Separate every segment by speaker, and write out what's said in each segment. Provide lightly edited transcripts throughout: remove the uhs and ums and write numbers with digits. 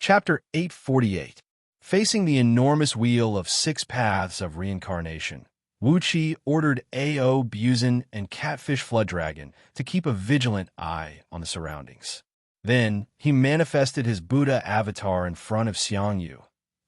Speaker 1: Chapter 848. Facing the enormous wheel of 6 paths of reincarnation, Wuxia ordered Ao Buzin and Catfish Flood Dragon to keep a vigilant eye on the surroundings. Then, he manifested his Buddha avatar in front of Xianxia,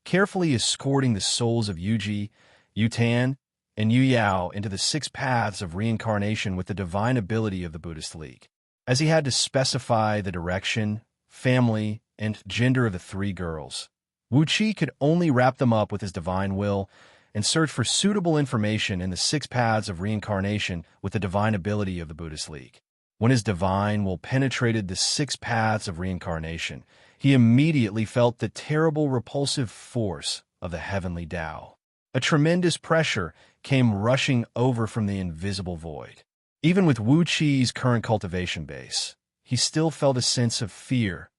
Speaker 1: carefully escorting the souls of Yuji, Yutan, and Yuyao into the 6 paths of reincarnation with the divine ability of the Buddhist League. As he had to specify the direction, family, and gender of the 3 girls, Wuxia could only wrap them up with his divine will and search for suitable information in the 6 paths of reincarnation with the divine ability of the Buddhist League. When his divine will penetrated the 6 paths of reincarnation, he immediately felt the terrible repulsive force of the heavenly Tao. A tremendous pressure came rushing over from the invisible void. Even with Wuxia's current cultivation base, he still felt a sense of fear,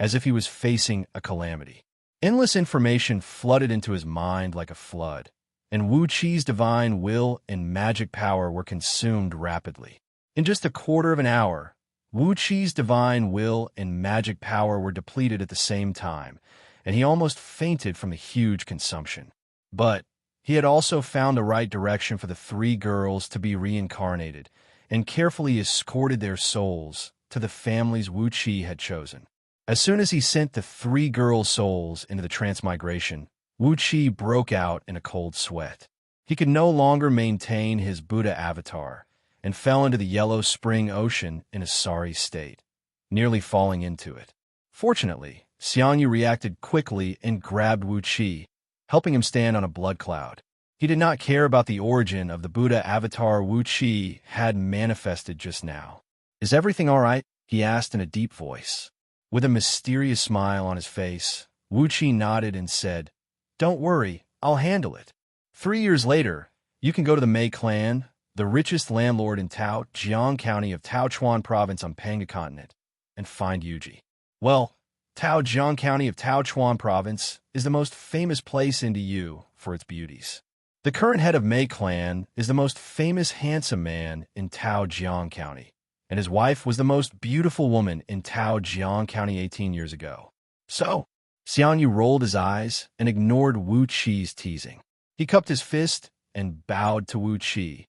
Speaker 1: as if he was facing a calamity. Endless information flooded into his mind like a flood, and Wuxia's divine will and magic power were consumed rapidly. In just a quarter of an hour, Wuxia's divine will and magic power were depleted at the same time, and he almost fainted from the huge consumption. But he had also found the right direction for the 3 girls to be reincarnated, and carefully escorted their souls to the families Wuxia had chosen. As soon as he sent the 3 girls' souls into the transmigration, Wuxia broke out in a cold sweat. He could no longer maintain his Buddha avatar, and fell into the yellow spring ocean in a sorry state, nearly falling into it. Fortunately, Xianxia reacted quickly and grabbed Wuxia, helping him stand on a blood cloud. He did not care about the origin of the Buddha avatar Wuxia had manifested just now. "Is everything all right?" he asked in a deep voice. With a mysterious smile on his face, Wuxia nodded and said, "Don't worry, I'll handle it. 3 years later, you can go to the Mei clan, the richest landlord in Taojiang County of Taochuan Province on Panga Continent, and find Yuji. Well, Taojiang County of Taochuan Province is the most famous place in Yu for its beauties. The current head of Mei clan is the most famous handsome man in Taojiang County, and his wife was the most beautiful woman in Taojiang County 18 years ago." So, Xianxia rolled his eyes and ignored Wuxia's teasing. He cupped his fist and bowed to Wuxia,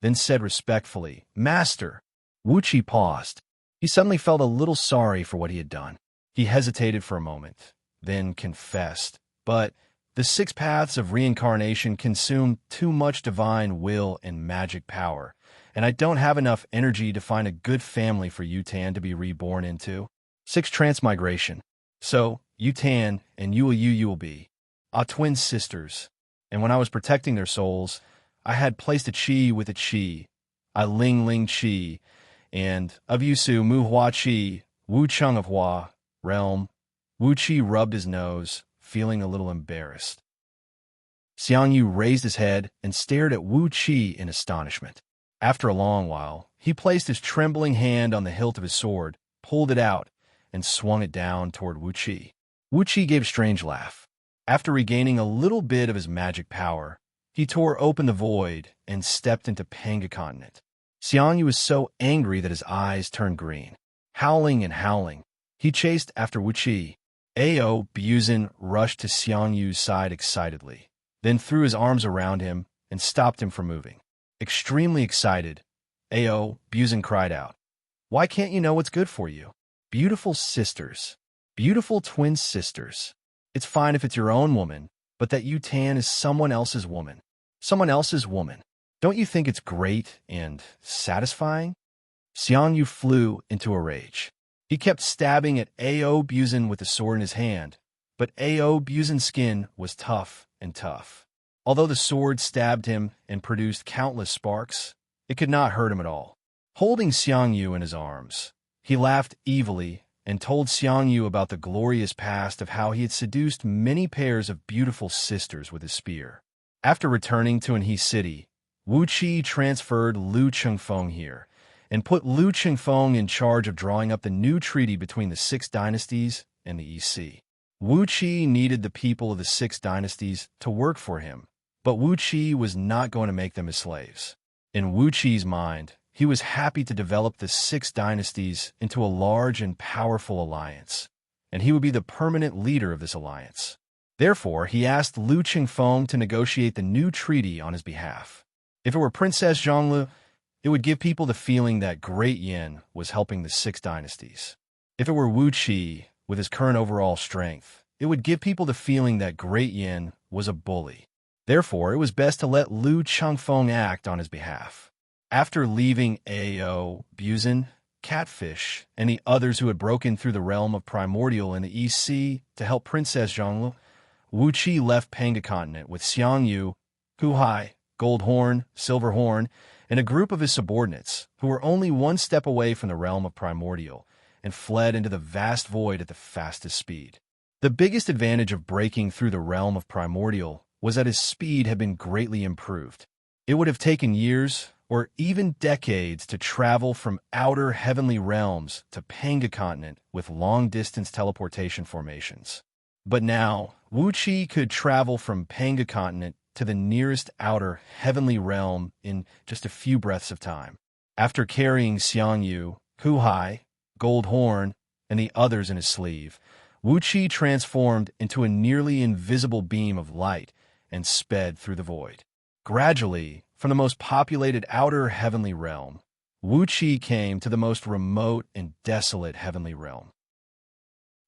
Speaker 1: then said respectfully, "Master." Wuxia paused. He suddenly felt a little sorry for what he had done. He hesitated for a moment, then confessed, "But the 6 paths of reincarnation consume too much divine will and magic power, and I don't have enough energy to find a good family for Yutan to be reborn into. 6 transmigration. So, Yutan and Yu will be twin sisters, and when I was protecting their souls, I had placed a chi with a chi, a ling chi, and of Yusu mu hua chi, wu chung of hua, realm." Wuxia rubbed his nose, feeling a little embarrassed. Xianxia raised his head and stared at Wuxia in astonishment. After a long while, he placed his trembling hand on the hilt of his sword, pulled it out, and swung it down toward Wuxia. Wuxia gave a strange laugh. After regaining a little bit of his magic power, he tore open the void and stepped into Panga Continent. Xianxia was so angry that his eyes turned green. Howling and howling, he chased after Wuxia. Ao Buzin rushed to Xianxu's side excitedly, then threw his arms around him and stopped him from moving. Extremely excited, Ao Buzin cried out, "Why can't you know what's good for you? Beautiful sisters. Beautiful twin sisters. It's fine if it's your own woman, but that Yutan is someone else's woman. Someone else's woman. Don't you think it's great and satisfying?" Xianxia flew into a rage. He kept stabbing at Ao Buzin with the sword in his hand, but Ao Buzin's skin was tough and tough. Although the sword stabbed him and produced countless sparks, it could not hurt him at all. Holding Xianxia in his arms, he laughed evilly and told Xianxia about the glorious past of how he had seduced many pairs of beautiful sisters with his spear. After returning to Anhe City, Wuxia transferred Lu Chengfeng here, and put Lu Chengfeng in charge of drawing up the new treaty between the 6 dynasties and the EC. Wuxia needed the people of the 6 dynasties to work for him, but Wuxia was not going to make them his slaves. In Wuxia's mind, he was happy to develop the 6 dynasties into a large and powerful alliance, and he would be the permanent leader of this alliance. Therefore, he asked Lu Qingfeng to negotiate the new treaty on his behalf. If it were Princess Zhonglu, it would give people the feeling that Great Yin was helping the Six Dynasties. If it were Wu Qi, with his current overall strength, it would give people the feeling that Great Yin was a bully. Therefore, it was best to let Lu Qingfeng act on his behalf. After leaving Ao, Buzin, Catfish, and the others who had broken through the realm of Primordial in the East Sea to help Princess Zhonglu, Wu Qi left Panga Continent with Xianxia, Huhai, Goldhorn, Silverhorn, and a group of his subordinates, who were only one step away from the realm of Primordial, and fled into the vast void at the fastest speed. The biggest advantage of breaking through the realm of Primordial was that his speed had been greatly improved. It would have taken years, or even decades, to travel from outer heavenly realms to Panga Continent with long-distance teleportation formations. But now, Wu Qi could travel from Panga Continent to the nearest outer heavenly realm in just a few breaths of time. After carrying Xianxia, Huhai, Goldhorn, and the others in his sleeve, Wu Qi transformed into a nearly invisible beam of light and sped through the void. Gradually, from the most populated outer heavenly realm, Wu Qi came to the most remote and desolate heavenly realm.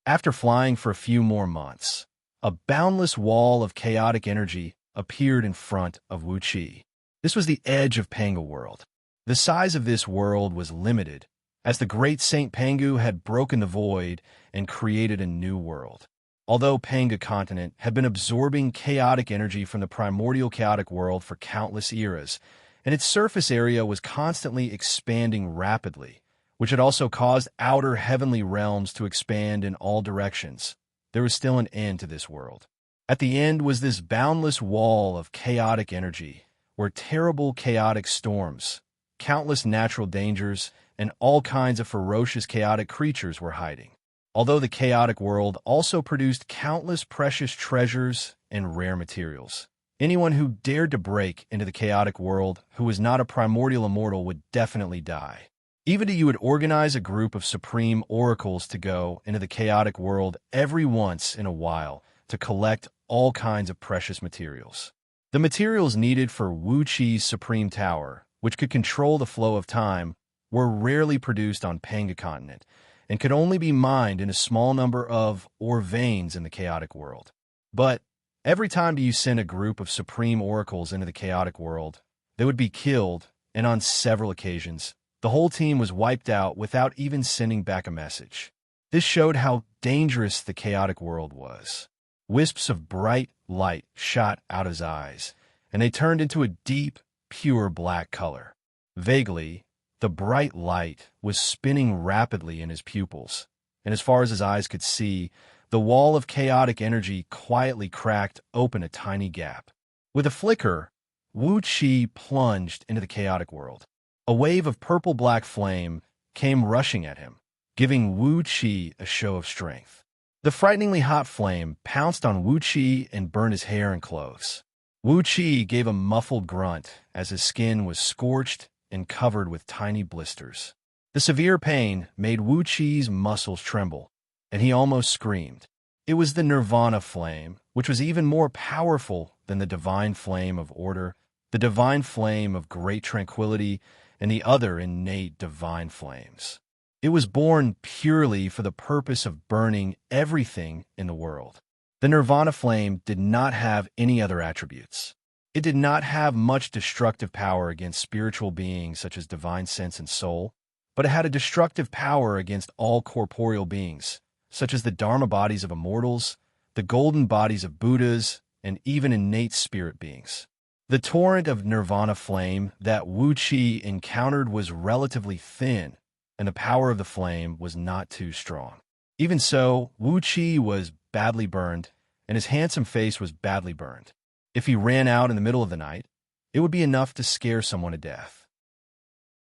Speaker 1: After flying for a few more months, a boundless wall of chaotic energy appeared in front of Wu Qi. This was the edge of Panga World. The size of this world was limited, as the great Saint Pangu had broken the void and created a new world. Although Panga Continent had been absorbing chaotic energy from the primordial chaotic world for countless eras, and its surface area was constantly expanding rapidly, which had also caused outer heavenly realms to expand in all directions, there was still an end to this world. At the end was this boundless wall of chaotic energy, where terrible chaotic storms, countless natural dangers, and all kinds of ferocious chaotic creatures were hiding. Although the chaotic world also produced countless precious treasures and rare materials. Anyone who dared to break into the chaotic world who was not a primordial immortal would definitely die. Even if you would organize a group of supreme oracles to go into the chaotic world every once in a while to collect all kinds of precious materials. The materials needed for Wu Qi's supreme tower, which could control the flow of time, were rarely produced on Panga Continent, and could only be mined in a small number of or veins in the chaotic world. But every time you send a group of supreme oracles into the chaotic world, they would be killed, and on several occasions, the whole team was wiped out without even sending back a message. This showed how dangerous the chaotic world was. Wisps of bright light shot out of his eyes, and they turned into a deep, pure black color. Vaguely, the bright light was spinning rapidly in his pupils, and as far as his eyes could see, the wall of chaotic energy quietly cracked open a tiny gap. With a flicker, Wu Qi plunged into the chaotic world. A wave of purple-black flame came rushing at him, giving Wu Qi a show of strength. The frighteningly hot flame pounced on Wu Qi and burned his hair and clothes. Wu Qi gave a muffled grunt as his skin was scorched and covered with tiny blisters. The severe pain made Wu Qi's muscles tremble, and he almost screamed. It was the Nirvana flame, which was even more powerful than the divine flame of order, the divine flame of great tranquility, and the other innate divine flames. It was born purely for the purpose of burning everything in the world. The Nirvana flame did not have any other attributes. It did not have much destructive power against spiritual beings such as divine sense and soul, but it had a destructive power against all corporeal beings, such as the Dharma bodies of immortals, the golden bodies of Buddhas, and even innate spirit beings. The torrent of Nirvana flame that Wu Qi encountered was relatively thin, and the power of the flame was not too strong. Even so, Wu Qi was badly burned, and his handsome face was badly burned. If he ran out in the middle of the night, it would be enough to scare someone to death.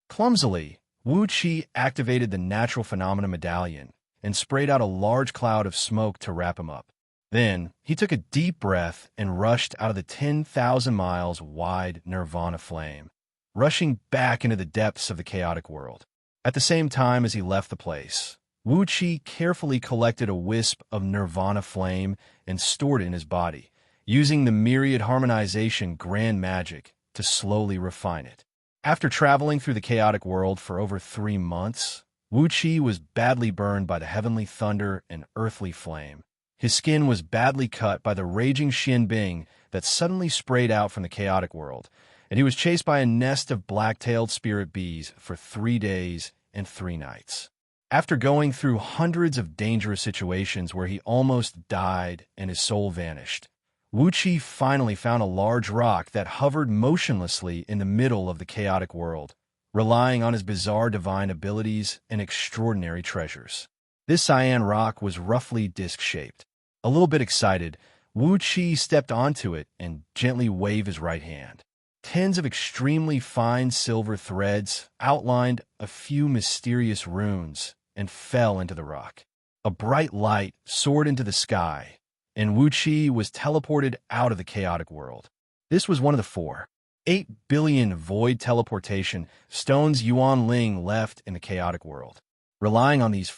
Speaker 1: Clumsily, Wu Qi activated the natural phenomena medallion and sprayed out a large cloud of smoke to wrap him up. Then, he took a deep breath and rushed out of the 10,000 miles wide Nirvana flame, rushing back into the depths of the chaotic world. At the same time as he left the place, Wuxia carefully collected a wisp of nirvana flame and stored it in his body, using the myriad harmonization grand magic to slowly refine it. After traveling through the chaotic world for over 3 months, Wuxia was badly burned by the heavenly thunder and earthly flame. His skin was badly cut by the raging Xianbing that suddenly sprayed out from the chaotic world, and he was chased by a nest of black-tailed spirit bees for 3 days and 3 nights. After going through hundreds of dangerous situations where he almost died and his soul vanished, Wuxia finally found a large rock that hovered motionlessly in the middle of the chaotic world, relying on his bizarre divine abilities and extraordinary treasures. This cyan rock was roughly disc-shaped. A little bit excited, Wuxia stepped onto it and gently waved his right hand. Tens of extremely fine silver threads outlined a few mysterious runes and fell into the rock. A bright light soared into the sky, and Wuxia was teleported out of the chaotic world. This was one of the 8 billion void teleportation stones Yuan Ling left in the chaotic world. Relying on these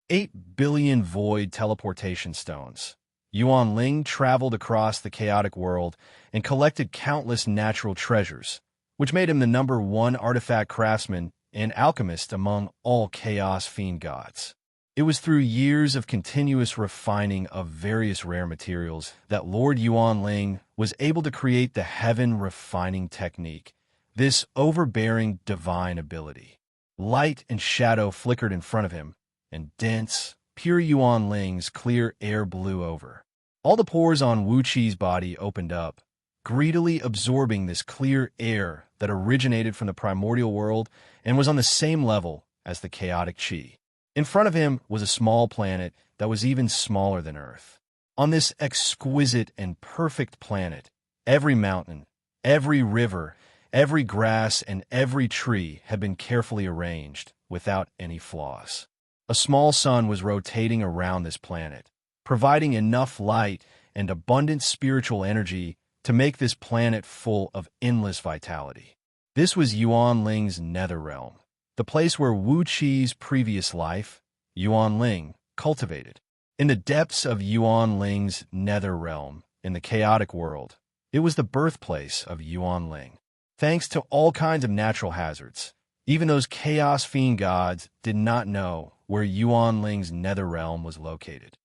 Speaker 1: 8 billion void teleportation stones, Yuan Ling traveled across the chaotic world and collected countless natural treasures, which made him the #1 artifact craftsman and alchemist among all chaos fiend gods. It was through years of continuous refining of various rare materials that Lord Yuan Ling was able to create the heaven refining technique, this overbearing divine ability. Light and shadow flickered in front of him, and dense, pure Yuan Ling's clear air blew over. All the pores on Wuqi's body opened up, greedily absorbing this clear air that originated from the primordial world and was on the same level as the chaotic qi. In front of him was a small planet that was even smaller than Earth. On this exquisite and perfect planet, every mountain, every river, every grass, and every tree had been carefully arranged, without any flaws. A small sun was rotating around this planet, providing enough light and abundant spiritual energy to make this planet full of endless vitality. This was Yuan Ling's nether realm, the place where Wuqi's previous life, Yuan Ling, cultivated. In the depths of Yuan Ling's nether realm, in the chaotic world, it was the birthplace of Yuan Ling. Thanks to all kinds of natural hazards, even those chaos fiend gods did not know where Yuan Ling's nether realm was located.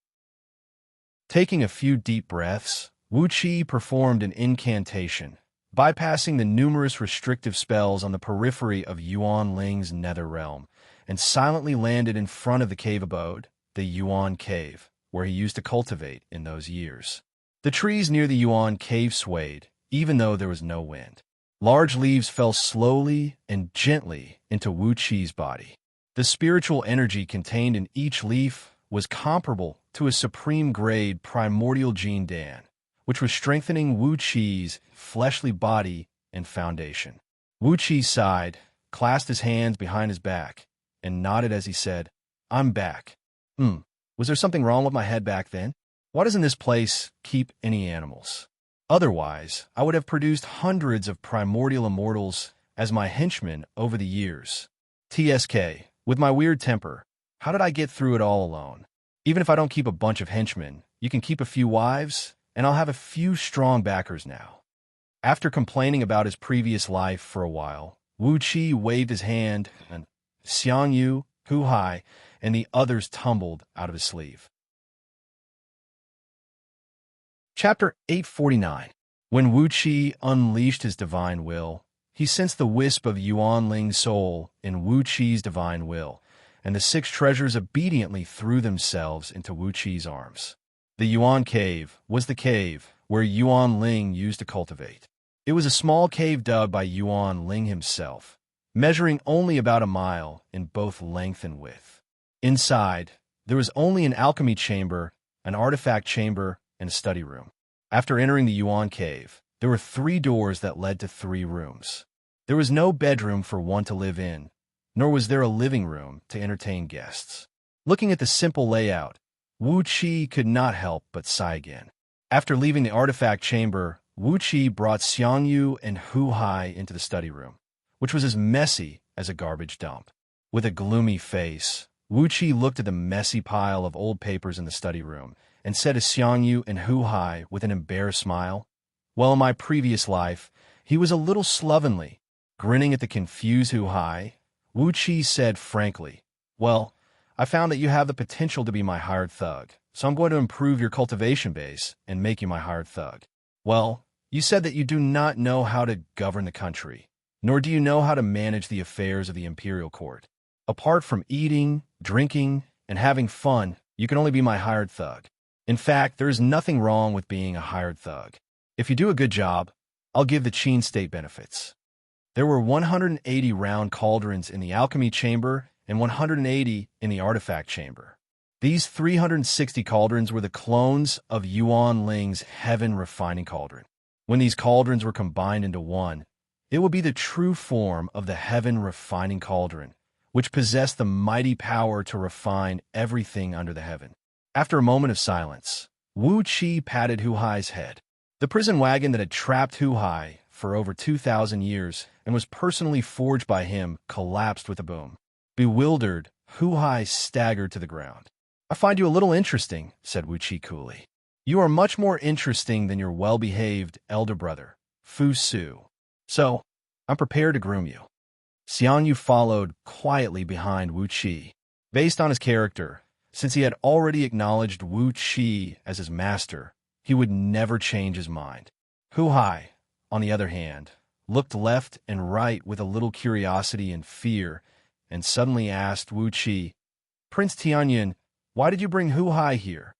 Speaker 1: Taking a few deep breaths, Wuqi performed an incantation, bypassing the numerous restrictive spells on the periphery of Yuan Ling's nether realm, and silently landed in front of the cave abode, the Yuan Cave, where he used to cultivate in those years. The trees near the Yuan Cave swayed, even though there was no wind. Large leaves fell slowly and gently into Wuqi's body. The spiritual energy contained in each leaf was comparable to a supreme-grade primordial gene Dan, which was strengthening Wuqi's fleshly body and foundation. Wuqi sighed, clasped his hands behind his back, and nodded as he said, "I'm back. Was there something wrong with my head back then? Why doesn't this place keep any animals? Otherwise, I would have produced hundreds of primordial immortals as my henchmen over the years. TSK, with my weird temper, how did I get through it all alone? Even if I don't keep a bunch of henchmen, you can keep a few wives, and I'll have a few strong backers now." After complaining about his previous life for a while, Wuqi waved his hand, and Xianxia, Hu Hai, and the others tumbled out of his sleeve. Chapter 849. When Wuqi unleashed his divine will, he sensed the wisp of Yuan Ling's soul in Wuqi's divine will, and the 6 treasures obediently threw themselves into Wuqi's arms. The Yuan Cave was the cave where Yuan Ling used to cultivate. It was a small cave dug by Yuan Ling himself, measuring only about a mile in both length and width. Inside, there was only an alchemy chamber, an artifact chamber, and a study room. After entering the Yuan Cave, there were 3 doors that led to 3 rooms. There was no bedroom for one to live in, nor was there a living room to entertain guests. Looking at the simple layout, Wuqi could not help but sigh again. After leaving the artifact chamber, Wuqi brought Xianxia and Hu Hai into the study room, which was as messy as a garbage dump. With a gloomy face, Wuqi looked at the messy pile of old papers in the study room and said to Xianxia and Hu Hai with an embarrassed smile, "Well, in my previous life, he was a little slovenly." Grinning at the confused Hu Hai, Wuqi said frankly, "Well, I found that you have the potential to be my hired thug, so I'm going to improve your cultivation base and make you my hired thug." "Well, you said that you do not know how to govern the country, nor do you know how to manage the affairs of the imperial court. Apart from eating, drinking, and having fun, you can only be my hired thug. In fact, there is nothing wrong with being a hired thug. If you do a good job, I'll give the Qin state benefits." There were 180 round cauldrons in the alchemy chamber and 180 in the artifact chamber. These 360 cauldrons were the clones of Yuan Ling's heaven refining cauldron. When these cauldrons were combined into one, it would be the true form of the heaven refining cauldron, which possessed the mighty power to refine everything under the heaven. After a moment of silence, Wu Qi patted Hu Hai's head. The prison wagon that had trapped Hu Hai for over 2,000 years and was personally forged by him collapsed with a boom. Bewildered, Hu Hai staggered to the ground. "I find you a little interesting," said Wu Qi coolly. "You are much more interesting than your well-behaved elder brother, Fu Su. So, I'm prepared to groom you." Xianxia followed quietly behind Wu Qi. Based on his character, since he had already acknowledged Wu Qi as his master, he would never change his mind. Hu Hai, on the other hand, looked left and right with a little curiosity and fear, and suddenly asked Wu Qi, "Prince Tianyin, why did you bring Hu Hai here?"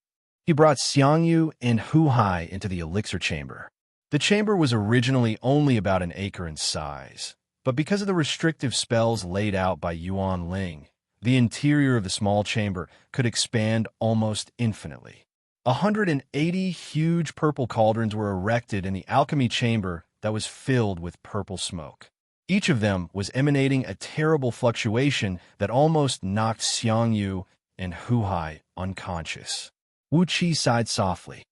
Speaker 1: He brought Xianxia and Hu Hai into the elixir chamber. The chamber was originally only about an acre in size, but because of the restrictive spells laid out by Yuan Ling, the interior of the small chamber could expand almost infinitely. 180 huge purple cauldrons were erected in the alchemy chamber that was filled with purple smoke. Each of them was emanating a terrible fluctuation that almost knocked Xianxia and Hu Hai unconscious. Wu Qi sighed softly.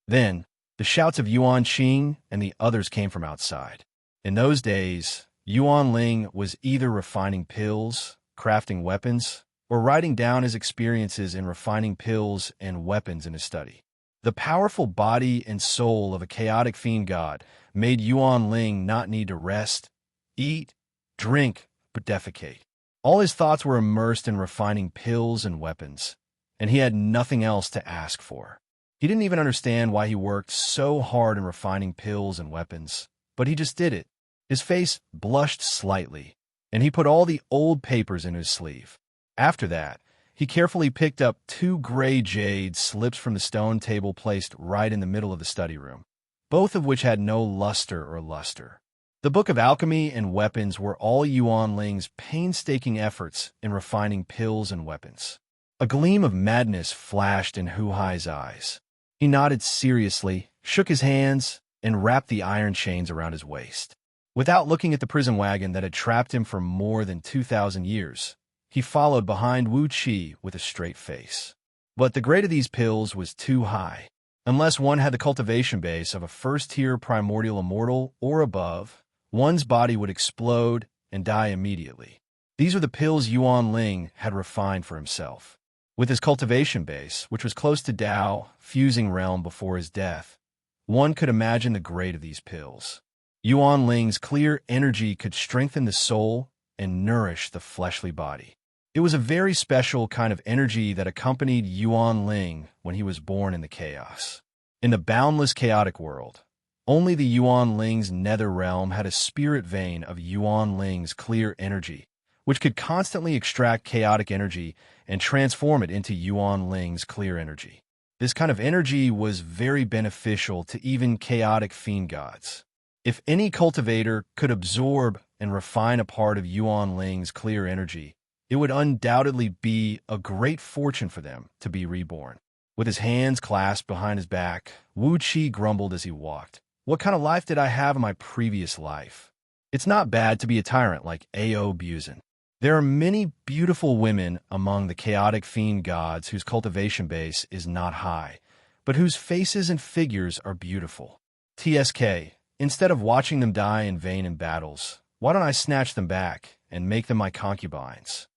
Speaker 1: Then, the shouts of Yuan Qing and the others came from outside. In those days, Yuan Ling was either refining pills, crafting weapons, or writing down his experiences in refining pills and weapons in his study. The powerful body and soul of a chaotic fiend god made Yuan Ling not need to rest, eat, drink, but defecate. All his thoughts were immersed in refining pills and weapons, and he had nothing else to ask for. He didn't even understand why he worked so hard in refining pills and weapons, but he just did it. His face blushed slightly, and he put all the old papers in his sleeve. After that, he carefully picked up 2 gray jade slips from the stone table placed right in the middle of the study room, both of which had no luster or luster. The Book of Alchemy and Weapons were all Yuan Ling's painstaking efforts in refining pills and weapons. A gleam of madness flashed in Hu Hai's eyes. He nodded seriously, shook his hands, and wrapped the iron chains around his waist. Without looking at the prison wagon that had trapped him for more than 2,000 years, he followed behind Wu Qi with a straight face. But the grade of these pills was too high. Unless one had the cultivation base of a first-tier primordial immortal or above, one's body would explode and die immediately. These were the pills Yuan Ling had refined for himself. With his cultivation base, which was close to Tao, fusing realm before his death, one could imagine the grade of these pills. Yuan Ling's clear energy could strengthen the soul and nourish the fleshly body. It was a very special kind of energy that accompanied Yuan Ling when he was born in the chaos. In the boundless chaotic world, only the Yuan Ling's nether realm had a spirit vein of Yuan Ling's clear energy, which could constantly extract chaotic energy and transform it into Yuan Ling's clear energy. This kind of energy was very beneficial to even chaotic fiend gods. If any cultivator could absorb and refine a part of Yuan Ling's clear energy, it would undoubtedly be a great fortune for them to be reborn. With his hands clasped behind his back, Wu Qi grumbled as he walked. "What kind of life did I have in my previous life? It's not bad to be a tyrant like A.O. Buzin. There are many beautiful women among the chaotic fiend gods whose cultivation base is not high, but whose faces and figures are beautiful. TSK, instead of watching them die in vain in battles, why don't I snatch them back and make them my concubines?"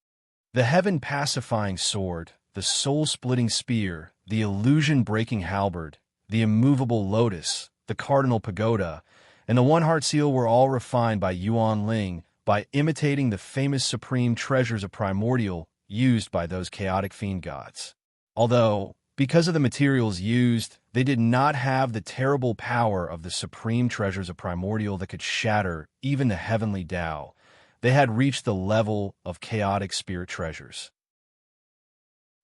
Speaker 1: The heaven-pacifying sword, the soul-splitting spear, the illusion-breaking halberd, the immovable lotus, the cardinal pagoda, and the one-heart seal were all refined by Yuan Ling by imitating the famous supreme treasures of primordial used by those chaotic fiend gods. Although, because of the materials used, they did not have the terrible power of the supreme treasures of primordial that could shatter even the heavenly Tao, they had reached the level of chaotic spirit treasures.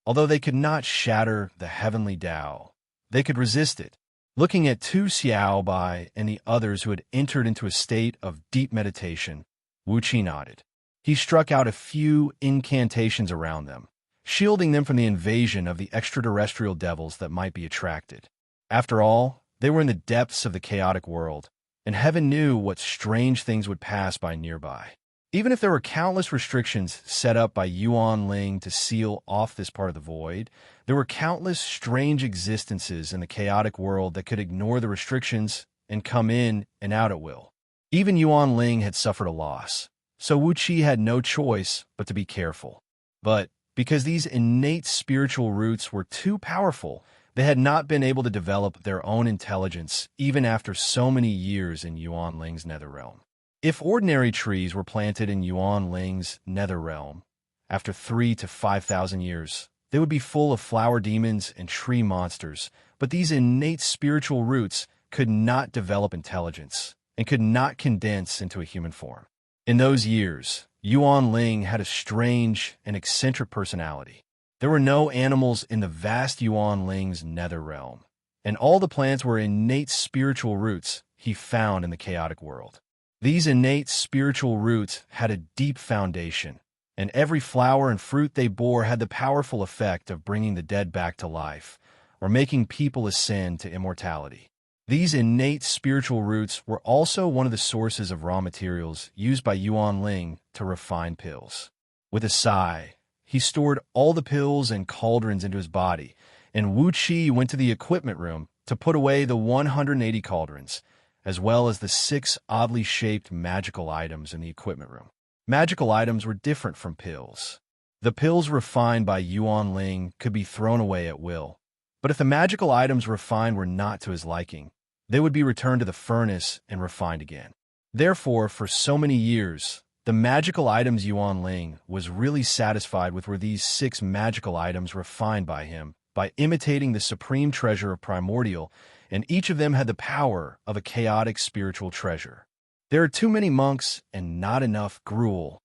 Speaker 1: Although they could not shatter the heavenly Tao, they could resist it. Looking at Tu Xiaobai and the others who had entered into a state of deep meditation, Wuxia nodded. He struck out a few incantations around them, shielding them from the invasion of the extraterrestrial devils that might be attracted. After all, they were in the depths of the chaotic world, and heaven knew what strange things would pass by nearby. Even if there were countless restrictions set up by Yuan Ling to seal off this part of the void, there were countless strange existences in the chaotic world that could ignore the restrictions and come in and out at will. Even Yuan Ling had suffered a loss, so Wuxia had no choice but to be careful. But because these innate spiritual roots were too powerful, they had not been able to develop their own intelligence even after so many years in Yuan Ling's nether realm. If ordinary trees were planted in Yuan Ling's nether realm, after 3,000 to 5,000 years, they would be full of flower demons and tree monsters, but these innate spiritual roots could not develop intelligence and could not condense into a human form. In those years, Yuan Ling had a strange and eccentric personality. There were no animals in the vast Yuan Ling's nether realm, and all the plants were innate spiritual roots he found in the chaotic world. These innate spiritual roots had a deep foundation, and every flower and fruit they bore had the powerful effect of bringing the dead back to life, or making people ascend to immortality. These innate spiritual roots were also one of the sources of raw materials used by Yuan Ling to refine pills. With a sigh, he stored all the pills and cauldrons into his body, and Wuxia went to the equipment room to put away the 180 cauldrons, as well as the 6 oddly shaped magical items in the equipment room. Magical items were different from pills. The pills refined by Yuan Ling could be thrown away at will, but if the magical items refined were not to his liking, they would be returned to the furnace and refined again. Therefore, for so many years, the magical items Yuan Ling was really satisfied with were these 6 magical items refined by him by imitating the supreme treasure of primordial, and each of them had the power of a chaotic spiritual treasure. There are too many monks and not enough gruel.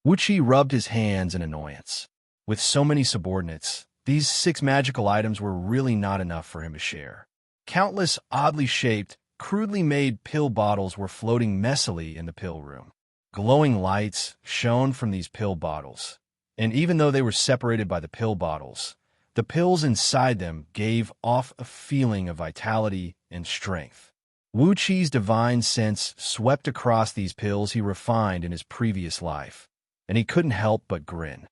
Speaker 1: Wuxia rubbed his hands in annoyance. With so many subordinates, these 6 magical items were really not enough for him to share. Countless oddly shaped, crudely made pill bottles were floating messily in the pill room. Glowing lights shone from these pill bottles, and even though they were separated by the pill bottles, the pills inside them gave off a feeling of vitality and strength. Wuxia's divine sense swept across these pills he refined in his previous life, and he couldn't help but grin.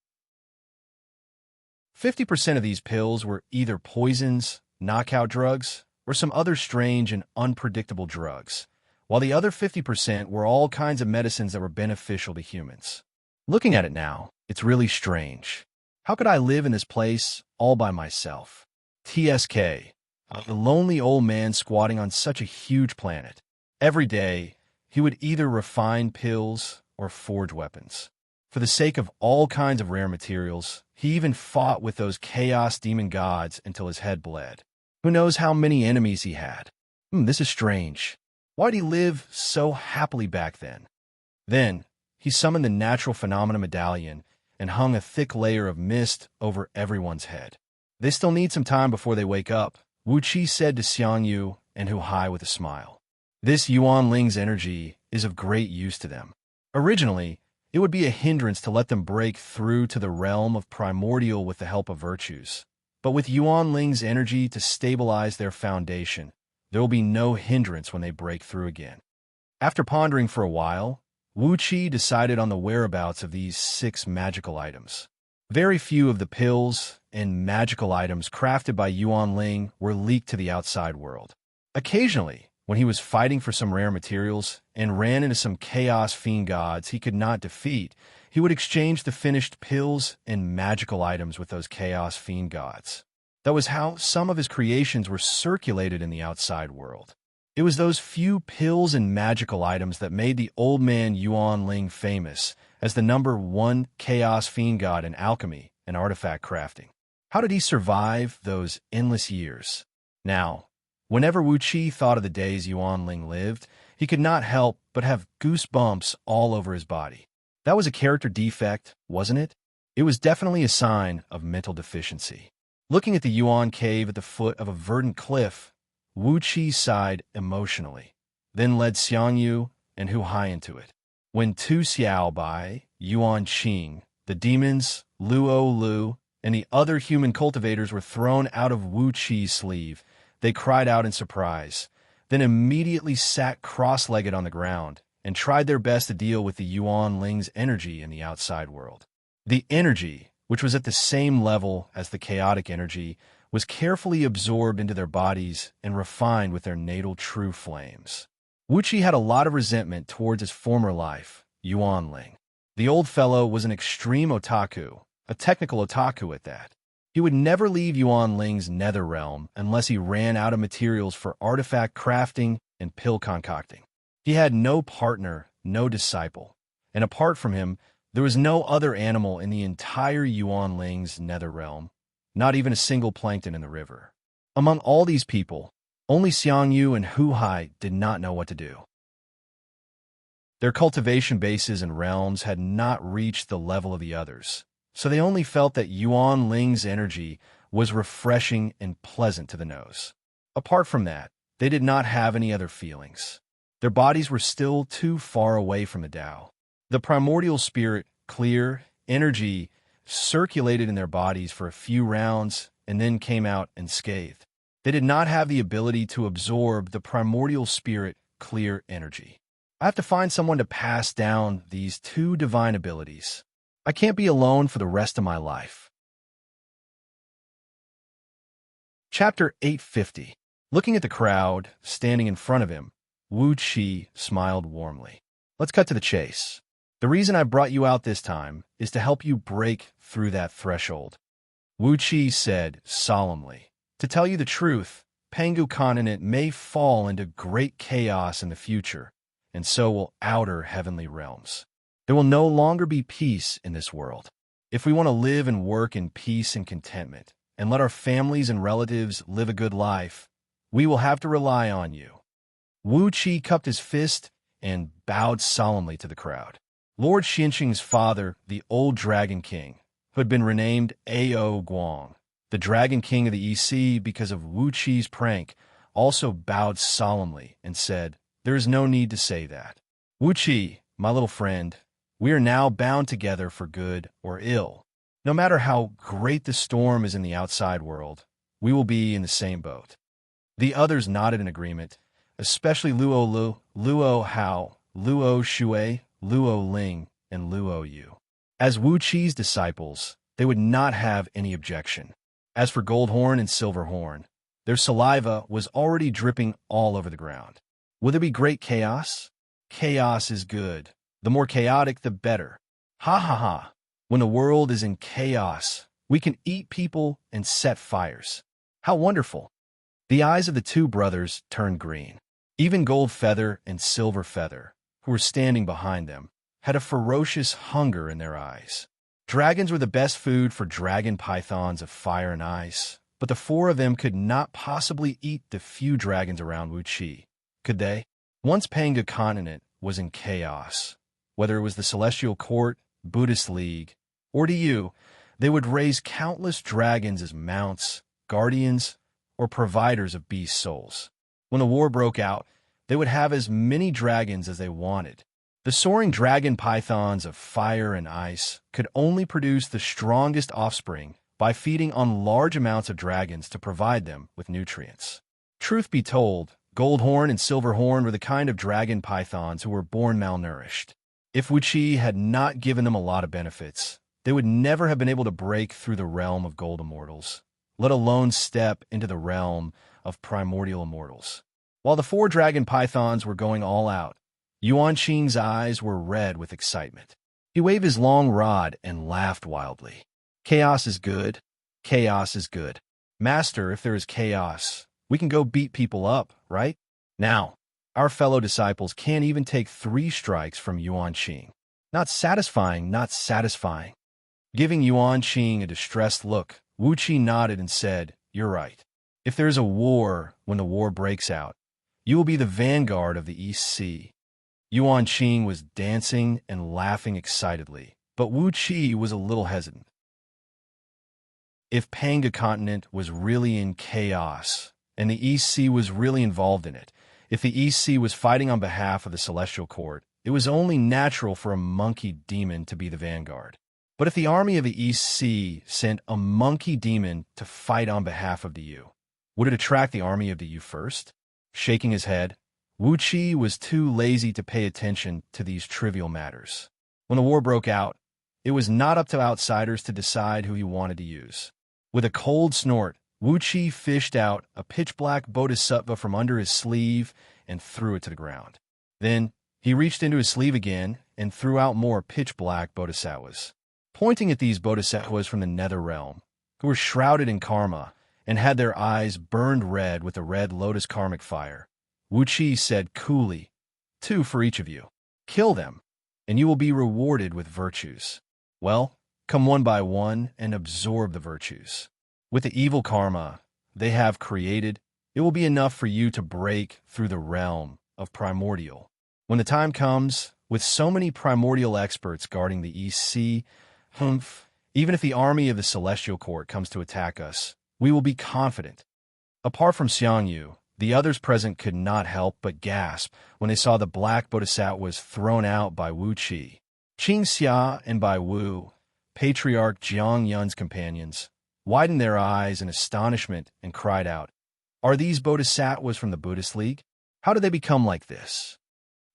Speaker 1: 50% of these pills were either poisons, knockout drugs, or some other strange and unpredictable drugs, while the other 50% were all kinds of medicines that were beneficial to humans. Looking at it now, it's really strange. How could I live in this place all by myself? TSK, the lonely old man squatting on such a huge planet. Every day, he would either refine pills or forge weapons. For the sake of all kinds of rare materials, he even fought with those chaos demon gods until his head bled. Who knows how many enemies he had? This is strange. Why did he live so happily back then? Then, he summoned the natural phenomena medallion and hung a thick layer of mist over everyone's head. They still need some time before they wake up, Wuxia said to Xianxia and Huhai with a smile. This Yuan Ling's energy is of great use to them. Originally, it would be a hindrance to let them break through to the realm of primordial with the help of virtues. But with Yuan Ling's energy to stabilize their foundation, there will be no hindrance when they break through again. After pondering for a while, Wuxia decided on the whereabouts of these 6 magical items. Very few of the pills and magical items crafted by Yuan Ling were leaked to the outside world. Occasionally, when he was fighting for some rare materials and ran into some chaos fiend gods he could not defeat, He would exchange the finished pills and magical items with those chaos fiend gods. That was how some of his creations were circulated in the outside world. It was those few pills and magical items that made the old man Yuan Ling famous as the #1 chaos fiend god in alchemy and artifact crafting. How did he survive those endless years? Now, whenever Wuxia thought of the days Yuan Ling lived, he could not help but have goosebumps all over his body. That was a character defect, wasn't it? It was definitely a sign of mental deficiency. Looking at the Yuan cave at the foot of a verdant cliff, Wuxia sighed emotionally, then led Xianxia and Hu Hai into it. When Tu Xiao Bai, Yuan Qing, the demons, Luo Lu, and the other human cultivators were thrown out of Wuxia's sleeve, they cried out in surprise, then immediately sat cross-legged on the ground and tried their best to deal with the Yuan Ling's energy in the outside world. The energy, which was at the same level as the chaotic energy, was carefully absorbed into their bodies and refined with their natal true flames. Wuxia had a lot of resentment towards his former life, Yuan Ling. The old fellow was an extreme otaku, a technical otaku at that. He would never leave Yuan Ling's nether realm unless he ran out of materials for artifact crafting and pill concocting. He had no partner, no disciple, and apart from him, there was no other animal in the entire Yuan Ling's nether realm, not even a single plankton in the river. Among all these people, only Xianxia and Hu Hai did not know what to do. Their cultivation bases and realms had not reached the level of the others, so they only felt that Yuan Ling's energy was refreshing and pleasant to the nose. Apart from that, they did not have any other feelings. Their bodies were still too far away from the Tao. The primordial spirit, clear, energy, circulated in their bodies for a few rounds and then came out unscathed. They did not have the ability to absorb the primordial spirit, clear energy. I have to find someone to pass down these two divine abilities. I can't be alone for the rest of my life. Chapter 850. Looking at the crowd standing in front of him, Wuxia smiled warmly. Let's cut to the chase. The reason I brought you out this time is to help you break through that threshold. Wuxia said solemnly. To tell you the truth, Pangu continent may fall into great chaos in the future, and so will outer heavenly realms. There will no longer be peace in this world. If we want to live and work in peace and contentment, and let our families and relatives live a good life, we will have to rely on you. Wuxia cupped his fist and bowed solemnly to the crowd. Lord Xianxia's father, the old Dragon King, who had been renamed Ao Guang, the Dragon King of the EC because of Wuxia's prank, also bowed solemnly and said, "There is no need to say that. Wuxia, my little friend, we are now bound together for good or ill. No matter how great the storm is in the outside world, we will be in the same boat." The others nodded in agreement, especially Luo Lu, Luo Hao, Luo Shui, Luo Ling, and Luo Yu. As Wuxia's disciples, they would not have any objection. As for Goldhorn and Silverhorn, their saliva was already dripping all over the ground. Will there be great chaos? Chaos is good. The more chaotic, the better. Ha ha ha. When the world is in chaos, we can eat people and set fires. How wonderful. The eyes of the two brothers turned green. Even Gold Feather and Silver Feather, who were standing behind them, had a ferocious hunger in their eyes. Dragons were the best food for dragon pythons of fire and ice, but the four of them could not possibly eat the few dragons around Wuxia, could they? Once Pangu continent was in chaos. Whether it was the Celestial Court, Buddhist League, or to you, they would raise countless dragons as mounts, guardians, or providers of beast souls. When a war broke out, they would have as many dragons as they wanted. The soaring dragon pythons of fire and ice could only produce the strongest offspring by feeding on large amounts of dragons to provide them with nutrients. Truth be told, Goldhorn and Silverhorn were the kind of dragon pythons who were born malnourished. If Wuxia had not given them a lot of benefits, they would never have been able to break through the realm of gold immortals, let alone step into the realm of primordial immortals. While the four dragon pythons were going all out, Yuan Qing's eyes were red with excitement. He waved his long rod and laughed wildly. Chaos is good. Chaos is good. Master, if there is chaos, we can go beat people up, right? Now, our fellow disciples can't even take 3 strikes from Yuanqing. Not satisfying, not satisfying. Giving Yuanqing a distressed look, Wuxia nodded and said, "You're right. If there is a war, when the war breaks out, you will be the vanguard of the East Sea." Yuanqing was dancing and laughing excitedly, but Wuxia was a little hesitant. If Panga continent was really in chaos, and the East Sea was really involved in it, if the East Sea was fighting on behalf of the Celestial Court, it was only natural for a monkey demon to be the vanguard. But if the army of the East Sea sent a monkey demon to fight on behalf of the U, would it attract the army of the U first? Shaking his head, Wuxia was too lazy to pay attention to these trivial matters. When the war broke out, it was not up to outsiders to decide who he wanted to use. With a cold snort, Wuxia fished out a pitch-black bodhisattva from under his sleeve and threw it to the ground. Then, he reached into his sleeve again and threw out more pitch-black bodhisattvas. Pointing at these bodhisattvas from the nether realm, who were shrouded in karma and had their eyes burned red with the red lotus karmic fire, Wuxia said coolly, 2 for each of you. Kill them, and you will be rewarded with virtues. Well, come one by one and absorb the virtues. With the evil karma they have created, it will be enough for you to break through the realm of primordial. When the time comes, with so many primordial experts guarding the East Sea, even if the army of the Celestial Court comes to attack us, we will be confident. Apart from Xianxia, the others present could not help but gasp when they saw the black bodhisattvas thrown out by Wuxia. Xianxia and Bai Wu, Patriarch Jiang Yun's companions, widened their eyes in astonishment and cried out, "Are these bodhisattvas from the Buddhist League? How did they become like this?"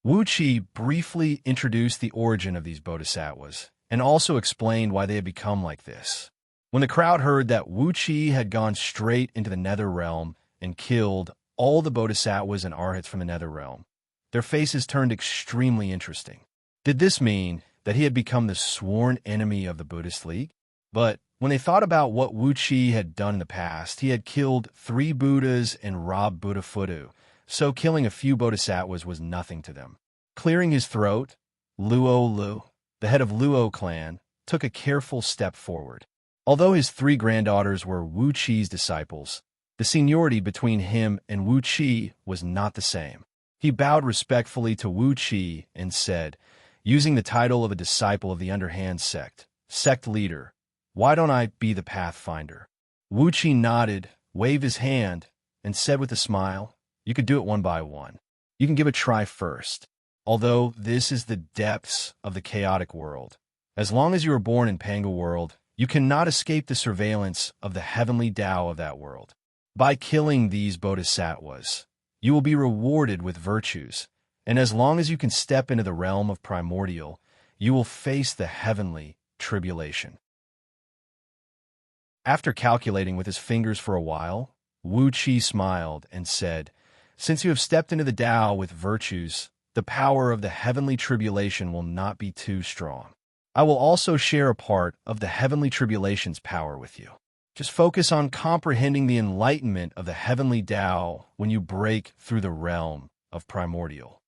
Speaker 1: Wuxia briefly introduced the origin of these bodhisattvas and also explained why they had become like this. When the crowd heard that Wuxia had gone straight into the nether realm and killed all the bodhisattvas and arhats from the nether realm, their faces turned extremely interesting. Did this mean that he had become the sworn enemy of the Buddhist League? But when they thought about what Wuxia had done in the past, he had killed 3 Buddhas and robbed Buddha Fudu, so killing a few bodhisattvas was nothing to them. Clearing his throat, Luo Lu, the head of Luo clan, took a careful step forward. Although his 3 granddaughters were Wuxia's disciples, the seniority between him and Wuxia was not the same. He bowed respectfully to Wuxia and said, using the title of a disciple of the underhand sect leader, "Why don't I be the pathfinder?" Wuxia nodded, waved his hand, and said with a smile, "You could do it one by one. You can give a try first. Although this is the depths of the chaotic world, as long as you are born in Panga world, you cannot escape the surveillance of the heavenly Tao of that world. By killing these bodhisattvas, you will be rewarded with virtues, and as long as you can step into the realm of primordial, you will face the heavenly tribulation." After calculating with his fingers for a while, Wuxia smiled and said, "Since you have stepped into the Tao with virtues, the power of the heavenly tribulation will not be too strong. I will also share a part of the heavenly tribulation's power with you. Just focus on comprehending the enlightenment of the heavenly Tao when you break through the realm of primordial."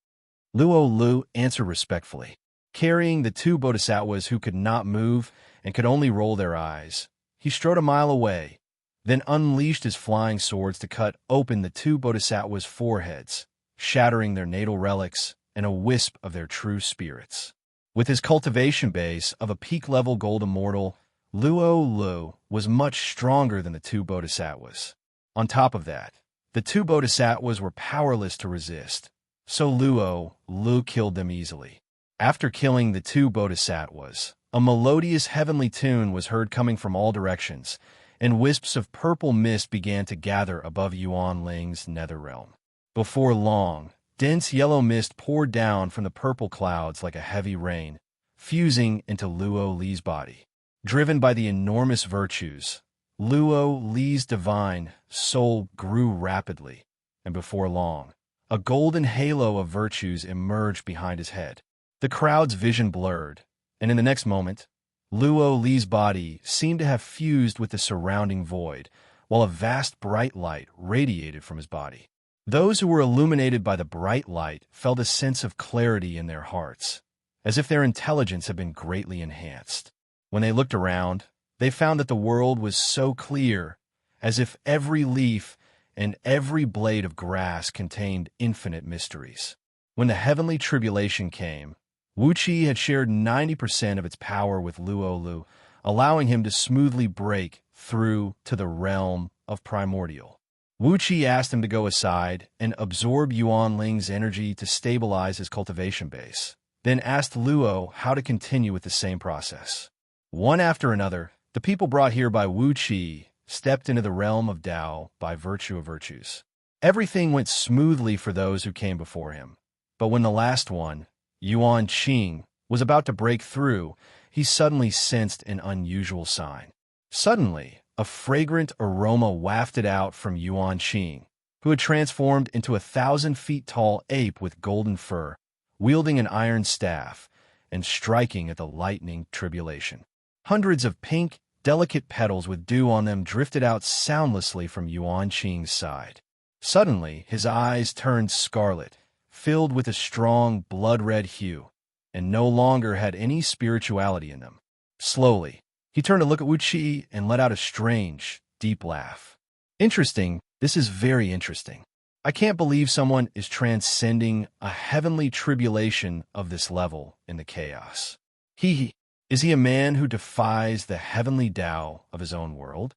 Speaker 1: Luo Lu answered respectfully. Carrying the 2 bodhisattvas who could not move and could only roll their eyes, he strode a mile away, then unleashed his flying swords to cut open the 2 bodhisattvas' foreheads, shattering their natal relics and a wisp of their true spirits. With his cultivation base of a peak-level gold immortal, Luo Lu was much stronger than the 2 bodhisattvas. On top of that, the 2 bodhisattvas were powerless to resist, so Luo Lu killed them easily. After killing the 2 bodhisattvas, a melodious heavenly tune was heard coming from all directions, and wisps of purple mist began to gather above Yuan Ling's nether realm. Before long, dense yellow mist poured down from the purple clouds like a heavy rain, fusing into Luo Li's body. Driven by the enormous virtues, Luo Li's divine soul grew rapidly, and before long, a golden halo of virtues emerged behind his head. The crowd's vision blurred, and in the next moment, Luo Li's body seemed to have fused with the surrounding void, while a vast bright light radiated from his body. Those who were illuminated by the bright light felt a sense of clarity in their hearts, as if their intelligence had been greatly enhanced. When they looked around, they found that the world was so clear, as if every leaf and every blade of grass contained infinite mysteries. When the heavenly tribulation came, Wuxia had shared 90% of its power with Luo, allowing him to smoothly break through to the realm of primordial. Wuxia asked him to go aside and absorb Yuanling's energy to stabilize his cultivation base, then asked Luo how to continue with the same process. One after another, the people brought here by Wuxia stepped into the realm of Tao by virtue of virtues. Everything went smoothly for those who came before him. But when the last one, Yuan Qing, was about to break through, he suddenly sensed an unusual sign. Suddenly, a fragrant aroma wafted out from Yuan Qing, who had transformed into a 1,000-feet-tall ape with golden fur, wielding an iron staff and striking at the lightning tribulation. Hundreds of pink, delicate petals with dew on them drifted out soundlessly from Yuan Qing's side. Suddenly, his eyes turned scarlet, filled with a strong blood-red hue, and no longer had any spirituality in them. Slowly, he turned to look at Wuxia and let out a strange, deep laugh. Interesting, this is very interesting. I can't believe someone is transcending a heavenly tribulation of this level in the chaos. Is he a man who defies the heavenly Tao of his own world?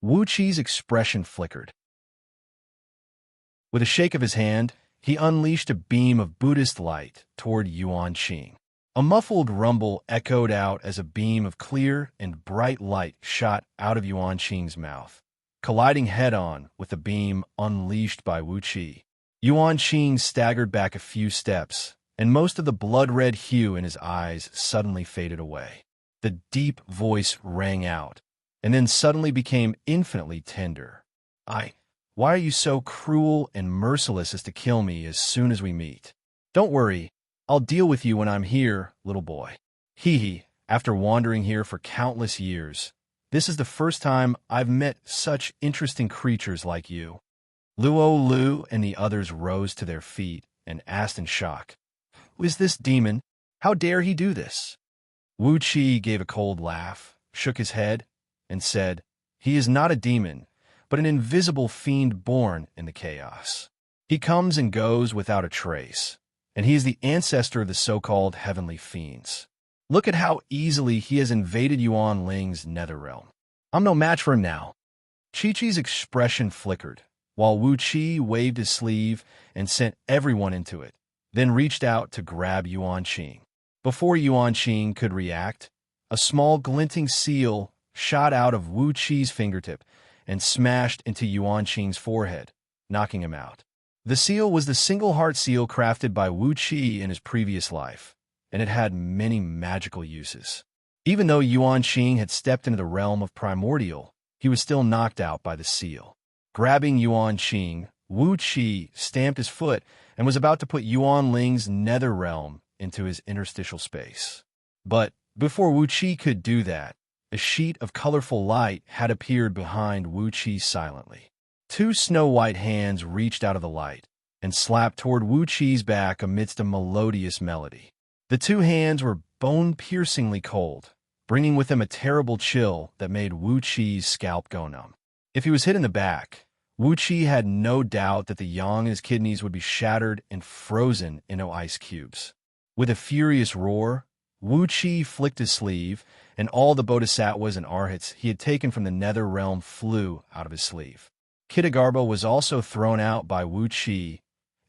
Speaker 1: Wuqi's expression flickered. With a shake of his hand, he unleashed a beam of Buddhist light toward Yuan Qing. A muffled rumble echoed out as a beam of clear and bright light shot out of Yuan Qing's mouth, colliding head-on with the beam unleashed by Wuxia. Yuan Qing staggered back a few steps, and most of the blood-red hue in his eyes suddenly faded away. The deep voice rang out, and then suddenly became infinitely tender. Why are you so cruel and merciless as to kill me as soon as we meet? Don't worry, I'll deal with you when I'm here, little boy. After wandering here for countless years, this is the first time I've met such interesting creatures like you. Luo Lu and the others rose to their feet and asked in shock, "Who is this demon? How dare he do this?" Wuxia gave a cold laugh, shook his head, and said, "He is not a demon, but an invisible fiend born in the chaos. He comes and goes without a trace, and he is the ancestor of the so-called heavenly fiends. Look at how easily he has invaded Yuan Ling's nether realm. I'm no match for him now." Chi-Chi's expression flickered, while Wuxia waved his sleeve and sent everyone into it, then reached out to grab Yuan Qing. Before Yuan Qing could react, a small glinting seal shot out of Wuqi's fingertip and smashed into Yuan Qing's forehead, knocking him out. The seal was the single heart seal crafted by Wuxia in his previous life, and it had many magical uses. Even though Yuan Qing had stepped into the realm of primordial, he was still knocked out by the seal. Grabbing Yuan Qing, Wuxia stamped his foot and was about to put Yuan Ling's nether realm into his interstitial space. But before Wuxia could do that, a sheet of colorful light had appeared behind Wuxia silently. Two snow-white hands reached out of the light and slapped toward Wuqi's back amidst a melodious melody. The two hands were bone-piercingly cold, bringing with them a terrible chill that made Wuqi's scalp go numb. If he was hit in the back, Wuxia had no doubt that the yang in his kidneys would be shattered and frozen into ice cubes. With a furious roar, Wuxia flicked his sleeve, and all the bodhisattvas and arhats he had taken from the nether realm flew out of his sleeve. Kitagarbha was also thrown out by Wuxia,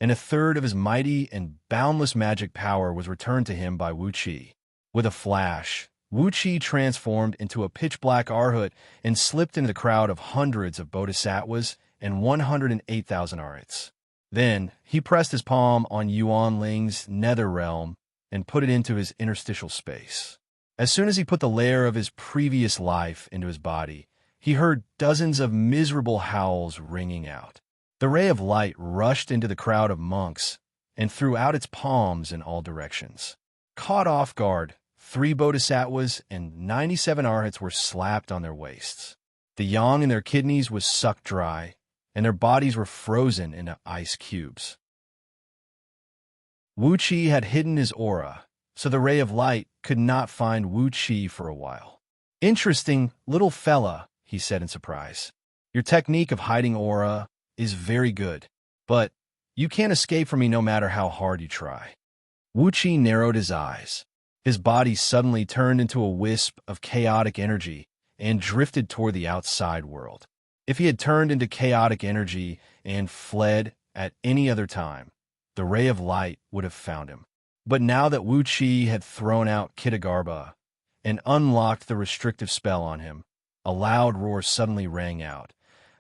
Speaker 1: and a third of his mighty and boundless magic power was returned to him by Wuxia. With a flash, Wuxia transformed into a pitch-black arhat and slipped into the crowd of hundreds of bodhisattvas and 108,000 arhats. Then, he pressed his palm on Yuan Ling's nether realm and put it into his interstitial space. As soon as he put the layer of his previous life into his body, he heard dozens of miserable howls ringing out. The ray of light rushed into the crowd of monks and threw out its palms in all directions. Caught off guard, 3 bodhisattvas and 97 arhats were slapped on their waists. The yang in their kidneys was sucked dry, and their bodies were frozen into ice cubes. Wuxia had hidden his aura, so the ray of light could not find Wuxia for a while. "Interesting, little fella," he said in surprise. "Your technique of hiding aura is very good, but you can't escape from me no matter how hard you try." Wuxia narrowed his eyes. His body suddenly turned into a wisp of chaotic energy and drifted toward the outside world. If he had turned into chaotic energy and fled at any other time, the ray of light would have found him. But now that Wuxia had thrown out Kitagarbha and unlocked the restrictive spell on him, a loud roar suddenly rang out.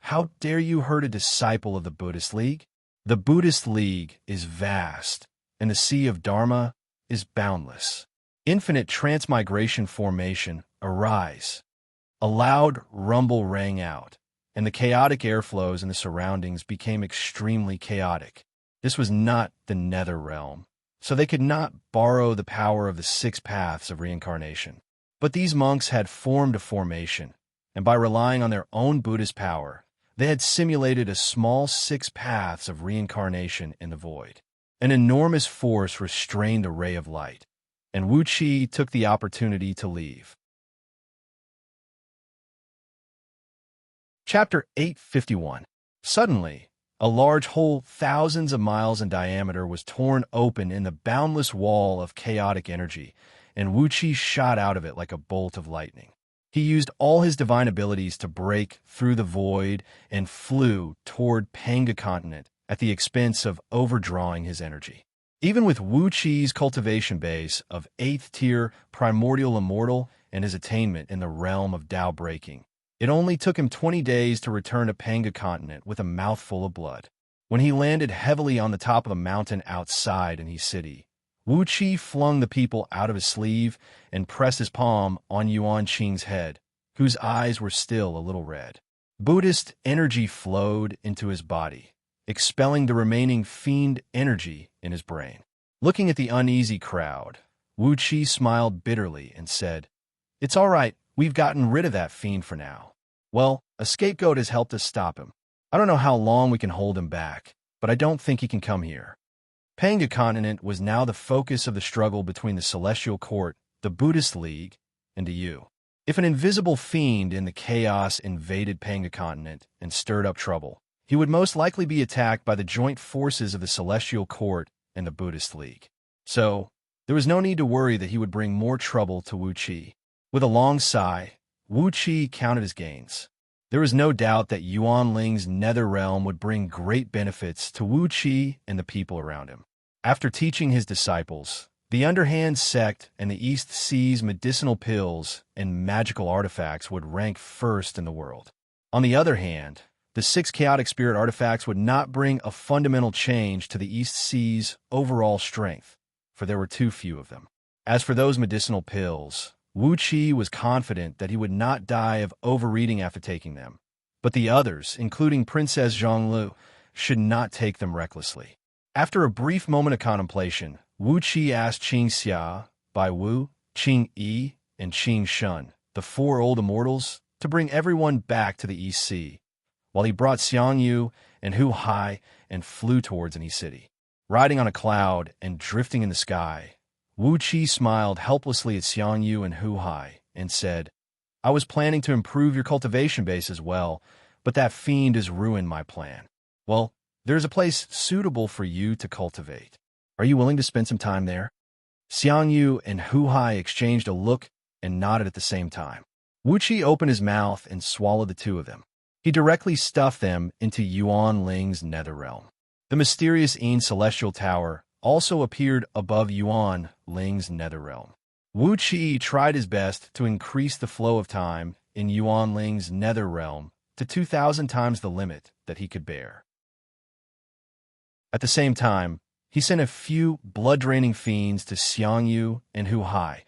Speaker 1: "How dare you hurt a disciple of the Buddhist League? The Buddhist League is vast, and the sea of Dharma is boundless. Infinite transmigration formation, arise." A loud rumble rang out, and the chaotic airflows in the surroundings became extremely chaotic. This was not the nether realm, so they could not borrow the power of the 6 paths of reincarnation. But these monks had formed a formation, and by relying on their own Buddhist power, they had simulated a small 6 paths of reincarnation in the void. An enormous force restrained the ray of light, and Wuxia took the opportunity to leave. Chapter 851. Suddenly, a large hole thousands of miles in diameter was torn open in the boundless wall of chaotic energy, and Wuxia shot out of it like a bolt of lightning. He used all his divine abilities to break through the void and flew toward Panga continent at the expense of overdrawing his energy. Even with Wuxia's cultivation base of 8th tier primordial immortal and his attainment in the realm of Tao breaking, it only took him 20 days to return to Panga continent with a mouthful of blood. When he landed heavily on the top of the mountain outside Anhi City, Wuxia flung the people out of his sleeve and pressed his palm on Yuan Qing's head, whose eyes were still a little red. Buddhist energy flowed into his body, expelling the remaining fiend energy in his brain. Looking at the uneasy crowd, Wuxia smiled bitterly and said, "It's all right, we've gotten rid of that fiend for now. Well, a scapegoat has helped us stop him. I don't know how long we can hold him back, but I don't think he can come here." Panga continent was now the focus of the struggle between the Celestial Court, the Buddhist League, and the Yu. If an invisible fiend in the chaos invaded Panga continent and stirred up trouble, he would most likely be attacked by the joint forces of the Celestial Court and the Buddhist League. So, there was no need to worry that he would bring more trouble to Wuxia. With a long sigh, Wuxia counted his gains. There was no doubt that Yuan Ling's nether realm would bring great benefits to Wuxia and the people around him. After teaching his disciples, the Underhand sect and the East Sea's medicinal pills and magical artifacts would rank first in the world. On the other hand, the 6 chaotic spirit artifacts would not bring a fundamental change to the East Sea's overall strength, for there were too few of them. As for those medicinal pills, Wuxia was confident that he would not die of overeating after taking them, but the others, including Princess Zhonglu, should not take them recklessly. After a brief moment of contemplation, Wuxia asked Xianxia, Bai Wu, Qing Yi, and Qing Shun, the 4 old immortals, to bring everyone back to the East Sea, while he brought Xiangyu and Hu Hai and flew towards Anhi City. Riding on a cloud and drifting in the sky, Wuxia smiled helplessly at Xiangyu and Hu Hai and said, "I was planning to improve your cultivation base as well, but that fiend has ruined my plan. Well, there's a place suitable for you to cultivate. Are you willing to spend some time there?" Xiangyu and Hu Hai exchanged a look and nodded at the same time. Wuxia opened his mouth and swallowed the 2 of them. He directly stuffed them into Yuan Ling's nether realm. The mysterious Yin Celestial Tower also appeared above Yuan Ling's nether realm. Wuxia tried his best to increase the flow of time in Yuan Ling's nether realm to 2,000 times the limit that he could bear. At the same time, he sent a few blood-draining fiends to Xiangyu and Hu Hai,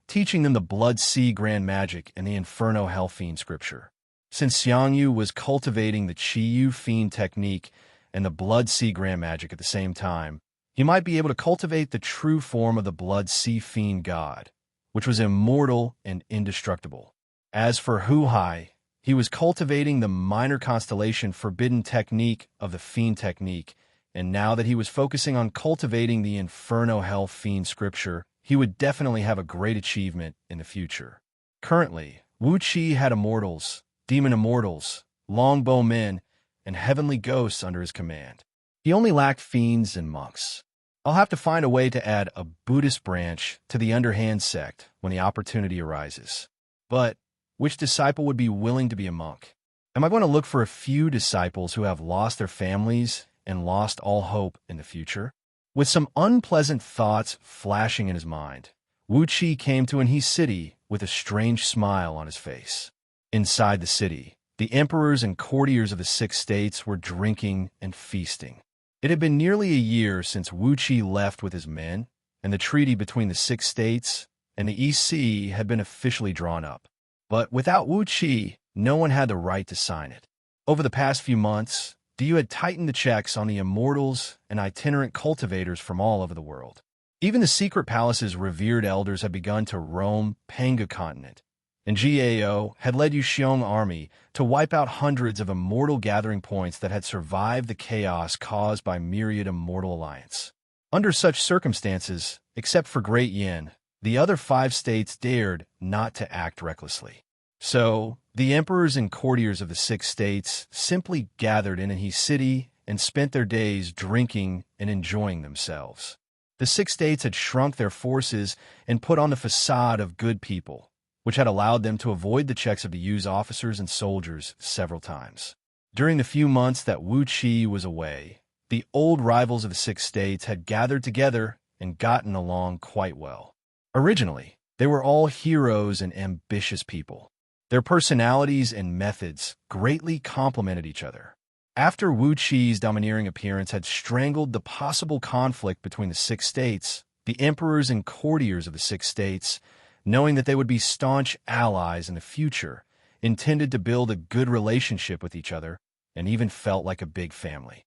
Speaker 1: teaching them the Blood Sea Grand Magic and the Inferno Hell Fiend scripture. Since Xiangyu was cultivating the Qiyu Fiend technique and the Blood Sea Grand Magic at the same time, he might be able to cultivate the true form of the Blood Sea Fiend God, which was immortal and indestructible. As for Huhai, he was cultivating the minor constellation forbidden technique of the fiend technique, and now that he was focusing on cultivating the Inferno Hell Fiend scripture, he would definitely have a great achievement in the future. Currently, Wuxia had immortals, demon immortals, longbow men, and heavenly ghosts under his command. He only lacked fiends and monks. I'll have to find a way to add a Buddhist branch to the underhand sect when the opportunity arises. But which disciple would be willing to be a monk? Am I going to look for a few disciples who have lost their families and lost all hope in the future? With some unpleasant thoughts flashing in his mind, Wuxia came to Anhe City with a strange smile on his face. Inside the city, the emperors and courtiers of the 6 states were drinking and feasting. It had been nearly a year since Wuxia left with his men, and the treaty between the 6 states and the EC had been officially drawn up. But without Wuxia, no one had the right to sign it. Over the past few months, DU had tightened the checks on the immortals and itinerant cultivators from all over the world. Even the secret palace's revered elders had begun to roam Panga continent, and GAO had led Yuxiong army to wipe out hundreds of immortal gathering points that had survived the chaos caused by myriad immortal alliance. Under such circumstances, except for Great Yin, the other 5 states dared not to act recklessly. So, the emperors and courtiers of the 6 states simply gathered in Anhe City and spent their days drinking and enjoying themselves. The 6 states had shrunk their forces and put on the facade of good people, which had allowed them to avoid the checks of the Yu's officers and soldiers several times. During the few months that Wuxia was away, the old rivals of the 6 states had gathered together and gotten along quite well. Originally, they were all heroes and ambitious people. Their personalities and methods greatly complemented each other. After Wuxia's domineering appearance had strangled the possible conflict between the 6 states, the emperors and courtiers of the 6 states, knowing that they would be staunch allies in the future, intended to build a good relationship with each other and even felt like a big family.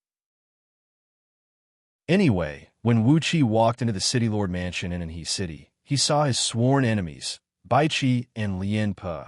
Speaker 1: Anyway, when Wuxia walked into the City Lord Mansion in Anhe City, he saw his sworn enemies, Baiqi and Lian Pe,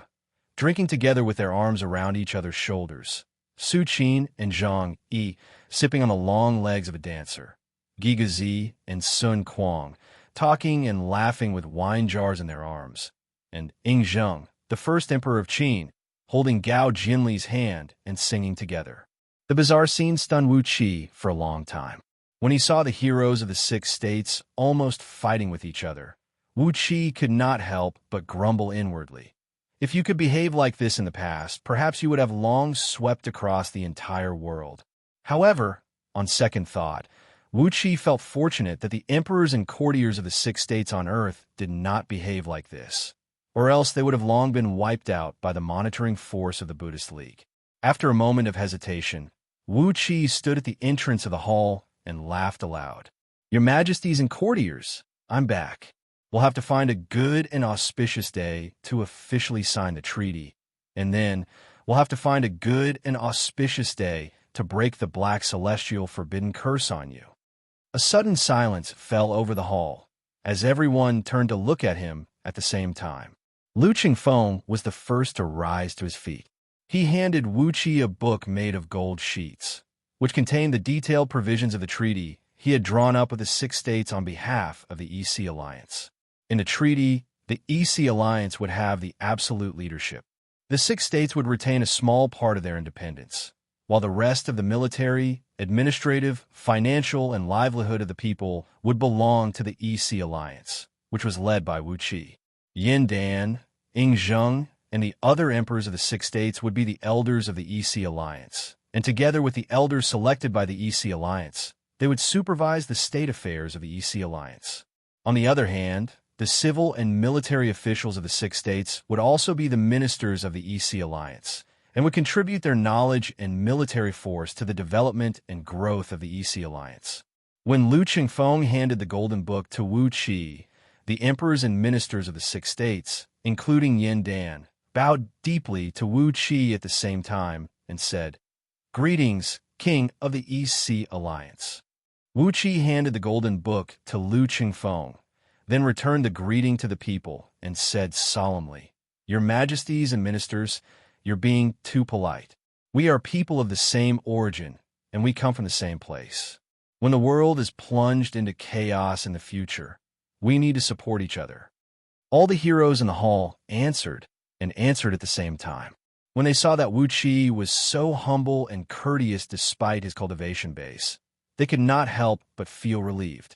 Speaker 1: drinking together with their arms around each other's shoulders. Su Qin and Zhang Yi sipping on the long legs of a dancer. Giga Zi and Sun Kuang talking and laughing with wine jars in their arms. And Ying Zheng, the first emperor of Qin, holding Gao Jinli's hand and singing together. The bizarre scene stunned Wuxia for a long time. When he saw the heroes of the 6 states almost fighting with each other, Wuxia could not help but grumble inwardly. If you could behave like this in the past, perhaps you would have long swept across the entire world. However, on second thought, Wuxia felt fortunate that the emperors and courtiers of the 6 states on Earth did not behave like this, or else they would have long been wiped out by the monitoring force of the Buddhist League. After a moment of hesitation, Wuxia stood at the entrance of the hall and laughed aloud. "Your Majesties and courtiers, I'm back. We'll have to find a good and auspicious day to officially sign the treaty, and then we'll have to find a good and auspicious day to break the Black Celestial Forbidden Curse on you." A sudden silence fell over the hall, as everyone turned to look at him at the same time. Lu Qingfeng was the first to rise to his feet. He handed Wuxia a book made of gold sheets, which contained the detailed provisions of the treaty he had drawn up with the 6 states on behalf of the EC Alliance. In the treaty, the EC Alliance would have the absolute leadership. The 6 states would retain a small part of their independence, while the rest of the military, administrative, financial, and livelihood of the people would belong to the EC Alliance, which was led by Wuxia. Yin Dan, Ying Zheng, and the other emperors of the 6 states would be the elders of the EC Alliance, and together with the elders selected by the EC Alliance, they would supervise the state affairs of the EC Alliance. On the other hand, the civil and military officials of the 6 states would also be the ministers of the EC Alliance and would contribute their knowledge and military force to the development and growth of the EC Alliance. When Lu Qingfeng handed the Golden Book to Wuxia, the emperors and ministers of the 6 states, including Yin Dan, bowed deeply to Wuxia at the same time and said, "Greetings, King of the EC Alliance." Wuxia handed the Golden Book to Lu Qingfeng, then returned the greeting to the people and said solemnly, "Your majesties and ministers, you're being too polite. We are people of the same origin, and we come from the same place. When the world is plunged into chaos in the future, we need to support each other." All the heroes in the hall answered, and answered at the same time. When they saw that Wuxia was so humble and courteous despite his cultivation base, they could not help but feel relieved.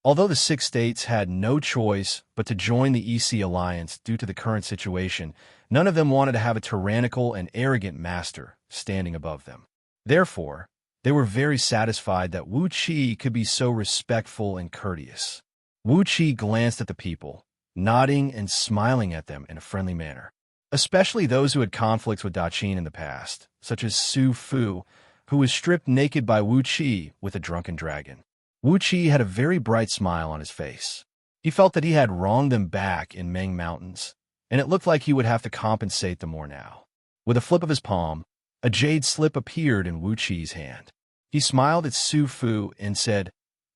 Speaker 1: Although the six states had no choice but to join the EC alliance due to the current situation, none of them wanted to have a tyrannical and arrogant master standing above them. Therefore, they were very satisfied that Wuxia could be so respectful and courteous. Wuxia glanced at the people, nodding and smiling at them in a friendly manner, especially those who had conflicts with Daqin in the past, such as Su Fu, who was stripped naked by Wuxia with a drunken dragon. Wuxia had a very bright smile on his face. He felt that he had wronged them back in Meng Mountains, and it looked like he would have to compensate them more now. With a flip of his palm, a jade slip appeared in Wuxia's hand. He smiled at Su Fu and said,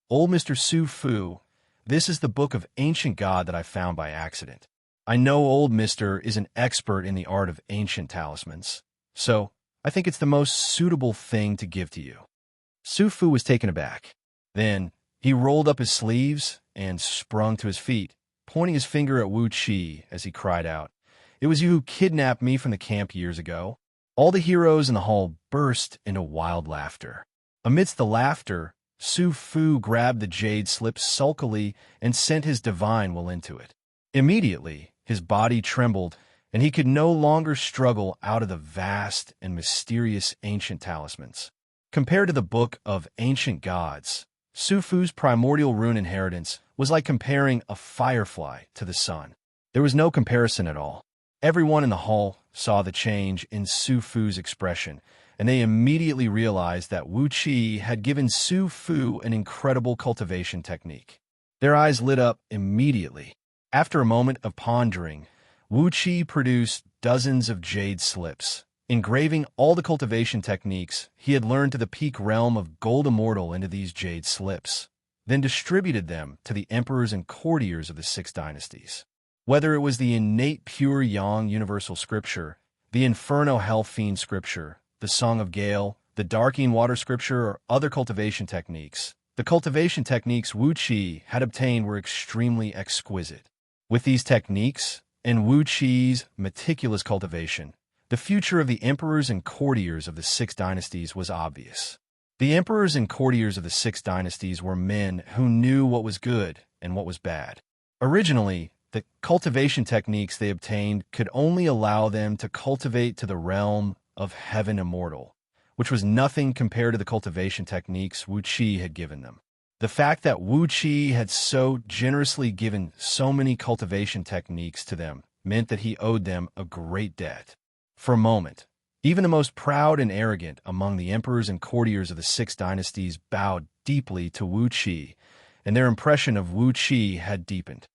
Speaker 1: "Old Mr. Su Fu, this is the book of ancient god that I found by accident. I know old Mr. is an expert in the art of ancient talismans, so I think it's the most suitable thing to give to you." Su Fu was taken aback. Then he rolled up his sleeves and sprung to his feet, pointing his finger at Wuxia as he cried out, "It was you who kidnapped me from the camp years ago." All the heroes in the hall burst into wild laughter. Amidst the laughter, Su Fu grabbed the jade slip sulkily and sent his divine will into it. Immediately, his body trembled, and he could no longer struggle out of the vast and mysterious ancient talismans. Compared to the Book of Ancient Gods, Su Fu's primordial rune inheritance was like comparing a firefly to the sun. There was no comparison at all. Everyone in the hall saw the change in Su Fu's expression, and they immediately realized that Wuxia had given Su Fu an incredible cultivation technique. Their eyes lit up immediately. After a moment of pondering, Wuxia produced dozens of jade slips, engraving all the cultivation techniques he had learned to the peak realm of Gold Immortal into these jade slips, then distributed them to the emperors and courtiers of the six dynasties. Whether it was the innate pure yang universal scripture, the Inferno Hell Fiend scripture, the Song of Gale, the Darking Water scripture, or other cultivation techniques, the cultivation techniques Wuxia had obtained were extremely exquisite. With these techniques, and Wuxia's meticulous cultivation, the future of the emperors and courtiers of the six dynasties was obvious. The emperors and courtiers of the six dynasties were men who knew what was good and what was bad. Originally, the cultivation techniques they obtained could only allow them to cultivate to the realm of heaven immortal, which was nothing compared to the cultivation techniques Wuxia had given them. The fact that Wuxia had so generously given so many cultivation techniques to them meant that he owed them a great debt. For a moment, even the most proud and arrogant among the emperors and courtiers of the six dynasties bowed deeply to Wuxia, and their impression of Wuxia had deepened.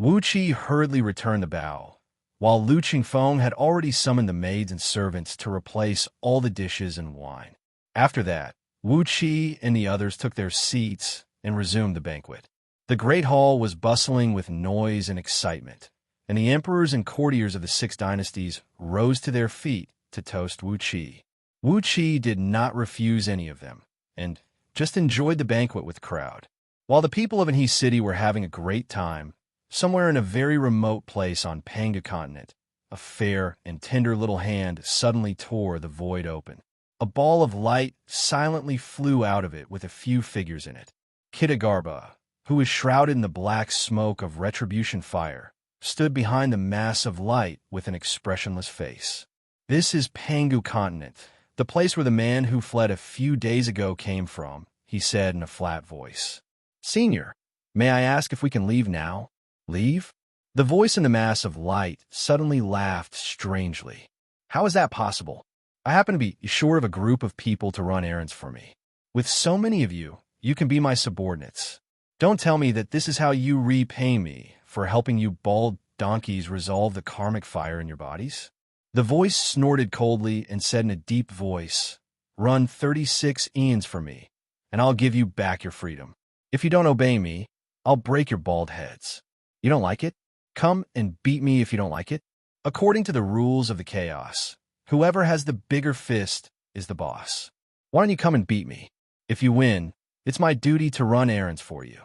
Speaker 1: Wuxia hurriedly returned the bow, while Lu Qingfeng had already summoned the maids and servants to replace all the dishes and wine. After that, Wuxia and the others took their seats and resumed the banquet. The great hall was bustling with noise and excitement, and the emperors and courtiers of the six dynasties rose to their feet to toast Wuxia. Wuxia did not refuse any of them, and just enjoyed the banquet with the crowd. While the people of Anhe City were having a great time, somewhere in a very remote place on Pangu continent, a fair and tender little hand suddenly tore the void open. A ball of light silently flew out of it with a few figures in it. Kitagarbha, who was shrouded in the black smoke of retribution fire, stood behind the mass of light with an expressionless face. "This is Pangu continent, the place where the man who fled a few days ago came from," he said in a flat voice. "Senior, may I ask if we can leave now?" "Leave?" The voice in the mass of light suddenly laughed strangely. "How is that possible? I happen to be short of a group of people to run errands for me. With so many of you, you can be my subordinates. Don't tell me that this is how you repay me for helping you bald donkeys resolve the karmic fire in your bodies." The voice snorted coldly and said in a deep voice, "Run 36 eons for me, and I'll give you back your freedom." If you don't obey me, I'll break your bald heads. You don't like it? Come and beat me if you don't like it. According to the rules of the chaos, whoever has the bigger fist is the boss. Why don't you come and beat me? If you win, it's my duty to run errands for you.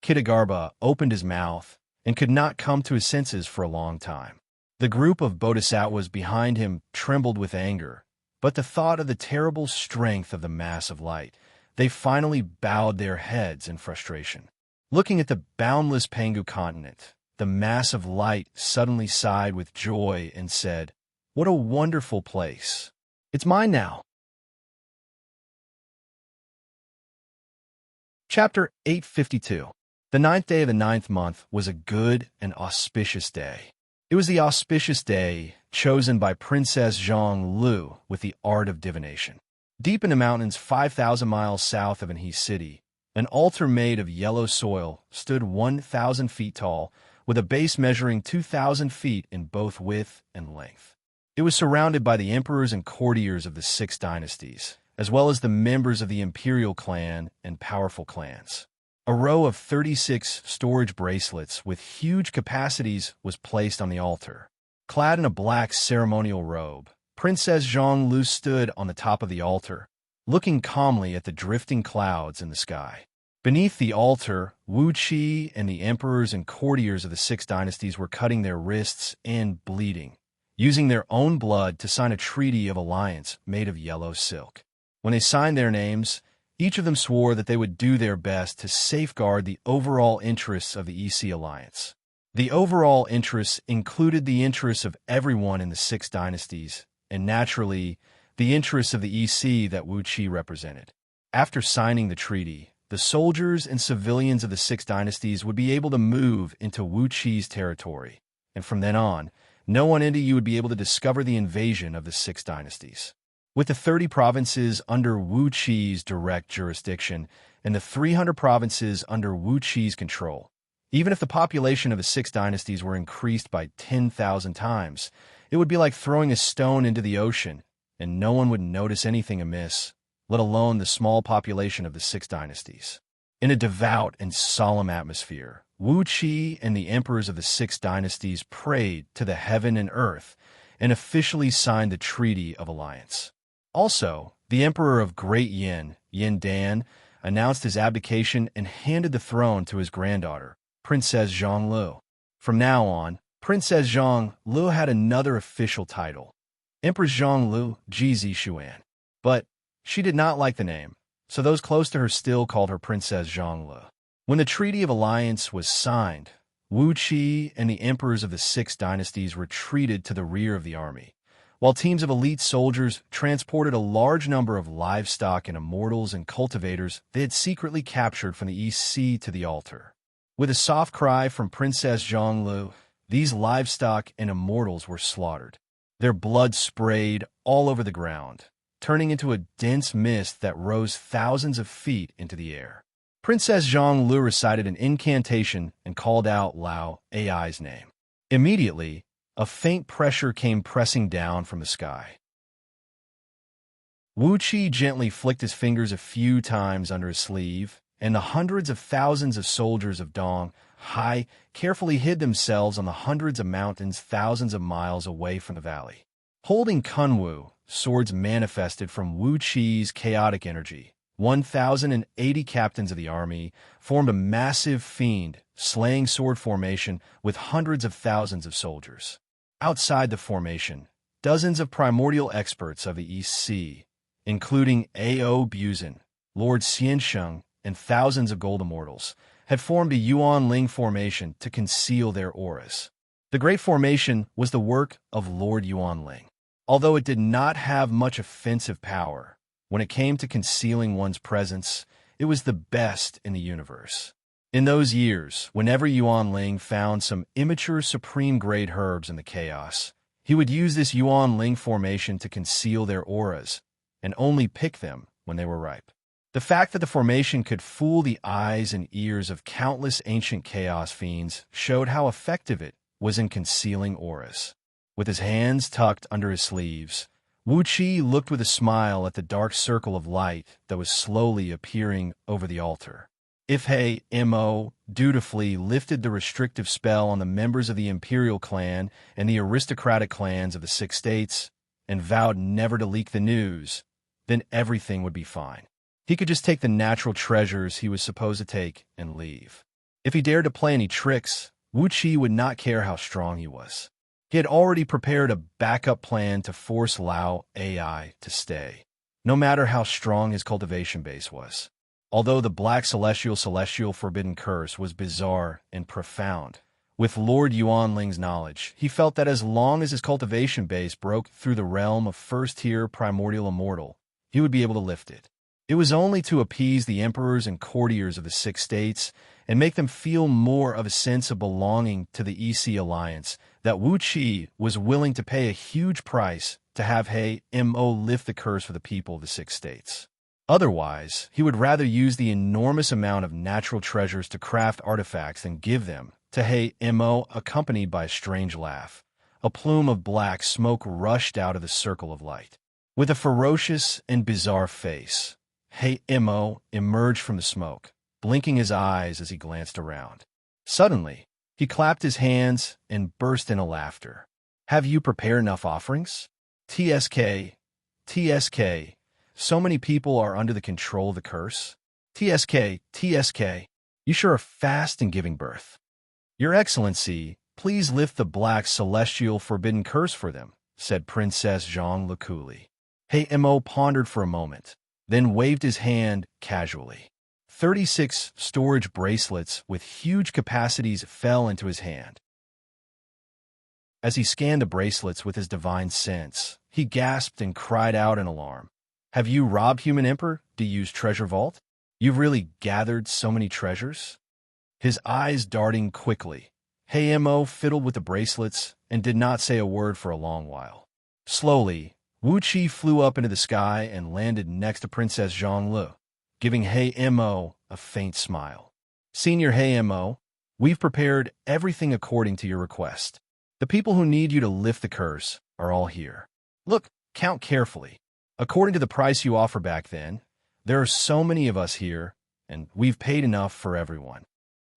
Speaker 1: Kitagarbha opened his mouth and could not come to his senses for a long time. The group of bodhisattvas behind him trembled with anger, but the thought of the terrible strength of the mass of light, they finally bowed their heads in frustration. Looking at the boundless Pangu continent, the mass of light suddenly sighed with joy and said, "What a wonderful place! It's mine now." Chapter 852. The 9th day of the 9th month was a good and auspicious day. It was the auspicious day chosen by Princess Zhang Lu with the art of divination. Deep in the mountains 5,000 miles south of Anhui City, an altar made of yellow soil stood 1,000 feet tall, with a base measuring 2,000 feet in both width and length. It was surrounded by the emperors and courtiers of the 6 dynasties, as well as the members of the imperial clan and powerful clans. A row of 36 storage bracelets with huge capacities was placed on the altar. Clad in a black ceremonial robe, Princess Zhang Lu stood on the top of the altar, looking calmly at the drifting clouds in the sky. Beneath the altar, Wuxia and the emperors and courtiers of the 6 dynasties were cutting their wrists and bleeding, using their own blood to sign a treaty of alliance made of yellow silk. When they signed their names, each of them swore that they would do their best to safeguard the overall interests of the EC alliance. The overall interests included the interests of everyone in the 6 dynasties, and naturally, the interests of the EC that Wuxia represented. After signing the treaty, the soldiers and civilians of the 6 dynasties would be able to move into Wuxia's territory, and from then on, no one in you would be able to discover the invasion of the 6 dynasties. With the 30 provinces under Wuxia's direct jurisdiction and the 300 provinces under Wuxia's control, even if the population of the 6 dynasties were increased by 10,000 times, it would be like throwing a stone into the ocean, and no one would notice anything amiss, let alone the small population of the 6 dynasties. In a devout and solemn atmosphere, Wuxia and the emperors of the 6 dynasties prayed to the heaven and earth and officially signed the Treaty of Alliance. Also, the Emperor of Great Yin, Yin Dan, announced his abdication and handed the throne to his granddaughter, Princess Zhang Lu. From now on, Princess Zhang Lu had another official title, Empress Zhang Lu Jizi Xuan. But she did not like the name, so those close to her still called her Princess Zhang Lu. When the Treaty of Alliance was signed, Wuxia and the emperors of the 6 dynasties retreated to the rear of the army, while teams of elite soldiers transported a large number of livestock and immortals and cultivators they had secretly captured from the EC to the altar. With a soft cry from Princess Zhang Lu, these livestock and immortals were slaughtered. Their blood sprayed all over the ground, turning into a dense mist that rose thousands of feet into the air. Princess Zhang Lu recited an incantation and called out Lao Ai's name. Immediately, a faint pressure came pressing down from the sky. Wuxia gently flicked his fingers a few times under his sleeve, and the hundreds of thousands of soldiers of Dong Hai carefully hid themselves on the hundreds of mountains thousands of miles away from the valley. Holding Kunwu, swords manifested from Wuxia's chaotic energy, 1,080 captains of the army formed a massive fiend, slaying sword formation with hundreds of thousands of soldiers. Outside the formation, dozens of primordial experts of the EC, including A.O. Buzin, Lord Xianxia, and thousands of gold immortals, had formed a Yuan Ling formation to conceal their auras. The Great Formation was the work of Lord Yuan Ling. Although it did not have much offensive power, when it came to concealing one's presence, it was the best in the universe. In those years, whenever Yuan Ling found some immature supreme-grade herbs in the chaos, he would use this Yuan Ling formation to conceal their auras, and only pick them when they were ripe. The fact that the formation could fool the eyes and ears of countless ancient chaos fiends showed how effective it was in concealing auras. With his hands tucked under his sleeves, Wuxia looked with a smile at the dark circle of light that was slowly appearing over the altar. If He Mo dutifully lifted the restrictive spell on the members of the imperial clan and the aristocratic clans of the 6 states, and vowed never to leak the news, then everything would be fine. He could just take the natural treasures he was supposed to take and leave. If he dared to play any tricks, Wuxia would not care how strong he was. He had already prepared a backup plan to force Lao AI to stay, no matter how strong his cultivation base was. Although the Black Celestial Forbidden Curse was bizarre and profound, with Lord Yuanling's knowledge, he felt that as long as his cultivation base broke through the realm of first-tier primordial immortal, he would be able to lift it. It was only to appease the emperors and courtiers of the 6 states and make them feel more of a sense of belonging to the EC alliance that Wuxia was willing to pay a huge price to have He Mo lift the curse for the people of the 6 states. Otherwise, he would rather use the enormous amount of natural treasures to craft artifacts than give them to He Mo, accompanied by a strange laugh. A plume of black smoke rushed out of the circle of light. With a ferocious and bizarre face, He Mo emerged from the smoke, blinking his eyes as he glanced around. Suddenly, he clapped his hands and burst into laughter. "Have you prepared enough offerings? TSK, TSK, so many people are under the control of the curse. TSK, TSK, you sure are fast in giving birth. Your Excellency, please lift the Black Celestial Forbidden Curse for them," said Princess Xianxia coolly. He Mo pondered for a moment, then waved his hand casually. 36 storage bracelets with huge capacities fell into his hand. As he scanned the bracelets with his divine sense, he gasped and cried out in alarm. "Have you robbed Human Emperor to use Treasure Vault? You've really gathered so many treasures?" His eyes darting quickly, He Mo fiddled with the bracelets and did not say a word for a long while. Slowly, Wuxia flew up into the sky and landed next to Princess Xianxia, giving He Mo a faint smile. "Senior He Mo, we've prepared everything according to your request. The people who need you to lift the curse are all here. Look, count carefully. According to the price you offer back then, there are so many of us here, and we've paid enough for everyone."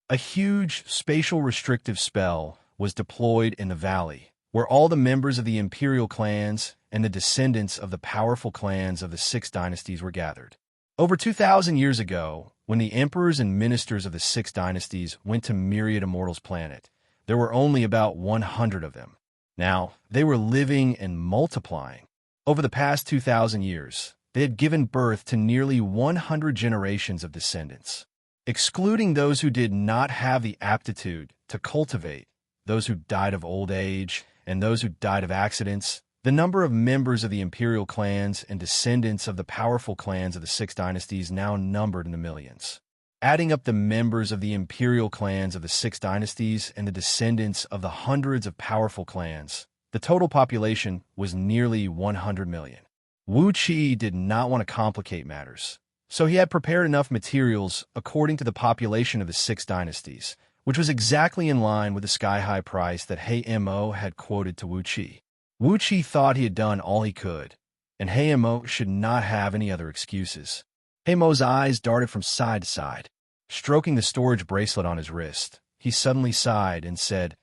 Speaker 1: A huge spatial restrictive spell was deployed in the valley, where all the members of the imperial clans and the descendants of the powerful clans of the 6 dynasties were gathered. Over 2,000 years ago, when the emperors and ministers of the 6 dynasties went to Myriad Immortal's planet, there were only about 100 of them. Now, they were living and multiplying. Over the past 2,000 years, they had given birth to nearly 100 generations of descendants. Excluding those who did not have the aptitude to cultivate, those who died of old age, and those who died of accidents, the number of members of the imperial clans and descendants of the powerful clans of the 6 dynasties now numbered in the millions. Adding up the members of the imperial clans of the 6 dynasties and the descendants of the hundreds of powerful clans, the total population was nearly 100 million. Wuxia did not want to complicate matters, so he had prepared enough materials according to the population of the 6 dynasties, which was exactly in line with the sky-high price that He Mo had quoted to Wuxia. Wuxia thought he had done all he could, and He Mo should not have any other excuses. He Mo's eyes darted from side to side. Stroking the storage bracelet on his wrist, he suddenly sighed and said,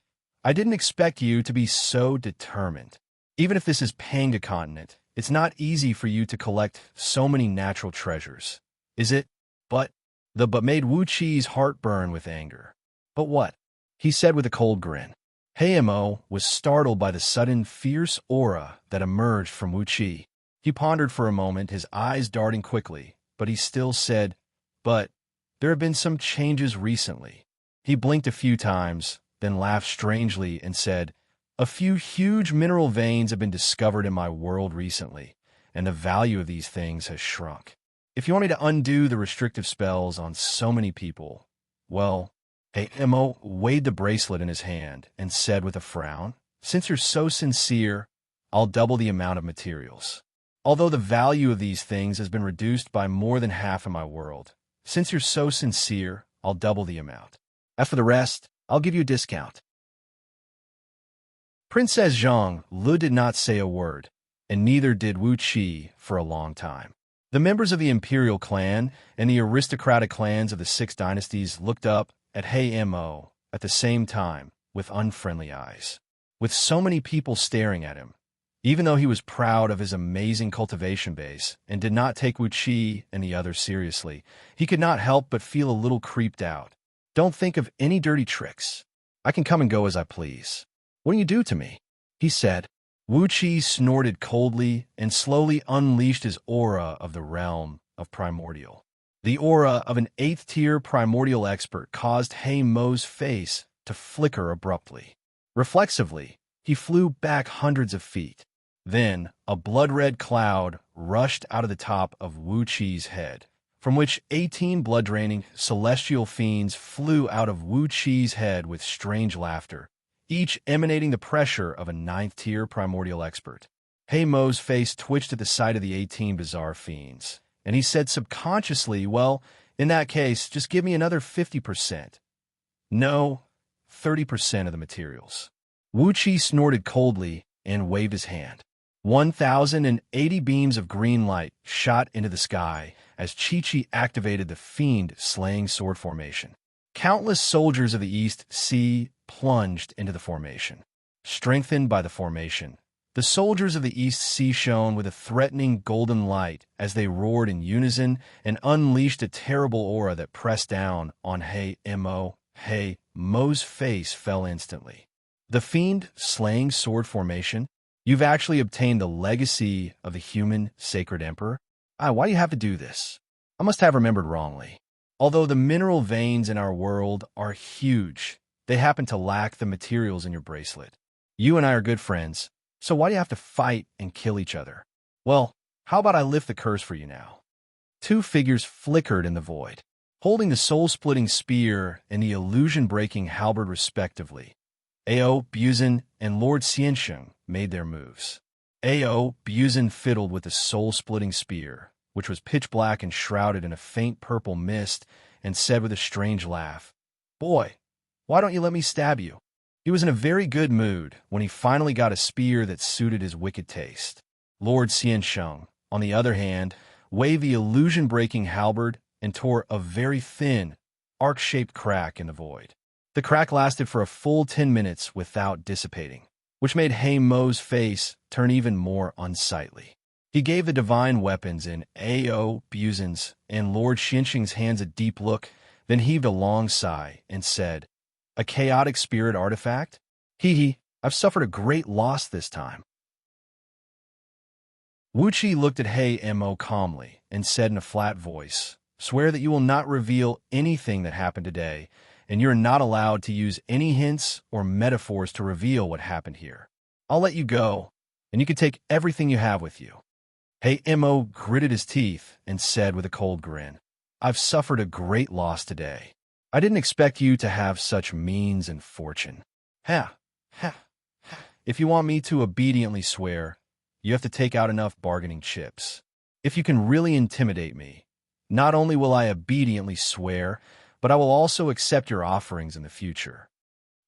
Speaker 1: "I didn't expect you to be so determined. Even if this is Panga continent, it's not easy for you to collect so many natural treasures, is it?" But made Wuxia's heart burn with anger. "But what?" he said with a cold grin. He Mo was startled by the sudden fierce aura that emerged from Wuxia. He pondered for a moment, his eyes darting quickly, but he still said, "But there have been some changes recently." He blinked a few times, then laughed strangely and said, "A few huge mineral veins have been discovered in my world recently, and the value of these things has shrunk. If you want me to undo the restrictive spells on so many people, well..." He Mo weighed the bracelet in his hand and said with a frown, "Since you're so sincere, I'll double the amount of materials. Although the value of these things has been reduced by more than half in my world, since you're so sincere, I'll double the amount. As for the rest, I'll give you a discount." Princess Xianxia did not say a word, and neither did Wuxia for a long time. The members of the imperial clan and the aristocratic clans of the six dynasties looked up at Mo at the same time with unfriendly eyes. With so many people staring at him, even though he was proud of his amazing cultivation base and did not take Wuxia and the others seriously, he could not help but feel a little creeped out. Don't think of any dirty tricks. I can come and go as I please. What do you do to me? He said. Wuxia snorted coldly and slowly unleashed his aura of the realm of primordial. The aura of an 8th-tier primordial expert caused Mo's face to flicker abruptly. Reflexively, he flew back hundreds of feet. Then, a blood-red cloud rushed out of the top of Wuqi's head, from which 18 blood-draining celestial fiends flew out of Wuqi's head with strange laughter, each emanating the pressure of a 9th-tier primordial expert. Mo's face twitched at the sight of the 18 bizarre fiends, and he said subconsciously, well, in that case, just give me another 50%. No, 30% of the materials. Wuxia snorted coldly and waved his hand. 1,080 beams of green light shot into the sky as Chi activated the fiend-slaying sword formation. Countless soldiers of the East Sea plunged into the formation. Strengthened by the formation, the soldiers of the East Sea shone with a threatening golden light as they roared in unison and unleashed a terrible aura that pressed down on Mo's face fell instantly. The fiend-slaying sword formation? You've actually obtained the legacy of the human sacred emperor? Why do you have to do this? I must have remembered wrongly. Although the mineral veins in our world are huge, they happen to lack the materials in your bracelet. You and I are good friends, so why do you have to fight and kill each other? Well, how about I lift the curse for you now? Two figures flickered in the void, holding the soul-splitting spear and the illusion-breaking halberd respectively. Buzin and Lord Xianxia made their moves. Buzin fiddled with the soul-splitting spear, which was pitch black and shrouded in a faint purple mist, and said with a strange laugh, "Boy, why don't you let me stab you?" He was in a very good mood when he finally got a spear that suited his wicked taste. Lord Xianxia, on the other hand, waved the illusion-breaking halberd and tore a very thin, arc-shaped crack in the void. The crack lasted for a full 10 minutes without dissipating, which made Mo's face turn even more unsightly. He gave the divine weapons in Buzin's and Lord Xianxia's hands a deep look, then heaved a long sigh and said, "A chaotic spirit artifact? I've suffered a great loss this time." Wuxia looked at Mo calmly and said in a flat voice, "Swear that you will not reveal anything that happened today, and you're not allowed to use any hints or metaphors to reveal what happened here. I'll let you go, and you can take everything you have with you." Mo gritted his teeth and said with a cold grin, "I've suffered a great loss today. I didn't expect you to have such means and fortune. If you want me to obediently swear, you have to take out enough bargaining chips. If you can really intimidate me, not only will I obediently swear, but I will also accept your offerings in the future."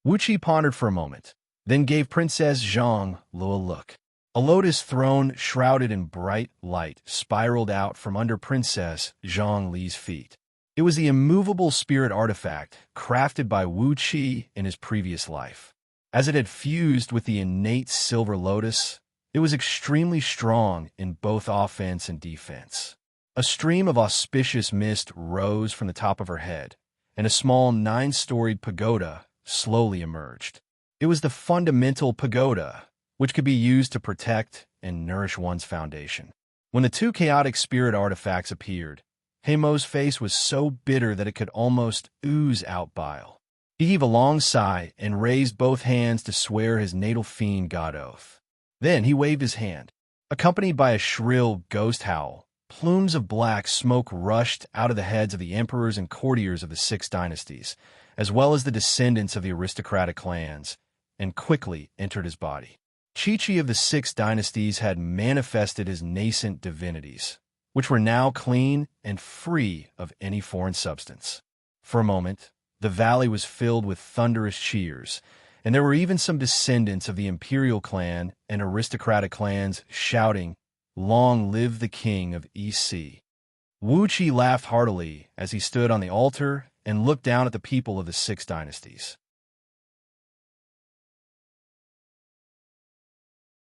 Speaker 1: Wuxia pondered for a moment, then gave Princess Zhang Lu a look. A lotus throne shrouded in bright light spiraled out from under Princess Zhang Li's feet. It was the immovable spirit artifact crafted by Wuxia in his previous life. As it had fused with the innate silver lotus, it was extremely strong in both offense and defense. A stream of auspicious mist rose from the top of her head, and a small 9-storied pagoda slowly emerged. It was the fundamental pagoda, which could be used to protect and nourish one's foundation. When the two chaotic spirit artifacts appeared, Mo's face was so bitter that it could almost ooze out bile. He heaved a long sigh and raised both hands to swear his natal fiend god oath. Then he waved his hand. Accompanied by a shrill ghost howl, plumes of black smoke rushed out of the heads of the emperors and courtiers of the six dynasties, as well as the descendants of the aristocratic clans, and quickly entered his body. Chi of the six dynasties had manifested as nascent divinities, which were now clean and free of any foreign substance. For a moment, the valley was filled with thunderous cheers, and there were even some descendants of the imperial clan and aristocratic clans shouting, long live the king of East Sea. Wuxia laughed heartily as he stood on the altar and looked down at the people of the six dynasties.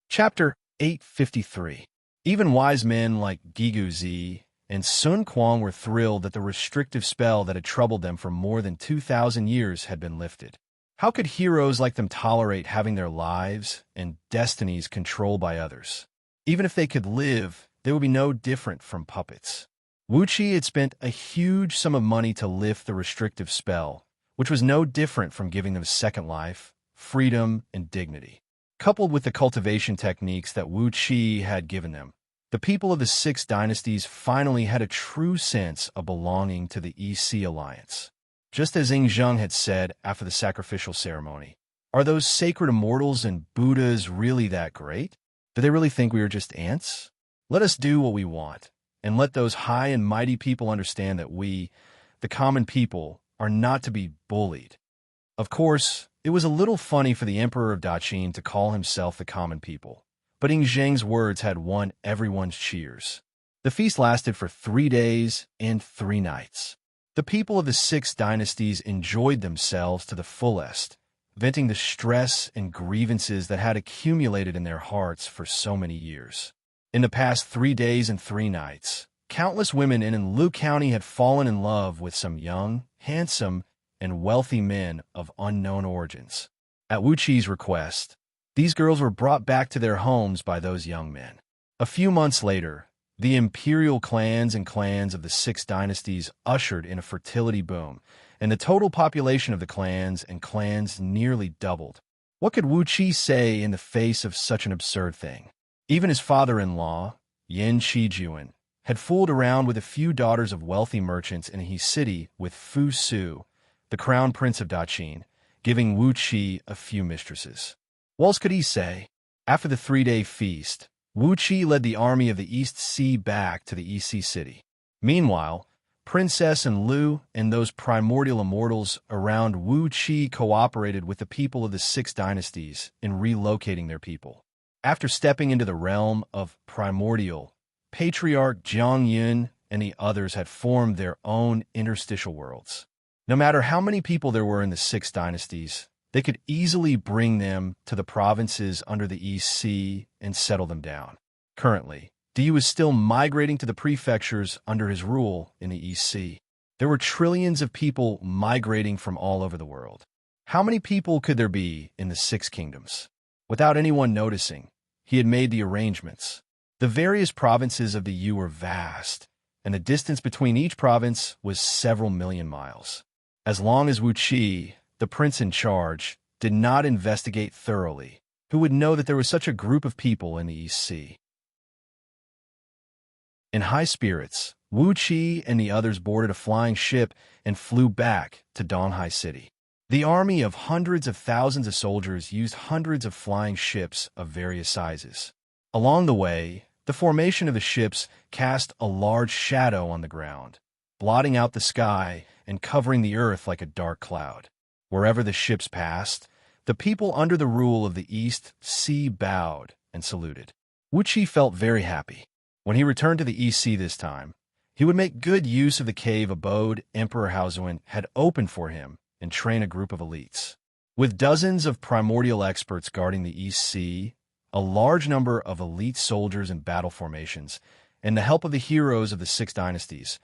Speaker 1: Chapter 853. Even wise men like Gigu Zi and Sun Quan were thrilled that the restrictive spell that had troubled them for more than 2,000 years had been lifted. How could heroes like them tolerate having their lives and destinies controlled by others? Even if they could live, they would be no different from puppets. Wuxia had spent a huge sum of money to lift the restrictive spell, which was no different from giving them a second life, freedom, and dignity. Coupled with the cultivation techniques that Wuxia had given them, the people of the six dynasties finally had a true sense of belonging to the East Sea Alliance. Just as Xianxia had said after the sacrificial ceremony, are those sacred immortals and Buddhas really that great? Do they really think we are just ants? Let us do what we want, and let those high and mighty people understand that we, the common people, are not to be bullied. Of course, it was a little funny for the Emperor of Daqin to call himself the common people, but Xiang's words had won everyone's cheers. The feast lasted for 3 days and 3 nights. The people of the six dynasties enjoyed themselves to the fullest, venting the stress and grievances that had accumulated in their hearts for so many years. In the past 3 days and 3 nights, countless women in Lu County had fallen in love with some young, handsome, and wealthy men of unknown origins. At Wuqi's request, these girls were brought back to their homes by those young men. A few months later, the imperial clans and clans of the six dynasties ushered in a fertility boom, and the total population of the clans and clans nearly doubled. What could Wuqi say in the face of such an absurd thing? Even his father-in-law, Yin Shijuan, had fooled around with a few daughters of wealthy merchants in his city with Fu Su, the crown prince of Daqin, giving Wuqi a few mistresses. What else could he say? After the 3-day feast, Wuqi led the army of the East Sea back to the East Sea city. Meanwhile, Princess and Lu and those primordial immortals around Wuqi cooperated with the people of the six dynasties in relocating their people. After stepping into the realm of primordial, Patriarch Jiang Yun and the others had formed their own interstitial worlds. No matter how many people there were in the six dynasties, they could easily bring them to the provinces under the East Sea and settle them down. Currently, Diyu was still migrating to the prefectures under his rule in the East Sea. There were trillions of people migrating from all over the world. How many people could there be in the six kingdoms? Without anyone noticing, he had made the arrangements. The various provinces of the Yu were vast, and the distance between each province was several million miles. As long as Wuqi, the prince in charge, did not investigate thoroughly, who would know that there was such a group of people in the East Sea? In high spirits, Wuqi and the others boarded a flying ship and flew back to Donghai City. The army of hundreds of thousands of soldiers used hundreds of flying ships of various sizes. Along the way, the formation of the ships cast a large shadow on the ground, blotting out the sky and covering the earth like a dark cloud. Wherever the ships passed, the people under the rule of the East Sea bowed and saluted. Wuqi felt very happy. When he returned to the East Sea this time, he would make good use of the cave abode Emperor Haozuan had opened for him and train a group of elites. With dozens of primordial experts guarding the East Sea, a large number of elite soldiers in battle formations, and the help of the heroes of the six dynasties,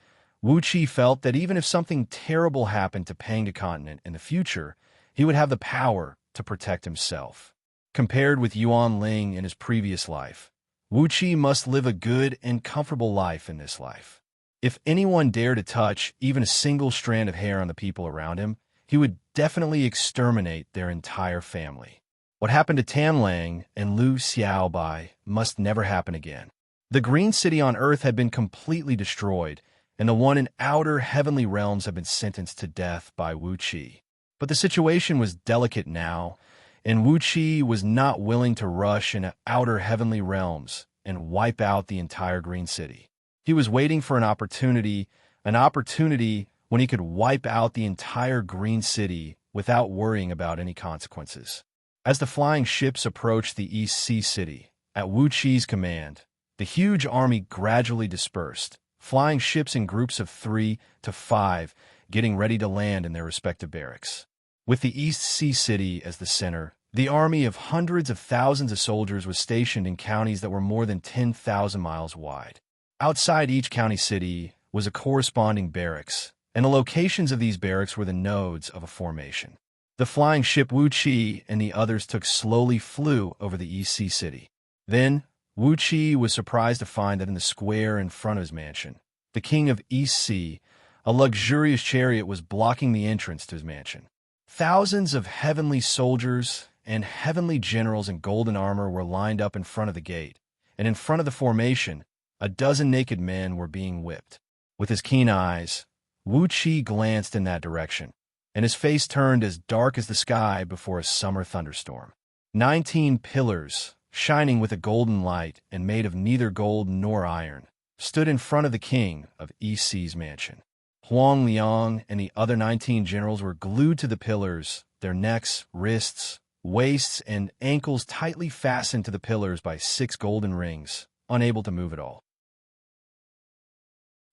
Speaker 1: Wuqi felt that even if something terrible happened to Pangda continent in the future, he would have the power to protect himself. Compared with Yuan Ling in his previous life, Wuqi must live a good and comfortable life in this life. If anyone dared to touch even a single strand of hair on the people around him, he would definitely exterminate their entire family. What happened to Tanlang and Lu Xiaobai must never happen again. The green city on Earth had been completely destroyed, and the one in outer heavenly realms had been sentenced to death by Wuqi. But the situation was delicate now, and Wuqi was not willing to rush into outer heavenly realms and wipe out the entire green city. He was waiting for an opportunity when he could wipe out the entire green city without worrying about any consequences. As the flying ships approached the East Sea city, at Wuqi's command, The huge army gradually dispersed, flying ships in groups of 3 to 5, getting ready to land in their respective barracks. With the East Sea City as the center, the army of hundreds of thousands of soldiers was stationed in counties that were more than 10,000 miles wide. Outside each county city was a corresponding barracks, and the locations of these barracks were the nodes of a formation. The flying ship Wuxia and the others slowly flew over the East Sea City. Then, Wuxia was surprised to find that in the square in front of his mansion, the king of East Sea, a luxurious chariot was blocking the entrance to his mansion. Thousands of heavenly soldiers and heavenly generals in golden armor were lined up in front of the gate, and in front of the formation, a dozen naked men were being whipped. With his keen eyes, Wuxia glanced in that direction, and his face turned as dark as the sky before a summer thunderstorm. 19 pillars, shining with a golden light and made of neither gold nor iron, stood in front of the king of East Sea's mansion. Huang Liang and the other 19 generals were glued to the pillars, their necks, wrists, waists, and ankles tightly fastened to the pillars by 6 golden rings, unable to move at all.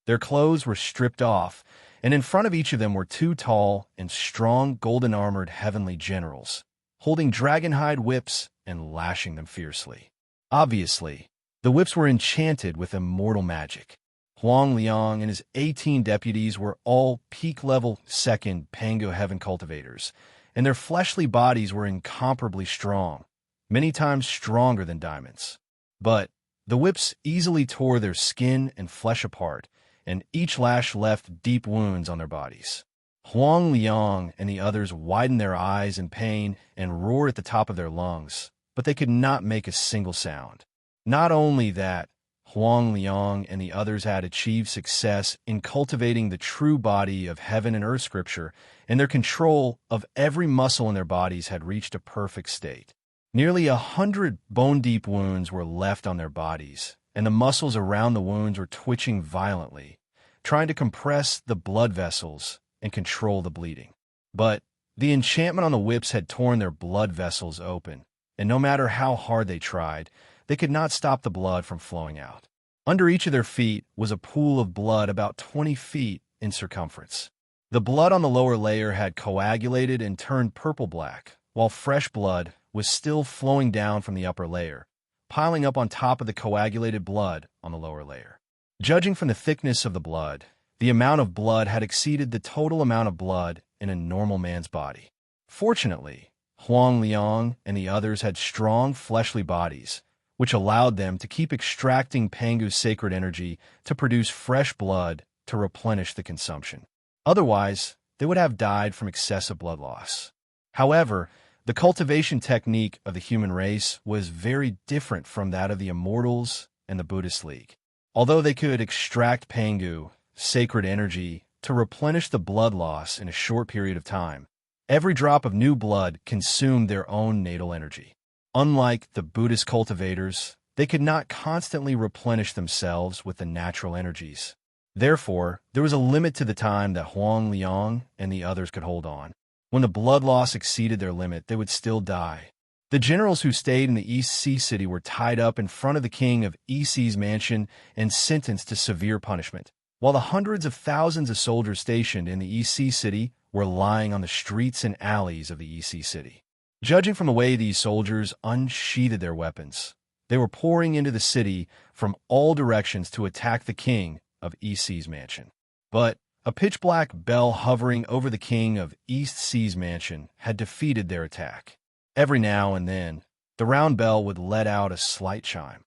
Speaker 1: Their clothes were stripped off, and in front of each of them were 2 tall and strong golden-armored heavenly generals, holding dragon-hide whips and lashing them fiercely. Obviously, the whips were enchanted with immortal magic. Huang Liang and his 18 deputies were all peak-level 2nd Pango Heaven cultivators, and their fleshly bodies were incomparably strong, many times stronger than diamonds. But the whips easily tore their skin and flesh apart, and each lash left deep wounds on their bodies. Huang Liang and the others widened their eyes in pain and roared at the top of their lungs, but they could not make a single sound. Not only that, Huang Liang and the others had achieved success in cultivating the true body of heaven and earth scripture, and their control of every muscle in their bodies had reached a perfect state. Nearly 100 bone-deep wounds were left on their bodies, and the muscles around the wounds were twitching violently, trying to compress the blood vessels and control the bleeding. But the enchantment on the whips had torn their blood vessels open, and no matter how hard they tried, they could not stop the blood from flowing out. Under each of their feet was a pool of blood about 20 feet in circumference. The blood on the lower layer had coagulated and turned purple-black, while fresh blood was still flowing down from the upper layer, piling up on top of the coagulated blood on the lower layer. Judging from the thickness of the blood, the amount of blood had exceeded the total amount of blood in a normal man's body. Fortunately, Huang Liang and the others had strong fleshly bodies, which allowed them to keep extracting Pangu's sacred energy to produce fresh blood to replenish the consumption. Otherwise, they would have died from excessive blood loss. However, the cultivation technique of the human race was very different from that of the Immortals and the Buddhist League. Although they could extract Pangu, sacred energy, to replenish the blood loss in a short period of time, every drop of new blood consumed their own natal energy. Unlike the Buddhist cultivators, they could not constantly replenish themselves with the natural energies. Therefore, there was a limit to the time that Huang Liang and the others could hold on. When the blood loss exceeded their limit, they would still die. The generals who stayed in the East Sea City were tied up in front of the king of East Sea's mansion and sentenced to severe punishment, while the hundreds of thousands of soldiers stationed in the East Sea City were lying on the streets and alleys of the East Sea City. Judging from the way these soldiers unsheathed their weapons, they were pouring into the city from all directions to attack the king of East Sea's mansion. But a pitch-black bell hovering over the king of East Sea's mansion had defeated their attack. Every now and then, the round bell would let out a slight chime.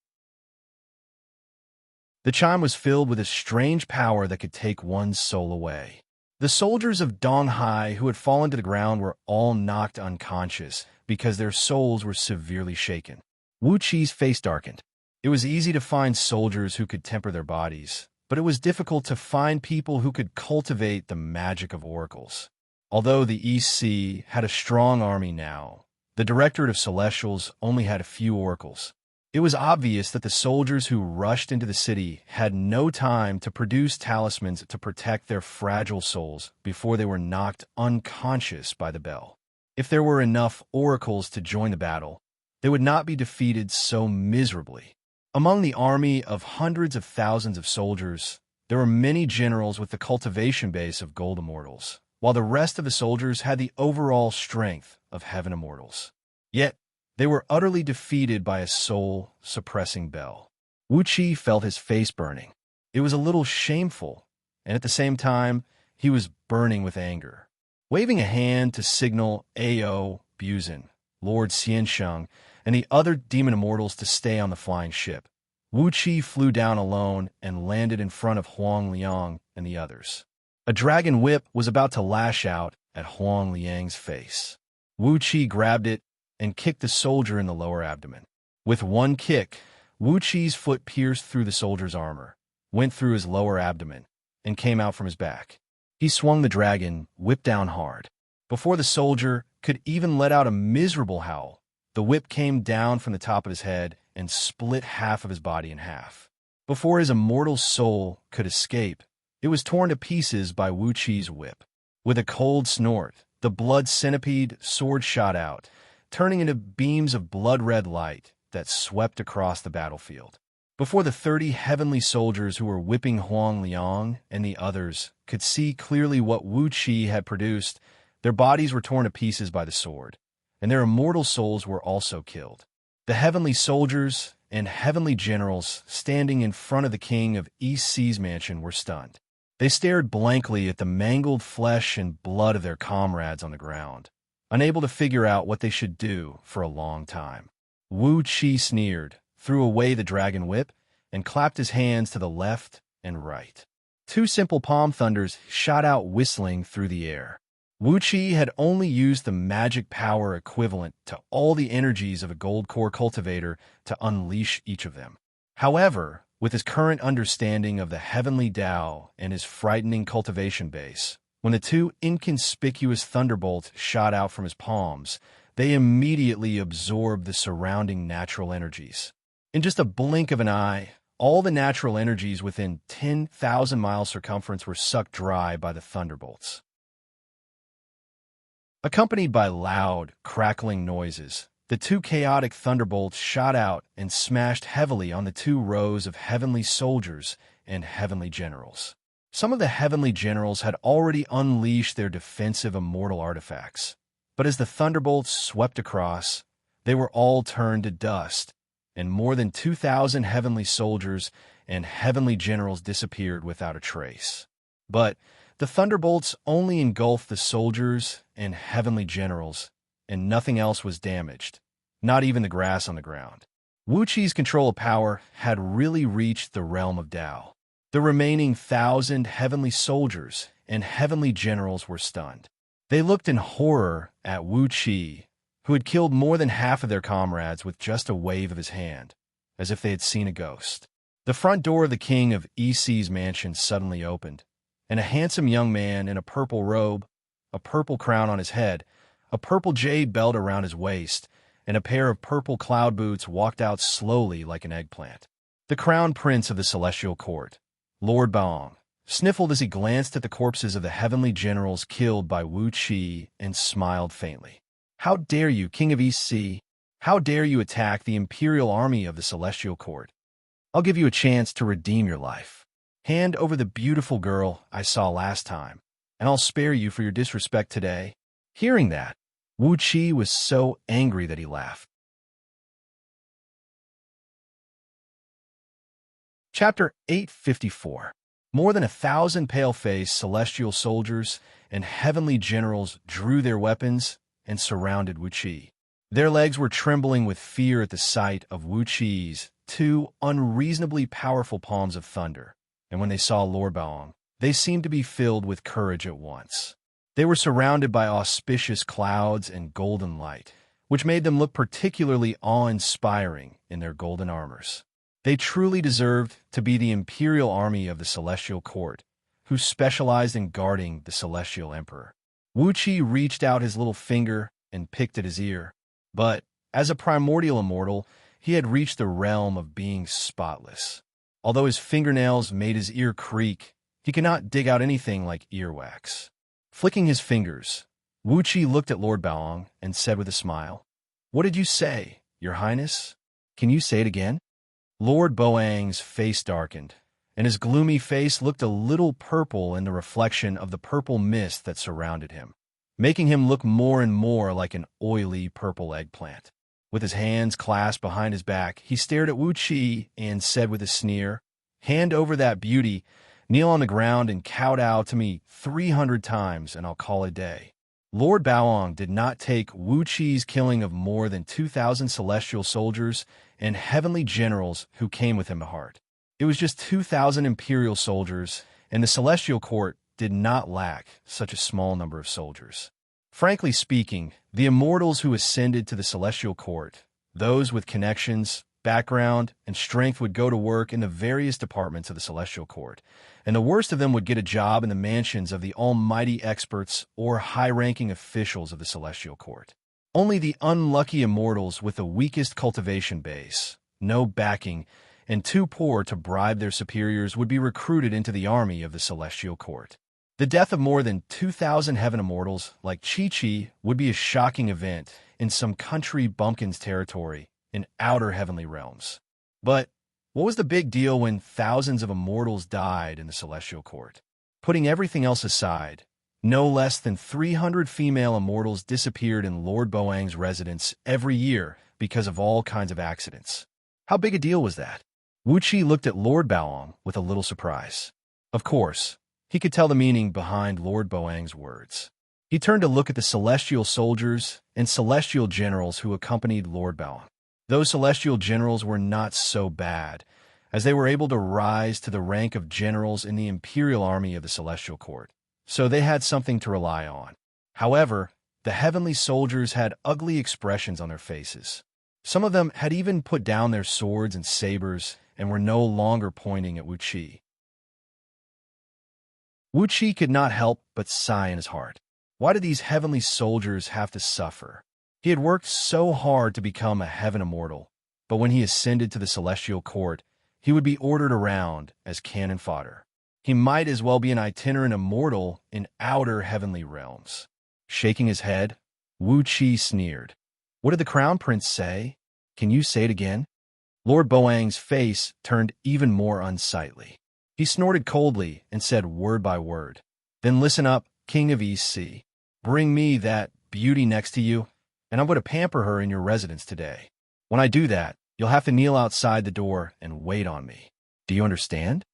Speaker 1: The chime was filled with a strange power that could take one's soul away. The soldiers of Donghai who had fallen to the ground were all knocked unconscious because their souls were severely shaken. Wu Qi's face darkened. It was easy to find soldiers who could temper their bodies, but it was difficult to find people who could cultivate the magic of oracles. Although the East Sea had a strong army now, the Directorate of Celestials only had a few oracles. It was obvious that the soldiers who rushed into the city had no time to produce talismans to protect their fragile souls before they were knocked unconscious by the bell. If there were enough oracles to join the battle, they would not be defeated so miserably. Among the army of hundreds of thousands of soldiers, there were many generals with the cultivation base of gold immortals, while the rest of the soldiers had the overall strength of heaven immortals. Yet, they were utterly defeated by a soul-suppressing bell. Wuxia felt his face burning. It was a little shameful, and at the same time, he was burning with anger. Waving a hand to signal A.O. Buzin, Lord Xianxia, and the other demon immortals to stay on the flying ship, Wuxia flew down alone and landed in front of Huang Liang and the others. A dragon whip was about to lash out at Huang Liang's face. Wuxia grabbed it and kicked the soldier in the lower abdomen. With one kick, Wuqi's foot pierced through the soldier's armor, went through his lower abdomen, and came out from his back. He swung the dragon, whip down hard. Before the soldier could even let out a miserable howl, the whip came down from the top of his head and split half of his body in half. Before his immortal soul could escape, it was torn to pieces by Wuqi's whip. With a cold snort, the blood centipede sword shot out, turning into beams of blood-red light that swept across the battlefield. Before the 30 heavenly soldiers who were whipping Huang Liang and the others could see clearly what Wuxia had produced, their bodies were torn to pieces by the sword, and their immortal souls were also killed. The heavenly soldiers and heavenly generals standing in front of the king of East Sea's mansion were stunned. They stared blankly at the mangled flesh and blood of their comrades on the ground, unable to figure out what they should do for a long time. Wuxia sneered, threw away the dragon whip, and clapped his hands to the left and right. 2 simple palm thunders shot out whistling through the air. Wuxia had only used the magic power equivalent to all the energies of a gold core cultivator to unleash each of them. However, with his current understanding of the heavenly Tao and his frightening cultivation base, when the 2 inconspicuous thunderbolts shot out from his palms, they immediately absorbed the surrounding natural energies. In just a blink of an eye, all the natural energies within 10,000 miles circumference were sucked dry by the thunderbolts. Accompanied by loud, crackling noises, the 2 chaotic thunderbolts shot out and smashed heavily on the 2 rows of heavenly soldiers and heavenly generals. Some of the heavenly generals had already unleashed their defensive immortal artifacts, but as the thunderbolts swept across, they were all turned to dust, and more than 2,000 heavenly soldiers and heavenly generals disappeared without a trace. But the thunderbolts only engulfed the soldiers and heavenly generals, and nothing else was damaged, not even the grass on the ground. Wuqi's control of power had really reached the realm of Tao. The remaining 1,000 heavenly soldiers and heavenly generals were stunned. They looked in horror at Wuxia, who had killed more than half of their comrades with just a wave of his hand, as if they had seen a ghost. The front door of the king of EC's mansion suddenly opened, and a handsome young man in a purple robe, a purple crown on his head, a purple jade belt around his waist, and a pair of purple cloud boots walked out slowly like an eggplant. The crown prince of the celestial court, Lord Baong, sniffled as he glanced at the corpses of the heavenly generals killed by Wuxia and smiled faintly. "How dare you, King of East Sea? How dare you attack the imperial army of the celestial court? I'll give you a chance to redeem your life. Hand over the beautiful girl I saw last time, and I'll spare you for your disrespect today." Hearing that, Wuxia was so angry that he laughed. Chapter 854. More than 1,000 pale-faced celestial soldiers and heavenly generals drew their weapons and surrounded Wuxia. Their legs were trembling with fear at the sight of Wuqi's 2 unreasonably powerful palms of thunder, and when they saw Lord Baong, they seemed to be filled with courage at once. They were surrounded by auspicious clouds and golden light, which made them look particularly awe-inspiring in their golden armors. They truly deserved to be the imperial army of the celestial court, who specialized in guarding the celestial emperor. Wuxia reached out his little finger and picked at his ear, but as a primordial immortal, he had reached the realm of being spotless. Although his fingernails made his ear creak, he could not dig out anything like earwax. Flicking his fingers, Wuxia looked at Lord Baong and said with a smile, "What did you say, Your Highness? Can you say it again?" Lord Boang's face darkened, and his gloomy face looked a little purple in the reflection of the purple mist that surrounded him, making him look more and more like an oily purple eggplant. With his hands clasped behind his back, he stared at Wuxia and said with a sneer, "Hand over that beauty, kneel on the ground and kowtow to me 300 times, and I'll call it a day." Lord Baoang did not take Wuqi's killing of more than 2,000 celestial soldiers and heavenly generals who came with him to heart. It was just 2,000 imperial soldiers, and the celestial court did not lack such a small number of soldiers. Frankly speaking, the immortals who ascended to the celestial court, those with connections, background, and strength would go to work in the various departments of the celestial court, and the worst of them would get a job in the mansions of the almighty experts or high-ranking officials of the celestial court. Only the unlucky immortals with the weakest cultivation base, no backing, and too poor to bribe their superiors would be recruited into the army of the celestial court. The death of more than 2,000 heaven immortals like Chi-Chi would be a shocking event in some country bumpkin's territory in outer heavenly realms. But what was the big deal when thousands of immortals died in the celestial court? Putting everything else aside, no less than 300 female immortals disappeared in Lord Boang's residence every year because of all kinds of accidents. How big a deal was that? Wuxia looked at Lord Baoang with a little surprise. Of course, he could tell the meaning behind Lord Boang's words. He turned to look at the celestial soldiers and celestial generals who accompanied Lord Baoang. Those celestial generals were not so bad, as they were able to rise to the rank of generals in the imperial army of the celestial court, so they had something to rely on. However, the heavenly soldiers had ugly expressions on their faces. Some of them had even put down their swords and sabers and were no longer pointing at Wuxia. Wuxia could not help but sigh in his heart. Why did these heavenly soldiers have to suffer? He had worked so hard to become a heaven immortal, but when he ascended to the celestial court, he would be ordered around as cannon fodder. He might as well be an itinerant immortal in outer heavenly realms. Shaking his head, Wuxia sneered. "What did the crown prince say? Can you say it again?" Lord Boang's face turned even more unsightly. He snorted coldly and said word by word, "Then listen up, King of East Sea. Bring me that beauty next to you, and I'm going to pamper her in your residence today. When I do that, you'll have to kneel outside the door and wait on me. Do you understand?"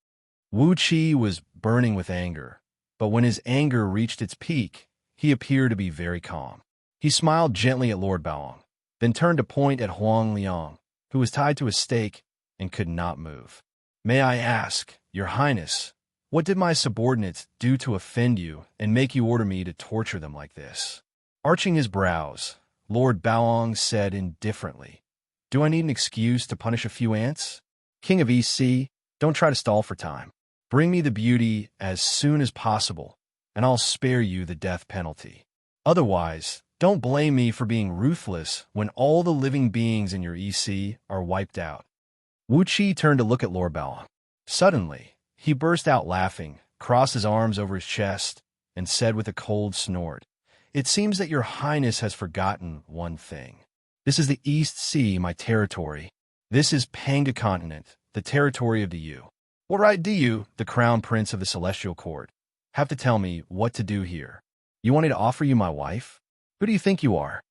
Speaker 1: Wuxia was burning with anger, but when his anger reached its peak, he appeared to be very calm. He smiled gently at Lord Baoang, then turned to point at Huang Liang, who was tied to a stake and could not move. "May I ask, Your Highness, what did my subordinates do to offend you and make you order me to torture them like this?" Arching his brows, Lord Baoang said indifferently, "Do I need an excuse to punish a few ants? King of East Sea, don't try to stall for time. Bring me the beauty as soon as possible, and I'll spare you the death penalty. Otherwise, don't blame me for being ruthless when all the living beings in your EC are wiped out." Wuxia turned to look at Lord Baoang. Suddenly, he burst out laughing, crossed his arms over his chest, and said with a cold snort, "It seems that your Highness has forgotten one thing. This is the East Sea, my territory. This is Panga Continent, the territory of the Yu. What right do you, the crown prince of the celestial court, have to tell me what to do here? You want me to offer you my wife? Who do you think you are?"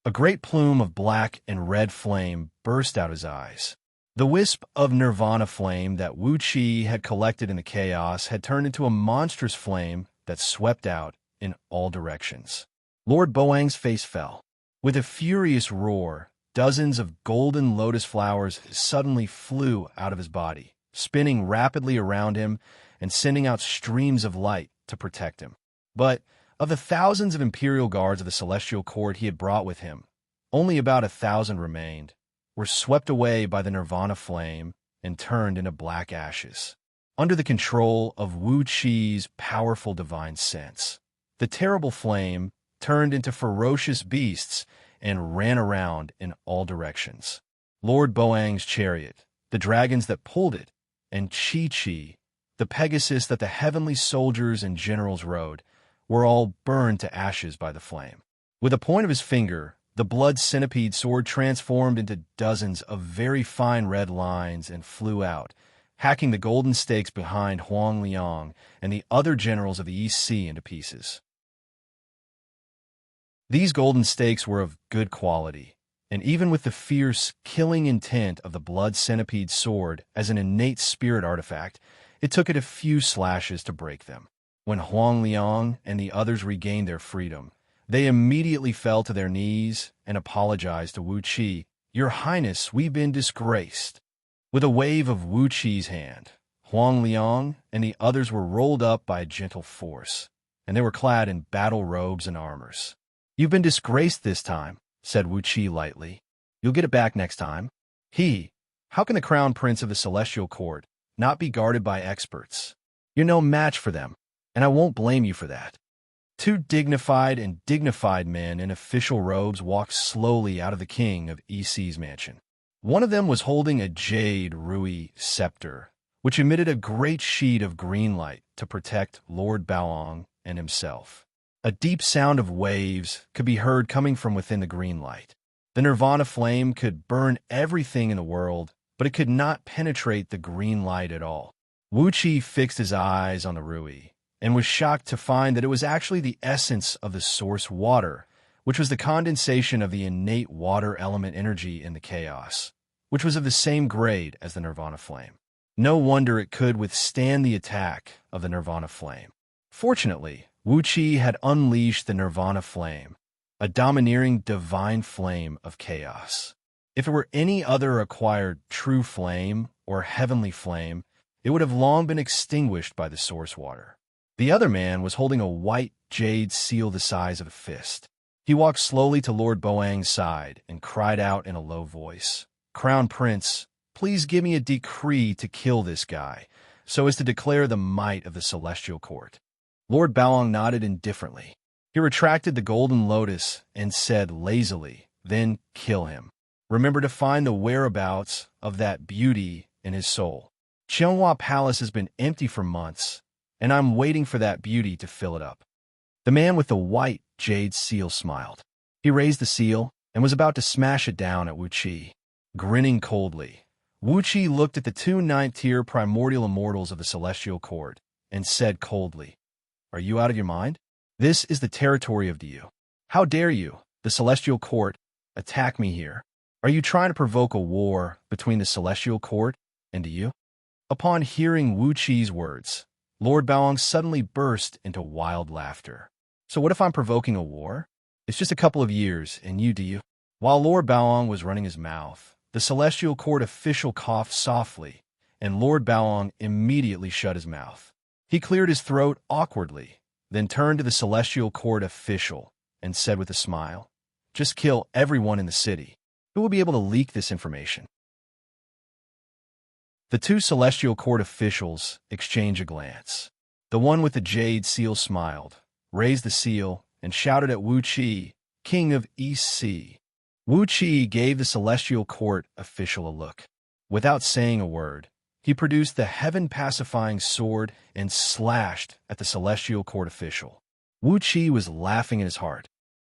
Speaker 1: A great plume of black and red flame burst out his eyes. The wisp of nirvana flame that Wuxia had collected in the chaos had turned into a monstrous flame that swept out in all directions. Lord Boang's face fell. With a furious roar, dozens of golden lotus flowers suddenly flew out of his body, spinning rapidly around him and sending out streams of light to protect him. But of the thousands of imperial guards of the celestial court he had brought with him, only about 1,000 remained, were swept away by the nirvana flame and turned into black ashes. Under the control of Wuqi's powerful divine sense, the terrible flame turned into ferocious beasts and ran around in all directions. Lord Boang's chariot, the dragons that pulled it, and Chi-Chi, the Pegasus that the heavenly soldiers and generals rode, were all burned to ashes by the flame. With the point of his finger, The blood centipede sword transformed into dozens of very fine red lines and flew out, hacking the golden stakes behind Huang Liang and the other generals of the East Sea into pieces. These golden stakes were of good quality, and even with the fierce, killing intent of the blood centipede sword as an innate spirit artifact, it took it a few slashes to break them. When Huang Liang and the others regained their freedom, they immediately fell to their knees and apologized to Wuxia. "Your Highness, we've been disgraced." With a wave of Wuqi's hand, Huang Liang and the others were rolled up by a gentle force, and they were clad in battle robes and armors. "You've been disgraced this time," said Wuxia lightly. "You'll get it back next time." How can the crown prince of the Celestial Court not be guarded by experts? You're no match for them, and I won't blame you for that. Two dignified men in official robes walked slowly out of the king of EC's mansion. One of them was holding a jade rui scepter, which emitted a great sheet of green light to protect Lord Baoang and himself. A deep sound of waves could be heard coming from within the green light. The nirvana flame could burn everything in the world, but it could not penetrate the green light at all. Wuxia fixed his eyes on the rui and was shocked to find that it was actually the essence of the source water, which was the condensation of the innate water element energy in the chaos, which was of the same grade as the nirvana flame. No wonder it could withstand the attack of the nirvana flame. Fortunately, Wuxia had unleashed the nirvana flame, a domineering divine flame of chaos. If it were any other acquired true flame or heavenly flame, it would have long been extinguished by the source water. The other man was holding a white jade seal the size of a fist. He walked slowly to Lord Baoang's side and cried out in a low voice, "Crown Prince, please give me a decree to kill this guy, so as to declare the might of the Celestial Court." Lord Baoang nodded indifferently. He retracted the golden lotus and said lazily, "Then kill him. Remember to find the whereabouts of that beauty in his soul. Xianxia Palace has been empty for months, and I'm waiting for that beauty to fill it up." The man with the white jade seal smiled. He raised the seal and was about to smash it down at Wuxia. Grinning coldly, Wuxia looked at the two ninth-tier primordial immortals of the Celestial Court and said coldly, "Are you out of your mind? This is the territory of you. How dare you, the Celestial Court, attack me here? Are you trying to provoke a war between the Celestial Court and you?" Upon hearing Wuqi's words, Lord Baoang suddenly burst into wild laughter. "So what if I'm provoking a war? It's just a couple of years, and you do you?" While Lord Baoang was running his mouth, the Celestial Court official coughed softly, and Lord Baoang immediately shut his mouth. He cleared his throat awkwardly, then turned to the Celestial Court official and said with a smile, "Just kill everyone in the city. Who will be able to leak this information?" The two Celestial Court officials exchanged a glance. The one with the jade seal smiled, raised the seal, and shouted at Wuxia, "King of East Sea." Wuxia gave the Celestial Court official a look. Without saying a word, he produced the heaven-pacifying sword and slashed at the Celestial Court official. Wuxia was laughing in his heart.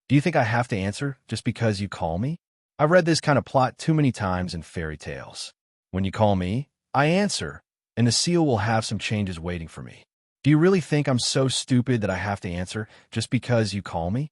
Speaker 1: "Do you think I have to answer just because you call me? I've read this kind of plot too many times in fairy tales. When you call me, I answer, and the seal will have some changes waiting for me. Do you really think I'm so stupid that I have to answer just because you call me?"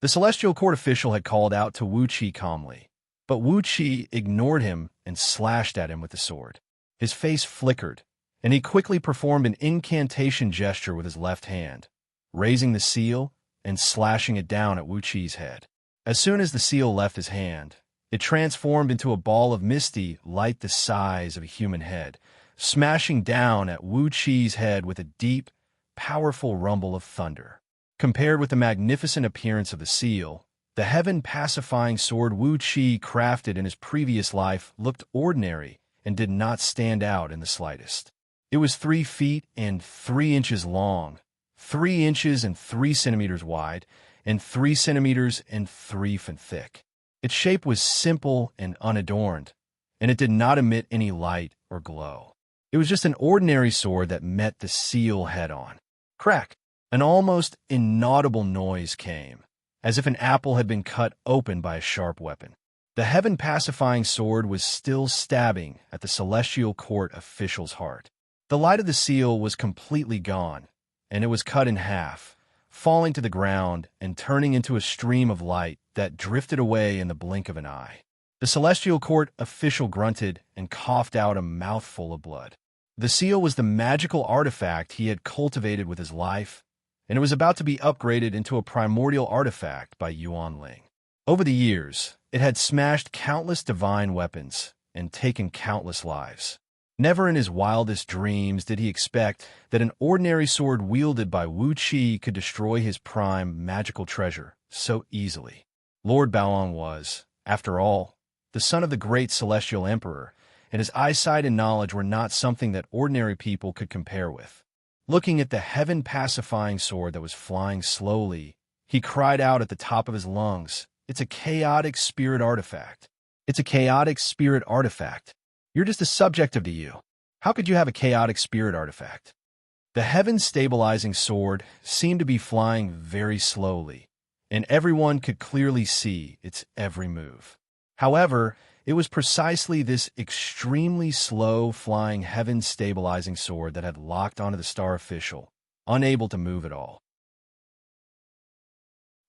Speaker 1: The Celestial Court official had called out to Wuxia calmly, but Wuxia ignored him and slashed at him with the sword. His face flickered, and he quickly performed an incantation gesture with his left hand, raising the seal and slashing it down at Wuqi's head. As soon as the seal left his hand, it transformed into a ball of misty light the size of a human head, smashing down at Wuqi's head with a deep, powerful rumble of thunder. Compared with the magnificent appearance of the seal, the heaven-pacifying sword Wuxia crafted in his previous life looked ordinary and did not stand out in the slightest. It was 3 feet and 3 inches long, 3 inches and 3 centimeters wide, and 3 centimeters and 3 feet thick. Its shape was simple and unadorned, and it did not emit any light or glow. It was just an ordinary sword that met the seal head-on. Crack! An almost inaudible noise came, as if an apple had been cut open by a sharp weapon. The heaven-pacifying sword was still stabbing at the celestial court official's heart. The light of the seal was completely gone, and it was cut in half, falling to the ground and turning into a stream of light that drifted away in the blink of an eye. The celestial court official grunted and coughed out a mouthful of blood. The seal was the magical artifact he had cultivated with his life, and it was about to be upgraded into a primordial artifact by Yuan Ling. Over the years, it had smashed countless divine weapons and taken countless lives. Never in his wildest dreams did he expect that an ordinary sword wielded by Wuxia could destroy his prime magical treasure so easily. Lord Baoang was, after all, the son of the great celestial emperor, and his eyesight and knowledge were not something that ordinary people could compare with. Looking at the heaven-pacifying sword that was flying slowly, he cried out at the top of his lungs, "It's a chaotic spirit artifact. It's a chaotic spirit artifact. You're just a subject of the you. How could you have a chaotic spirit artifact?" The heaven-stabilizing sword seemed to be flying very slowly, and everyone could clearly see its every move. However, it was precisely this extremely slow-flying heaven-stabilizing sword that had locked onto the star official, unable to move at all.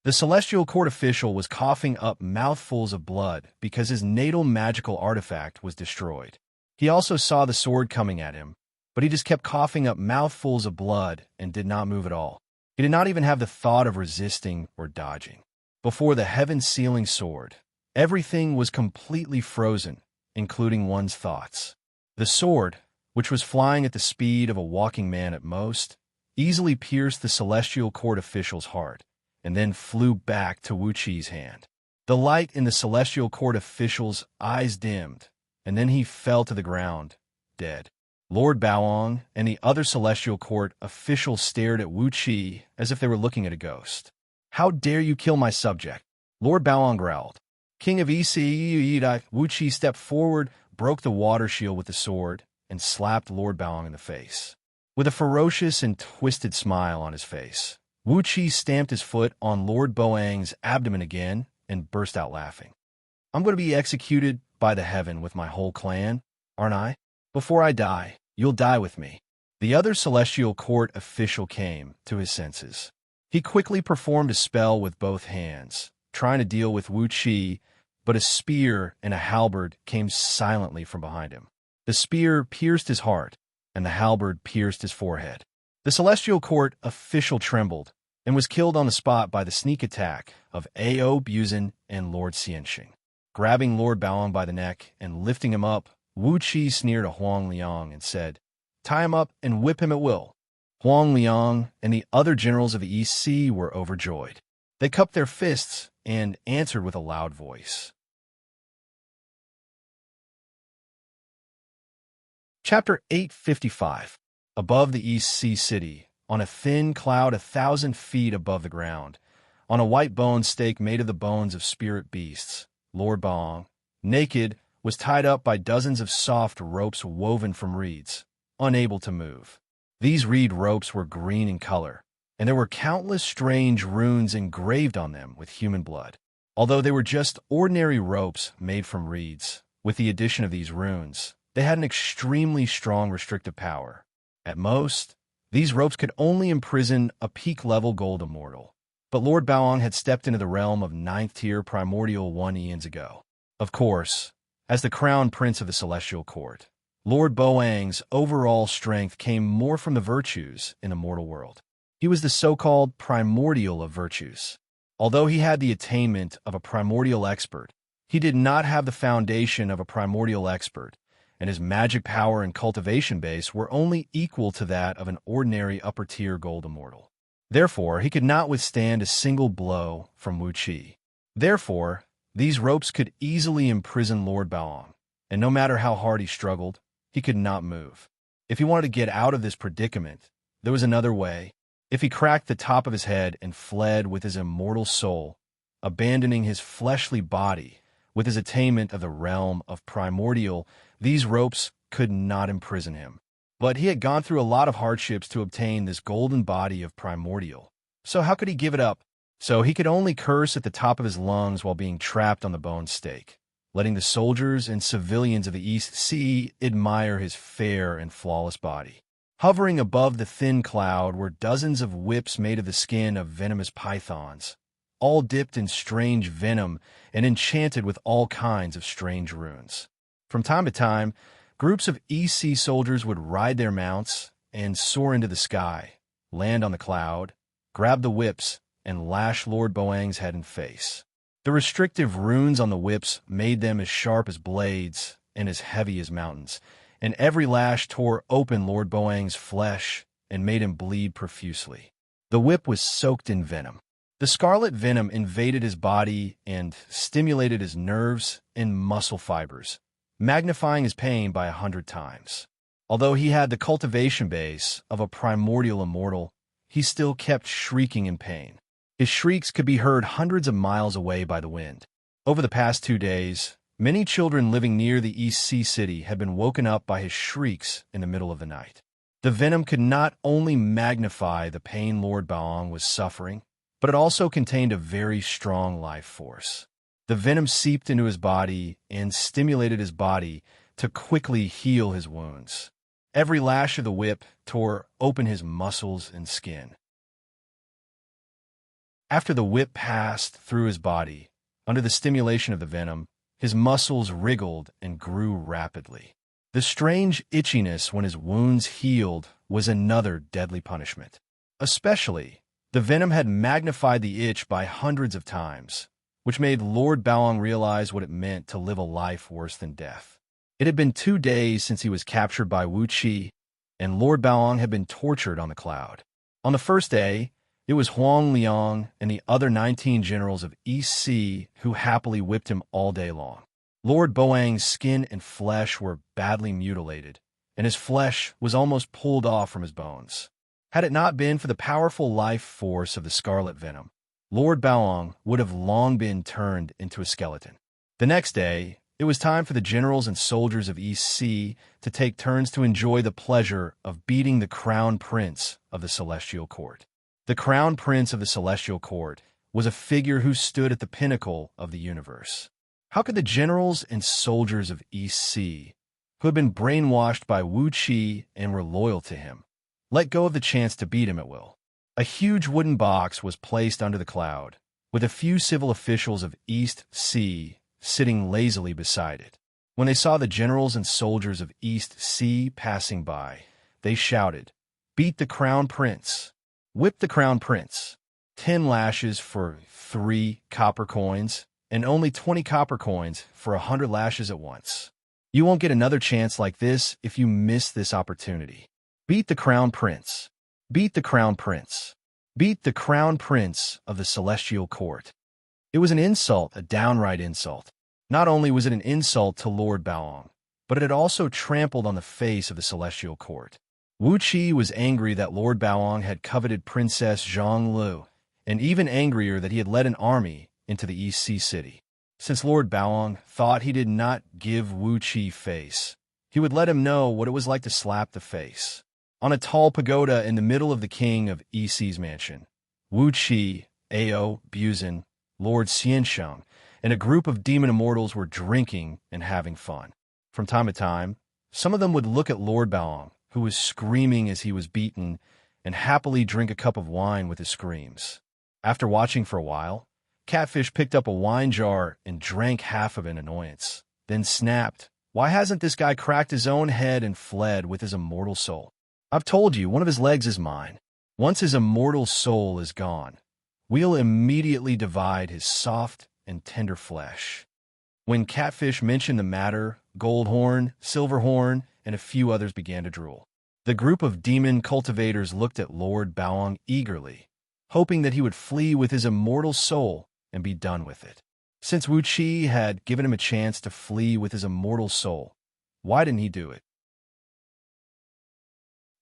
Speaker 1: The celestial court official was coughing up mouthfuls of blood because his natal magical artifact was destroyed. He also saw the sword coming at him, but he just kept coughing up mouthfuls of blood and did not move at all. He did not even have the thought of resisting or dodging. Before the heaven-sealing sword, everything was completely frozen, including one's thoughts. The sword, which was flying at the speed of a walking man at most, easily pierced the celestial court official's heart, and then flew back to Wuxi's hand. The light in the celestial court official's eyes dimmed, and then he fell to the ground, dead. Lord Baoang and the other celestial court officials stared at Wuxia as if they were looking at a ghost. "How dare you kill my subject?" Lord Baoang growled. King of Wuxia stepped forward, broke the water shield with the sword, and slapped Lord Baoang in the face. With a ferocious and twisted smile on his face, Wuxia stamped his foot on Lord Baoang's abdomen again and burst out laughing. "I'm going to be executed by the heaven with my whole clan, aren't I? Before I die, you'll die with me." The other celestial court official came to his senses. He quickly performed a spell with both hands, trying to deal with Wuxia, but a spear and a halberd came silently from behind him. The spear pierced his heart, and the halberd pierced his forehead. The celestial court official trembled and was killed on the spot by the sneak attack of Audiobook and Lord Xianxia. Grabbing Lord Baoang by the neck and lifting him up, Wuxia sneered at Huang Liang and said, "Tie him up and whip him at will." Huang Liang and the other generals of the East Sea were overjoyed. They cupped their fists and answered with a loud voice. Chapter 855. Above the East Sea City, on a thin cloud 1,000 feet above the ground, on a white bone stake made of the bones of spirit beasts, Lord Baoang, naked, was tied up by dozens of soft ropes woven from reeds, unable to move. These reed ropes were green in color, and there were countless strange runes engraved on them with human blood. Although they were just ordinary ropes made from reeds, with the addition of these runes, they had an extremely strong restrictive power. At most, these ropes could only imprison a peak-level gold immortal. But Lord Baoang had stepped into the realm of 9th-tier primordial 1 eons ago. Of course, as the crown prince of the celestial court, Lord Baoang's overall strength came more from the virtues in the mortal world. He was the so-called primordial of virtues. Although he had the attainment of a primordial expert, he did not have the foundation of a primordial expert, and his magic power and cultivation base were only equal to that of an ordinary upper-tier gold immortal. Therefore, he could not withstand a single blow from Wuxia. Therefore, these ropes could easily imprison Lord Baoang, and no matter how hard he struggled, he could not move. If he wanted to get out of this predicament, there was another way. If he cracked the top of his head and fled with his immortal soul, abandoning his fleshly body with his attainment of the realm of primordial, these ropes could not imprison him. But he had gone through a lot of hardships to obtain this golden body of primordial. So how could he give it up so he could only curse at the top of his lungs while being trapped on the bone stake, letting the soldiers and civilians of the East Sea admire his fair and flawless body. Hovering above the thin cloud were dozens of whips made of the skin of venomous pythons, all dipped in strange venom and enchanted with all kinds of strange runes. From time to time, groups of East Sea soldiers would ride their mounts and soar into the sky, land on the cloud, grab the whips, and lash Lord Boang's head and face. The restrictive runes on the whips made them as sharp as blades and as heavy as mountains, and every lash tore open Lord Boang's flesh and made him bleed profusely. The whip was soaked in venom. The scarlet venom invaded his body and stimulated his nerves and muscle fibers, magnifying his pain by 100 times. Although he had the cultivation base of a primordial immortal, he still kept shrieking in pain. His shrieks could be heard hundreds of miles away by the wind. Over the past 2 days, many children living near the East Sea City had been woken up by his shrieks in the middle of the night. The venom could not only magnify the pain Lord Baoang was suffering, but it also contained a very strong life force. The venom seeped into his body and stimulated his body to quickly heal his wounds. Every lash of the whip tore open his muscles and skin. After the whip passed through his body, under the stimulation of the venom, his muscles wriggled and grew rapidly. The strange itchiness when his wounds healed was another deadly punishment. Especially, the venom had magnified the itch by hundreds of times, which made Lord Baoang realize what it meant to live a life worse than death. It had been 2 days since he was captured by Wuxia, and Lord Baoang had been tortured on the cloud. On the first day, it was Huang Liang and the other 19 generals of East Sea who happily whipped him all day long. Lord Boang's skin and flesh were badly mutilated, and his flesh was almost pulled off from his bones. Had it not been for the powerful life force of the scarlet venom, Lord Baoang would have long been turned into a skeleton. The next day, it was time for the generals and soldiers of East Sea to take turns to enjoy the pleasure of beating the crown prince of the Celestial Court. The crown prince of the Celestial Court was a figure who stood at the pinnacle of the universe. How could the generals and soldiers of East Sea, who had been brainwashed by Wuxia and were loyal to him, let go of the chance to beat him at will? A huge wooden box was placed under the cloud, with a few civil officials of East Sea sitting lazily beside it. When they saw the generals and soldiers of East Sea passing by, they shouted, "Beat the crown prince! Whip the crown prince! 10 lashes for 3 copper coins, and only 20 copper coins for 100 lashes at once. You won't get another chance like this if you miss this opportunity. Beat the crown prince! Beat the crown prince! Beat the crown prince of the Celestial Court!" It was an insult, a downright insult. Not only was it an insult to Lord Baoang, but it had also trampled on the face of the Celestial Court. Wuxia was angry that Lord Baoang had coveted Princess Zhonglu, and even angrier that he had led an army into the East Sea City. Since Lord Baoang thought he did not give Wuxia face, he would let him know what it was like to slap the face. On a tall pagoda in the middle of the king of East Sea's mansion, Wuxia, Ao, Buzin, Lord Xianxia, and a group of demon immortals were drinking and having fun. From time to time, some of them would look at Lord Baoang, who was screaming as he was beaten, and happily drink a cup of wine with his screams. After watching for a while, Catfish picked up a wine jar and drank half of it in annoyance, then snapped, "Why hasn't this guy cracked his own head and fled with his immortal soul? I've told you, one of his legs is mine. Once his immortal soul is gone, we'll immediately divide his soft and tender flesh." When Catfish mentioned the matter, Goldhorn, Silverhorn, and a few others began to drool. The group of demon cultivators looked at Lord Baoang eagerly, hoping that he would flee with his immortal soul and be done with it. Since Wuxia had given him a chance to flee with his immortal soul, why didn't he do it?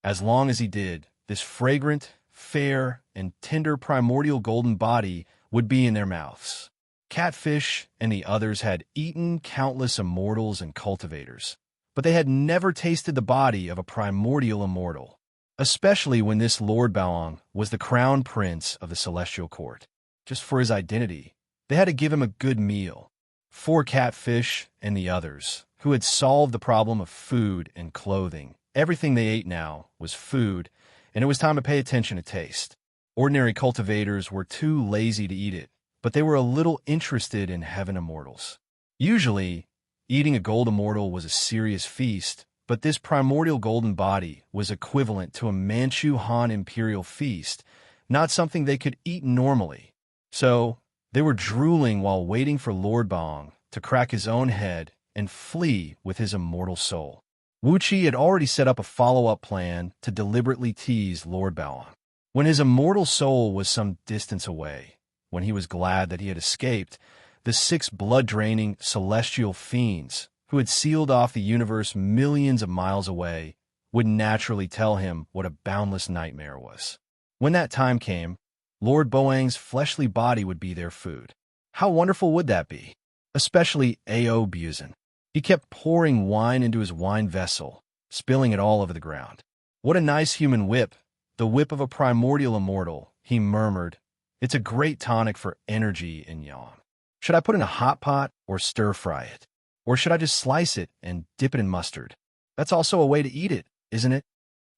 Speaker 1: As long as he did, this fragrant, fair, and tender primordial golden body would be in their mouths. Catfish and the others had eaten countless immortals and cultivators, but they had never tasted the body of a primordial immortal, especially when this Lord Baoang was the crown prince of the Celestial Court. just for his identity. They had to give him a good meal. 4 catfish and the others, who had solved the problem of food and clothing. Everything they ate now was food, and it was time to pay attention to taste. Ordinary cultivators were too lazy to eat it, but they were a little interested in heaven immortals. Usually, eating a gold immortal was a serious feast, but this primordial golden body was equivalent to a Manchu Han imperial feast, not something they could eat normally. So, they were drooling while waiting for Lord Baong to crack his own head and flee with his immortal soul. Wuxia had already set up a follow-up plan to deliberately tease Lord Baong. When his immortal soul was some distance away, when he was glad that he had escaped, the 6 blood-draining celestial fiends, who had sealed off the universe millions of miles away, would naturally tell him what a boundless nightmare was. When that time came, Lord Baong's fleshly body would be their food. How wonderful would that be? Especially Audiobook. He kept pouring wine into his wine vessel, spilling it all over the ground. What a nice human whip, the whip of a primordial immortal, he murmured. It's a great tonic for energy and yang. Should I put it in a hot pot or stir-fry it? Or should I just slice it and dip it in mustard? That's also a way to eat it, isn't it?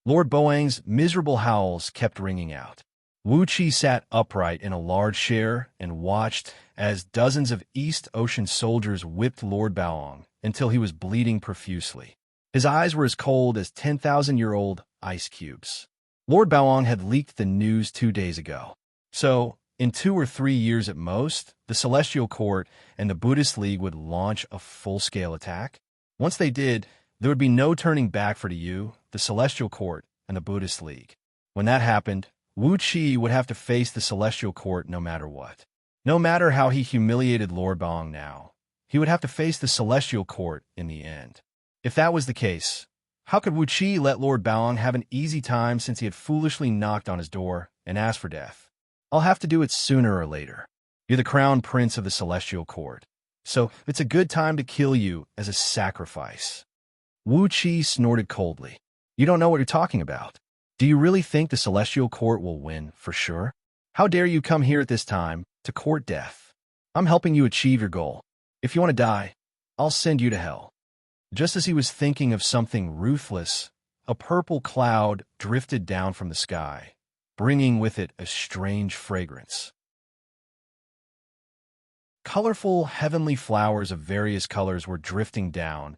Speaker 1: Lord Baong's miserable howls kept ringing out. Wuxia sat upright in a large chair and watched as dozens of East Ocean soldiers whipped Lord Baong until he was bleeding profusely. His eyes were as cold as 10,000-year-old ice cubes. Lord Baong had leaked the news 2 days ago. So, in 2 or 3 years at most, the Celestial Court and the Buddhist League would launch a full-scale attack. Once they did, there would be no turning back for you, the Celestial Court, and the Buddhist League. When that happened, Wuxia would have to face the Celestial Court no matter what. No matter how he humiliated Lord Baong now, he would have to face the Celestial Court in the end. If that was the case, how could Wuxia let Lord Baong have an easy time since he had foolishly knocked on his door and asked for death? I'll have to do it sooner or later. You're the crown prince of the Celestial Court, so it's a good time to kill you as a sacrifice. Wuxia snorted coldly. You don't know what you're talking about. Do you really think the Celestial Court will win for sure? How dare you come here at this time to court death? I'm helping you achieve your goal. If you want to die, I'll send you to hell. Just as he was thinking of something ruthless, a purple cloud drifted down from the sky, bringing with it a strange fragrance. Colorful heavenly flowers of various colors were drifting down,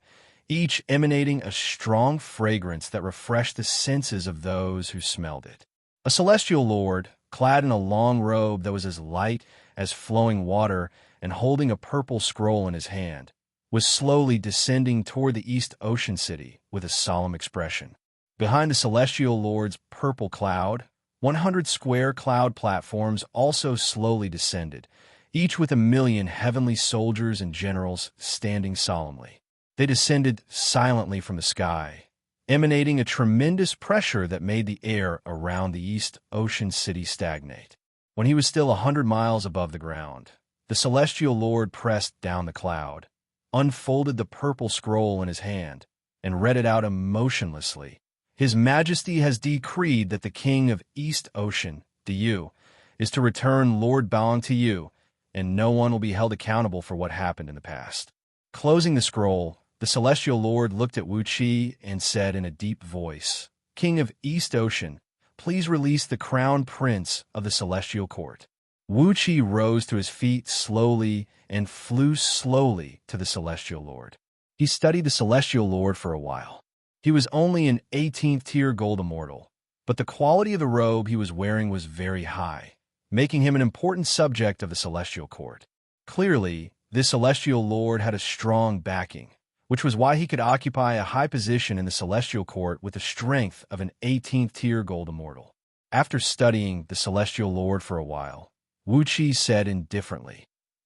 Speaker 1: each emanating a strong fragrance that refreshed the senses of those who smelled it. A celestial lord, clad in a long robe that was as light as flowing water and holding a purple scroll in his hand, was slowly descending toward the East Ocean City with a solemn expression. Behind the celestial lord's purple cloud, 100 square cloud platforms also slowly descended, each with 1,000,000 heavenly soldiers and generals standing solemnly. They descended silently from the sky, emanating a tremendous pressure that made the air around the East Ocean City stagnate. When he was still 100 miles above the ground, the celestial lord pressed down the cloud, unfolded the purple scroll in his hand, and read it out emotionlessly. His Majesty has decreed that the King of East Ocean, Diyu, is to return Lord Baong to you, and no one will be held accountable for what happened in the past. Closing the scroll, the celestial lord looked at Wuxia and said in a deep voice, King of East Ocean, please release the crown prince of the Celestial Court. Wuxia rose to his feet slowly and flew slowly to the Celestial Lord. He studied the Celestial Lord for a while. He was only an 18th tier gold immortal, but the quality of the robe he was wearing was very high, making him an important subject of the Celestial Court. Clearly, this Celestial Lord had a strong backing, which was why he could occupy a high position in the Celestial Court with the strength of an 18th tier gold immortal. After studying the Celestial Lord for a while, Wuxia said indifferently,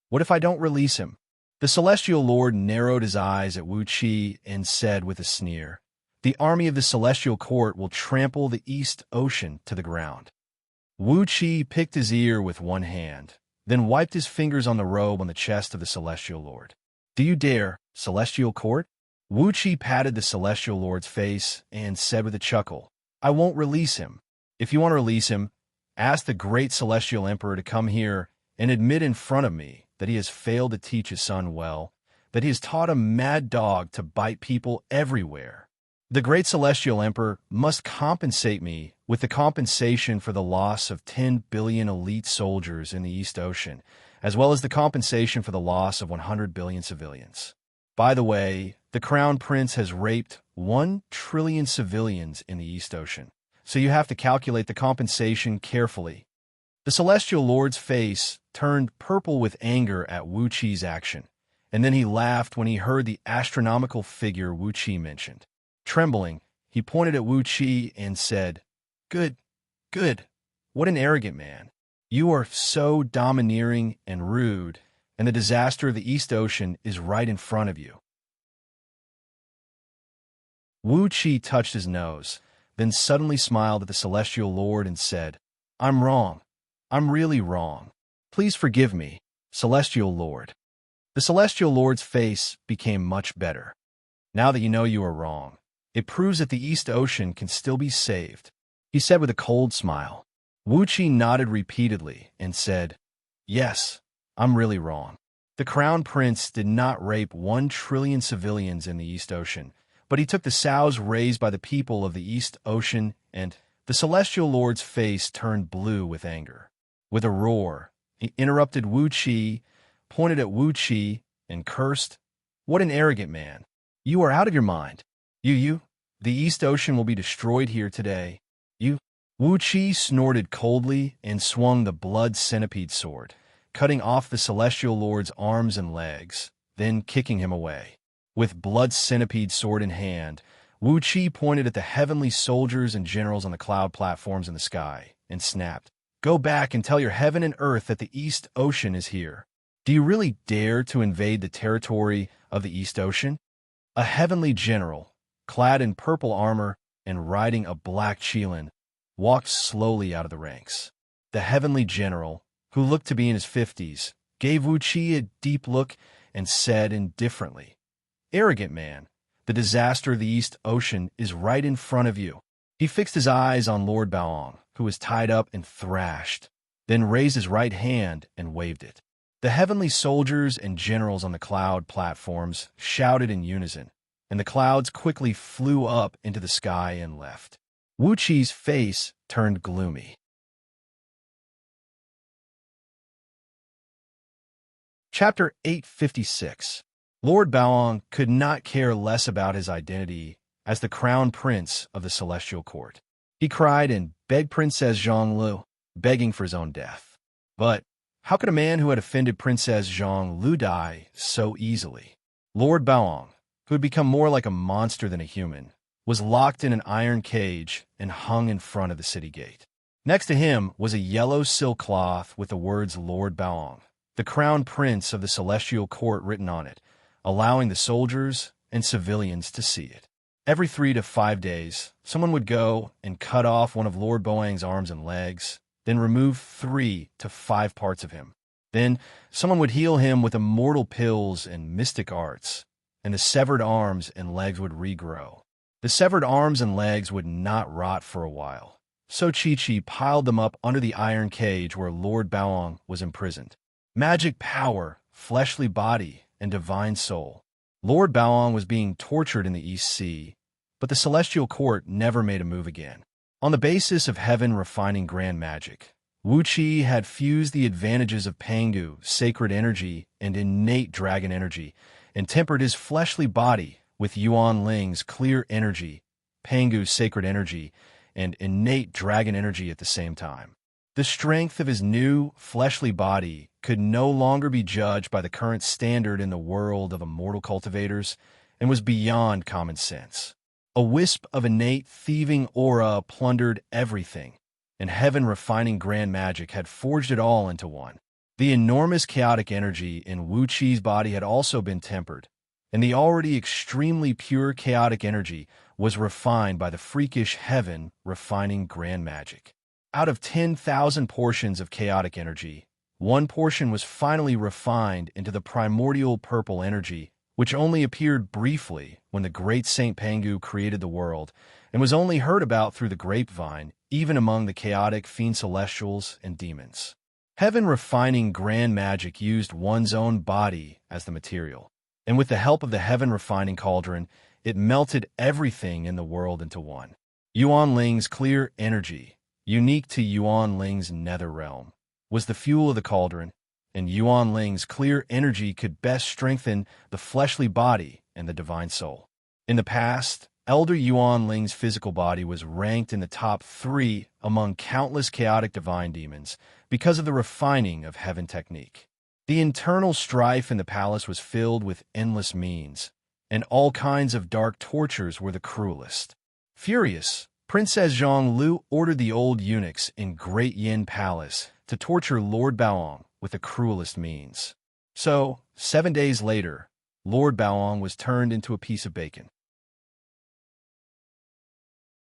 Speaker 1: What if I don't release him? The Celestial Lord narrowed his eyes at Wuxia and said with a sneer, The army of the Celestial Court will trample the East Ocean to the ground. Wuxia picked his ear with one hand, then wiped his fingers on the robe on the chest of the Celestial Lord. Do you dare, Celestial Court? Wuxia patted the Celestial Lord's face and said with a chuckle, I won't release him. If you want to release him, ask the great Celestial Emperor to come here and admit in front of me that he has failed to teach his son well, that he has taught a mad dog to bite people everywhere. The great celestial emperor must compensate me with the compensation for the loss of 10 billion elite soldiers in the East Ocean, as well as the compensation for the loss of 100 billion civilians. By the way, the Crown Prince has raped 1 trillion civilians in the East Ocean, so you have to calculate the compensation carefully. The Celestial Lord's face turned purple with anger at Wuxi's action, and then he laughed when he heard the astronomical figure Wuxi mentioned. Trembling, he pointed at Wuxi and said, "Good, good. What an arrogant man. You are so domineering and rude, and the disaster of the East Ocean is right in front of you." Wuxi touched his nose, then suddenly smiled at the Celestial Lord and said, "I'm wrong. I'm really wrong. Please forgive me, Celestial Lord." The Celestial Lord's face became much better. "Now that you know you are wrong, it proves that the East Ocean can still be saved," he said with a cold smile. Wuxi nodded repeatedly and said, "Yes, I'm really wrong. The Crown Prince did not rape 1 trillion civilians in the East Ocean, but he took the sows raised by the people of the East Ocean," and the Celestial Lord's face turned blue with anger. With a roar, he interrupted Wuxi, pointed at Wuxi, and cursed, "What an arrogant man. You are out of your mind. The East Ocean will be destroyed here today. Wuxi snorted coldly and swung the blood centipede sword, cutting off the Celestial Lord's arms and legs, then kicking him away. With blood centipede sword in hand, Wuxi pointed at the heavenly soldiers and generals on the cloud platforms in the sky and snapped, "Go back and tell your heaven and earth that the East Ocean is here. Do you really dare to invade the territory of the East Ocean?" A heavenly general, clad in purple armor and riding a black Qilin, walked slowly out of the ranks. The heavenly general, who looked to be in his 50s, gave Wuxi a deep look and said indifferently, "Arrogant man, the disaster of the East Ocean is right in front of you." He fixed his eyes on Lord Baoang, who was tied up and thrashed, then raised his right hand and waved it. The heavenly soldiers and generals on the cloud platforms shouted in unison, and the clouds quickly flew up into the sky and left. Wuxi's face turned gloomy. Chapter 856. Lord Baoang could not care less about his identity as the Crown Prince of the Celestial Court. He cried and begged Princess Zhonglu, begging for his own death. But how could a man who had offended Princess Zhonglu die so easily? Lord Baoang, who had become more like a monster than a human, was locked in an iron cage and hung in front of the city gate. Next to him was a yellow silk cloth with the words Lord Baoang, the Crown Prince of the Celestial Court, written on it, allowing the soldiers and civilians to see it. Every 3 to 5 days, someone would go and cut off one of Lord Baoang's arms and legs, then remove 3 to 5 parts of him. Then someone would heal him with immortal pills and mystic arts, and the severed arms and legs would regrow. The severed arms and legs would not rot for a while, so Chi-Chi piled them up under the iron cage where Lord Baoang was imprisoned. Magic power, fleshly body, and divine soul. Lord Baoang was being tortured in the East Sea, but the Celestial Court never made a move again. On the basis of heaven refining grand magic, Wuxi had fused the advantages of Pangu, sacred energy, and innate dragon energy, and tempered his fleshly body with Yuan Ling's clear energy, Pangu's sacred energy, and innate dragon energy at the same time. The strength of his new, fleshly body could no longer be judged by the current standard in the world of immortal cultivators and was beyond common sense. A wisp of innate thieving aura plundered everything, and heaven refining grand magic had forged it all into one. The enormous chaotic energy in Wuxi's body had also been tempered, and the already extremely pure chaotic energy was refined by the freakish heaven refining grand magic. Out of 10,000 portions of chaotic energy, 1 portion was finally refined into the primordial purple energy, which only appeared briefly when the great Saint Pangu created the world, and was only heard about through the grapevine, even among the chaotic fiend celestials and demons. Heaven refining grand magic used one's own body as the material, and with the help of the heaven refining cauldron, it melted everything in the world into one. Yuan Ling's clear energy, unique to Yuan Ling's nether realm, was the fuel of the cauldron, and Yuan Ling's clear energy could best strengthen the fleshly body and the divine soul. In the past, Elder Yuan Ling's physical body was ranked in the top 3 among countless chaotic divine demons because of the refining of heaven technique. The internal strife in the palace was filled with endless means, and all kinds of dark tortures were the cruelest. Furious, Princess Zhang Lu ordered the old eunuchs in Great Yin Palace to torture Lord Baoang with the cruelest means. So, 7 days later, Lord Baoang was turned into a piece of bacon.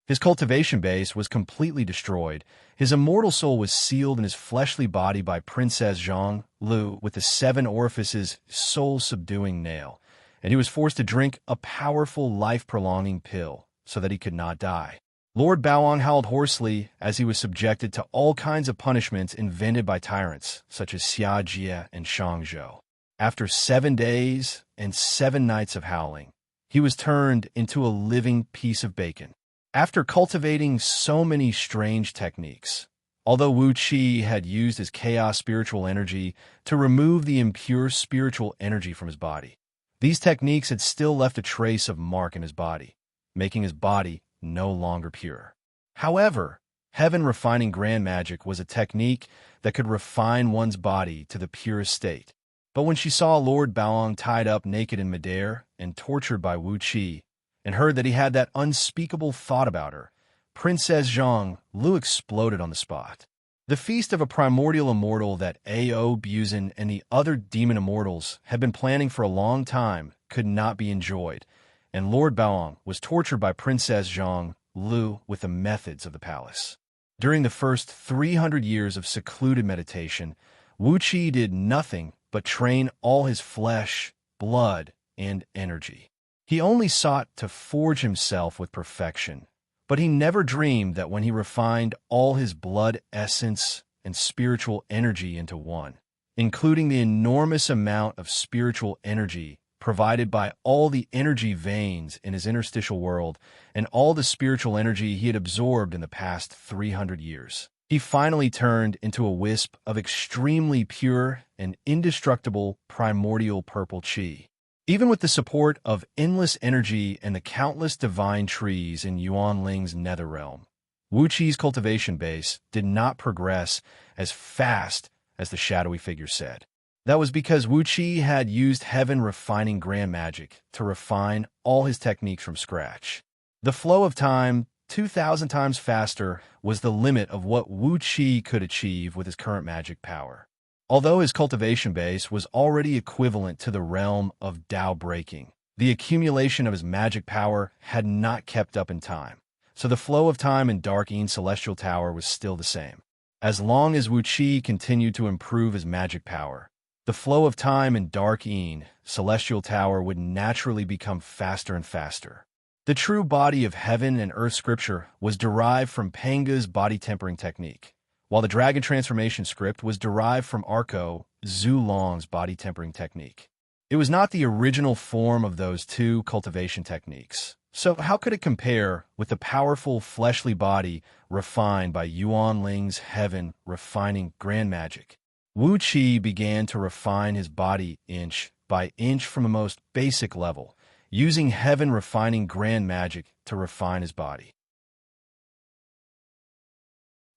Speaker 1: His cultivation base was completely destroyed. His immortal soul was sealed in his fleshly body by Princess Zhang Lu with the 7 orifices soul-subduing nail, and he was forced to drink a powerful life-prolonging pill so that he could not die. Lord Baoang howled hoarsely as he was subjected to all kinds of punishments invented by tyrants, such as Xianxia and Xianxia. After 7 days and 7 nights of howling, he was turned into a living piece of bacon. After cultivating so many strange techniques, although Wuxia had used his chaos spiritual energy to remove the impure spiritual energy from his body, these techniques had still left a trace of mark in his body, making his body no longer pure. However, heaven refining grand magic was a technique that could refine one's body to the purest state. But when she saw Lord Baoang tied up naked in midair and tortured by Wuxia, and heard that he had that unspeakable thought about her, Princess Zhang Lu exploded on the spot. The feast of a primordial immortal that A.O. Buzin and the other demon immortals had been planning for a long time could not be enjoyed, and Lord Baoang was tortured by Princess Zhang Lu with the methods of the palace. During the first 300 years of secluded meditation, Wuxia did nothing but train all his flesh, blood, and energy. He only sought to forge himself with perfection, but he never dreamed that when he refined all his blood essence and spiritual energy into one, including the enormous amount of spiritual energy provided by all the energy veins in his interstitial world and all the spiritual energy he had absorbed in the past 300 years, he finally turned into a wisp of extremely pure and indestructible primordial purple qi. Even with the support of endless energy and the countless divine trees in Yuan Ling's nether realm, Wuqi's cultivation base did not progress as fast as the shadowy figure said. That was because Wuxia had used heaven refining grand magic to refine all his techniques from scratch. The flow of time, 2,000 times faster, was the limit of what Wuxia could achieve with his current magic power. Although his cultivation base was already equivalent to the realm of Dao breaking, the accumulation of his magic power had not kept up in time, so the flow of time in Dark Yin Celestial Tower was still the same. As long as Wuxia continued to improve his magic power, the flow of time in Dark Yin Celestial Tower would naturally become faster and faster. The true body of heaven and earth scripture was derived from Panga's body tempering technique, while the Dragon Transformation script was derived from Arco Zulong's body tempering technique. It was not the original form of those two cultivation techniques, so how could it compare with the powerful fleshly body refined by Yuan Ling's heaven refining grand magic? Wuxia began to refine his body inch by inch from the most basic level, using heaven refining grand magic to refine his body.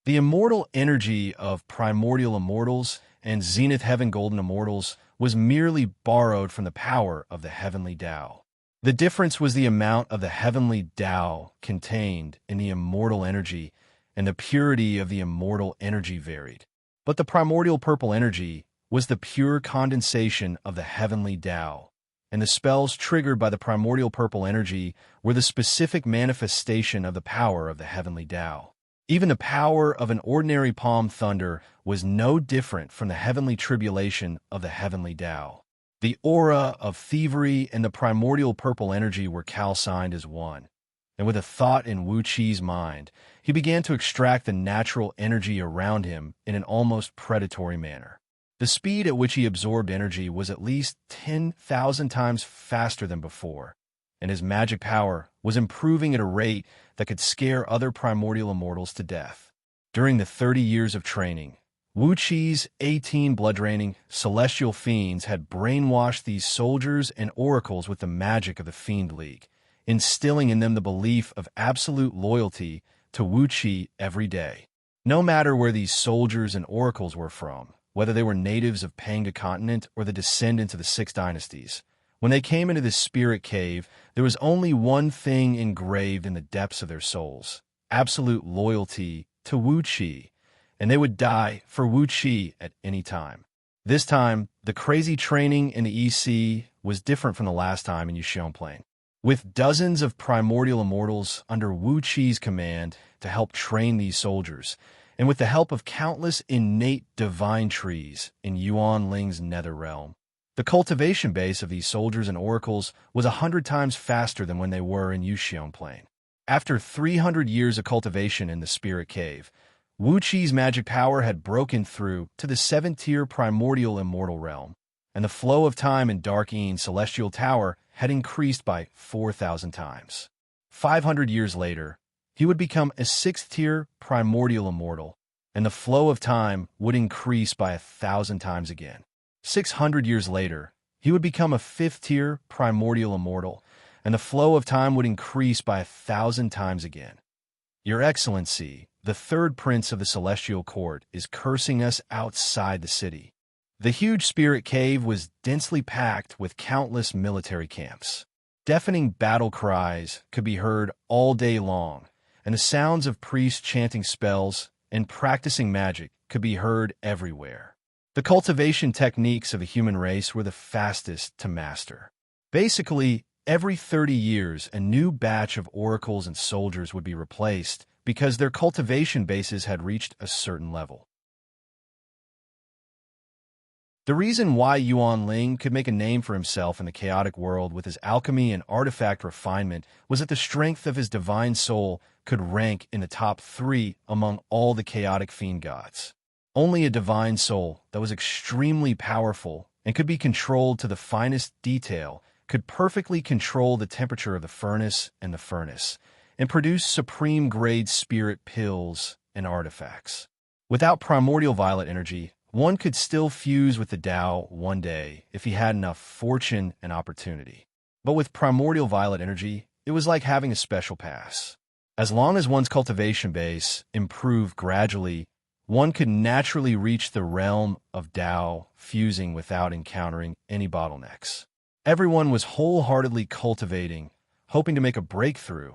Speaker 1: The immortal energy of primordial immortals and zenith heaven golden immortals was merely borrowed from the power of the heavenly Tao. The difference was the amount of the heavenly Tao contained in the immortal energy, and the purity of the immortal energy varied. But the primordial purple energy was the pure condensation of the heavenly Tao, and the spells triggered by the primordial purple energy were the specific manifestation of the power of the heavenly Tao. Even the power of an ordinary palm thunder was no different from the heavenly tribulation of the heavenly Tao. The aura of thievery and the primordial purple energy were calcined as one, and with a thought in Wuqi's mind, he began to extract the natural energy around him in an almost predatory manner. The speed at which he absorbed energy was at least 10,000 times faster than before, and his magic power was improving at a rate that could scare other primordial immortals to death. During the 30 years of training, Wuqi's 18 blood-draining celestial fiends had brainwashed these soldiers and oracles with the magic of the Fiend League, instilling in them the belief of absolute loyalty to Wuqi every day. No matter where these soldiers and oracles were from, whether they were natives of Panga continent or the descendants of the Six Dynasties, when they came into this spirit cave, there was only one thing engraved in the depths of their souls: absolute loyalty to Wuqi, and they would die for Wuqi at any time. This time, the crazy training in the EC was different from the last time in Xianxia. With dozens of primordial immortals under Wuqi's command to help train these soldiers, and with the help of countless innate divine trees in Yuan Ling's nether realm, the cultivation base of these soldiers and oracles was 100 times faster than when they were in Xianxia. After 300 years of cultivation in the spirit cave, Wuqi's magic power had broken through to the 7th-tier primordial immortal realm, and the flow of time in Dark Ean's celestial tower had increased by 4,000 times. 500 years later, he would become a 6th-tier primordial immortal, and the flow of time would increase by 1,000 times again. 600 years later, he would become a 5th-tier primordial immortal, and the flow of time would increase by 1,000 times again. Your Excellency, the third prince of the celestial court, is cursing us outside the city. The huge spirit cave was densely packed with countless military camps. Deafening battle cries could be heard all day long, and the sounds of priests chanting spells and practicing magic could be heard everywhere. The cultivation techniques of the human race were the fastest to master. Basically, every 30 years, a new batch of oracles and soldiers would be replaced because their cultivation bases had reached a certain level. The reason why Yuan Ling could make a name for himself in the chaotic world with his alchemy and artifact refinement was that the strength of his divine soul could rank in the top 3 among all the chaotic fiend gods. Only a divine soul that was extremely powerful and could be controlled to the finest detail could perfectly control the temperature of the furnace and produce supreme-grade spirit pills and artifacts. Without primordial violet energy, one could still fuse with the Tao one day if he had enough fortune and opportunity. But with primordial violet energy, it was like having a special pass. As long as one's cultivation base improved gradually, one could naturally reach the realm of Tao fusing without encountering any bottlenecks. Everyone was wholeheartedly cultivating, hoping to make a breakthrough,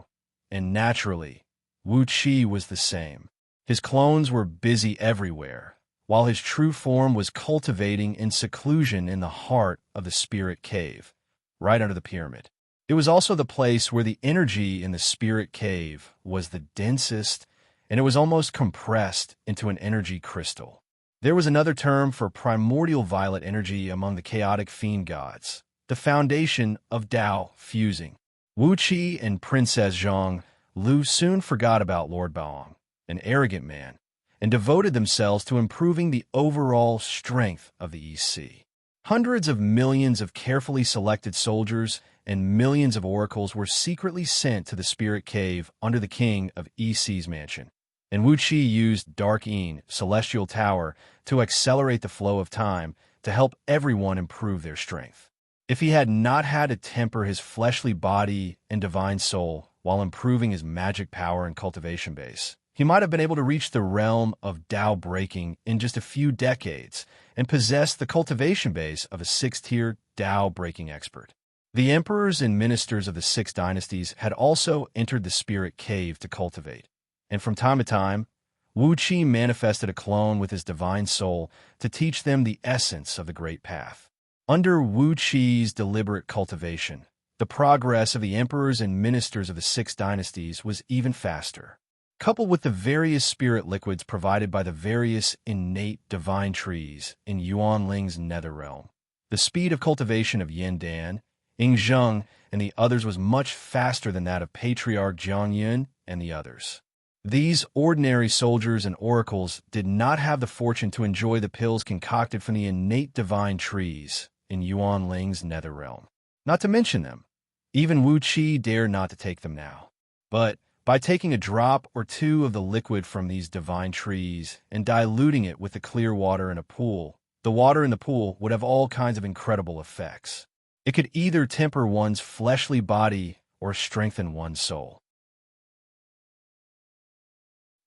Speaker 1: and naturally, Wuqi was the same. His clones were busy everywhere, while his true form was cultivating in seclusion in the heart of the spirit cave, right under the pyramid. It was also the place where the energy in the spirit cave was the densest, and it was almost compressed into an energy crystal. There was another term for primordial violet energy among the chaotic fiend gods, the foundation of Tao fusing. Wuqi and Princess Zhang Lu soon forgot about Lord Baong, an arrogant man, and devoted themselves to improving the overall strength of the EC. Hundreds of millions of carefully selected soldiers and millions of oracles were secretly sent to the spirit cave under the king of EC's mansion, and Wuqi used Dark Ean Celestial Tower to accelerate the flow of time to help everyone improve their strength. If he had not had to temper his fleshly body and divine soul while improving his magic power and cultivation base, he might have been able to reach the realm of Tao breaking in just a few decades and possess the cultivation base of a 6th-tier Tao breaking expert. The emperors and ministers of the Six Dynasties had also entered the spirit cave to cultivate, and from time to time, Wuqi manifested a clone with his divine soul to teach them the essence of the Great Path. Under Wuqi's deliberate cultivation, the progress of the emperors and ministers of the Six Dynasties was even faster. Coupled with the various spirit liquids provided by the various innate divine trees in Yuan Ling's nether realm, the speed of cultivation of Yin Dan, Yingzheng and the others was much faster than that of Patriarch Jiangyun and the others. These ordinary soldiers and oracles did not have the fortune to enjoy the pills concocted from the innate divine trees in Yuan Ling's nether realm. Not to mention them, even Wuqi dared not to take them now. But by taking a drop or two of the liquid from these divine trees and diluting it with the clear water in a pool, the water in the pool would have all kinds of incredible effects. It could either temper one's fleshly body or strengthen one's soul.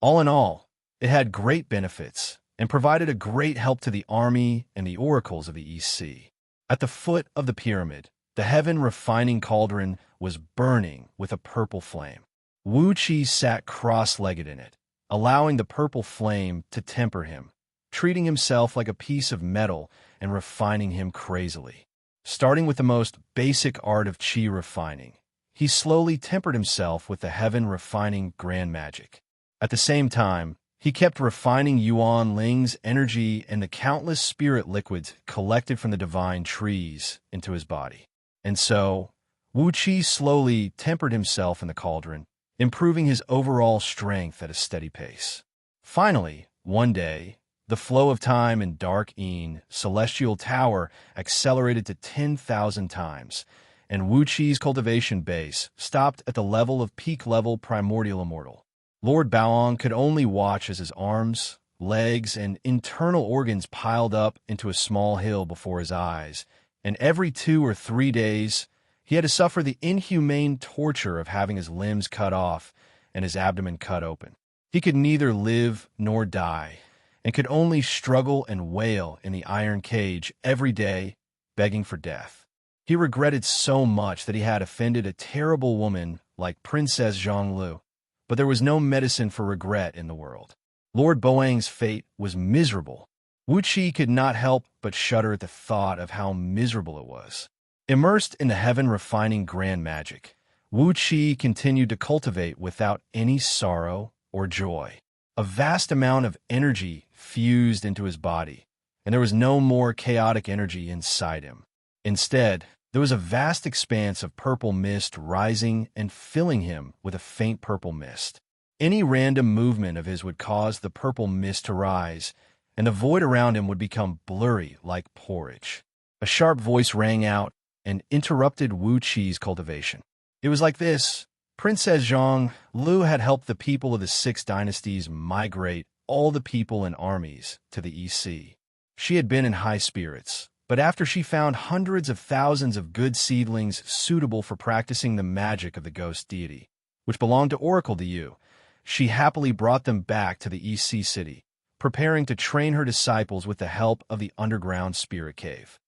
Speaker 1: All in all, it had great benefits and provided a great help to the army and the oracles of the East Sea. At the foot of the pyramid, the heaven refining cauldron was burning with a purple flame. Wuqi sat cross-legged in it, allowing the purple flame to temper him, treating himself like a piece of metal and refining him crazily. Starting with the most basic art of qi refining, he slowly tempered himself with the heaven refining grand magic. At the same time, he kept refining Yuan Ling's energy and the countless spirit liquids collected from the divine trees into his body. And so, Wuqi slowly tempered himself in the cauldron, improving his overall strength at a steady pace. Finally, one day, the flow of time in Dark Een Celestial Tower accelerated to 10,000 times, and Wuqi's cultivation base stopped at the level of peak-level primordial immortal. Lord Baoong could only watch as his arms, legs, and internal organs piled up into a small hill before his eyes, and every 2 or 3 days, he had to suffer the inhumane torture of having his limbs cut off and his abdomen cut open. He could neither live nor die, and could only struggle and wail in the iron cage every day, begging for death. He regretted so much that he had offended a terrible woman like Princess Zhonglu, but there was no medicine for regret in the world. Lord Baoong's fate was miserable. Wuqi could not help but shudder at the thought of how miserable it was. Immersed in the heaven-refining grand magic, Wuqi continued to cultivate without any sorrow or joy. A vast amount of energy fused into his body, and there was no more chaotic energy inside him. Instead, there was a vast expanse of purple mist rising and filling him with a faint purple mist. Any random movement of his would cause the purple mist to rise, and the void around him would become blurry like porridge. A sharp voice rang out and interrupted Wuqi's cultivation. It was like this. Princess Zhonglu had helped the people of the 6 dynasties migrate all the people and armies to the East Sea. She had been in high spirits, but after she found hundreds of thousands of good seedlings suitable for practicing the magic of the ghost deity, which belonged to Oracle the Yu, she happily brought them back to the East Sea city, preparing to train her disciples with the help of the underground spirit cave.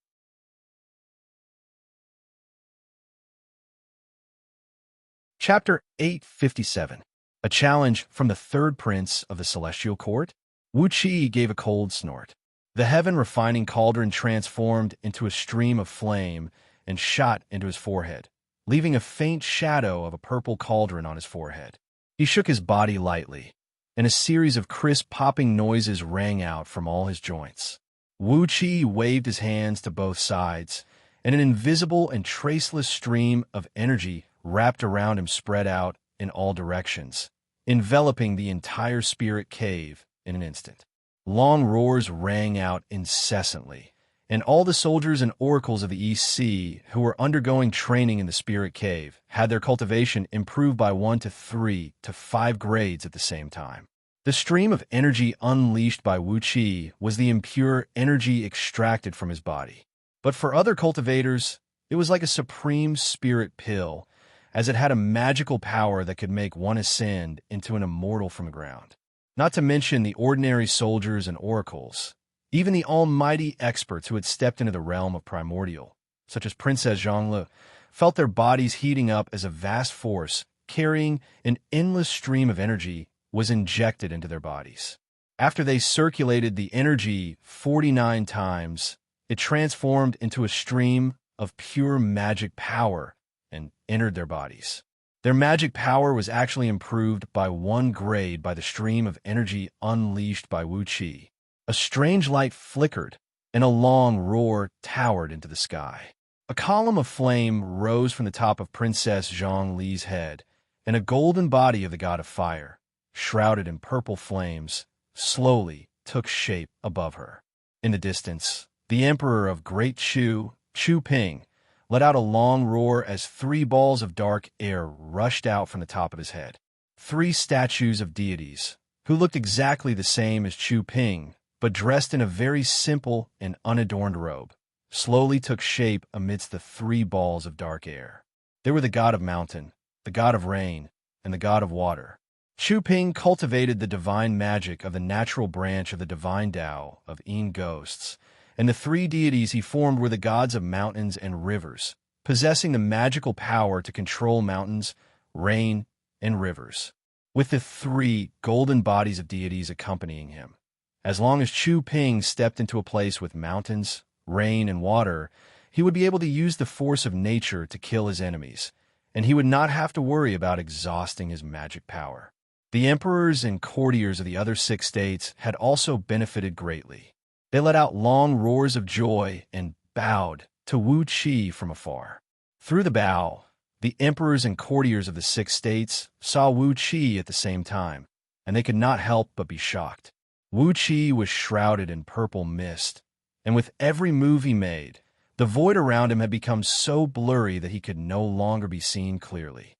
Speaker 1: Chapter 857. A challenge from the 3rd prince of the celestial court? Wuqi gave a cold snort. The heaven-refining cauldron transformed into a stream of flame and shot into his forehead, leaving a faint shadow of a purple cauldron on his forehead. He shook his body lightly, and a series of crisp popping noises rang out from all his joints. Wuqi waved his hands to both sides, and an invisible and traceless stream of energy wrapped around him spread out in all directions, enveloping the entire spirit cave in an instant. Long roars rang out incessantly, and all the soldiers and oracles of the East Sea who were undergoing training in the spirit cave had their cultivation improved by 1 to 3 to 5 grades at the same time. The stream of energy unleashed by Wuqi was the impure energy extracted from his body. But for other cultivators, it was like a supreme spirit pill, as it had a magical power that could make one ascend into an immortal from the ground. Not to mention the ordinary soldiers and oracles, even the almighty experts who had stepped into the realm of primordial, such as Princess Zhonglu, felt their bodies heating up as a vast force carrying an endless stream of energy was injected into their bodies. After they circulated the energy 49 times, it transformed into a stream of pure magic power and entered their bodies. Their magic power was actually improved by 1 grade by the stream of energy unleashed by Wuqi. A strange light flickered, and a long roar towered into the sky. A column of flame rose from the top of Princess Zhongli's head, and a golden body of the god of fire, shrouded in purple flames, slowly took shape above her. In the distance, the emperor of Great Chu, Chu Ping, let out a long roar as 3 balls of dark air rushed out from the top of his head. 3 statues of deities, who looked exactly the same as Chu Ping, but dressed in a very simple and unadorned robe, slowly took shape amidst the 3 balls of dark air. They were the god of mountain, the god of rain, and the god of water. Chu Ping cultivated the divine magic of the natural branch of the divine Tao of Yin ghosts, and the 3 deities he formed were the gods of mountains and rivers, possessing the magical power to control mountains, rain, and rivers, with the 3 golden bodies of deities accompanying him. As long as Chu Ping stepped into a place with mountains, rain, and water, he would be able to use the force of nature to kill his enemies, and he would not have to worry about exhausting his magic power. The emperors and courtiers of the other 6 states had also benefited greatly. They let out long roars of joy and bowed to Wuxia from afar. Through the bow, the emperors and courtiers of the 6 states saw Wuxia at the same time, and they could not help but be shocked. Wuxia was shrouded in purple mist, and with every move he made, the void around him had become so blurry that he could no longer be seen clearly.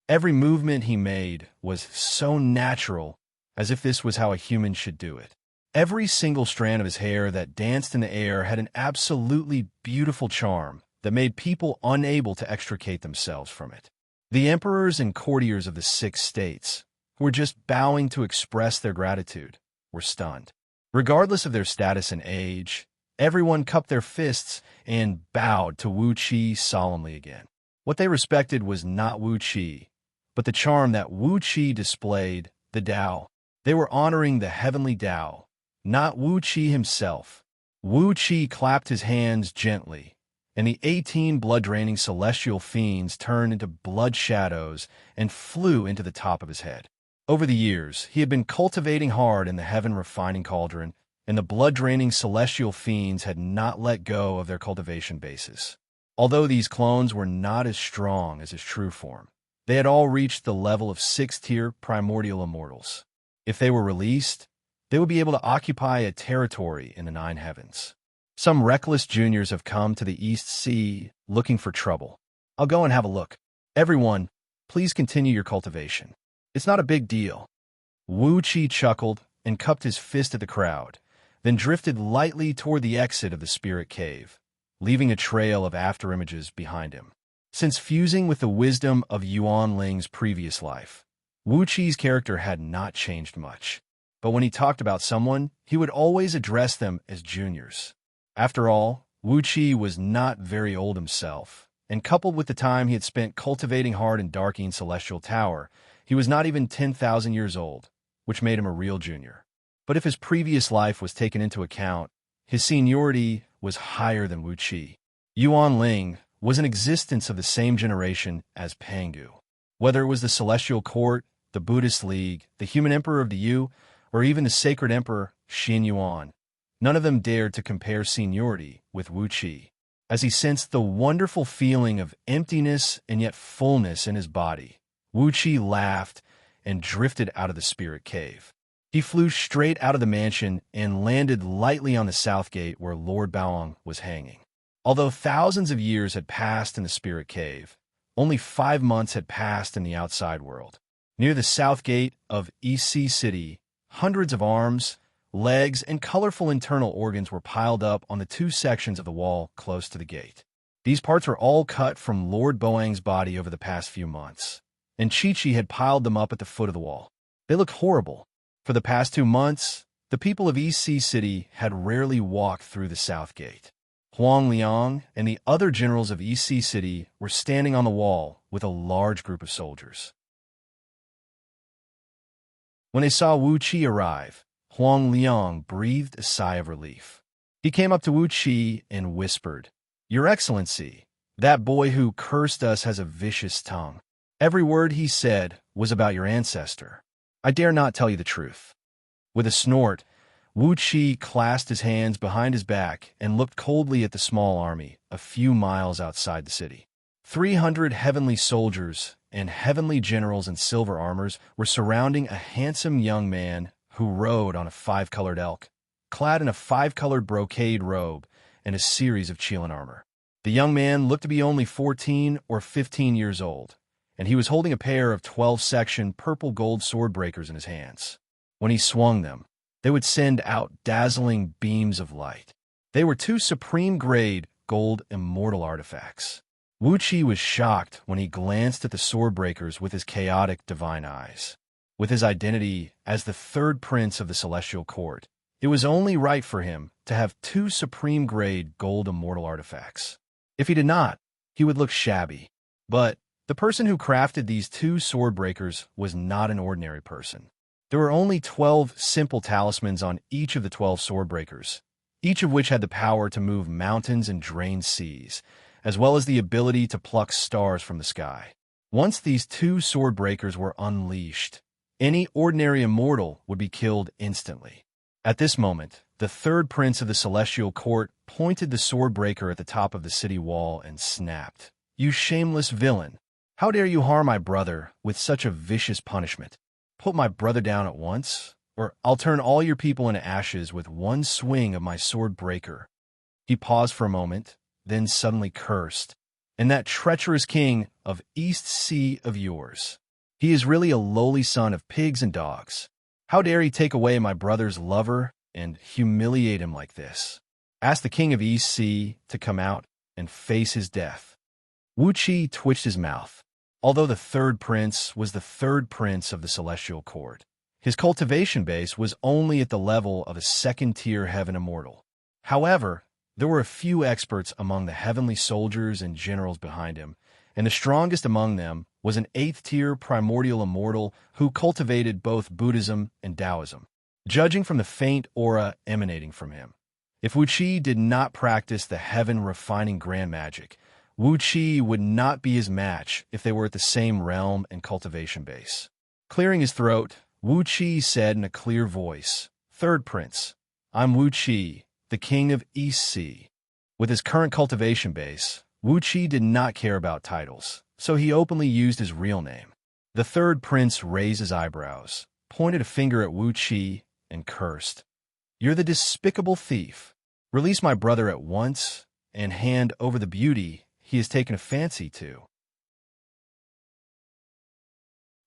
Speaker 1: Every movement he made was so natural, as if this was how a human should do it. Every single strand of his hair that danced in the air had an absolutely beautiful charm that made people unable to extricate themselves from it. The emperors and courtiers of the 6 states, who were just bowing to express their gratitude, were stunned. Regardless of their status and age, everyone cupped their fists and bowed to Wuxia solemnly again. What they respected was not Wuxia, but the charm that Wuxia displayed, the Tao. They were honoring the heavenly Tao, not Wuxia himself. Wuxia clapped his hands gently, and the 18 blood-draining celestial fiends turned into blood shadows and flew into the top of his head. Over the years, he had been cultivating hard in the heaven-refining cauldron, and the blood-draining celestial fiends had not let go of their cultivation bases. Although these clones were not as strong as his true form, they had all reached the level of 6th-tier primordial immortals. If they were released, they would be able to occupy a territory in the 9 heavens. Some reckless juniors have come to the East Sea looking for trouble. I'll go and have a look. Everyone, please continue your cultivation. It's not a big deal. Wuxia chuckled and cupped his fist at the crowd, then drifted lightly toward the exit of the spirit cave, leaving a trail of afterimages behind him. Since fusing with the wisdom of Yuan Ling's previous life, Wuxi's character had not changed much. But when he talked about someone, he would always address them as juniors. After all, Wuxia was not very old himself, and coupled with the time he had spent cultivating hard in Darkeen Celestial Tower, he was not even 10,000 years old, which made him a real junior. But if his previous life was taken into account, his seniority was higher than Wuxia. Yuan Ling was an existence of the same generation as Pangu. Whether it was the Celestial Court, the Buddhist League, the Human Emperor of the Yu, or even the Sacred Emperor Xin Yuan, none of them dared to compare seniority with Wuxia. As he sensed the wonderful feeling of emptiness and yet fullness in his body, Wuxia laughed and drifted out of the spirit cave. He flew straight out of the mansion and landed lightly on the south gate where Lord Baoang was hanging. Although thousands of years had passed in the spirit cave, only 5 months had passed in the outside world. Near the south gate of EC City, hundreds of arms, legs, and colorful internal organs were piled up on the 2 sections of the wall close to the gate. These parts were all cut from Lord Boang's body over the past few months, and Chi-Chi had piled them up at the foot of the wall. They looked horrible. For the past 2 months, the people of EC City had rarely walked through the south gate. Huang Liang and the other generals of EC City were standing on the wall with a large group of soldiers. When they saw Wuxia arrive, Huang Liang breathed a sigh of relief. He came up to Wuxia and whispered, "Your Excellency, that boy who cursed us has a vicious tongue. Every word he said was about your ancestor. I dare not tell you the truth." With a snort, Wuxia clasped his hands behind his back and looked coldly at the small army a few miles outside the city. 300 heavenly soldiers and heavenly generals in silver armors were surrounding a handsome young man who rode on a five-colored elk, clad in a five-colored brocade robe and a series of Chilan armor. The young man looked to be only 14 or 15 years old, and he was holding a pair of 12-section purple-gold sword breakers in his hands. When he swung them, they would send out dazzling beams of light. They were two supreme-grade gold immortal artifacts. Wuxia was shocked when he glanced at the sword breakers with his chaotic divine eyes. With his identity as the third prince of the celestial court, it was only right for him to have two supreme-grade gold immortal artifacts. If he did not, he would look shabby. But the person who crafted these two sword breakers was not an ordinary person. There were only 12 simple talismans on each of the 12 sword breakers, each of which had the power to move mountains and drain seas, as well as the ability to pluck stars from the sky. Once these two sword breakers were unleashed, any ordinary immortal would be killed instantly. At this moment, the third prince of the celestial court pointed the sword breaker at the top of the city wall and snapped, "You shameless villain! How dare you harm my brother with such a vicious punishment? Put my brother down at once, or I'll turn all your people into ashes with one swing of my sword breaker." He paused for a moment, then suddenly cursed, "And that treacherous king of East Sea of yours. He is really a lowly son of pigs and dogs. How dare he take away my brother's lover and humiliate him like this? Ask the king of East Sea to come out and face his death." Wuxia twitched his mouth. Although the third prince was the third prince of the celestial court, his cultivation base was only at the level of a second-tier heaven immortal. However, there were a few experts among the heavenly soldiers and generals behind him, and the strongest among them was an 8th-tier primordial immortal who cultivated both Buddhism and Taoism, judging from the faint aura emanating from him. If Wuxia did not practice the heaven-refining grand magic, Wuxia would not be his match if they were at the same realm and cultivation base. Clearing his throat, Wuxia said in a clear voice, "Third Prince, I'm Wuxia, the King of East Sea." With his current cultivation base, Wuxia did not care about titles, so he openly used his real name. The third prince raised his eyebrows, pointed a finger at Wuxia, and cursed, "You're the despicable thief. Release my brother at once and hand over the beauty he has taken a fancy to.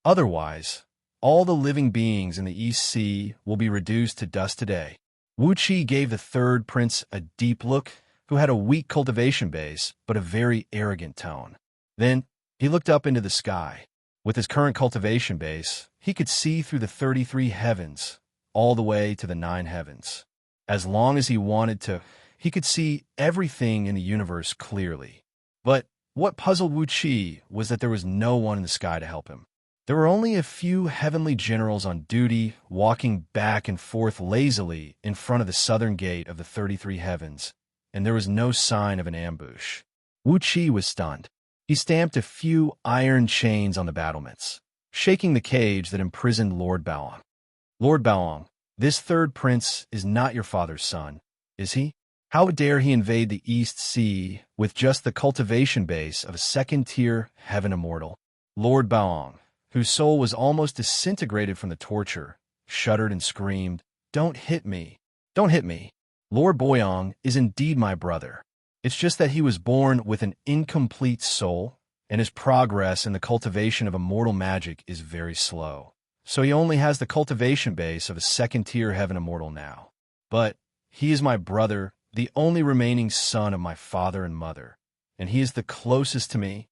Speaker 1: Otherwise, all the living beings in the East Sea will be reduced to dust today." Wuxia gave the third prince a deep look, who had a weak cultivation base but a very arrogant tone. Then he looked up into the sky. With his current cultivation base, he could see through the 33 heavens, all the way to the 9 heavens. As long as he wanted to, he could see everything in the universe clearly. But what puzzled Wuxia was that there was no one in the sky to help him. There were only a few heavenly generals on duty, walking back and forth lazily in front of the southern gate of the 33 heavens, and there was no sign of an ambush. Wuxia was stunned. He stamped a few iron chains on the battlements, shaking the cage that imprisoned Lord Baoang. "Lord Baoang, this third prince is not your father's son, is he? How dare he invade the East Sea with just the cultivation base of a second-tier heaven immortal?" Lord Baoang, whose soul was almost disintegrated from the torture, shuddered and screamed, "Don't hit me! Don't hit me! Lord Boyong is indeed my brother. It's just that he was born with an incomplete soul, and his progress in the cultivation of immortal magic is very slow. So he only has the cultivation base of a second-tier heaven immortal now. But he is my brother, the only remaining son of my father and mother, and he is the closest to me."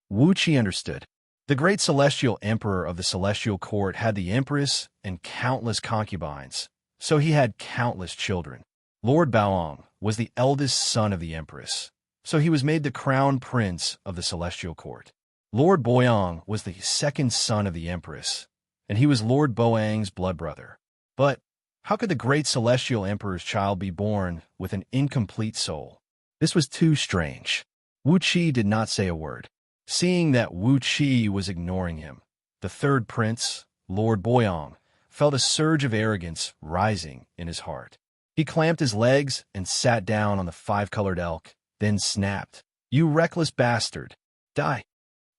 Speaker 1: Wuxia understood. The great celestial emperor of the celestial court had the empress and countless concubines, so he had countless children. Lord Baoang was the eldest son of the empress, so he was made the crown prince of the celestial court. Lord Boyong was the second son of the empress, and he was Lord Boang's blood brother. But how could the great celestial emperor's child be born with an incomplete soul? This was too strange. Wuxia did not say a word. Seeing that Wuxia was ignoring him, the third prince, Lord Boyong, felt a surge of arrogance rising in his heart. He clamped his legs and sat down on the five-colored elk, then snapped, "You reckless bastard! Die!"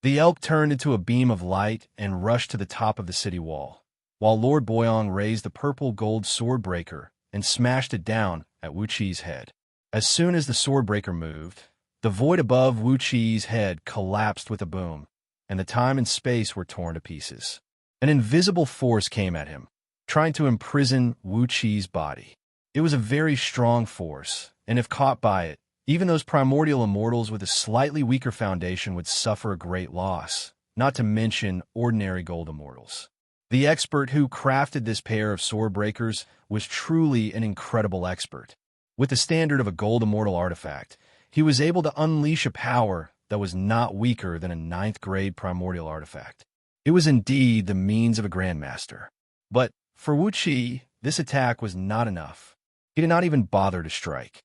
Speaker 1: The elk turned into a beam of light and rushed to the top of the city wall, while Lord Boyong raised the purple-gold sword-breaker and smashed it down at Wuqi's head. As soon as the sword-breaker moved, the void above Wuqi's head collapsed with a boom, and the time and space were torn to pieces. An invisible force came at him, trying to imprison Wuqi's body. It was a very strong force, and if caught by it, even those primordial immortals with a slightly weaker foundation would suffer a great loss, not to mention ordinary gold immortals. The expert who crafted this pair of sword breakers was truly an incredible expert. With the standard of a gold immortal artifact, he was able to unleash a power that was not weaker than a 9th-grade primordial artifact. It was indeed the means of a grandmaster. But for Wuqi, this attack was not enough. He did not even bother to strike.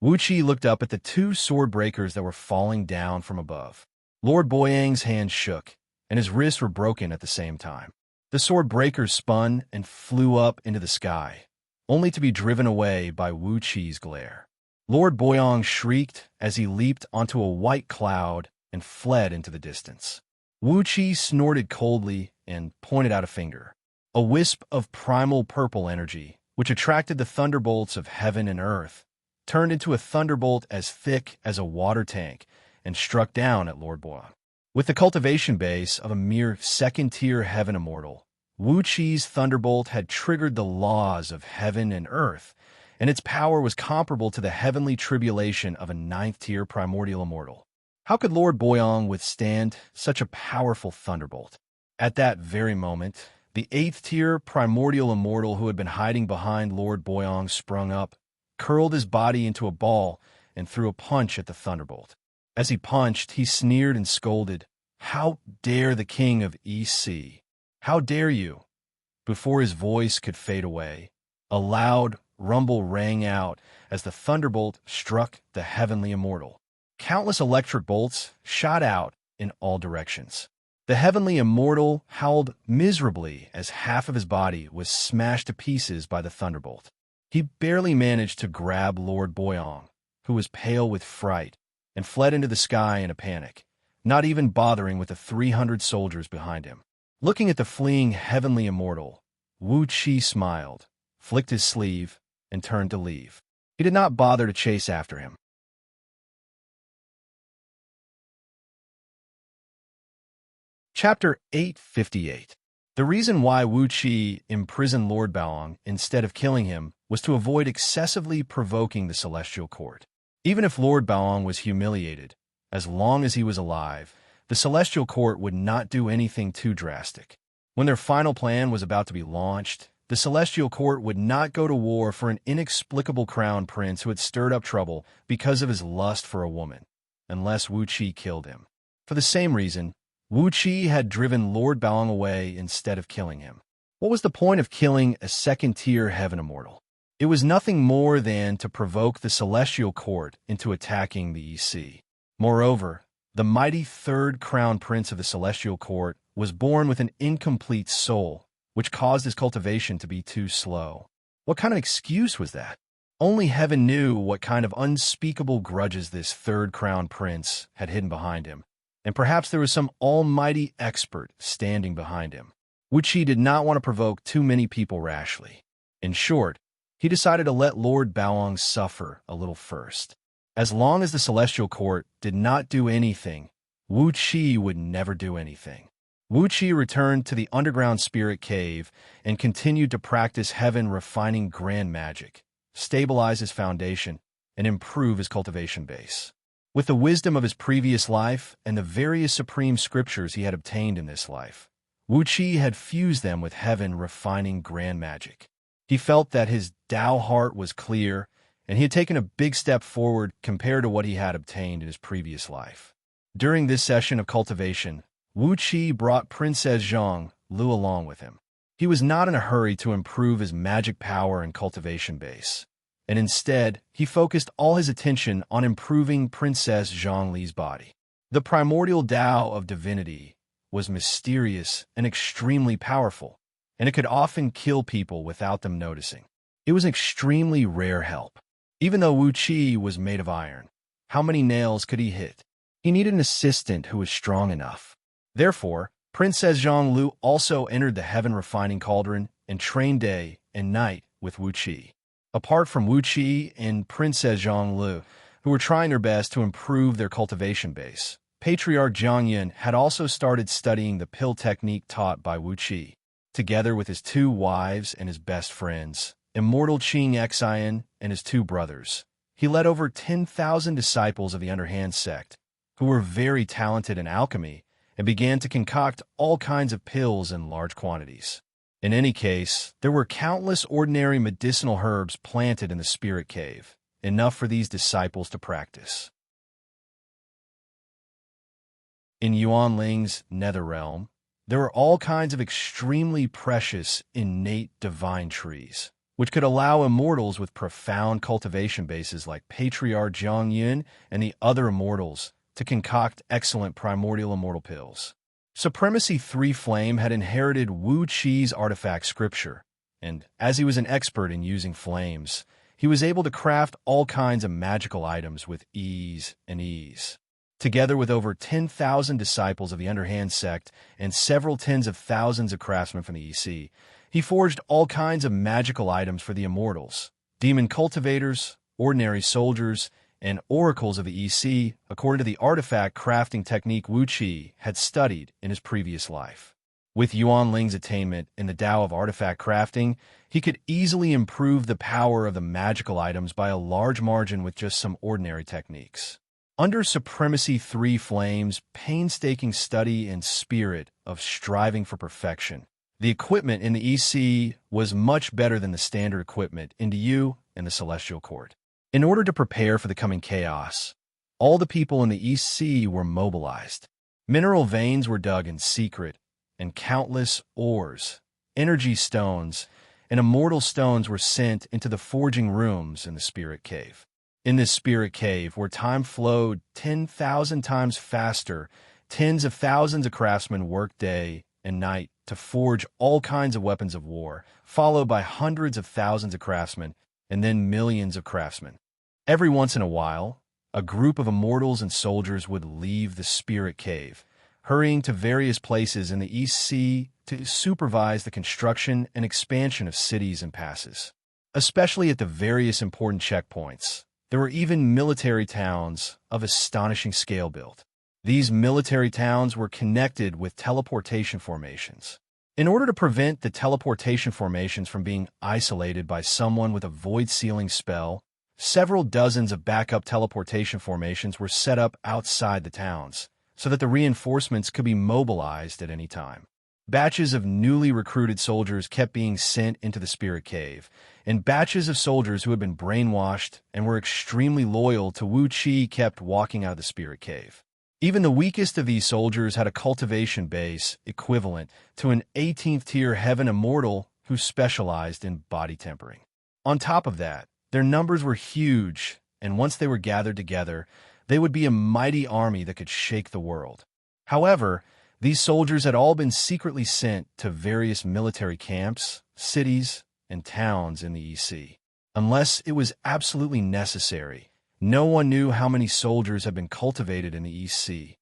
Speaker 1: Wuqi looked up at the two sword breakers that were falling down from above. Lord Boyang's hands shook, and his wrists were broken at the same time. The sword breakers spun and flew up into the sky, only to be driven away by Wuqi's glare. Lord Boyang shrieked as he leaped onto a white cloud and fled into the distance. Wuqi snorted coldly and pointed out a finger. A wisp of primal purple energy, which attracted the thunderbolts of heaven and earth, turned into a thunderbolt as thick as a water tank and struck down at Lord Boyang. With the cultivation base of a mere second-tier heaven immortal, Wuqi's thunderbolt had triggered the laws of heaven and earth, and its power was comparable to the heavenly tribulation of a 9th-tier primordial immortal. How could Lord Boyang withstand such a powerful thunderbolt? At that very moment, the 8th-tier primordial immortal who had been hiding behind Lord Boyang sprung up, curled his body into a ball, and threw a punch at the thunderbolt. As he punched, he sneered and scolded, "How dare the king of EC? How dare you?" Before his voice could fade away, a loud rumble rang out as the thunderbolt struck the heavenly immortal. Countless electric bolts shot out in all directions. The heavenly immortal howled miserably as half of his body was smashed to pieces by the thunderbolt. He barely managed to grab Lord Boyang, who was pale with fright, and fled into the sky in a panic, not even bothering with the 300 soldiers behind him. Looking at the fleeing heavenly immortal, Wuqi smiled, flicked his sleeve, and turned to leave. He did not bother to chase after him. Chapter 858. The reason why Wuqi imprisoned Lord Baoang instead of killing him was to avoid excessively provoking the Celestial Court. Even if Lord Baoang was humiliated, as long as he was alive, the Celestial Court would not do anything too drastic. When their final plan was about to be launched, the Celestial Court would not go to war for an inexplicable crown prince who had stirred up trouble because of his lust for a woman, unless Wuqi killed him. For the same reason, Wuqi had driven Lord Baoang away instead of killing him. What was the point of killing a second-tier heaven immortal? It was nothing more than to provoke the Celestial Court into attacking the EC. Moreover, the mighty third crown prince of the Celestial Court was born with an incomplete soul, which caused his cultivation to be too slow. What kind of excuse was that? Only heaven knew what kind of unspeakable grudges this third crown prince had hidden behind him, and perhaps there was some almighty expert standing behind him. Wuqi did not want to provoke too many people rashly. In short, he decided to let Lord Baoang suffer a little first. As long as the Celestial Court did not do anything, Wuqi would never do anything. Wuqi returned to the underground spirit cave and continued to practice heaven-refining grand magic, stabilize his foundation, and improve his cultivation base. With the wisdom of his previous life and the various supreme scriptures he had obtained in this life, Wuqi had fused them with heaven-refining grand magic. He felt that his Tao heart was clear, and he had taken a big step forward compared to what he had obtained in his previous life. During this session of cultivation, Wuqi brought Princess Zhang Lu along with him. He was not in a hurry to improve his magic power and cultivation base, and instead, he focused all his attention on improving Princess Zhang Li's body. The primordial Tao of divinity was mysterious and extremely powerful, and it could often kill people without them noticing. It was an extremely rare help. Even though Wuxia was made of iron, how many nails could he hit? He needed an assistant who was strong enough. Therefore, Princess Zhonglu also entered the heaven-refining cauldron and trained day and night with Wuxia. Apart from Wuxia and Princess Zhonglu, who were trying their best to improve their cultivation base, Patriarch Xianxia had also started studying the pill technique taught by Wuxia. Together with his 2 wives and his best friends, Immortal Xianxia and his 2 brothers, he led over 10,000 disciples of the Underhand sect, who were very talented in alchemy and began to concoct all kinds of pills in large quantities. In any case, there were countless ordinary medicinal herbs planted in the spirit cave, enough for these disciples to practice. In Yuanling's nether realm, there were all kinds of extremely precious, innate divine trees, which could allow immortals with profound cultivation bases like Patriarch Xianxia and the other immortals to concoct excellent primordial immortal pills. Supremacy 3 Flame had inherited Wu Qi's artifact scripture, and as he was an expert in using flames, he was able to craft all kinds of magical items with ease. Together with over 10,000 disciples of the Underhand sect and several tens of thousands of craftsmen from the EC, he forged all kinds of magical items for the immortals, demon cultivators, ordinary soldiers, and oracles of the EC, according to the artifact crafting technique Wuxia had studied in his previous life. With Yuanling's attainment in the Tao of artifact crafting, he could easily improve the power of the magical items by a large margin with just some ordinary techniques. Under Supremacy 3 Flame's painstaking study and spirit of striving for perfection, the equipment in the EC was much better than the standard equipment in the U and the Celestial Court. In order to prepare for the coming chaos, all the people in the EC were mobilized. Mineral veins were dug in secret, and countless ores, energy stones, and immortal stones were sent into the forging rooms in the spirit cave. In this spirit cave, where time flowed 10,000 times faster, tens of thousands of craftsmen worked day and night to forge all kinds of weapons of war, followed by hundreds of thousands of craftsmen, and then millions of craftsmen. Every once in a while, a group of immortals and soldiers would leave the spirit cave, hurrying to various places in the EC to supervise the construction and expansion of cities and passes. Especially at the various important checkpoints, there were even military towns of astonishing scale built. These military towns were connected with teleportation formations. In order to prevent the teleportation formations from being isolated by someone with a void-sealing spell, several dozens of backup teleportation formations were set up outside the towns, so that the reinforcements could be mobilized at any time. Batches of newly recruited soldiers kept being sent into the spirit cave, and batches of soldiers who had been brainwashed and were extremely loyal to Wu Qi kept walking out of the spirit cave. Even the weakest of these soldiers had a cultivation base equivalent to an 18th tier heaven immortal who specialized in body tempering. On top of that, their numbers were huge, and once they were gathered together, they would be a mighty army that could shake the world. However, these soldiers had all been secretly sent to various military camps, cities, and towns in the EC. Unless it was absolutely necessary, no one knew how many soldiers had been cultivated in the EC.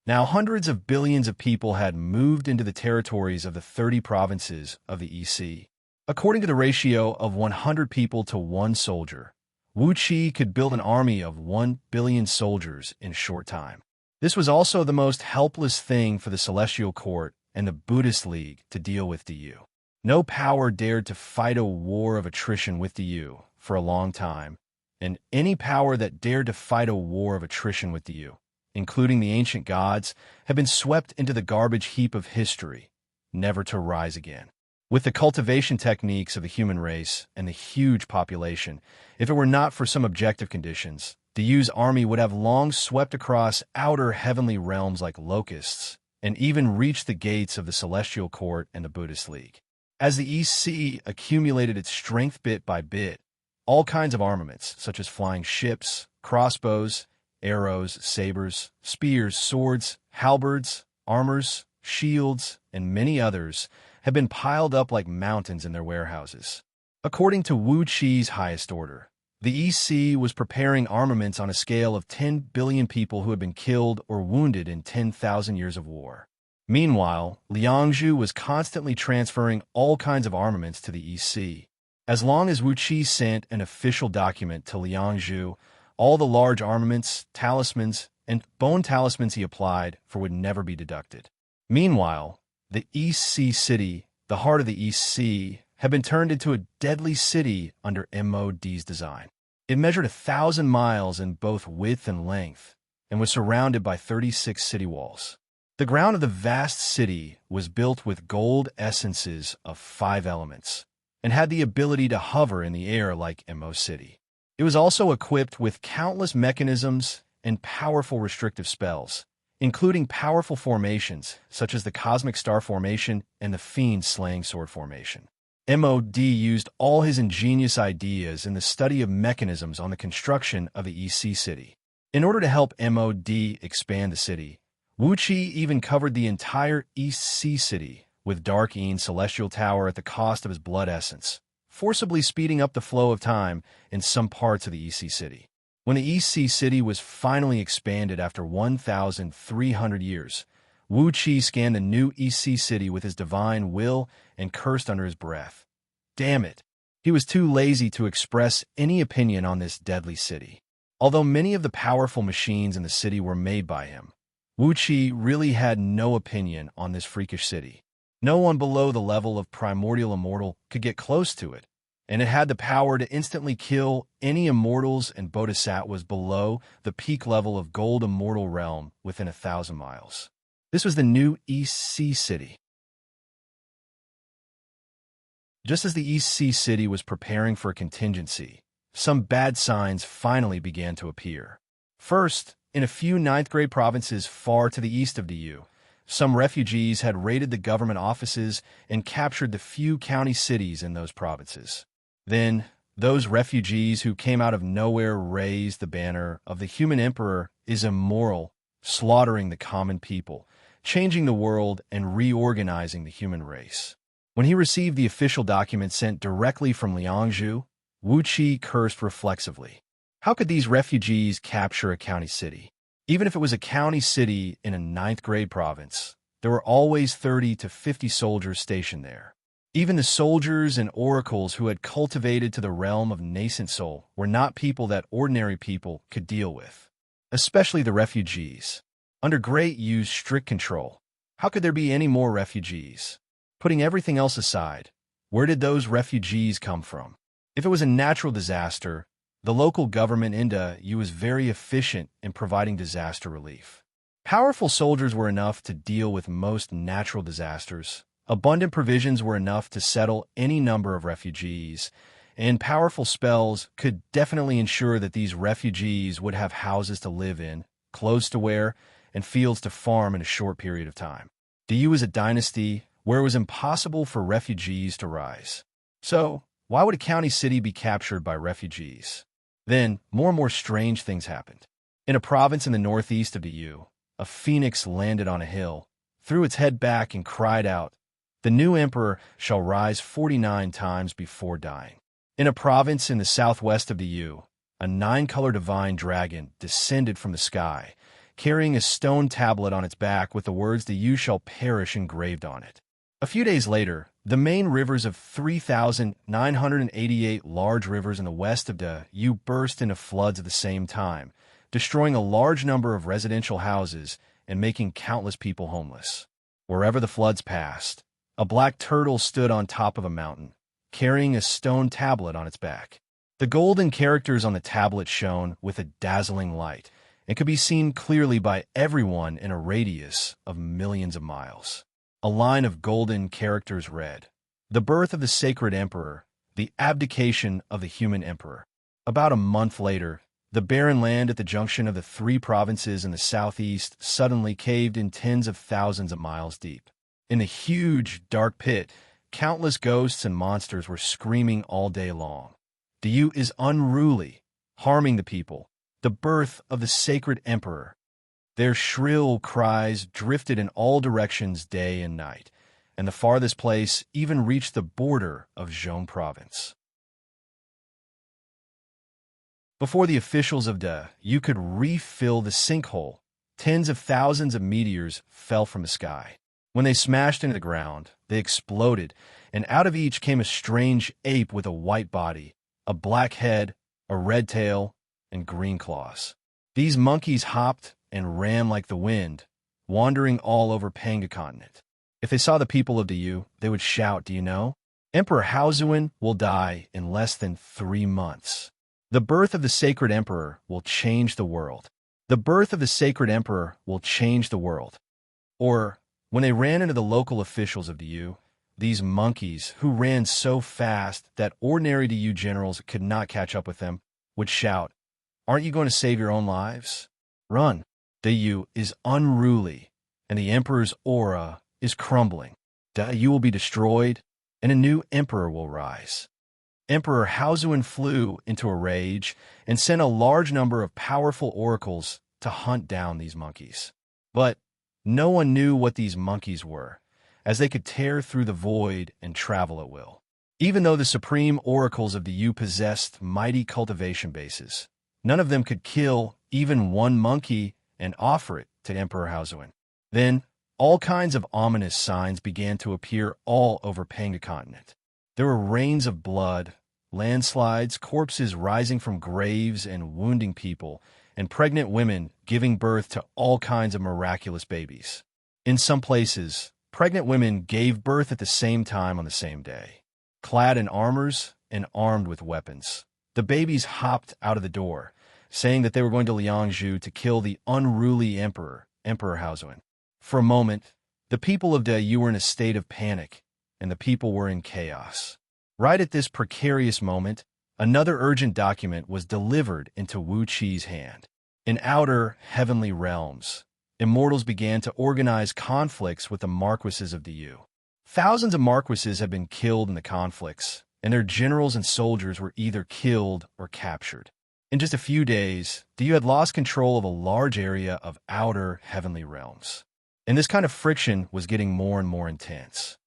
Speaker 1: Now hundreds of billions of people had moved into the territories of the 30 provinces of the EC. According to the ratio of 100 people to 1 soldier, Wu Qi could build an army of 1 billion soldiers in a short time. This was also the most helpless thing for the Celestial Court and the Buddhist League to deal with the U. No power dared to fight a war of attrition with the U for a long time, and any power that dared to fight a war of attrition with the U, including the ancient gods, had been swept into the garbage heap of history, never to rise again. With the cultivation techniques of the human race and the huge population, if it were not for some objective conditions, the Yu's army would have long swept across outer heavenly realms like locusts, and even reached the gates of the Celestial Court and the Buddhist League. As the EC accumulated its strength bit by bit, all kinds of armaments, such as flying ships, crossbows, arrows, sabers, spears, swords, halberds, armors, shields, and many others had been piled up like mountains in their warehouses. According to Wuxia's highest order, the EC was preparing armaments on a scale of 10 billion people who had been killed or wounded in 10,000 years of war. Meanwhile, Liangzhu was constantly transferring all kinds of armaments to the EC. As long as Wuxia sent an official document to Liangzhu, all the large armaments, talismans, and bone talismans he applied for would never be deducted. Meanwhile, the EC city, the heart of the EC, had been turned into a deadly city under MOD's design. It measured 1,000 miles in both width and length, and was surrounded by 36 city walls. The ground of the vast city was built with gold essences of 5 elements, and had the ability to hover in the air like MO City. It was also equipped with countless mechanisms and powerful restrictive spells, including powerful formations such as the Cosmic Star Formation and the Fiend Slaying Sword Formation. MOD used all his ingenious ideas in the study of mechanisms on the construction of the EC city. In order to help MOD expand the city, Wuxia even covered the entire EC city with Dark Ean's Celestial Tower at the cost of his blood essence, forcibly speeding up the flow of time in some parts of the EC city. When the EC city was finally expanded after 1,300 years, Wuxia scanned the new EC city with his divine will and cursed under his breath. Damn it! He was too lazy to express any opinion on this deadly city. Although many of the powerful machines in the city were made by him, Wuxia really had no opinion on this freakish city. No one below the level of primordial immortal could get close to it, and it had the power to instantly kill any immortals and bodhisattvas below the peak level of gold immortal realm within 1,000 miles. This was the new EC city. Just as the EC city was preparing for a contingency, some bad signs finally began to appear. First, in a few 9th-grade provinces far to the east of DU, some refugees had raided the government offices and captured the few county cities in those provinces. Then, those refugees who came out of nowhere raised the banner of the human emperor is immoral, slaughtering the common people, changing the world and reorganizing the human race. When he received the official document sent directly from Liangzhu, Wuxia cursed reflexively. How could these refugees capture a county city? Even if it was a county city in a 9th-grade province, there were always 30 to 50 soldiers stationed there. Even the soldiers and oracles who had cultivated to the realm of nascent soul were not people that ordinary people could deal with, especially the refugees. Under Great Yu's strict control, how could there be any more refugees? Putting everything else aside, where did those refugees come from? If it was a natural disaster, the local government in DU was very efficient in providing disaster relief. Powerful soldiers were enough to deal with most natural disasters. Abundant provisions were enough to settle any number of refugees, and powerful spells could definitely ensure that these refugees would have houses to live in, clothes to wear, and fields to farm in a short period of time. DU was a dynasty where it was impossible for refugees to rise. So, why would a county city be captured by refugees? Then, more and more strange things happened. In a province in the northeast of DU, a phoenix landed on a hill, threw its head back, and cried out, "The new emperor shall rise 49 times before dying." In a province in the southwest of DU, a 9-color divine dragon descended from the sky, carrying a stone tablet on its back with the words "The you shall perish" engraved on it. A few days later, the main rivers of 3,988 large rivers in the west of DU burst into floods at the same time, destroying a large number of residential houses and making countless people homeless. Wherever the floods passed, a black turtle stood on top of a mountain, carrying a stone tablet on its back. The golden characters on the tablet shone with a dazzling light and could be seen clearly by everyone in a radius of millions of miles. A line of golden characters read, "The birth of the sacred emperor, the abdication of the human emperor." About a month later, the barren land at the junction of the 3 provinces in the southeast suddenly caved in tens of thousands of miles deep. In the huge, dark pit, countless ghosts and monsters were screaming all day long. DU is unruly, harming the people, the birth of the sacred emperor. Their shrill cries drifted in all directions day and night, and the farthest place even reached the border of Zhong province. Before the officials of you could refill the sinkhole, tens of thousands of meteors fell from the sky. When they smashed into the ground, they exploded, and out of each came a strange ape with a white body, a black head, a red tail, and green claws. These monkeys hopped and ran like the wind, wandering all over Panga continent. If they saw the people of Yu, they would shout, "Do you know? Emperor Haozuan will die in less than 3 months. The birth of the sacred emperor will change the world. The birth of the sacred emperor will change the world." Or, when they ran into the local officials of Yu, these monkeys, who ran so fast that ordinary Yu generals could not catch up with them, would shout, "Aren't you going to save your own lives? Run. Yu is unruly, and the emperor's aura is crumbling. Yu will be destroyed, and a new emperor will rise." Emperor Haozuan flew into a rage and sent a large number of powerful oracles to hunt down these monkeys. But no one knew what these monkeys were, as they could tear through the void and travel at will. Even though the supreme oracles of Yu possessed mighty cultivation bases, none of them could kill even one monkey and offer it to Emperor Haozuan. Then, all kinds of ominous signs began to appear all over Panga continent. There were rains of blood, landslides, corpses rising from graves and wounding people, and pregnant women giving birth to all kinds of miraculous babies. In some places, pregnant women gave birth at the same time on the same day. Clad in armors and armed with weapons, the babies hopped out of the door, saying that they were going to Liangzhu to kill the unruly emperor, Emperor Haozuan. For a moment, the people of Yu were in a state of panic, and the people were in chaos. Right at this precarious moment, another urgent document was delivered into Wuxia's hand. In outer, heavenly realms, immortals began to organize conflicts with the marquises of Yu. Thousands of marquises had been killed in the conflicts, and their generals and soldiers were either killed or captured. In just a few days, Yu had lost control of a large area of outer, heavenly realms. And this kind of friction was getting more and more intense.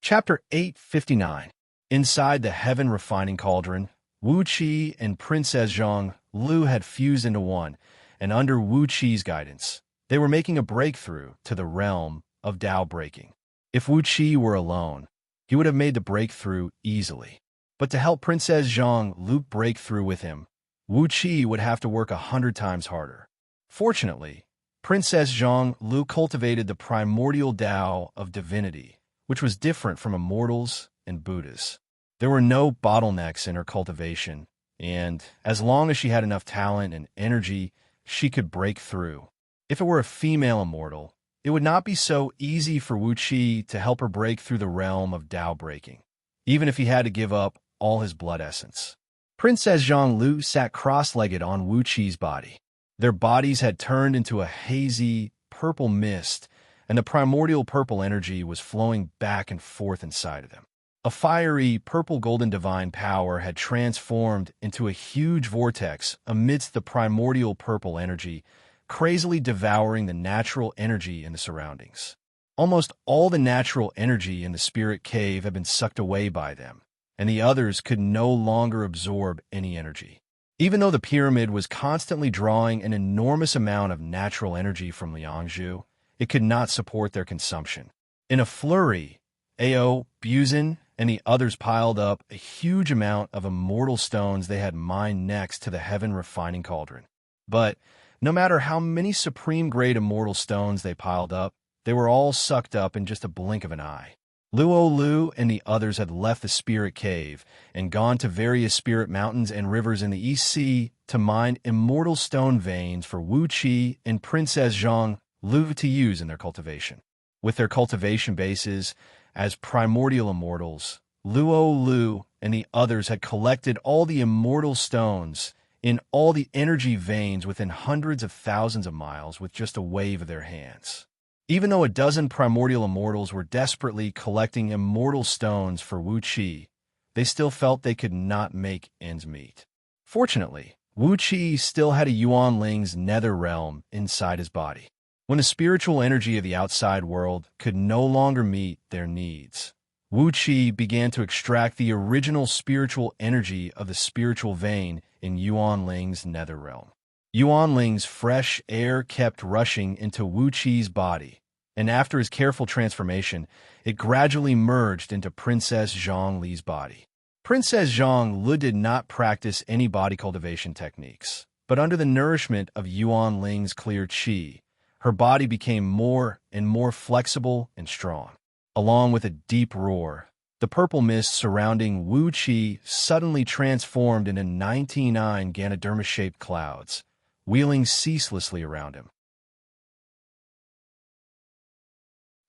Speaker 1: Chapter 859. Inside the heaven refining cauldron, Wuxia and Princess Zhang Lu had fused into one, and under Wuxia's guidance, they were making a breakthrough to the realm of Dao breaking. If Wuxia were alone, he would have made the breakthrough easily. But to help Princess Zhang Lu break through with him, Wuxia would have to work 100 times harder. Fortunately, Princess Zhang Lu cultivated the primordial Dao of divinity, which was different from immortals and Buddhas. There were no bottlenecks in her cultivation, and as long as she had enough talent and energy, she could break through. If it were a female immortal, it would not be so easy for Wuxia to help her break through the realm of Dao breaking, even if he had to give up all his blood essence. Princess Zhang Lu sat cross-legged on Wuxia's body. Their bodies had turned into a hazy, purple mist, and the primordial purple energy was flowing back and forth inside of them. A fiery, purple-golden divine power had transformed into a huge vortex amidst the primordial purple energy, crazily devouring the natural energy in the surroundings. Almost all the natural energy in the spirit cave had been sucked away by them, and the others could no longer absorb any energy. Even though the pyramid was constantly drawing an enormous amount of natural energy from Liangzhu, it could not support their consumption. In a flurry, Ao, Buzin, and the others piled up a huge amount of immortal stones they had mined next to the heaven refining cauldron. But no matter how many supreme-grade immortal stones they piled up, they were all sucked up in just a blink of an eye. Luo Lu and the others had left the spirit cave and gone to various spirit mountains and rivers in the East Sea to mine immortal stone veins for Wuxia and Princess Zhang Lu to use in their cultivation. With their cultivation bases as primordial immortals, Luo Lu and the others had collected all the immortal stones in all the energy veins within hundreds of thousands of miles with just a wave of their hands. Even though a dozen primordial immortals were desperately collecting immortal stones for Wuxia, they still felt they could not make ends meet. Fortunately, Wuxia still had a Yuanling's nether realm inside his body. When the spiritual energy of the outside world could no longer meet their needs, Wuxia began to extract the original spiritual energy of the spiritual vein in Yuanling's nether realm. Yuanling's fresh air kept rushing into Wuqi's body, and after his careful transformation, it gradually merged into Princess Zhongli's body. Princess Zhongli did not practice any body cultivation techniques, but under the nourishment of Yuanling's clear qi, her body became more and more flexible and strong. Along with a deep roar, the purple mist surrounding Wuqi suddenly transformed into 99 Ganoderma-shaped clouds, wheeling ceaselessly around him.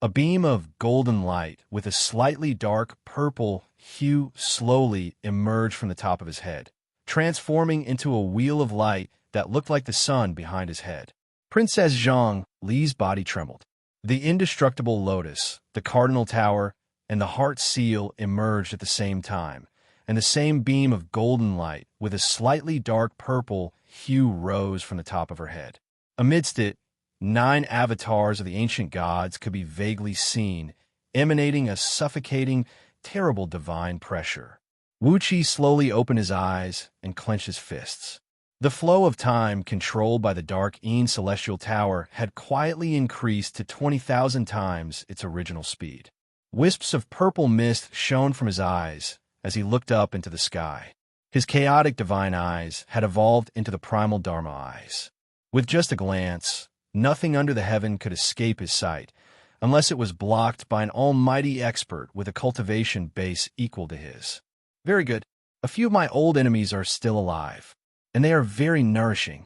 Speaker 1: A beam of golden light with a slightly dark purple hue slowly emerged from the top of his head, transforming into a wheel of light that looked like the sun behind his head. Princess Zhongli's body trembled. The indestructible lotus, the cardinal tower, and the heart seal emerged at the same time, and the same beam of golden light with a slightly dark purple hue rose from the top of her head. Amidst it, 9 avatars of the ancient gods could be vaguely seen, emanating a suffocating, terrible divine pressure. Wuqi slowly opened his eyes and clenched his fists. The flow of time controlled by the dark Een celestial tower had quietly increased to 20,000 times its original speed. Wisps of purple mist shone from his eyes as he looked up into the sky. His chaotic divine eyes had evolved into the primal Dharma eyes. With just a glance, nothing under the heaven could escape his sight, unless it was blocked by an almighty expert with a cultivation base equal to his. Very good. A few of my old enemies are still alive, and they are very nourishing.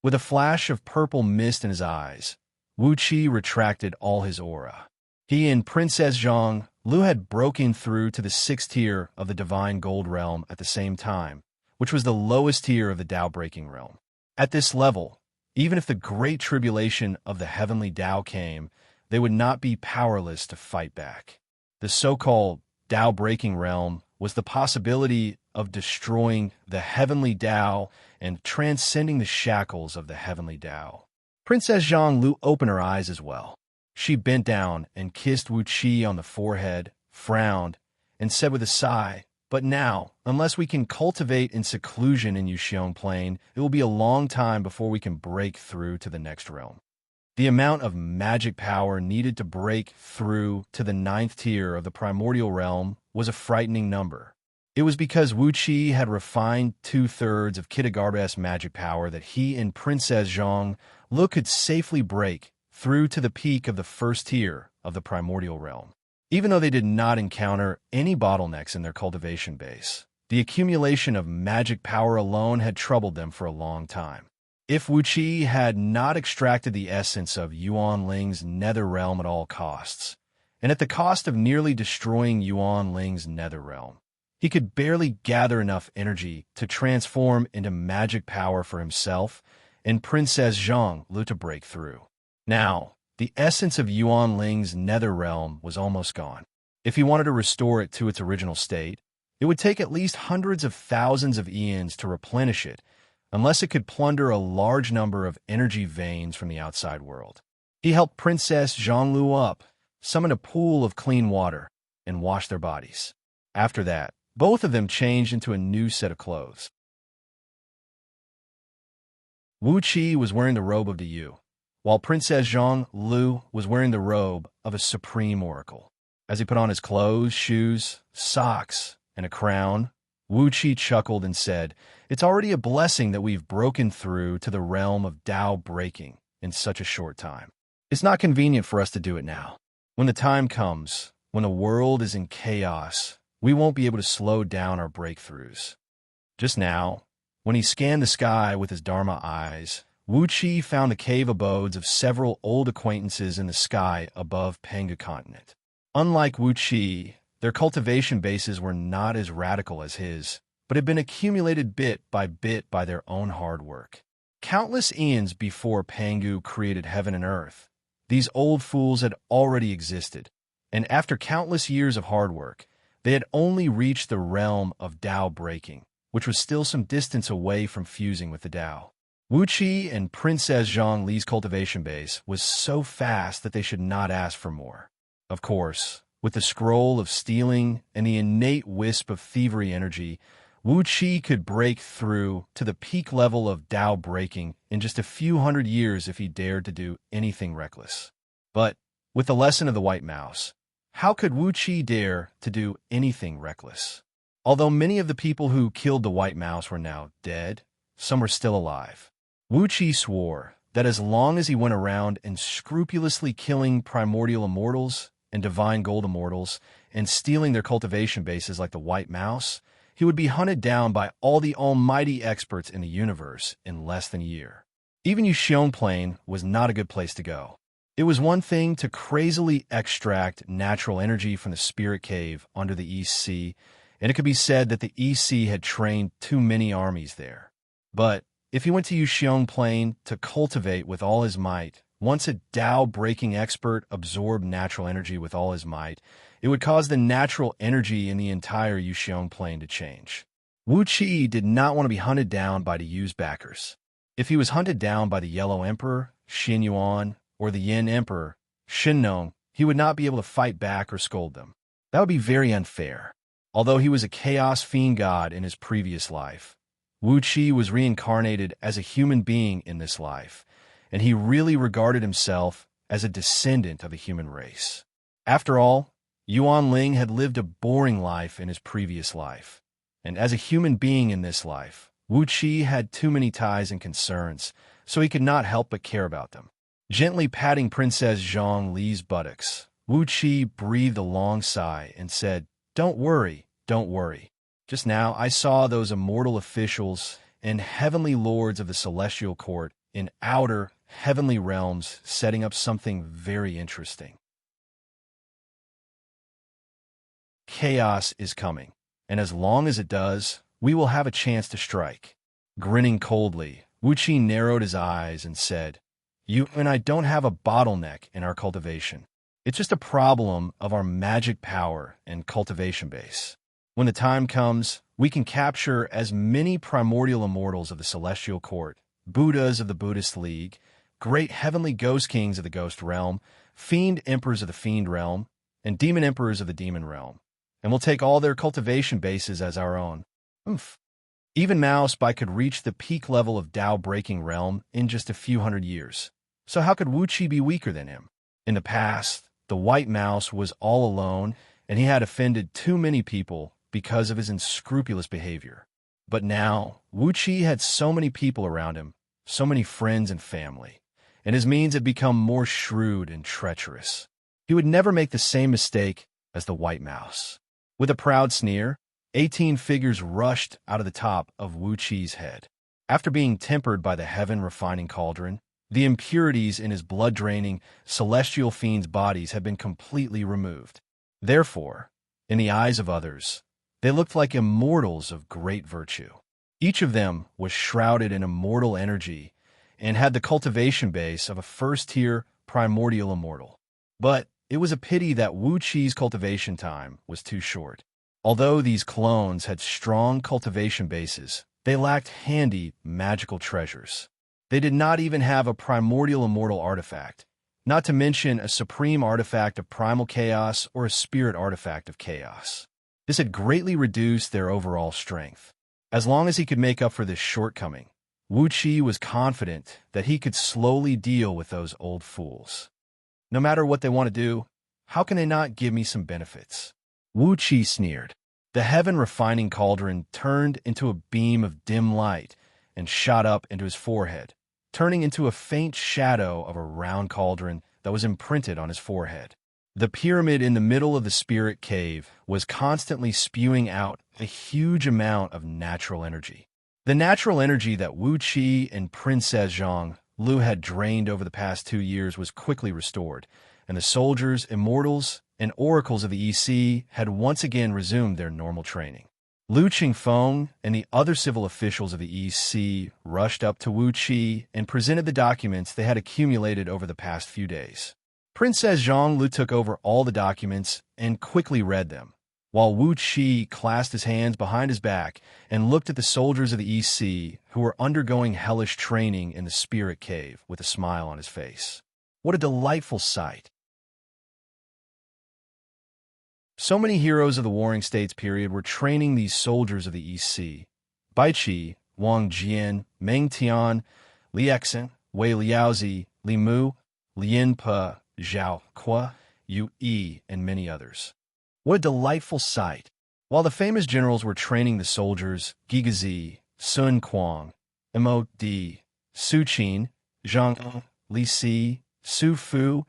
Speaker 1: With a flash of purple mist in his eyes, Wuqi retracted all his aura. He and Princess Zhongli had broken through to the 6th tier of the divine gold realm at the same time, which was the lowest tier of the Tao-breaking realm. At this level, even if the great tribulation of the heavenly Tao came, they would not be powerless to fight back. The so-called Tao-breaking realm was the possibility of destroying the heavenly Tao and transcending the shackles of the heavenly Tao. Princess Zhongli opened her eyes as well. She bent down and kissed Wuqi on the forehead, frowned, and said with a sigh, "But now, unless we can cultivate in seclusion in Yuxiong Plain, it will be a long time before we can break through to the next realm." The amount of magic power needed to break through to the 9th tier of the primordial realm was a frightening number. It was because Wuqi had refined 2/3 of Kitagarb's magic power that he and Princess Zhongli could safely break through to the peak of the 1st tier of the primordial realm. Even though they did not encounter any bottlenecks in their cultivation base, the accumulation of magic power alone had troubled them for a long time. If Wuqi had not extracted the essence of Yuanling's nether realm at all costs, and at the cost of nearly destroying Yuanling's nether realm, he could barely gather enough energy to transform into magic power for himself and Princess Zhongli to break through. Now, the essence of Yuanling's nether realm was almost gone. If he wanted to restore it to its original state, it would take at least hundreds of thousands of eons to replenish it, unless it could plunder a large number of energy veins from the outside world. He helped Princess Zhongli up, summoned a pool of clean water, and washed their bodies. After that, both of them changed into a new set of clothes. Wuqi was wearing the robe of the Yu, while Princess Zhongli was wearing the robe of a supreme oracle. As he put on his clothes, shoes, socks, and a crown, Wuqi chuckled and said, "It's already a blessing that we've broken through to the realm of Tao breaking in such a short time. It's not convenient for us to do it now. When the time comes, when the world is in chaos, we won't be able to slow down our breakthroughs." Just now, when he scanned the sky with his Dharma eyes, Wuqi found the cave abodes of several old acquaintances in the sky above Pangu continent. Unlike Wuqi, their cultivation bases were not as radical as his, but had been accumulated bit by their own hard work. Countless eons before Pangu created heaven and earth, these old fools had already existed, and after countless years of hard work, They had only reached the realm of Tao breaking, which was still some distance away from fusing with the Tao. Wuxia and Princess Zhongli's cultivation base was so fast that they should not ask for more. Of course, with the scroll of stealing and the innate wisp of thievery energy, Wuxia could break through to the peak level of Tao breaking in just a few hundred years if he dared to do anything reckless. But with the lesson of the white mouse, how could Wuxia dare to do anything reckless? Although many of the people who killed the white mouse were now dead, some were still alive. Wuxia swore that as long as he went around and scrupulously killing primordial immortals and divine gold immortals and stealing their cultivation bases like the white mouse, he would be hunted down by all the almighty experts in the universe in less than a year. Even Xianxia was not a good place to go. It was one thing to crazily extract natural energy from the spirit cave under the East Sea, and it could be said that the East Sea had trained too many armies there. But if he went to Xianxia to cultivate with all his might, once a Tao-breaking expert absorbed natural energy with all his might, it would cause the natural energy in the entire Xianxia to change. Wuxia did not want to be hunted down by the Yu's backers. If he was hunted down by the Yellow Emperor, Xinyuan, or the Yin Emperor, Shinnong, he would not be able to fight back or scold them. That would be very unfair. Although he was a chaos fiend god in his previous life, Wuxia was reincarnated as a human being in this life, and he really regarded himself as a descendant of the human race. After all, Yuan Ling had lived a boring life in his previous life, and as a human being in this life, Wuxia had too many ties and concerns, so he could not help but care about them. Gently patting Princess Zhongli's buttocks, Wuxia breathed a long sigh and said, "Don't worry, don't worry. Just now I saw those immortal officials and heavenly lords of the celestial court in outer heavenly realms setting up something very interesting. Chaos is coming, and as long as it does, we will have a chance to strike." Grinning coldly, Wuxia narrowed his eyes and said, "You and I don't have a bottleneck in our cultivation. It's just a problem of our magic power and cultivation base. When the time comes, we can capture as many primordial immortals of the Celestial Court, Buddhas of the Buddhist League, great heavenly ghost kings of the Ghost Realm, fiend emperors of the Fiend Realm, and demon emperors of the Demon Realm, and we'll take all their cultivation bases as our own. Even Mouseby could reach the peak level of Tao-breaking realm in just a few hundred years. So how could Wuxia be weaker than him? In the past, the white mouse was all alone, and he had offended too many people because of his unscrupulous behavior. But now, Wuxia had so many people around him, so many friends and family, and his means had become more shrewd and treacherous. He would never make the same mistake as the white mouse. With a proud sneer, 18 figures rushed out of the top of Wuxia's head. After being tempered by the heaven-refining cauldron, the impurities in his blood-draining, celestial fiend's bodies had been completely removed. Therefore, in the eyes of others, they looked like immortals of great virtue. Each of them was shrouded in immortal energy and had the cultivation base of a first-tier primordial immortal. But it was a pity that Wuxia's cultivation time was too short. Although these clones had strong cultivation bases, they lacked handy magical treasures. They did not even have a primordial immortal artifact, not to mention a supreme artifact of primal chaos or a spirit artifact of chaos. This had greatly reduced their overall strength. As long as he could make up for this shortcoming, Wuxia was confident that he could slowly deal with those old fools. No matter what they want to do, how can they not give me some benefits? Wuxia sneered. The heaven-refining cauldron turned into a beam of dim light and shot up into his forehead, turning into a faint shadow of a round cauldron that was imprinted on his forehead. The pyramid in the middle of the spirit cave was constantly spewing out a huge amount of natural energy. The natural energy that Wuxia and Princess Zhongli had drained over the past 2 years was quickly restored, and the soldiers, immortals, and oracles of the EC had once again resumed their normal training. Lu Qingfeng and the other civil officials of the EC rushed up to Wuxia and presented the documents they had accumulated over the past few days. Princess Zhongli took over all the documents and quickly read them, while Wuxia clasped his hands behind his back and looked at the soldiers of the East Sea who were undergoing hellish training in the spirit cave with a smile on his face. What a delightful sight! So many heroes of the Warring States period were training these soldiers of the East Sea. Baiqi, Wang Jian, Meng Tian, Li Exen, Wei Liaozi, Li Mu, Lin Pe, Zhao Qua, Yu Yi, and many others. What a delightful sight! While the famous generals were training the soldiers, Gigazi, Sun Quang, Mo Di, Su Qin, Zhang Li Si, Su Fu,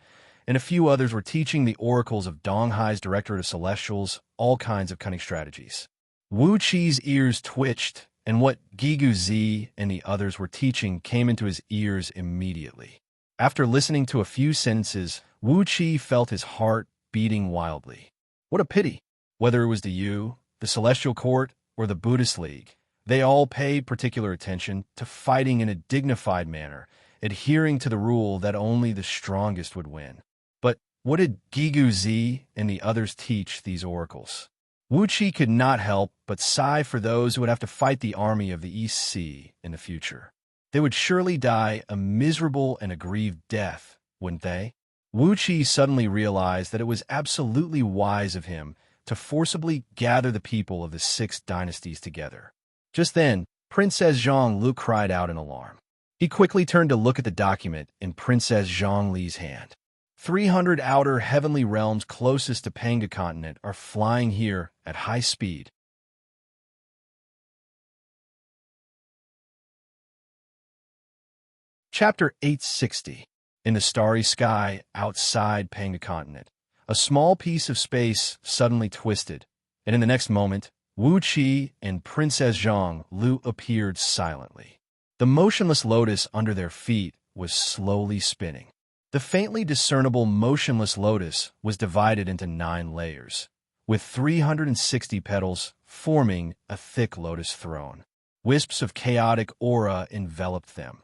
Speaker 1: and a few others were teaching the oracles of Donghai's Directorate of Celestials all kinds of cunning strategies. Wu Qi's ears twitched, and what Gigu Zi and the others were teaching came into his ears immediately. After listening to a few sentences, Wu Qi felt his heart beating wildly. What a pity! Whether it was the Yu, the Celestial Court, or the Buddhist League, they all paid particular attention to fighting in a dignified manner, adhering to the rule that only the strongest would win. But what did Gigu Zi and the others teach these oracles? Wu Qi could not help but sigh for those who would have to fight the army of the East Sea in the future. They would surely die a miserable and aggrieved death, wouldn't they? Wu Qi suddenly realized that it was absolutely wise of him to forcibly gather the people of the 6 dynasties together. Just then, Princess Zhang Lu cried out in alarm. He quickly turned to look at the document in Princess Zhang Li's hand. 300 outer heavenly realms closest to Panga continent are flying here at high speed. Chapter 860. In the starry sky outside Panga continent, a small piece of space suddenly twisted, and in the next moment, Wu Qi and Princess Zhang Lu appeared silently. The motionless lotus under their feet was slowly spinning. The faintly discernible motionless lotus was divided into 9 layers, with 360 petals forming a thick lotus throne. Wisps of chaotic aura enveloped them,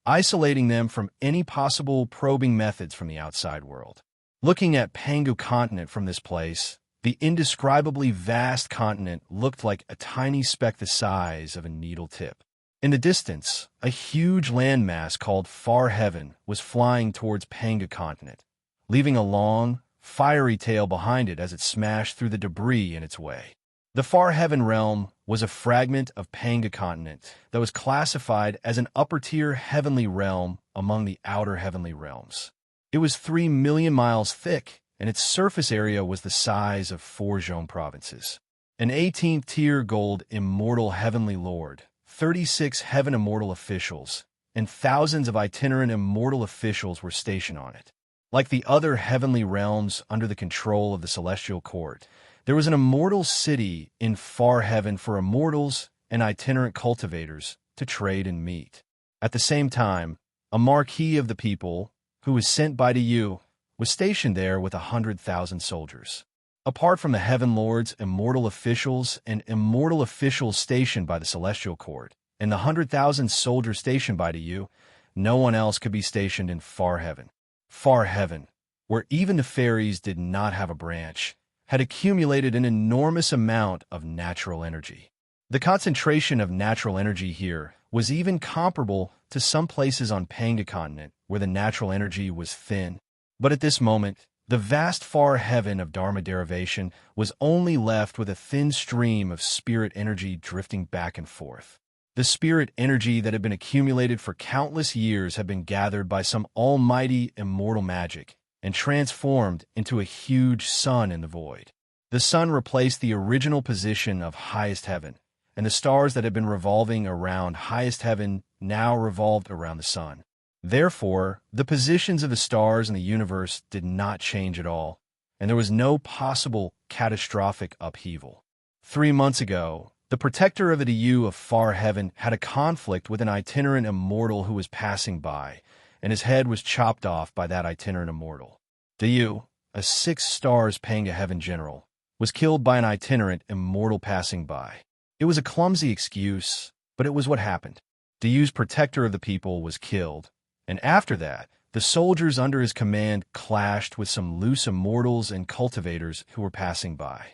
Speaker 1: isolating them from any possible probing methods from the outside world. Looking at Pangu continent from this place, the indescribably vast continent looked like a tiny speck the size of a needle tip. In the distance, a huge landmass called Far Heaven was flying towards Panga continent, leaving a long, fiery tail behind it as it smashed through the debris in its way. The Far Heaven realm was a fragment of Panga continent that was classified as an upper-tier heavenly realm among the outer heavenly realms. It was 3 million miles thick, and its surface area was the size of 4 Zhong provinces. An 18th-tier gold immortal heavenly lord, 36 heaven immortal officials, and thousands of itinerant immortal officials were stationed on it. Like the other heavenly realms under the control of the Celestial Court, there was an immortal city in Far Heaven for immortals and itinerant cultivators to trade and meet. At the same time, a marquis of the people, who was sent by the Yu, was stationed there with 100,000 soldiers. Apart from the Heaven Lords, immortal officials, and immortal officials stationed by the Celestial Court, and the 100,000 soldiers stationed by the Yu, no one else could be stationed in Far Heaven. Far Heaven, where even the fairies did not have a branch, had accumulated an enormous amount of natural energy. The concentration of natural energy here was even comparable to some places on Panga continent where the natural energy was thin. But at this moment, the vast Far Heaven of Dharma derivation was only left with a thin stream of spirit energy drifting back and forth. The spirit energy that had been accumulated for countless years had been gathered by some almighty immortal magic and transformed into a huge sun in the void. The sun replaced the original position of highest heaven, and the stars that had been revolving around highest heaven now revolved around the sun. Therefore, the positions of the stars in the universe did not change at all, and there was no possible catastrophic upheaval. 3 months ago, the protector of the Yu of Far Heaven had a conflict with an itinerant immortal who was passing by, and his head was chopped off by that itinerant immortal. The Yu, a 6 stars Panga Heaven general, was killed by an itinerant immortal passing by. It was a clumsy excuse, but it was what happened. The Yu's protector of the people was killed, and after that, the soldiers under his command clashed with some loose immortals and cultivators who were passing by.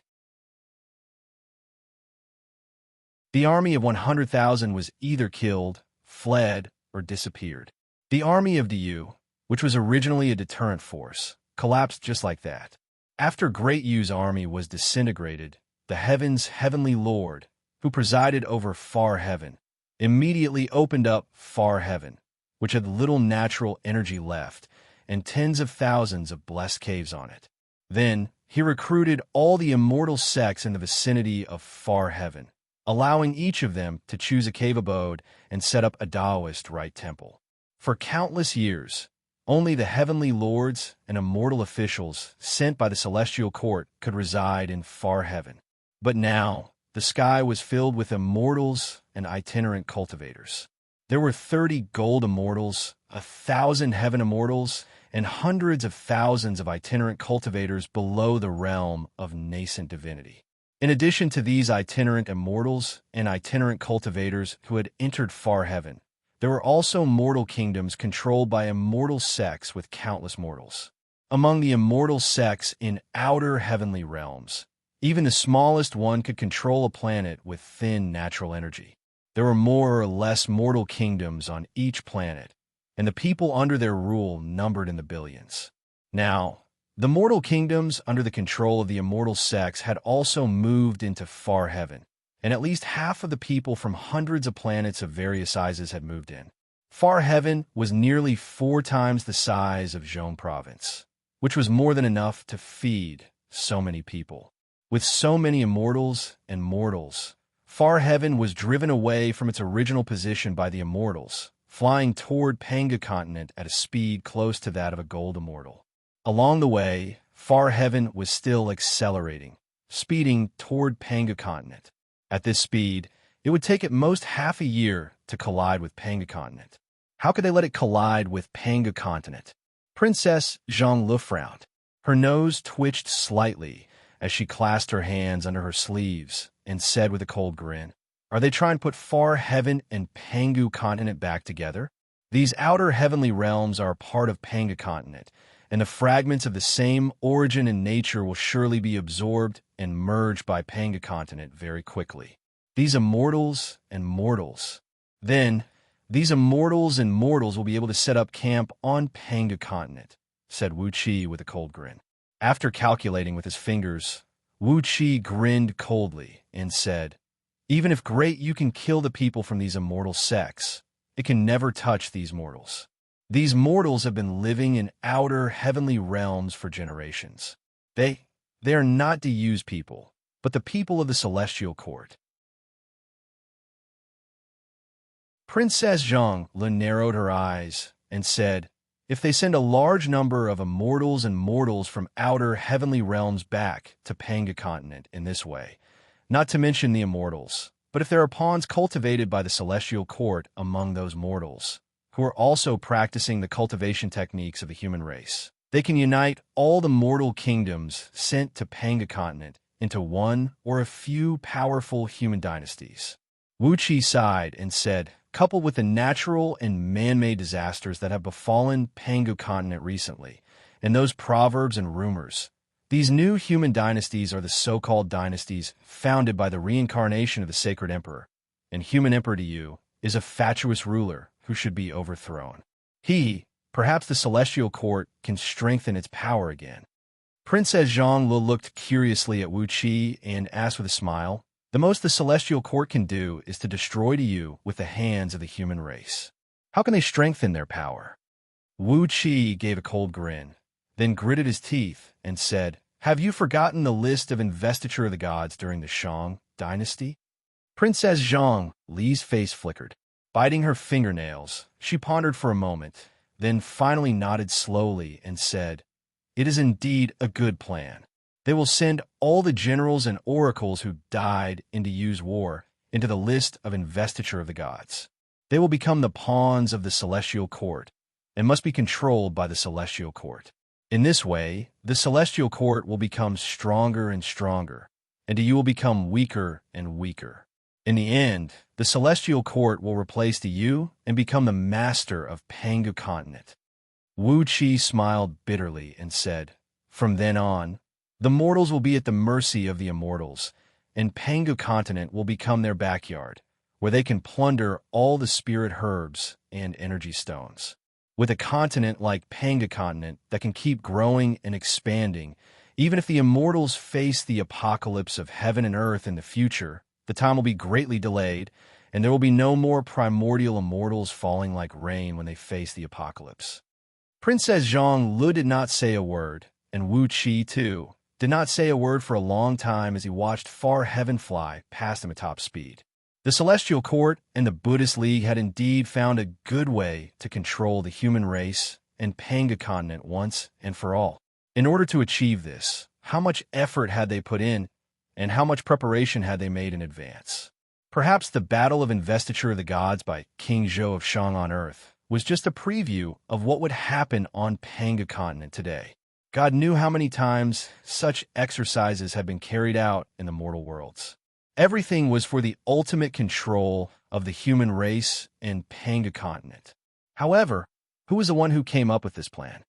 Speaker 1: The army of 100,000 was either killed, fled, or disappeared. The army of Yu, which was originally a deterrent force, collapsed just like that. After Great Yu's army was disintegrated, the heaven's heavenly lord, who presided over Far Heaven, immediately opened up Far Heaven, which had little natural energy left, and tens of thousands of blessed caves on it. Then he recruited all the immortal sects in the vicinity of Far Heaven, allowing each of them to choose a cave abode and set up a Taoist rite temple. For countless years, only the heavenly lords and immortal officials sent by the celestial court could reside in Far Heaven. But now, the sky was filled with immortals and itinerant cultivators. There were 30 gold immortals, 1,000 heaven immortals, and hundreds of thousands of itinerant cultivators below the realm of nascent divinity. In addition to these itinerant immortals and itinerant cultivators who had entered Far Heaven, there were also mortal kingdoms controlled by immortal sects with countless mortals. Among the immortal sects in outer heavenly realms, even the smallest one could control a planet with thin natural energy. There were more or less mortal kingdoms on each planet, and the people under their rule numbered in the billions. Now, the mortal kingdoms under the control of the immortal sects had also moved into Far Heaven, and at least half of the people from hundreds of planets of various sizes had moved in. Far Heaven was nearly 4 times the size of Zhong Province, which was more than enough to feed so many people. With so many immortals and mortals, Far Heaven was driven away from its original position by the immortals, flying toward Panga Continent at a speed close to that of a gold immortal. Along the way, Far Heaven was still accelerating, speeding toward Panga Continent. At this speed, it would take at most half a year to collide with Panga Continent. How could they let it collide with Panga Continent? Princess Xianxia frowned. Her nose twitched slightly as she clasped her hands under her sleeves and said with a cold grin, "Are they trying to put Far Heaven and Pangu Continent back together? These outer heavenly realms are a part of Panga Continent, and the fragments of the same origin and nature will surely be absorbed and merged by Panga Continent very quickly. These immortals and mortals. Then, these immortals and mortals will be able to set up camp on Panga Continent," said Wuxia with a cold grin. After calculating with his fingers, Wuxia grinned coldly and said, "Even if Great Yu can kill the people from these immortal sects, it can never touch these mortals. These mortals have been living in outer heavenly realms for generations. They are not Yu's people, but the people of the celestial court." Princess Xianxia narrowed her eyes and said, "If they send a large number of immortals and mortals from outer heavenly realms back to Panga Continent in this way, not to mention the immortals, but if there are pawns cultivated by the celestial court among those mortals, who are also practicing the cultivation techniques of the human race, they can unite all the mortal kingdoms sent to Panga Continent into one or a few powerful human dynasties." Wuxia sighed and said, "Coupled with the natural and man-made disasters that have befallen Panga Continent recently, and those proverbs and rumors, these new human dynasties are the so-called dynasties founded by the reincarnation of the sacred emperor, and human Emperor Yu is a fatuous ruler who should be overthrown. Perhaps the celestial court can strengthen its power again." Princess Xianxia looked curiously at Wuxia and asked with a smile, "The most the celestial court can do is to destroy Yu with the hands of the human race. How can they strengthen their power?" Wuxia gave a cold grin, then gritted his teeth and said, "Have you forgotten the list of investiture of the gods during the Shang dynasty?" Princess Xianxia's face flickered. Biting her fingernails, she pondered for a moment, then finally nodded slowly and said, "It is indeed a good plan. They will send all the generals and oracles who died into Yu's war into the list of investiture of the gods. They will become the pawns of the celestial court and must be controlled by the celestial court. In this way, the celestial court will become stronger and stronger, and Yu will become weaker and weaker. In the end, the celestial court will replace Yu and become the master of Panga Continent." Wuxia smiled bitterly and said, "From then on, the mortals will be at the mercy of the immortals, and Panga continent will become their backyard, where they can plunder all the spirit herbs and energy stones. With a continent like Panga continent that can keep growing and expanding, even if the immortals face the apocalypse of heaven and earth in the future, the time will be greatly delayed, and there will be no more primordial immortals falling like rain when they face the apocalypse. Princess Zhang did not say a word, and Wuxia, too, did not say a word for a long time as he watched far heaven fly past him at top speed. The Celestial Court and the Buddhist League had indeed found a good way to control the human race and Panga continent once and for all. In order to achieve this, how much effort had they put in, and how much preparation had they made in advance? Perhaps the Battle of Investiture of the Gods by King Zhou of Shang on Earth was just a preview of what would happen on Panga continent today. God knew how many times such exercises had been carried out in the mortal worlds. Everything was for the ultimate control of the human race and Panga continent. However, who was the one who came up with this plan?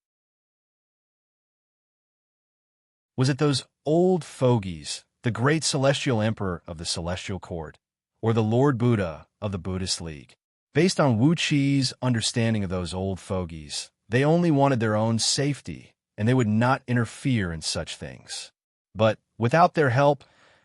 Speaker 1: Was it those old fogies, the great celestial emperor of the Celestial Court, or the Lord Buddha of the Buddhist League? Based on Wuqi's understanding of those old fogies, they only wanted their own safety, and they would not interfere in such things. But without their help,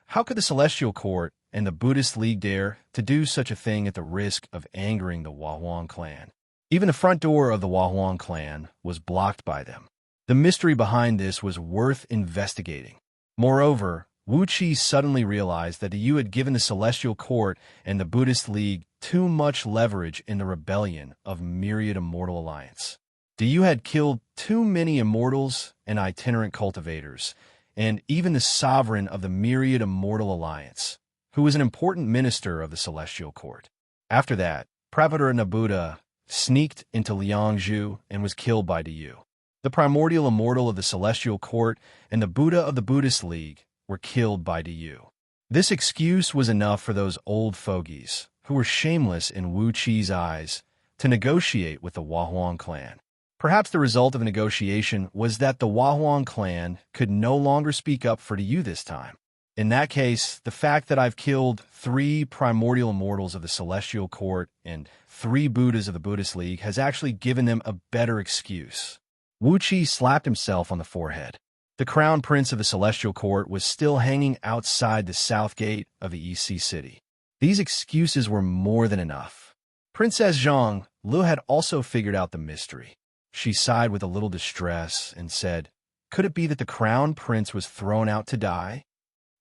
Speaker 1: how could the Celestial Court and the Buddhist League dare to do such a thing at the risk of angering the Huahuang clan? Even the front door of the Huahuang clan was blocked by them. The mystery behind this was worth investigating. Moreover, Wuxia suddenly realized that the Yu had given the Celestial Court and the Buddhist League too much leverage in the rebellion of Myriad Immortal Alliance. The Yu had killed too many immortals and itinerant cultivators, and even the sovereign of the Myriad Immortal Alliance, who was an important minister of the Celestial Court. After that, Pravadura Nabuda sneaked into Liangzhu and was killed by the Yu. The primordial immortal of the Celestial Court and the Buddha of the Buddhist League were killed by the Yu. This excuse was enough for those old fogies, who were shameless in Wuqi's eyes, to negotiate with the Huahuang clan. Perhaps the result of a negotiation was that the Huahuang clan could no longer speak up for the Yu this time. In that case, the fact that I've killed 3 primordial immortals of the Celestial Court and 3 Buddhas of the Buddhist League has actually given them a better excuse. Wuxia slapped himself on the forehead. The crown prince of the Celestial Court was still hanging outside the south gate of the East Sea City. These excuses were more than enough. Princess Zhang had also figured out the mystery. She sighed with a little distress and said, "Could it be that the crown prince was thrown out to die?"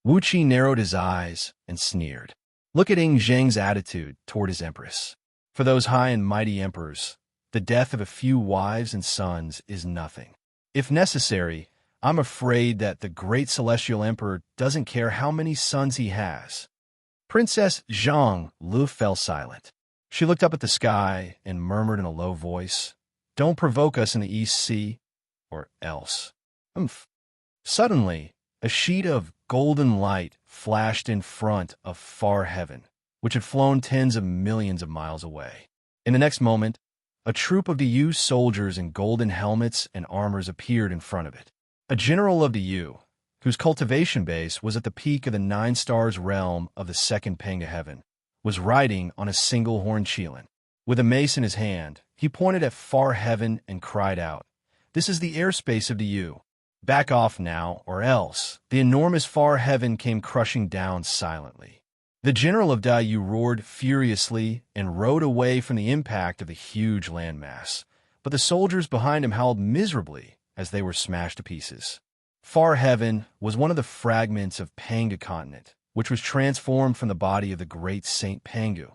Speaker 1: Wuxia narrowed his eyes and sneered. Look at Ing Zheng's attitude toward his empress. For those high and mighty emperors, the death of a few wives and sons is nothing. If necessary, I'm afraid that the great celestial emperor doesn't care how many sons he has. Princess Zhang fell silent. She looked up at the sky and murmured in a low voice, "Don't provoke us in the East Sea, or else." Suddenly, a sheet of golden light flashed in front of far heaven, which had flown tens of millions of miles away. In the next moment, a troop of the Yu soldiers in golden helmets and armors appeared in front of it. A general of the Yu, whose cultivation base was at the peak of the 9 stars realm of the second Panga heaven, was riding on a single horned Qilin. With a mace in his hand, he pointed at far heaven and cried out, "This is the airspace of the Yu. Back off now, or else." The enormous far heaven came crushing down silently. The general of Daiyu roared furiously and rode away from the impact of the huge landmass, but the soldiers behind him howled miserably as they were smashed to pieces. Far heaven was one of the fragments of Panga continent, which was transformed from the body of the great Saint Pangu.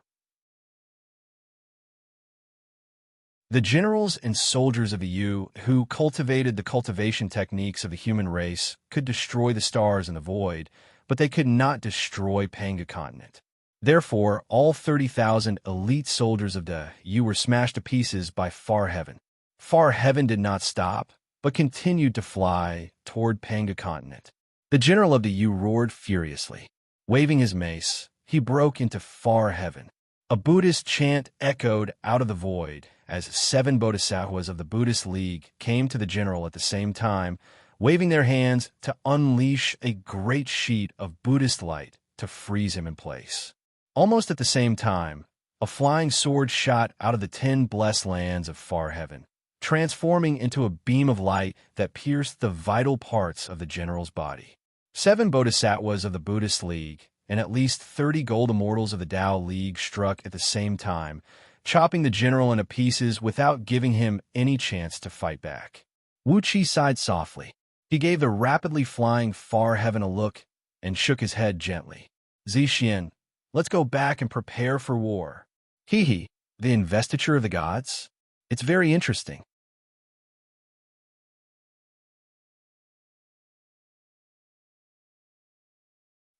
Speaker 1: The generals and soldiers of the Yu, who cultivated the cultivation techniques of the human race, could destroy the stars in the void, but they could not destroy Panga continent. Therefore, all 30,000 elite soldiers of the Yu were smashed to pieces by Far Heaven. Far Heaven did not stop, but continued to fly toward Panga continent. The general of the Yu roared furiously. Waving his mace, he broke into Far Heaven. A Buddhist chant echoed out of the void as 7 bodhisattvas of the Buddhist League came to the general at the same time, waving their hands to unleash a great sheet of Buddhist light to freeze him in place. Almost at the same time, a flying sword shot out of the 10 blessed lands of far heaven, transforming into a beam of light that pierced the vital parts of the general's body. 7 bodhisattvas of the Buddhist League and at least 30 gold immortals of the Tao League struck at the same time, chopping the general into pieces without giving him any chance to fight back. Wuxia sighed softly. He gave the rapidly flying far heaven a look and shook his head gently. Zixian, let's go back and prepare for war. Hee, the investiture of the gods? It's very interesting.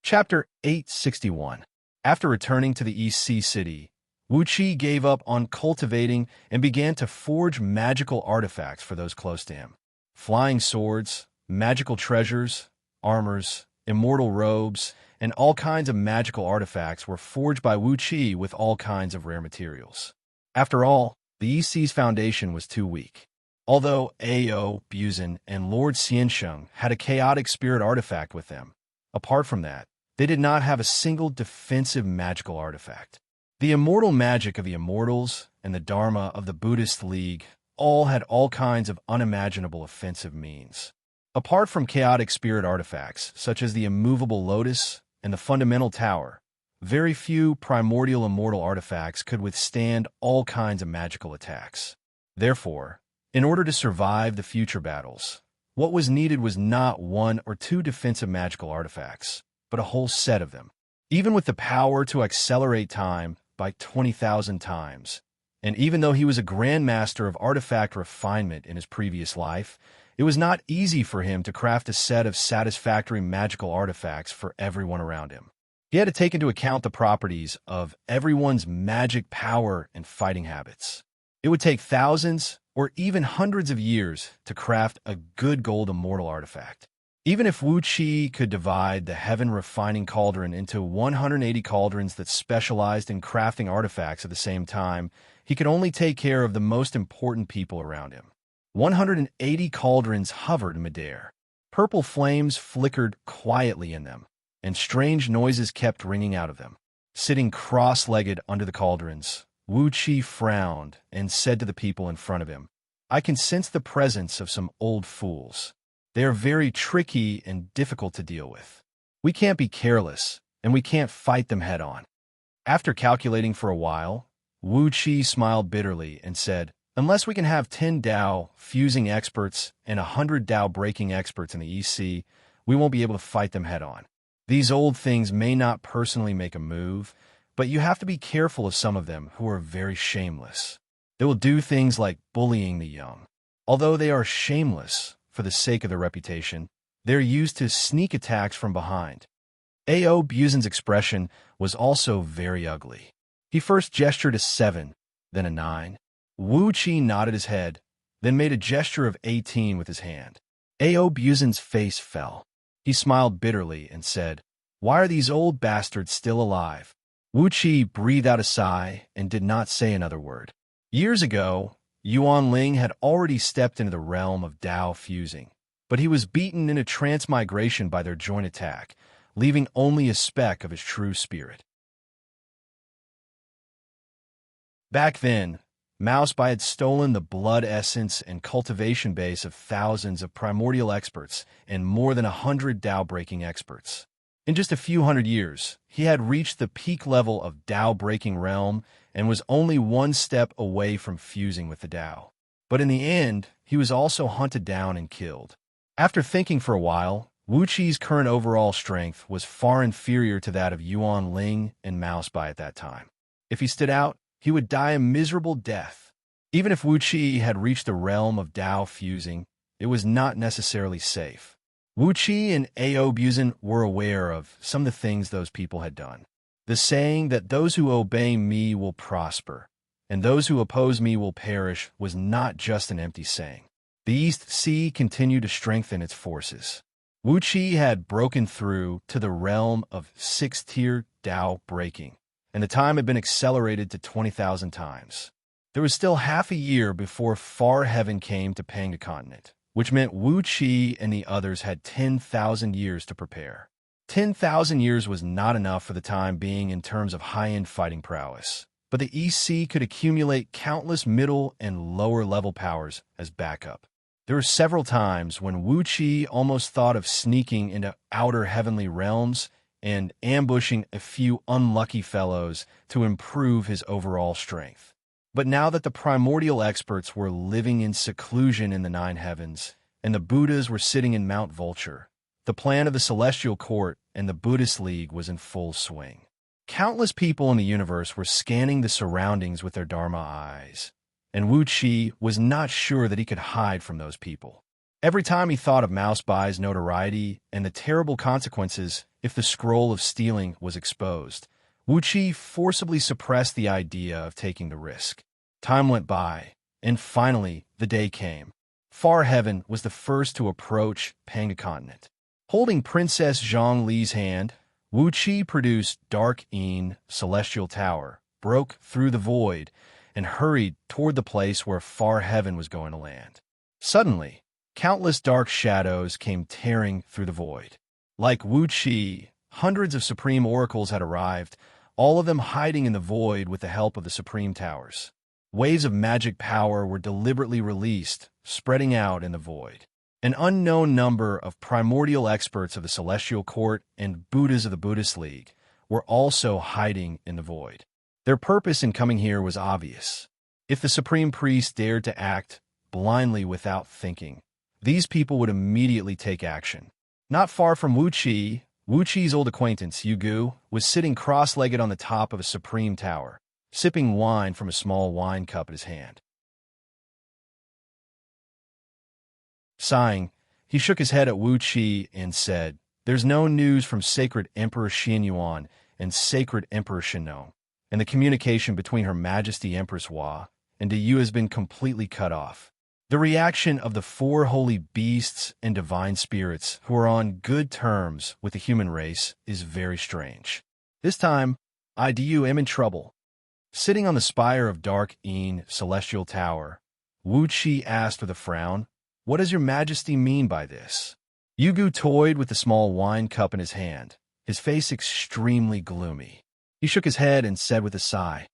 Speaker 1: Chapter 861. After returning to the East Sea City, Wuxia gave up on cultivating and began to forge magical artifacts for those close to him. Flying swords, magical treasures, armors, immortal robes, and all kinds of magical artifacts were forged by Wuxia with all kinds of rare materials. After all, the East Sea's foundation was too weak. Although Ao, Buzin, and Lord Xianxia had a chaotic spirit artifact with them, apart from that, they did not have a single defensive magical artifact. The immortal magic of the Immortals and the Dharma of the Buddhist League all had all kinds of unimaginable offensive means. Apart from chaotic spirit artifacts, such as the immovable lotus and the fundamental tower, very few primordial immortal artifacts could withstand all kinds of magical attacks. Therefore, in order to survive the future battles, what was needed was not 1 or 2 defensive magical artifacts, but a whole set of them. Even with the power to accelerate time by 20,000 times, and even though he was a grandmaster of artifact refinement in his previous life, it was not easy for him to craft a set of satisfactory magical artifacts for everyone around him. He had to take into account the properties of everyone's magic power and fighting habits. It would take thousands or even hundreds of years to craft a good gold immortal artifact. Even if Wuxia could divide the heaven refining cauldron into 180 cauldrons that specialized in crafting artifacts at the same time, he could only take care of the most important people around him. 180 cauldrons hovered in midair. Purple flames flickered quietly in them, and strange noises kept ringing out of them. Sitting cross-legged under the cauldrons, Wuxia frowned and said to the people in front of him, "I can sense the presence of some old fools. They are very tricky and difficult to deal with. We can't be careless, and we can't fight them head-on." After calculating for a while, Wuxia smiled bitterly and said, "Unless we can have 10 Dao fusing experts and 100 Dao breaking experts in the East Sea, we won't be able to fight them head-on. These old things may not personally make a move, but you have to be careful of some of them who are very shameless. They will do things like bullying the young. Although they are shameless for the sake of their reputation, they're used to sneak attacks from behind." Ao Buzin's expression was also very ugly. He first gestured a 7, then a 9. Wuxia nodded his head, then made a gesture of 18 with his hand. Ao Buzin's face fell. He smiled bitterly and said, "Why are these old bastards still alive?" Wuxia breathed out a sigh and did not say another word. Years ago, Yuan Ling had already stepped into the realm of Dao fusing, but he was beaten in a transmigration by their joint attack, leaving only a speck of his true spirit. Back then, Mouseby had stolen the blood essence and cultivation base of thousands of primordial experts and more than 100 Dao-breaking experts. In just a few hundred years, he had reached the peak level of Dao-breaking realm and was only one step away from fusing with the Dao. But in the end, he was also hunted down and killed. After thinking for a while, Wuxi's current overall strength was far inferior to that of Yuan Ling and Mouseby at that time. If he stood out, he would die a miserable death. Even if Wuxia had reached the realm of Dao fusing, it was not necessarily safe. Wuxia and Ao Buzin were aware of some of the things those people had done. The saying that those who obey me will prosper, and those who oppose me will perish was not just an empty saying. The East Sea continued to strengthen its forces. Wuxia had broken through to the realm of 6th-tier Dao breaking, and the time had been accelerated to 20,000 times. There was still half a year before Far Heaven came to Pangda Continent, which meant Wuxia and the others had 10,000 years to prepare. 10,000 years was not enough for the time being in terms of high-end fighting prowess, but the EC could accumulate countless middle and lower-level powers as backup. There were several times when Wuxia almost thought of sneaking into outer heavenly realms and ambushing a few unlucky fellows to improve his overall strength. But now that the primordial experts were living in seclusion in the Nine Heavens, and the Buddhas were sitting in Mount Vulture, the plan of the Celestial Court and the Buddhist League was in full swing. Countless people in the universe were scanning the surroundings with their Dharma eyes, and Wuxia was not sure that he could hide from those people. Every time he thought of Mouse Bai's notoriety and the terrible consequences if the scroll of stealing was exposed, Wuxia forcibly suppressed the idea of taking the risk. Time went by, and finally the day came. Far Heaven was the first to approach Panga Continent. Holding Princess Zhongli's hand, Wuxia produced Dark Een Celestial Tower, broke through the void, and hurried toward the place where Far Heaven was going to land. Suddenly, countless dark shadows came tearing through the void. Like Wuxia, hundreds of Supreme Oracles had arrived, all of them hiding in the void with the help of the Supreme Towers. Waves of magic power were deliberately released, spreading out in the void. An unknown number of primordial experts of the Celestial Court and Buddhas of the Buddhist League were also hiding in the void. Their purpose in coming here was obvious. If the Supreme Priest dared to act blindly without thinking, these people would immediately take action. Not far from Wuxia, Wuchi's old acquaintance, Yugu, was sitting cross-legged on the top of a Supreme Tower, sipping wine from a small wine cup in his hand. Sighing, he shook his head at Wuxia and said, "There's no news from Sacred Emperor Xianyuan and Sacred Emperor Shinon, and the communication between Her Majesty Empress Hua and Yu has been completely cut off. The reaction of the four holy beasts and divine spirits who are on good terms with the human race is very strange. This time, I am in trouble." Sitting on the spire of Dark Een Celestial Tower, Wuxia asked with a frown, "What does your majesty mean by this?" Yugu toyed with the small wine cup in his hand, his face extremely gloomy. He shook his head and said with a sigh,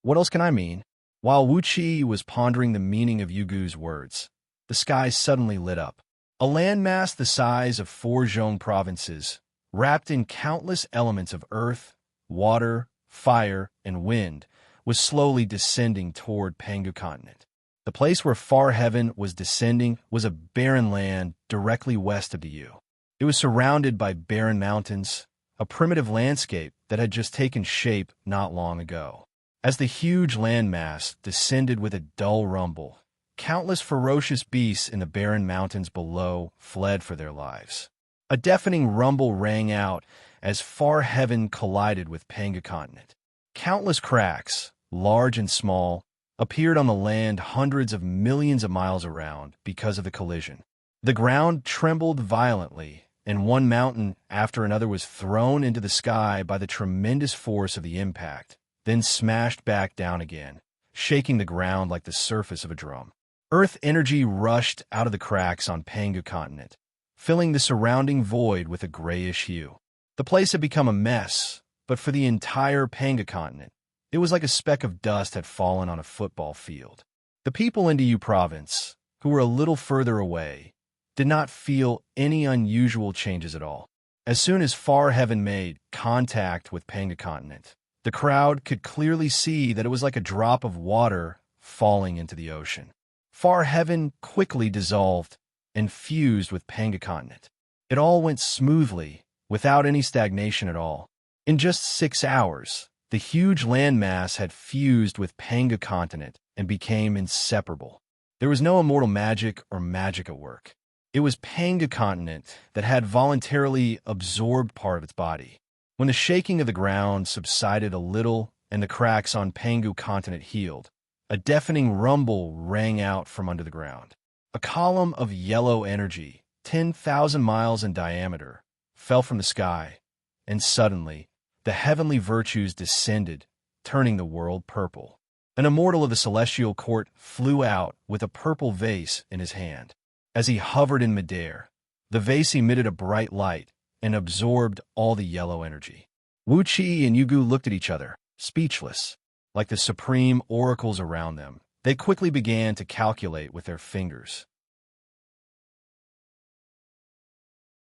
Speaker 1: "What else can I mean?" While Wuxia was pondering the meaning of Yugu's words, the sky suddenly lit up. A landmass the size of 4 Zhong provinces, wrapped in countless elements of earth, water, fire, and wind, was slowly descending toward Pangu Continent. The place where Far Heaven was descending was a barren land directly west of the Yu. It was surrounded by barren mountains, a primitive landscape that had just taken shape not long ago. As the huge landmass descended with a dull rumble, countless ferocious beasts in the barren mountains below fled for their lives. A deafening rumble rang out as Far Heaven collided with Panga Continent. Countless cracks, large and small, appeared on the land hundreds of millions of miles around because of the collision. The ground trembled violently, and one mountain after another was thrown into the sky by the tremendous force of the impact, then smashed back down again, shaking the ground like the surface of a drum. Earth energy rushed out of the cracks on Pangu Continent, filling the surrounding void with a grayish hue. The place had become a mess, but for the entire Panga Continent, it was like a speck of dust had fallen on a football field. The people in Yu Province, who were a little further away, did not feel any unusual changes at all. As soon as Far Heaven made contact with Panga Continent, the crowd could clearly see that it was like a drop of water falling into the ocean. Far Heaven quickly dissolved and fused with Panga Continent. It all went smoothly, without any stagnation at all. In just 6 hours, the huge landmass had fused with Panga Continent and became inseparable. There was no immortal magic or magic at work. It was Panga Continent that had voluntarily absorbed part of its body. When the shaking of the ground subsided a little and the cracks on Pangu Continent healed, a deafening rumble rang out from under the ground. A column of yellow energy, 10,000 miles in diameter, fell from the sky, and suddenly, the heavenly virtues descended, turning the world purple. An immortal of the Celestial Court flew out with a purple vase in his hand. As he hovered in midair, the vase emitted a bright light, and absorbed all the yellow energy. Wuqi and Yugu looked at each other, speechless. Like the supreme oracles around them, they quickly began to calculate with their fingers.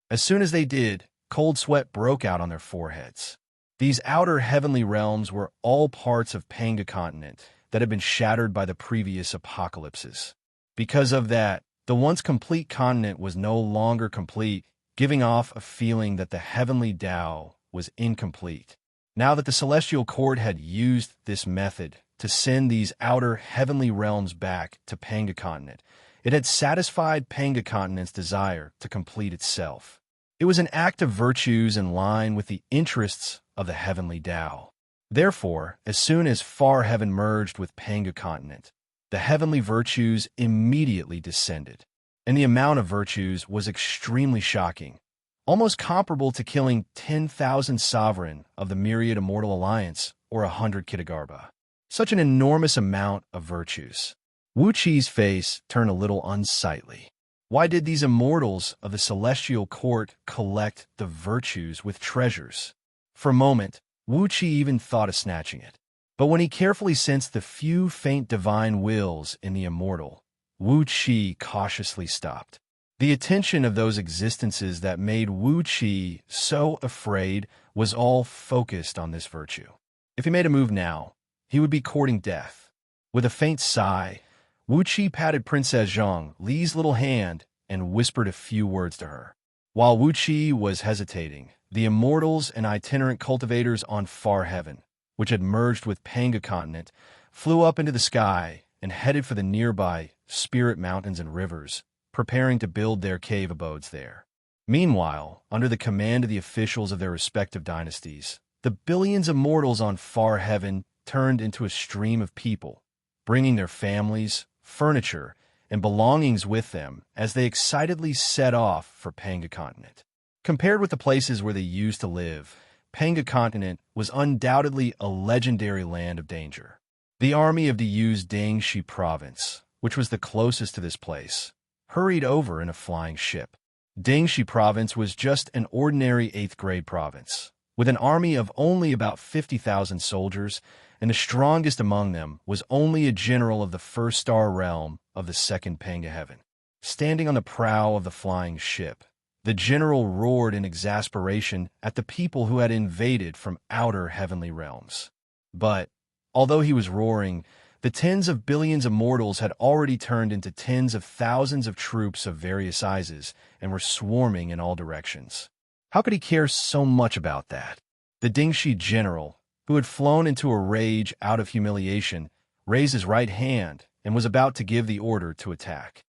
Speaker 1: As soon as they did, cold sweat broke out on their foreheads. These outer heavenly realms were all parts of Panga continent that had been shattered by the previous apocalypses. Because of that, the once complete continent was no longer complete, giving off a feeling that the heavenly Tao was incomplete. Now that the celestial court had used this method to send these outer heavenly realms back to Panga continent, it had satisfied Panga continent's desire to complete itself. It was an act of virtues in line with the interests of the heavenly Tao. Therefore, as soon as Far Heaven merged with Panga continent, the heavenly virtues immediately descended, and the amount of virtues was extremely shocking, almost comparable to killing 10,000 sovereign of the Myriad Immortal Alliance or 100 Kitagarbha. Such an enormous amount of virtues. Wuqi's face turned a little unsightly. Why did these immortals of the celestial court collect the virtues with treasures? For a moment, Wuqi even thought of snatching it. But when he carefully sensed the few faint divine wills in the immortal, Wuqi cautiously stopped. The attention of those existences that made Wuqi so afraid was all focused on this virtue. If he made a move now, he would be courting death. With a faint sigh, Wuqi patted Princess Zhang Li's little hand and whispered a few words to her. While Wuqi was hesitating, the immortals and itinerant cultivators on Far Heaven, which had merged with Panga continent, flew up into the sky and headed for the nearby Spirit Mountains and rivers, preparing to build their cave abodes there. Meanwhile, under the command of the officials of their respective dynasties, the billions of mortals on Far Heaven turned into a stream of people, bringing their families, furniture, and belongings with them as they excitedly set off for Panga continent. Compared with the places where they used to live, Panga continent was undoubtedly a legendary land of danger. The army of the Yu's Xianxia province, which was the closest to this place, hurried over in a flying ship. Xianxia province was just an ordinary 8th-grade province, with an army of only about 50,000 soldiers, and the strongest among them was only a general of the 1st star realm of the 2nd Panga heaven. Standing on the prow of the flying ship, the general roared in exasperation at the people who had invaded from outer heavenly realms. But, although he was roaring, the tens of billions of mortals had already turned into tens of thousands of troops of various sizes and were swarming in all directions. How could he care so much about that? The Xianxia general, who had flown into a rage out of humiliation, raised his right hand and was about to give the order to attack.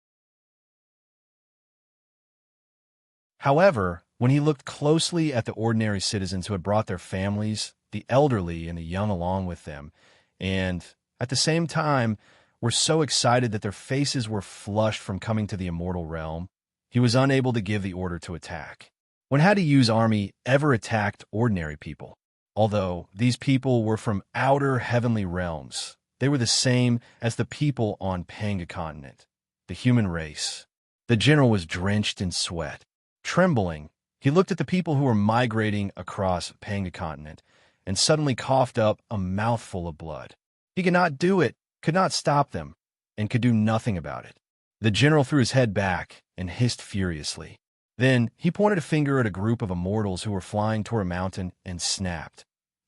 Speaker 1: However, when he looked closely at the ordinary citizens who had brought their families, the elderly and the young along with them, and, at the same time, were so excited that their faces were flushed from coming to the immortal realm, he was unable to give the order to attack. When had Yu's army ever attacked ordinary people? Although these people were from outer heavenly realms, they were the same as the people on Panga continent, the human race. The general was drenched in sweat. Trembling, he looked at the people who were migrating across Panga continent and suddenly coughed up a mouthful of blood. He could not do it, could not stop them, and could do nothing about it. The general threw his head back and hissed furiously. Then he pointed a finger at a group of immortals who were flying toward a mountain and snapped.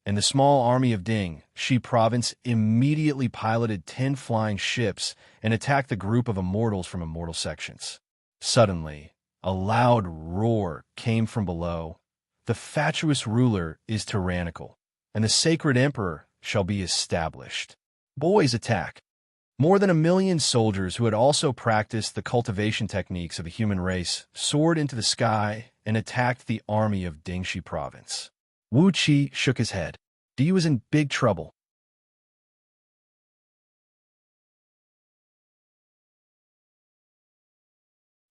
Speaker 1: And the small army of Xianxia province immediately piloted 10 flying ships and attacked the group of immortals from immortal sections. Suddenly, a loud roar came from below. The fatuous ruler is tyrannical, and the sacred emperor shall be established. Boys attack. More than 1 million soldiers who had also practiced the cultivation techniques of the human race soared into the sky and attacked the army of Xianxia province. Wuqi shook his head. He was in big trouble.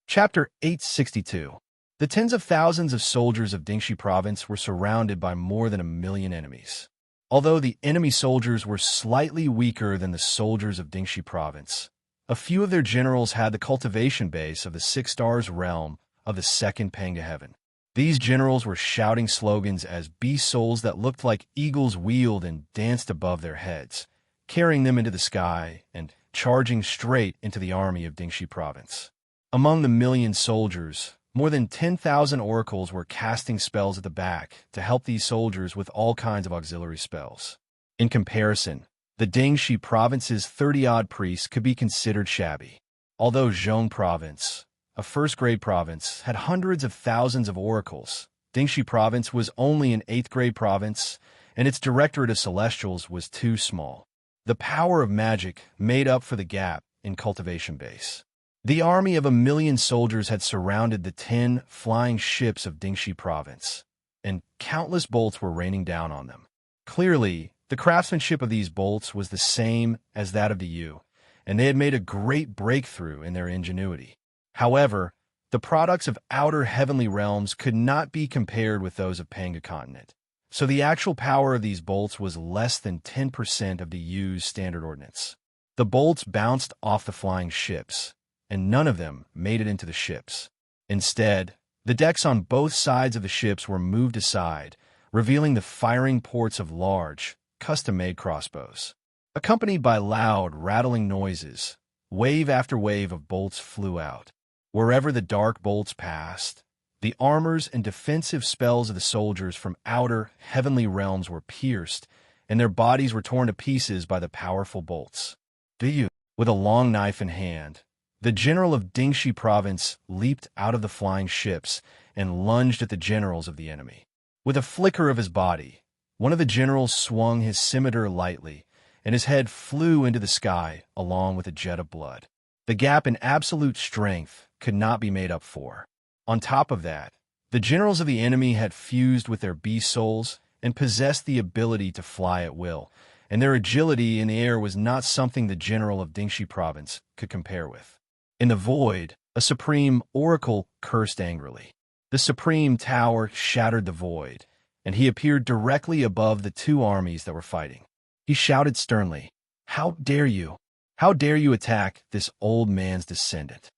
Speaker 1: Chapter 862. The tens of thousands of soldiers of Xianxia province were surrounded by more than 1 million enemies. Although the enemy soldiers were slightly weaker than the soldiers of Xianxia province, a few of their generals had the cultivation base of the 6 stars realm of the 2nd Panga heaven. These generals were shouting slogans as beast souls that looked like eagles wheeled and danced above their heads, carrying them into the sky and charging straight into the army of Dingxi province. Among the million soldiers, more than 10,000 oracles were casting spells at the back to help these soldiers with all kinds of auxiliary spells. In comparison, the Dingxi province's 30-odd priests could be considered shabby. Although Zhong province, a first-grade province, had hundreds of thousands of oracles, Dingxi province was only an 8th-grade province, and its directorate of celestials was too small. The power of magic made up for the gap in cultivation base. The army of 1,000,000 soldiers had surrounded the 10 flying ships of Dingxi province, and countless bolts were raining down on them. Clearly, the craftsmanship of these bolts was the same as that of the Yu, and they had made a great breakthrough in their ingenuity. However, the products of outer heavenly realms could not be compared with those of Panga continent, so the actual power of these bolts was less than 10% of the Yu's standard ordnance. The bolts bounced off the flying ships, and none of them made it into the ships. Instead, the decks on both sides of the ships were moved aside, revealing the firing ports of large, custom-made crossbows. Accompanied by loud, rattling noises, wave after wave of bolts flew out. Wherever the dark bolts passed, the armors and defensive spells of the soldiers from outer, heavenly realms were pierced, and their bodies were torn to pieces by the powerful bolts. Yu, with a long knife in hand, the general of Dingxi province leaped out of the flying ships and lunged at the generals of the enemy. With a flicker of his body, one of the generals swung his scimitar lightly, and his head flew into the sky along with a jet of blood. The gap in absolute strength could not be made up for. On top of that, the generals of the enemy had fused with their beast souls and possessed the ability to fly at will, and their agility in the air was not something the general of Dingxi province could compare with. In the void, a supreme oracle cursed angrily. The supreme tower shattered the void, and he appeared directly above the two armies that were fighting. He shouted sternly, "How dare you? How dare you attack this old man's descendant?"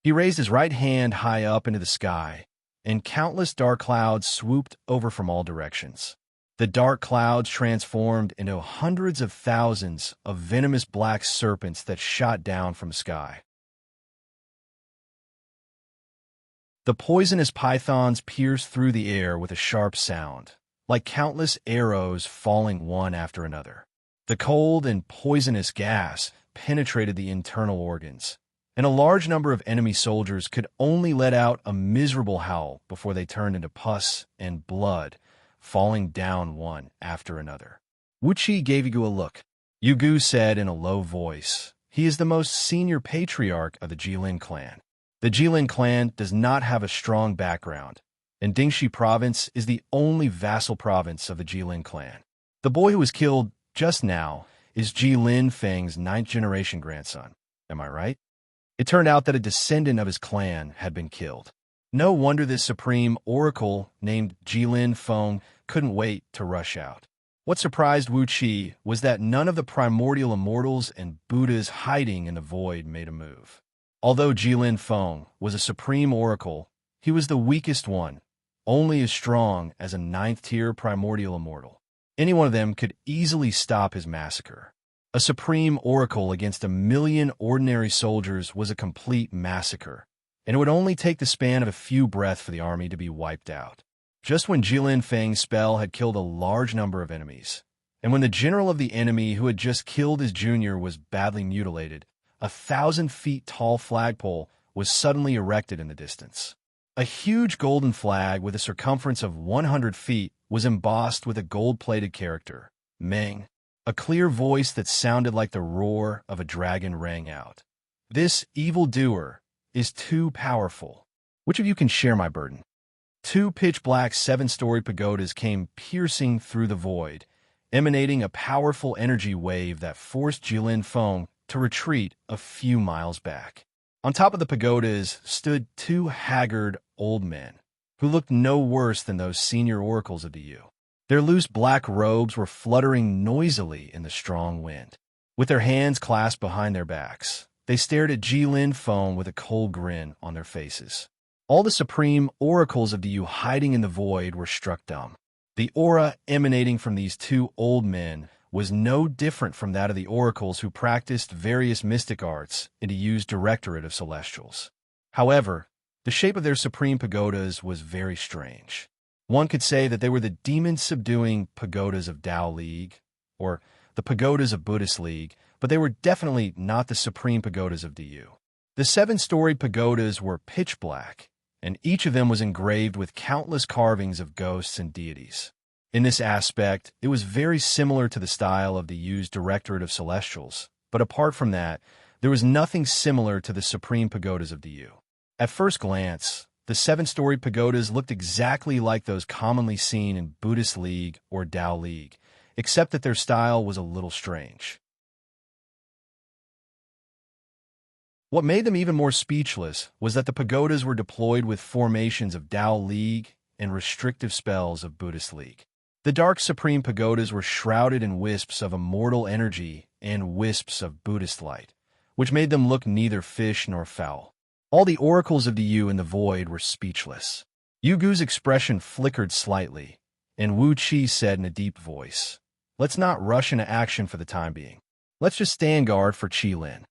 Speaker 1: He raised his right hand high up into the sky, and countless dark clouds swooped over from all directions. The dark clouds transformed into hundreds of thousands of venomous black serpents that shot down from the sky. The poisonous pythons pierced through the air with a sharp sound, like countless arrows falling one after another. The cold and poisonous gas penetrated the internal organs, and a large number of enemy soldiers could only let out a miserable howl before they turned into pus and blood, falling down one after another. Wuxia gave Yugu a look. Yugu said in a low voice, "He is the most senior patriarch of the Jilin clan. The Jilin clan does not have a strong background, and Dingxi province is the only vassal province of the Jilin clan. The boy who was killed just now is Jilin Feng's 9th-generation grandson. Am I right?" It turned out that a descendant of his clan had been killed. No wonder this supreme oracle named Jilin Feng couldn't wait to rush out. What surprised Wuxia was that none of the primordial immortals and Buddhas hiding in the void made a move. Although Jilin Feng was a supreme oracle, he was the weakest one, only as strong as a 9th-tier primordial immortal. Any one of them could easily stop his massacre. A supreme oracle against 1,000,000 ordinary soldiers was a complete massacre, and it would only take the span of a few breaths for the army to be wiped out. Just when Jilin Feng's spell had killed a large number of enemies, and when the general of the enemy who had just killed his junior was badly mutilated, a 1,000-feet-tall flagpole was suddenly erected in the distance. A huge golden flag with a circumference of 100 feet was embossed with a gold-plated character, Meng. A clear voice that sounded like the roar of a dragon rang out. "This evildoer is too powerful. Which of you can share my burden?" Two pitch-black 7-story pagodas came piercing through the void, emanating a powerful energy wave that forced Jilin Feng to retreat a few miles back. On top of the pagodas stood two haggard old men, who looked no worse than those senior oracles of the Yu. Their loose black robes were fluttering noisily in the strong wind. With their hands clasped behind their backs, they stared at Jilin Feng with a cold grin on their faces. All the supreme oracles of the Yu hiding in the void were struck dumb. The aura emanating from these two old men was no different from that of the oracles who practiced various mystic arts in the Yu's directorate of celestials. However, the shape of their supreme pagodas was very strange. One could say that they were the demon-subduing pagodas of Tao League, or the pagodas of Buddhist League, but they were definitely not the supreme pagodas of the Yu. The 7-storied pagodas were pitch black, and each of them was engraved with countless carvings of ghosts and deities. In this aspect, it was very similar to the style of the Yu's Directorate of Celestials, but apart from that, there was nothing similar to the supreme pagodas of the Yu. At first glance, the 7-storied pagodas looked exactly like those commonly seen in Buddhist League or Tao League, except that their style was a little strange. What made them even more speechless was that the pagodas were deployed with formations of Tao League and restrictive spells of Buddhist League. The dark supreme pagodas were shrouded in wisps of immortal energy and wisps of Buddhist light, which made them look neither fish nor fowl. All the oracles of the Yu in the void were speechless. Yu Gu's expression flickered slightly, and Wuxia said in a deep voice, "Let's not rush into action for the time being. Let's just stand guard for Qilin."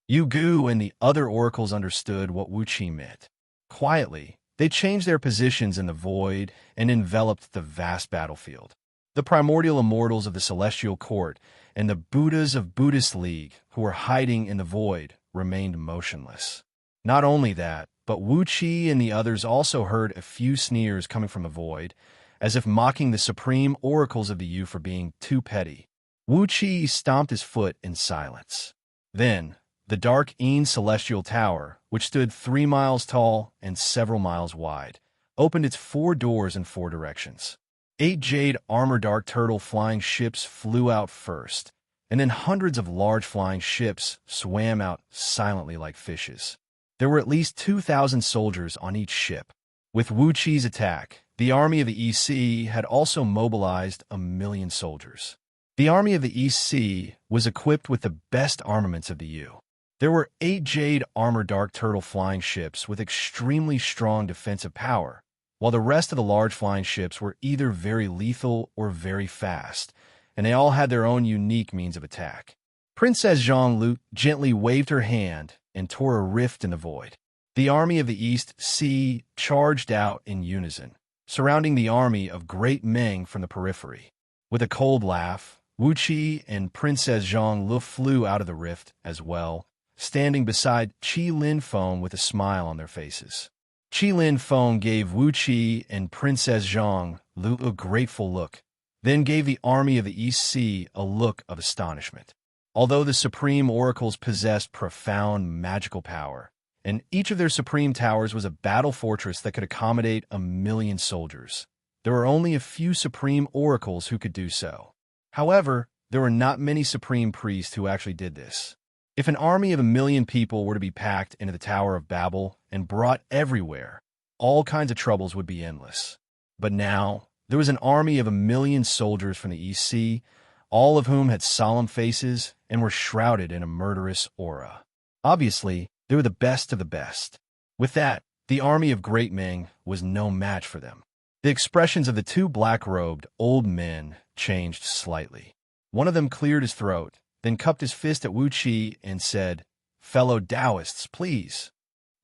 Speaker 1: Yu Gu and the other oracles understood what Wuxia meant. Quietly, they changed their positions in the void and enveloped the vast battlefield. The primordial immortals of the celestial court and the Buddhas of Buddhist League, who were hiding in the void, remained motionless. Not only that, but Wuxia and the others also heard a few sneers coming from the void, as if mocking the supreme oracles of the Yu for being too petty. Wuxia stomped his foot in silence. Then, the dark Een celestial tower, which stood 3 miles tall and several miles wide, opened its 4 doors in 4 directions. 8 jade armor dark turtle flying ships flew out first, and then hundreds of large flying ships swam out silently like fishes. There were at least 2,000 soldiers on each ship. With Wuqi's attack, the army of the East Sea had also mobilized 1,000,000 soldiers. The army of the East Sea was equipped with the best armaments of the Yu. There were 8 jade armor dark turtle flying ships with extremely strong defensive power, while the rest of the large flying ships were either very lethal or very fast, and they all had their own unique means of attack. Princess Zhonglu gently waved her hand and tore a rift in the void. The army of the East Sea charged out in unison, surrounding the army of Great Meng from the periphery. With a cold laugh, Wuxia and Princess Zhonglu flew out of the rift as well, standing beside Qilin Feng with a smile on their faces. Qilin Feng gave Wuxia and Princess Zhonglu a grateful look, then gave the army of the East Sea a look of astonishment. Although the supreme oracles possessed profound magical power, and each of their supreme towers was a battle fortress that could accommodate 1,000,000 soldiers, there were only a few supreme oracles who could do so. However, there were not many supreme priests who actually did this. If an army of 1,000,000 people were to be packed into the Tower of Babel and brought everywhere, all kinds of troubles would be endless. But now, there was an army of 1,000,000 soldiers from the East Sea, all of whom had solemn faces and were shrouded in a murderous aura. Obviously, they were the best of the best. With that, the army of Great Meng was no match for them. The expressions of the 2 black-robed old men changed slightly. One of them cleared his throat, then cupped his fist at Wuxia and said, "Fellow Taoists, please."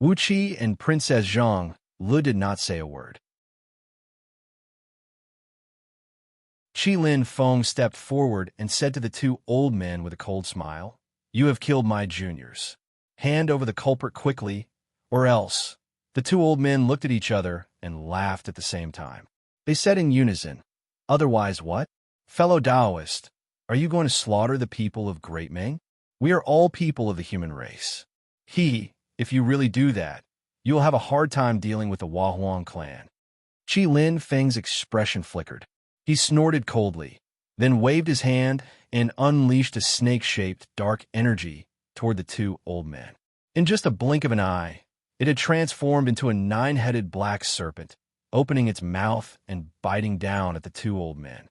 Speaker 1: Wuxia and Princess Zhonglu did not say a word. Qilin Feng stepped forward and said to the 2 old men with a cold smile, "You have killed my juniors. Hand over the culprit quickly, or else." The 2 old men looked at each other and laughed at the same time. They said in unison, "Otherwise what? Fellow Taoist, are you going to slaughter the people of Great Meng? We are all people of the human race. If you really do that, you will have a hard time dealing with the Huahuang clan." Qilin Feng's expression flickered. He snorted coldly, then waved his hand and unleashed a snake-shaped dark energy toward the 2 old men. In just a blink of an eye, it had transformed into a 9-headed black serpent, opening its mouth and biting down at the 2 old men.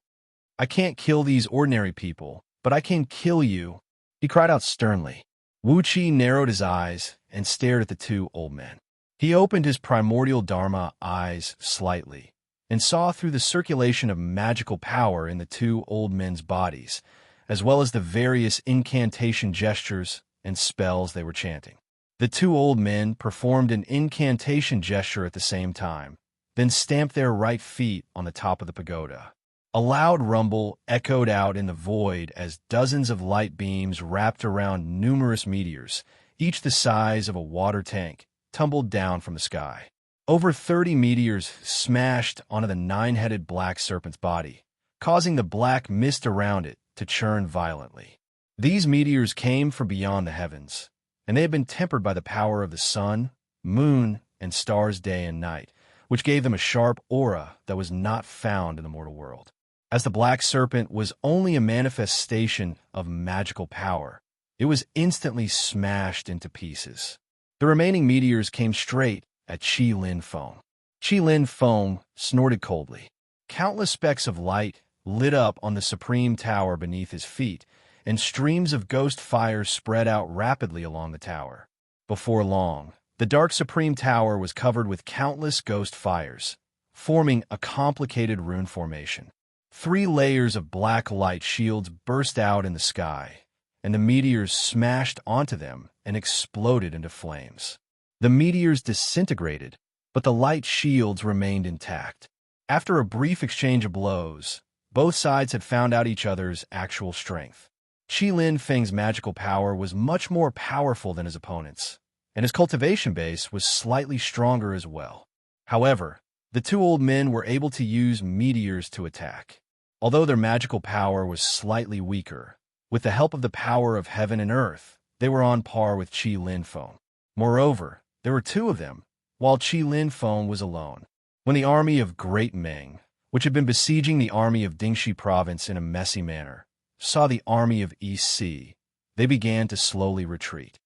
Speaker 1: "I can't kill these ordinary people, but I can kill you," he cried out sternly. Wuxia narrowed his eyes and stared at the 2 old men. He opened his primordial Dharma eyes slightly and saw through the circulation of magical power in the two old men's bodies, as well as the various incantation gestures and spells they were chanting. The two old men performed an incantation gesture at the same time, then stamped their right feet on the top of the pagoda. A loud rumble echoed out in the void as dozens of light beams wrapped around numerous meteors, each the size of a water tank, tumbled down from the sky. Over 30 meteors smashed onto the nine-headed black serpent's body, causing the black mist around it to churn violently. These meteors came from beyond the heavens, and they had been tempered by the power of the sun, moon, and stars day and night, which gave them a sharp aura that was not found in the mortal world. As the black serpent was only a manifestation of magical power, it was instantly smashed into pieces. The remaining meteors came straight at Qi Lin Feng. Qi Lin Feng snorted coldly. Countless specks of light lit up on the supreme tower beneath his feet, and streams of ghost fire spread out rapidly along the tower. Before long, the dark supreme tower was covered with countless ghost fires, forming a complicated rune formation. 3 layers of black light shields burst out in the sky, and the meteors smashed onto them and exploded into flames. The meteors disintegrated, but the light shields remained intact. After a brief exchange of blows, both sides had found out each other's actual strength. Qi Lin Feng's magical power was much more powerful than his opponent's, and his cultivation base was slightly stronger as well. However, the two old men were able to use meteors to attack. Although their magical power was slightly weaker, with the help of the power of heaven and earth, they were on par with Qi Lin Feng. Moreover, there were 2 of them, while Qi Lin Feng was alone. When the army of Great Ming, which had been besieging the army of Dingxi province in a messy manner, saw the army of East Sea, they began to slowly retreat.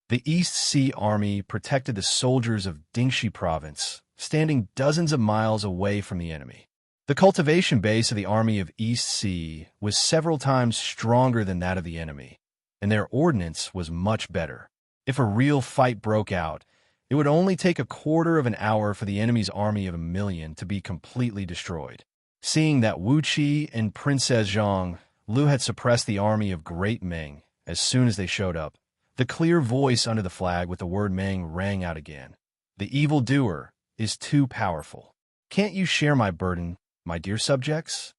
Speaker 1: The East Sea army protected the soldiers of Dingxi province, standing dozens of miles away from the enemy. The cultivation base of the army of East Sea was several times stronger than that of the enemy, and their ordnance was much better. If a real fight broke out, it would only take a quarter of an hour for the enemy's army of 1,000,000 to be completely destroyed. Seeing that Wuxia and Princess Zhang Lu had suppressed the army of Great Ming as soon as they showed up, the clear voice under the flag with the word Ming rang out again. The evildoer is too powerful. Can't you share my burden, my dear subjects?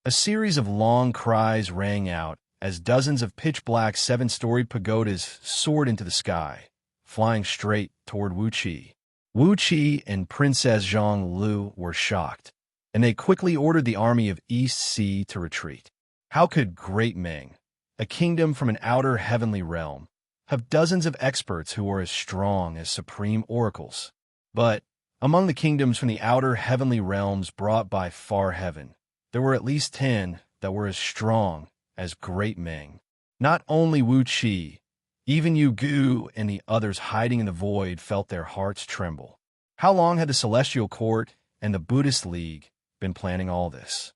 Speaker 1: A series of long cries rang out as dozens of pitch-black 7-storied pagodas soared into the sky, flying straight toward Wuxia. Wuxia and Princess Zhang Lu were shocked, and they quickly ordered the army of East Sea to retreat. How could Great Ming, a kingdom from an outer heavenly realm, have dozens of experts who were as strong as supreme oracles? But among the kingdoms from the outer heavenly realms brought by far heaven, there were at least 10 that were as strong as Great Ming. Not only Wuxia, even Yu Gu and the others hiding in the void felt their hearts tremble. How long had the Celestial Court and the Buddhist League been planning all this?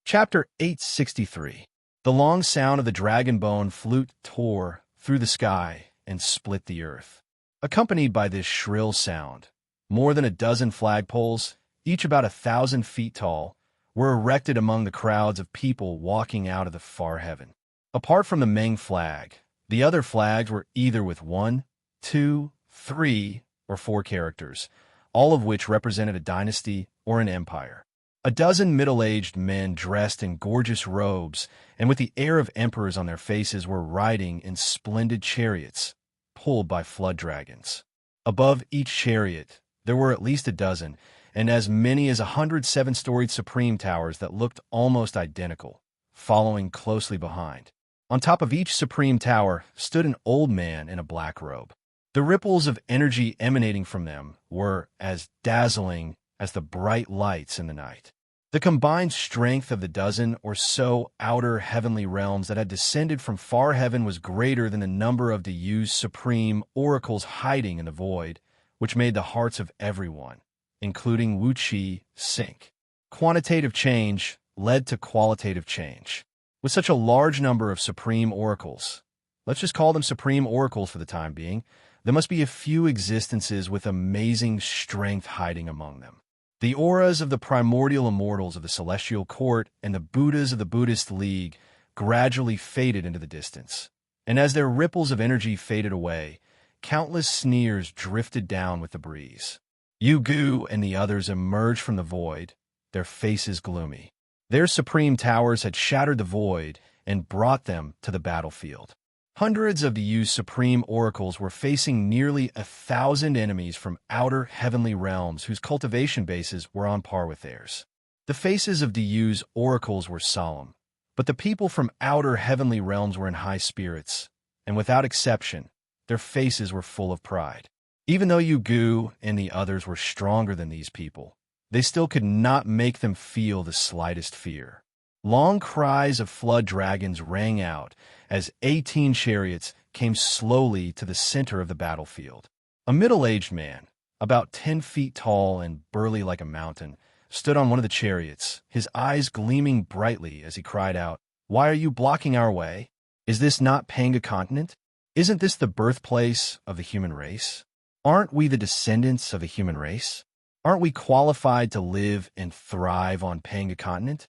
Speaker 1: Chapter 863. The long sound of the dragon bone flute tore through the sky and split the earth. Accompanied by this shrill sound, more than a dozen flagpoles, each about 1,000 feet tall, were erected among the crowds of people walking out of the far heaven. Apart from the Ming flag, the other flags were either with 1, 2, 3, or 4 characters, all of which represented a dynasty or an empire. A dozen middle-aged men dressed in gorgeous robes and with the air of emperors on their faces were riding in splendid chariots, pulled by flood dragons. Above each chariot, there were at least a dozen, and as many as 100 7-storied supreme towers that looked almost identical, following closely behind. On top of each supreme tower stood an old man in a black robe. The ripples of energy emanating from them were as dazzling as the bright lights in the night. The combined strength of the dozen or so outer heavenly realms that had descended from far heaven was greater than the number of Dayu's supreme oracles hiding in the void, which made the hearts of everyone, including Wuxia, sink. Quantitative change led to qualitative change. With such a large number of supreme oracles, let's just call them supreme oracles for the time being, there must be a few existences with amazing strength hiding among them. The auras of the primordial immortals of the Celestial Court and the Buddhas of the Buddhist League gradually faded into the distance. And as their ripples of energy faded away, countless sneers drifted down with the breeze. Yu Gu and the others emerged from the void, their faces gloomy. Their supreme towers had shattered the void and brought them to the battlefield. Hundreds of the Yu's supreme oracles were facing nearly 1,000 enemies from outer heavenly realms whose cultivation bases were on par with theirs. The faces of the Yu's oracles were solemn, but the people from outer heavenly realms were in high spirits, and without exception, their faces were full of pride. Even though Yu Gu and the others were stronger than these people, they still could not make them feel the slightest fear. Long cries of flood dragons rang out as 18 chariots came slowly to the center of the battlefield. A middle-aged man, about 10 feet tall and burly like a mountain, stood on one of the chariots, his eyes gleaming brightly as he cried out, "Why are you blocking our way? Is this not Panga continent? Isn't this the birthplace of the human race? Aren't we the descendants of the human race? Aren't we qualified to live and thrive on Panga continent?"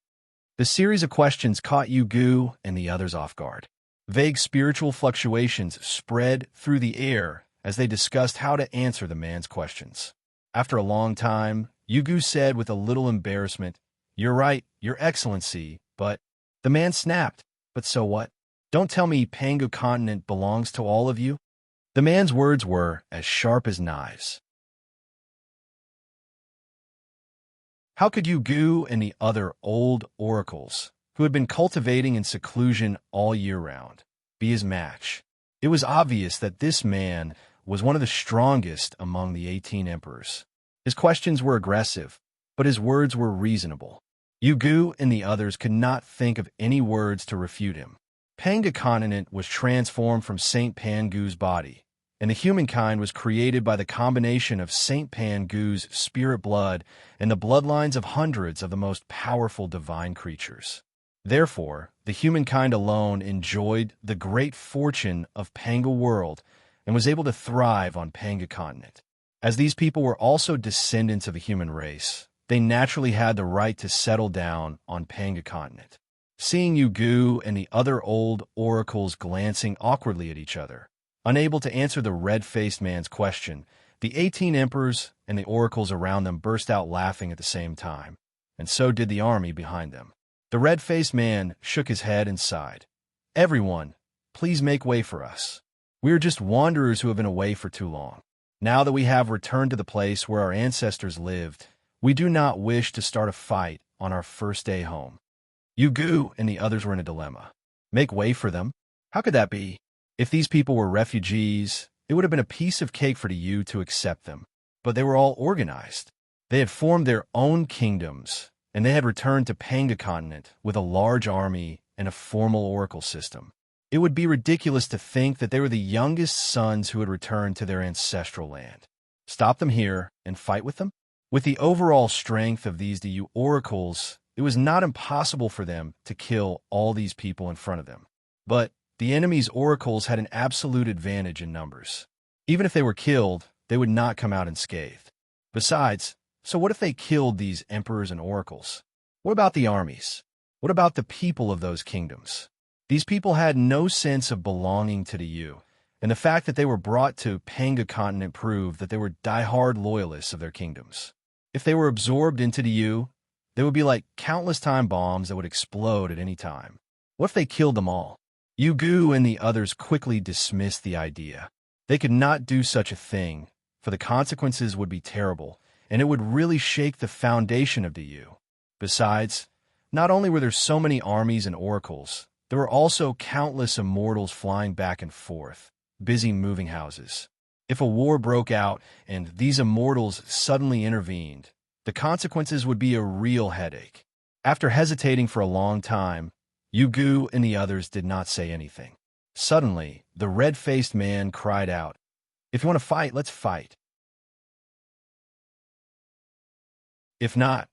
Speaker 1: The series of questions caught Yu Gu and the others off guard. Vague spiritual fluctuations spread through the air as they discussed how to answer the man's questions. After a long time, Yu Gu said with a little embarrassment, "You're right, Your Excellency, but—" The man snapped, "But so what? Don't tell me Panga continent belongs to all of you?" The man's words were as sharp as knives. How could Yu Gu and the other old oracles, who had been cultivating in seclusion all year round, be his match? It was obvious that this man was one of the strongest among the 18 emperors. His questions were aggressive, but his words were reasonable. Yu Gu and the others could not think of any words to refute him. Panga continent was transformed from Saint Pangu's body, and the humankind was created by the combination of Saint Pangu's spirit blood and the bloodlines of hundreds of the most powerful divine creatures. Therefore, the humankind alone enjoyed the great fortune of Panga world and was able to thrive on Panga continent. As these people were also descendants of the human race, they naturally had the right to settle down on Panga continent. Seeing Yu Gu and the other old oracles glancing awkwardly at each other, unable to answer the red-faced man's question, the 18 emperors and the oracles around them burst out laughing at the same time, and so did the army behind them. The red-faced man shook his head and sighed. "Everyone, please make way for us. We are just wanderers who have been away for too long. Now that we have returned to the place where our ancestors lived, we do not wish to start a fight on our first day home." Yu Gu and the others were in a dilemma. Make way for them? How could that be? If these people were refugees, it would have been a piece of cake for the Yu to accept them. But they were all organized. They had formed their own kingdoms, and they had returned to Panga continent with a large army and a formal oracle system. It would be ridiculous to think that they were the youngest sons who had returned to their ancestral land. Stop them here and fight with them? With the overall strength of these Yu oracles, it was not impossible for them to kill all these people in front of them. But the enemy's oracles had an absolute advantage in numbers. Even if they were killed, they would not come out unscathed. Besides, so what if they killed these emperors and oracles? What about the armies? What about the people of those kingdoms? These people had no sense of belonging to the Yu, and the fact that they were brought to Panga continent proved that they were die-hard loyalists of their kingdoms. If they were absorbed into the Yu, they would be like countless time bombs that would explode at any time. What if they killed them all? Yu Gu and the others quickly dismissed the idea. They could not do such a thing, for the consequences would be terrible, and it would really shake the foundation of the Yu. Besides, not only were there so many armies and oracles, there were also countless immortals flying back and forth, busy moving houses. If a war broke out and these immortals suddenly intervened, the consequences would be a real headache. After hesitating for a long time, Yu Gu and the others did not say anything. Suddenly, the red-faced man cried out, "If you want to fight, let's fight. If not,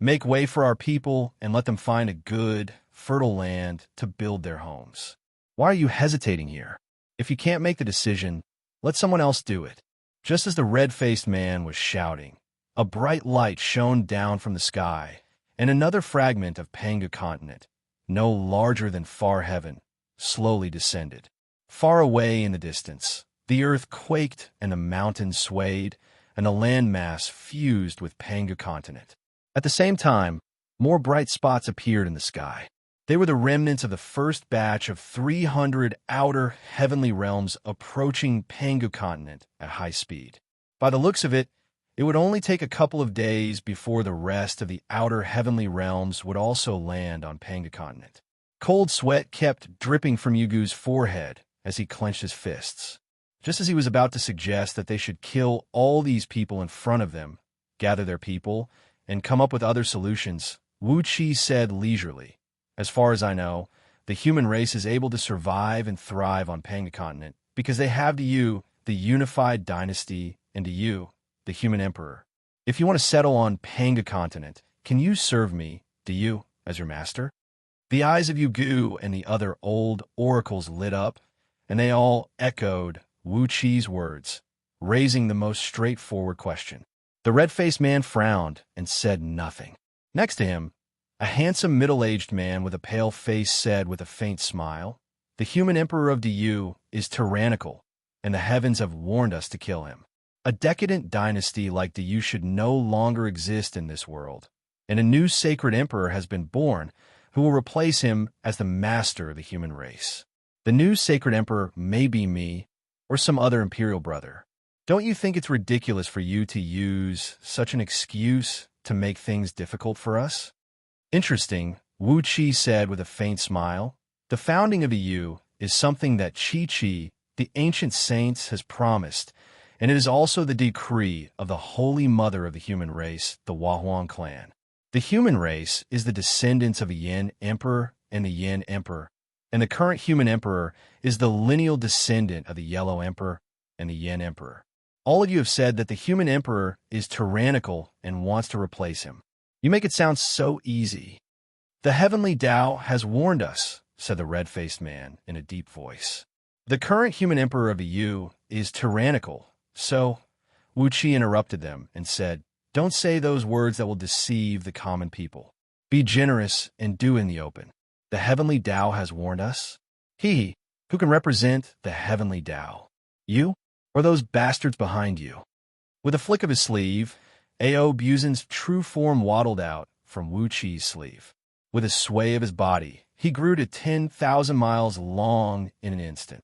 Speaker 1: Make way for our people and let them find a good, fertile land to build their homes. Why are you hesitating here? If you can't make the decision, let someone else do it." Just as the red-faced man was shouting, a bright light shone down from the sky, and another fragment of Panga continent, no larger than far heaven, slowly descended. Far away in the distance, the earth quaked and the mountains swayed, and the landmass fused with Panga continent. At the same time, more bright spots appeared in the sky. They were the remnants of the first batch of 300 outer heavenly realms approaching Panga continent at high speed. By the looks of it, it would only take a couple of days before the rest of the outer heavenly realms would also land on Panga continent. Cold sweat kept dripping from Yugu's forehead as he clenched his fists. Just as he was about to suggest that they should kill all these people in front of them, gather their people, and come up with other solutions, Wuxia said leisurely, "As far as I know, the human race is able to survive and thrive on Panga continent because they have to you, the unified dynasty, and to you, the human emperor. If you want to settle on Panga continent, can you serve me, do you, as your master?" The eyes of Yugu and the other old oracles lit up, and they all echoed Wuqi's words, raising the most straightforward question. The red-faced man frowned and said nothing. Next to him, a handsome middle-aged man with a pale face said with a faint smile, "The human emperor of Du is tyrannical, and the heavens have warned us to kill him. A decadent dynasty like Du should no longer exist in this world, and a new sacred emperor has been born who will replace him as the master of the human race. The new sacred emperor may be me or some other imperial brother. Don't you think it's ridiculous for you to use such an excuse to make things difficult for us?" "Interesting," Wuqi said with a faint smile. "The founding of the U is something that Chi-Chi, the ancient saints, has promised, and it is also the decree of the holy mother of the human race, the Wahuang clan. The human race is the descendants of a Yin emperor and the Yin emperor, and the current human emperor is the lineal descendant of the Yellow emperor and the Yin emperor. All of you have said that the human emperor is tyrannical and wants to replace him. You make it sound so easy." "The heavenly Tao has warned us," said the red-faced man in a deep voice. "The current human emperor of the U is tyrannical, so—" Wuqi interrupted them and said, "Don't say those words that will deceive the common people. Be generous and do in the open. The heavenly Tao has warned us? He, who can represent the heavenly Tao? You, or those bastards behind you?" With a flick of his sleeve, Ao Buzin's true form waddled out from Wuqi's sleeve. With a sway of his body, he grew to 10,000 miles long in an instant.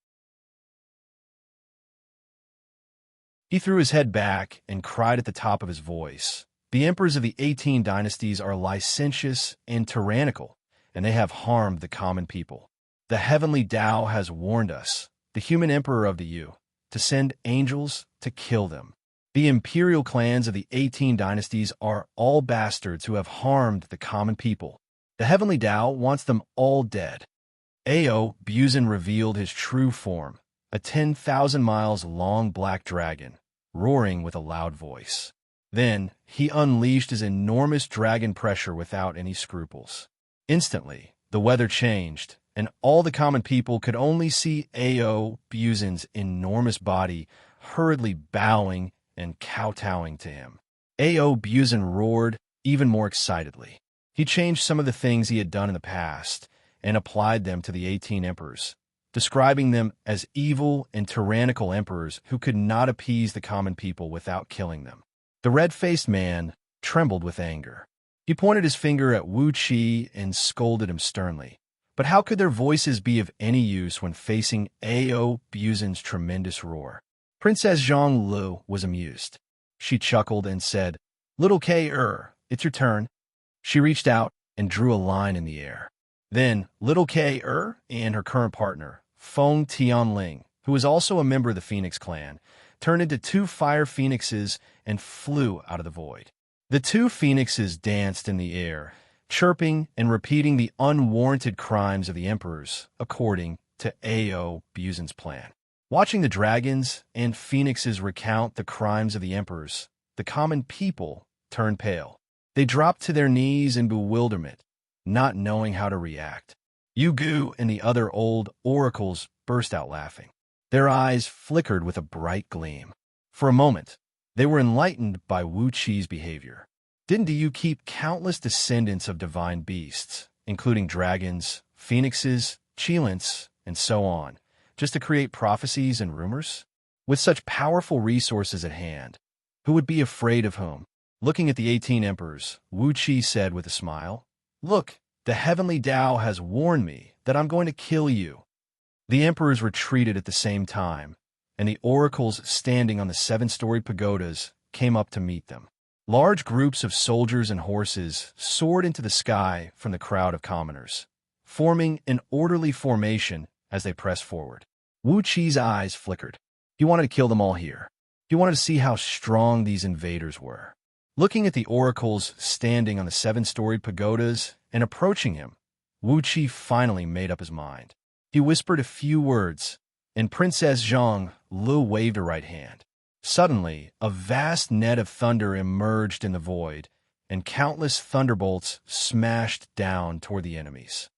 Speaker 1: He threw his head back and cried at the top of his voice, "The emperors of the 18 dynasties are licentious and tyrannical, and they have harmed the common people. The heavenly Tao has warned us, the human emperor of the U, to send angels to kill them. The imperial clans of the 18 dynasties are all bastards who have harmed the common people. The heavenly Tao wants them all dead." Ao Buzin revealed his true form, a 10,000 miles long black dragon, roaring with a loud voice. Then he unleashed his enormous dragon pressure without any scruples. Instantly, the weather changed, and all the common people could only see Ao Buzin's enormous body hurriedly bowing and kowtowing to him. Ao Buzin roared even more excitedly. He changed some of the things he had done in the past and applied them to the 18 emperors, describing them as evil and tyrannical emperors who could not appease the common people without killing them. The red-faced man trembled with anger. He pointed his finger at Wuqi and scolded him sternly. But how could their voices be of any use when facing Ao Buzin's tremendous roar? Princess Zhonglu was amused. She chuckled and said, "Little K-er, it's your turn." She reached out and drew a line in the air. Then Little K-er and her current partner, Feng Tianling, who was also a member of the Phoenix clan, turned into 2 fire phoenixes and flew out of the void. The 2 phoenixes danced in the air, chirping and repeating the unwarranted crimes of the emperors, according to Ao Buzin's plan. Watching the dragons and phoenixes recount the crimes of the emperors, the common people turned pale. They dropped to their knees in bewilderment, not knowing how to react. Yugu and the other old oracles burst out laughing. Their eyes flickered with a bright gleam. For a moment, they were enlightened by Wuxi's behavior. Didn't you keep countless descendants of divine beasts, including dragons, phoenixes, Qilins, and so on, just to create prophecies and rumors? With such powerful resources at hand, who would be afraid of whom? Looking at the 18 emperors, Wuxi said with a smile, "Look, the heavenly Tao has warned me that I'm going to kill you." The emperors retreated at the same time, and the oracles standing on the 7-storied pagodas came up to meet them. Large groups of soldiers and horses soared into the sky from the crowd of commoners, forming an orderly formation as they pressed forward. Wuqi's eyes flickered. He wanted to kill them all here. He wanted to see how strong these invaders were. Looking at the oracles standing on the 7-storied pagodas and approaching him, Wuqi finally made up his mind. He whispered a few words, and Princess Zhang Lu waved her right hand. Suddenly, a vast net of thunder emerged in the void, and countless thunderbolts smashed down toward the enemies.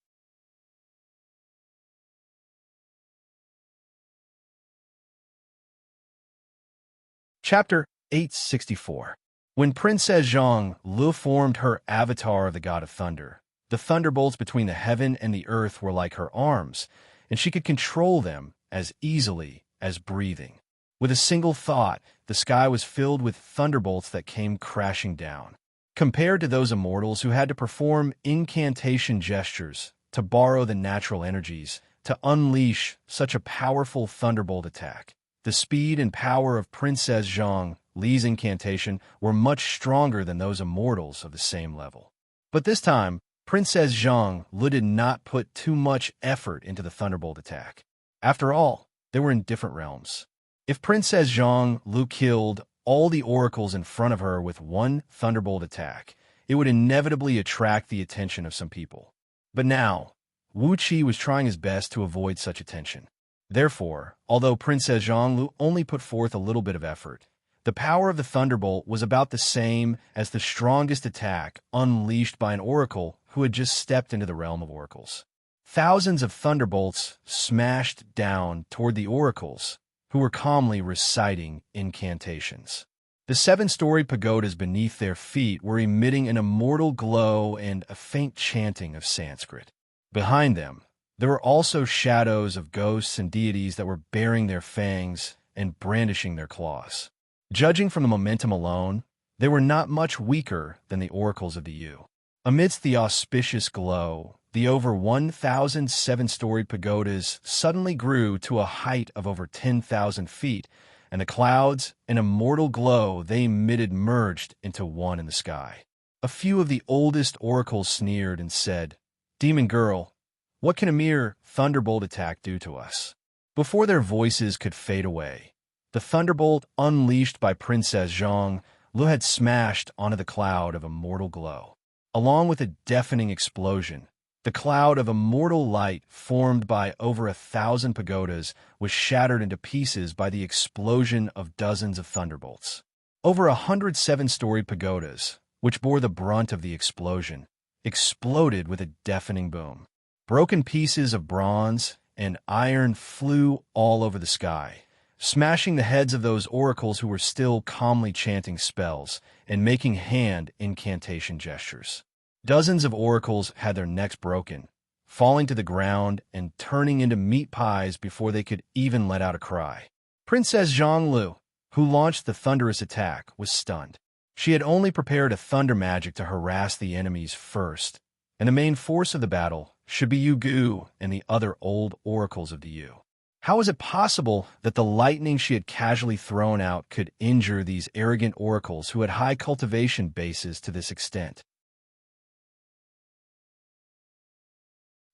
Speaker 1: Chapter 864. When Princess Zhang Lu formed her avatar of the god of thunder, the thunderbolts between the heaven and the earth were like her arms, and she could control them as easily as breathing. With a single thought, the sky was filled with thunderbolts that came crashing down. Compared to those immortals who had to perform incantation gestures to borrow the natural energies to unleash such a powerful thunderbolt attack, the speed and power of Princess Zhang Li's incantation were much stronger than those immortals of the same level. But this time, Princess Zhang Li did not put too much effort into the thunderbolt attack. After all, they were in different realms. If Princess Zhang Li killed all the oracles in front of her with one thunderbolt attack, it would inevitably attract the attention of some people. But now, Wuqi was trying his best to avoid such attention. Therefore, although Princess Zhang Li only put forth a little bit of effort, the power of the thunderbolt was about the same as the strongest attack unleashed by an oracle who had just stepped into the realm of oracles. Thousands of thunderbolts smashed down toward the oracles, who were calmly reciting incantations. The 7-storied pagodas beneath their feet were emitting an immortal glow and a faint chanting of Sanskrit. Behind them, there were also shadows of ghosts and deities that were baring their fangs and brandishing their claws. Judging from the momentum alone, they were not much weaker than the oracles of the Yu. Amidst the auspicious glow, the over 1,000 7-storied pagodas suddenly grew to a height of over 10,000 feet, and the clouds and immortal glow they emitted merged into one in the sky. A few of the oldest oracles sneered and said, "Demon girl, what can a mere thunderbolt attack do to us?" Before their voices could fade away, the thunderbolt unleashed by Princess Zhang Lu had smashed onto the cloud of immortal glow. Along with a deafening explosion, the cloud of immortal light formed by over 1,000 pagodas was shattered into pieces by the explosion of dozens of thunderbolts. Over 100 7-storied pagodas, which bore the brunt of the explosion, exploded with a deafening boom. Broken pieces of bronze and iron flew all over the sky, smashing the heads of those oracles who were still calmly chanting spells and making hand incantation gestures. Dozens of oracles had their necks broken, falling to the ground and turning into meat pies before they could even let out a cry. Princess Zhang Lu, who launched the thunderous attack, was stunned. She had only prepared a thunder magic to harass the enemies first, and the main force of the battle should be Yu Gu and the other old oracles of the Yu. How was it possible that the lightning she had casually thrown out could injure these arrogant oracles who had high cultivation bases to this extent?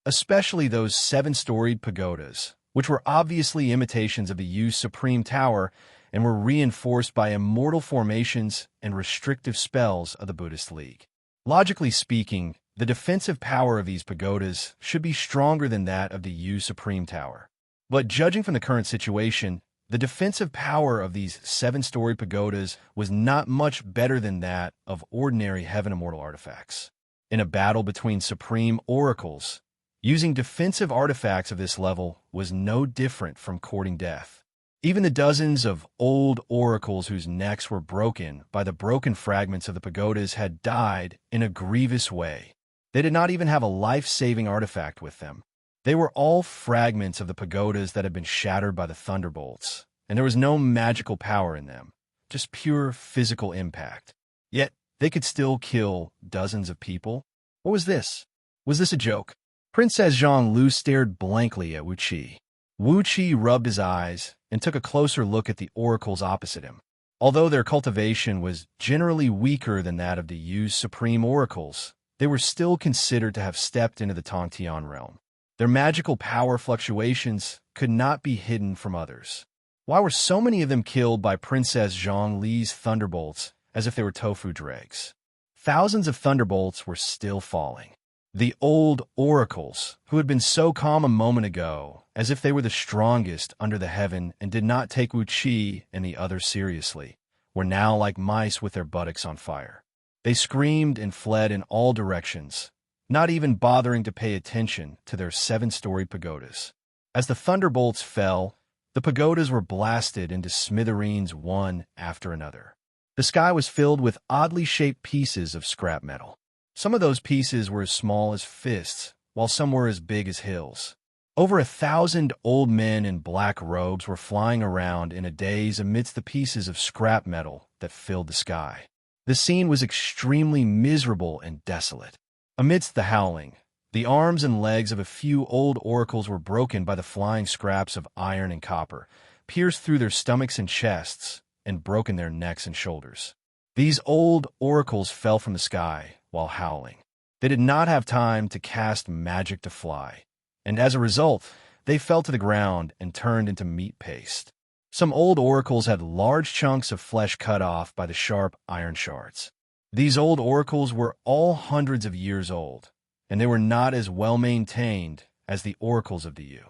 Speaker 1: Especially those 7-storied pagodas, which were obviously imitations of the Yu's supreme tower and were reinforced by immortal formations and restrictive spells of the Buddhist League. Logically speaking, the defensive power of these pagodas should be stronger than that of the Yu supreme tower. But judging from the current situation, The defensive power of these seven-story pagodas was not much better than that of ordinary Heaven Immortal artifacts. In a battle between supreme oracles, using defensive artifacts of this level was no different from courting death. Even the dozens of old oracles whose necks were broken by the broken fragments of the pagodas had died in a grievous way. They did not even have a life-saving artifact with them. They were all fragments of the pagodas that had been shattered by the thunderbolts, and there was no magical power in them, just pure physical impact. Yet, they could still kill dozens of people. What was this? Was this a joke? Princess Xianxia stared blankly at Wuxia. Wuxia rubbed his eyes and took a closer look at the oracles opposite him. Although their cultivation was generally weaker than that of the Yu's supreme oracles, they were still considered to have stepped into the Tongtian realm. Their magical power fluctuations could not be hidden from others. Why were so many of them killed by Princess Xianxia's thunderbolts as if they were tofu dregs? Thousands of thunderbolts were still falling. The old oracles, who had been so calm a moment ago, as if they were the strongest under the heaven and did not take Wuxia and the others seriously, were now like mice with their buttocks on fire. They screamed and fled in all directions, not even bothering to pay attention to their seven-story pagodas. As the thunderbolts fell, the pagodas were blasted into smithereens one after another. The sky was filled with oddly shaped pieces of scrap metal. Some of those pieces were as small as fists, while some were as big as hills. Over 1,000 old men in black robes were flying around in a daze amidst the pieces of scrap metal that filled the sky. The scene was extremely miserable and desolate. Amidst the howling, the arms and legs of a few old oracles were broken by the flying scraps of iron and copper, pierced through their stomachs and chests, and broken their necks and shoulders. These old oracles fell from the sky while howling. They did not have time to cast magic to fly, and as a result, they fell to the ground and turned into meat paste. Some old oracles had large chunks of flesh cut off by the sharp iron shards. These old oracles were all hundreds of years old, and they were not as well-maintained as the oracles of the Yu.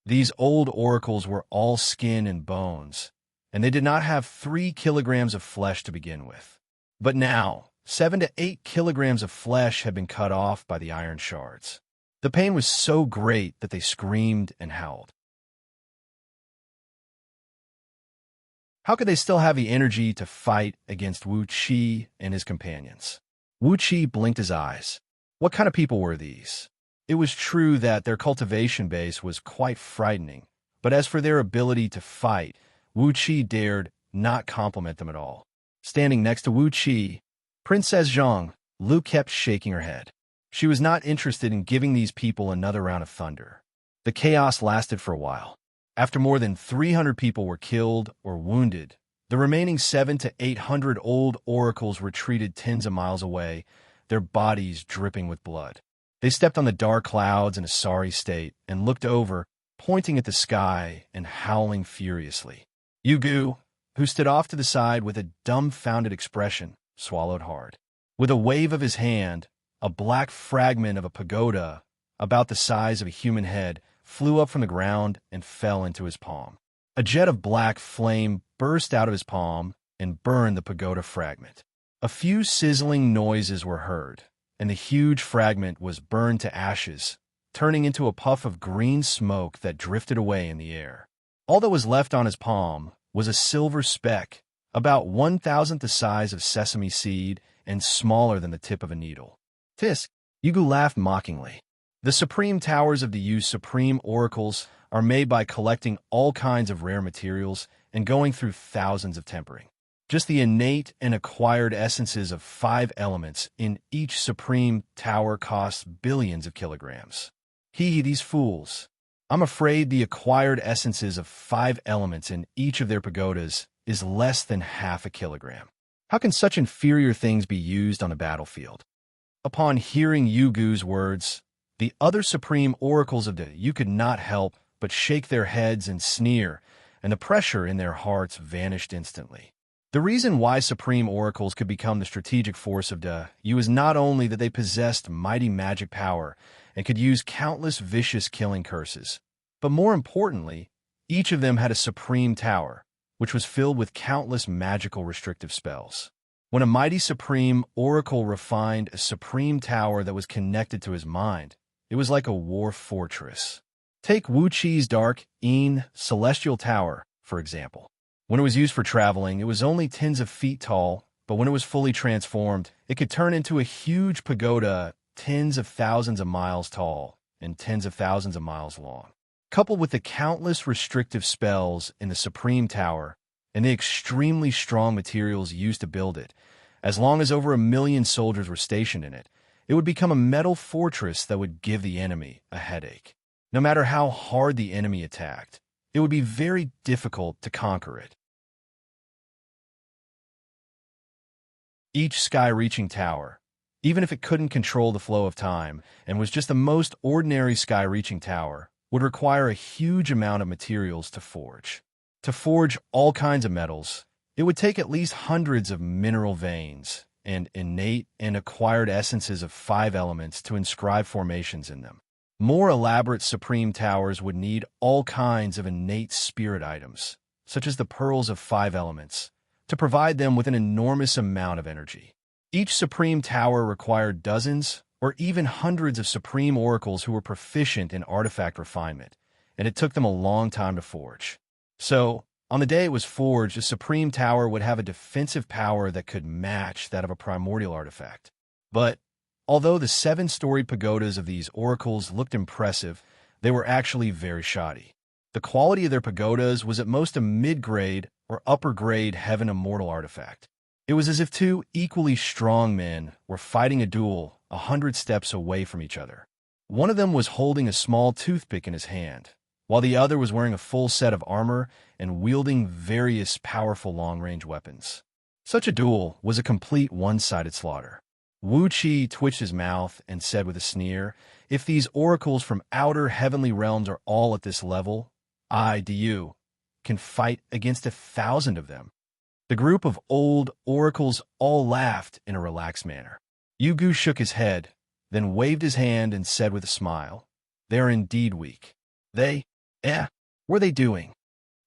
Speaker 1: These old oracles were all skin and bones, and they did not have 3 kilograms of flesh to begin with. But now, 7 to 8 kilograms of flesh had been cut off by the iron shards. The pain was so great that they screamed and howled. How could they still have the energy to fight against Wuxia and his companions? Wuxia blinked his eyes. What kind of people were these? It was true that their cultivation base was quite frightening, but as for their ability to fight, Wuxia dared not compliment them at all. Standing next to Wuxia, Princess Xianxia kept shaking her head. She was not interested in giving these people another round of thunder. The chaos lasted for a while. After more than 300 people were killed or wounded, the remaining 700 to 800 old oracles retreated tens of miles away, their bodies dripping with blood. They stepped on the dark clouds in a sorry state and looked over, pointing at the sky and howling furiously. Yugu, who stood off to the side with a dumbfounded expression, swallowed hard. With a wave of his hand, a black fragment of a pagoda, about the size of a human head, flew up from the ground and fell into his palm. A jet of black flame burst out of his palm and burned the pagoda fragment. A few sizzling noises were heard, and the huge fragment was burned to ashes, turning into a puff of green smoke that drifted away in the air. All that was left on his palm was a silver speck, about 1,000th the size of sesame seed and smaller than the tip of a needle. Tisk, Yugu laughed mockingly. The supreme towers of the Yu's supreme oracles are made by collecting all kinds of rare materials and going through thousands of tempering. Just the innate and acquired essences of 5 elements in each supreme tower costs billions of kilograms. These fools. I'm afraid the acquired essences of 5 elements in each of their pagodas is less than half a kilogram. How can such inferior things be used on a battlefield? Upon hearing Yugu's words, the other supreme oracles of the Yu could not help but shake their heads and sneer, and the pressure in their hearts vanished instantly. The reason why supreme oracles could become the strategic force of the Yu is not only that they possessed mighty magic power and could use countless vicious killing curses, but more importantly, Each of them had a supreme tower, which was filled with countless magical restrictive spells. When a mighty supreme oracle refined a supreme tower that was connected to his mind, it was like a war fortress. Take Wuxi's dark, celestial tower, for example. When it was used for traveling, it was only tens of feet tall, but when it was fully transformed, it could turn into a huge pagoda tens of thousands of miles tall and tens of thousands of miles long. Coupled with the countless restrictive spells in the Supreme Tower and the extremely strong materials used to build it, as long as over 1 million soldiers were stationed in it, it would become a metal fortress that would give the enemy a headache. No matter how hard the enemy attacked, it would be very difficult to conquer it. Each sky-reaching tower, even if it couldn't control the flow of time and was just the most ordinary sky-reaching tower, would require a huge amount of materials to forge. To forge all kinds of metals, it would take at least hundreds of mineral veins and innate and acquired essences of 5 elements to inscribe formations in them. More elaborate supreme towers would need all kinds of innate spirit items, such as the pearls of 5 elements, to provide them with an enormous amount of energy. Each supreme tower required dozens or even hundreds of supreme oracles who were proficient in artifact refinement, and it took them a long time to forge. So, on the day it was forged, a supreme tower would have a defensive power that could match that of a primordial artifact. But, although the 7-storied pagodas of these oracles looked impressive, they were actually very shoddy. The quality of their pagodas was at most a mid-grade or upper-grade heaven immortal artifact. It was as if 2 equally strong men were fighting a duel 100 steps away from each other. One of them was holding a small toothpick in his hand, while the other was wearing a full set of armor and wielding various powerful long-range weapons. Such a duel was a complete one-sided slaughter. Wuxia twitched his mouth and said with a sneer, "If these oracles from outer heavenly realms are all at this level, I can fight against 1,000 of them." The group of old oracles all laughed in a relaxed manner. Yugu shook his head, then waved his hand and said with a smile, "They are indeed weak." Were they doing?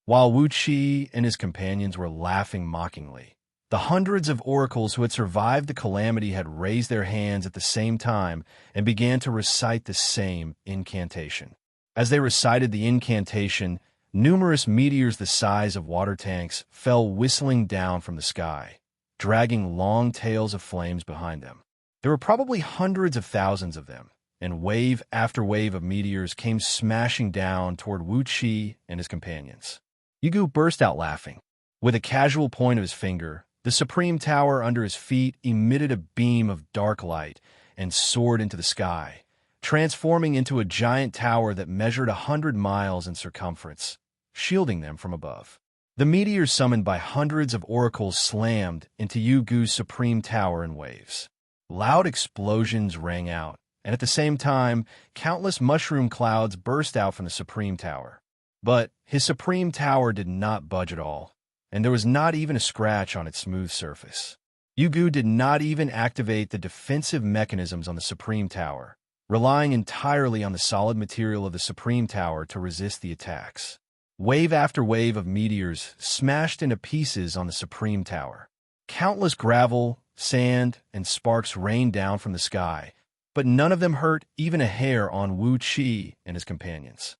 Speaker 1: While Wuxia and his companions were laughing mockingly, the hundreds of oracles who had survived the calamity had raised their hands at the same time and began to recite the same incantation. As they recited the incantation, numerous meteors the size of water tanks fell whistling down from the sky, dragging long tails of flames behind them. There were probably hundreds of thousands of them, and wave after wave of meteors came smashing down toward Wuxia and his companions. Yugu burst out laughing. With a casual point of his finger, the supreme tower under his feet emitted a beam of dark light and soared into the sky, transforming into a giant tower that measured 100 miles in circumference, shielding them from above. The meteors summoned by hundreds of oracles slammed into Yugu's supreme tower in waves. Loud explosions rang out, and at the same time, countless mushroom clouds burst out from the supreme tower. But his supreme tower did not budge at all, and there was not even a scratch on its smooth surface. Yugu did not even activate the defensive mechanisms on the supreme tower, relying entirely on the solid material of the supreme tower to resist the attacks. Wave after wave of meteors smashed into pieces on the supreme tower. Countless gravel, sand, and sparks rained down from the sky, but none of them hurt even a hair on Wuxia and his companions.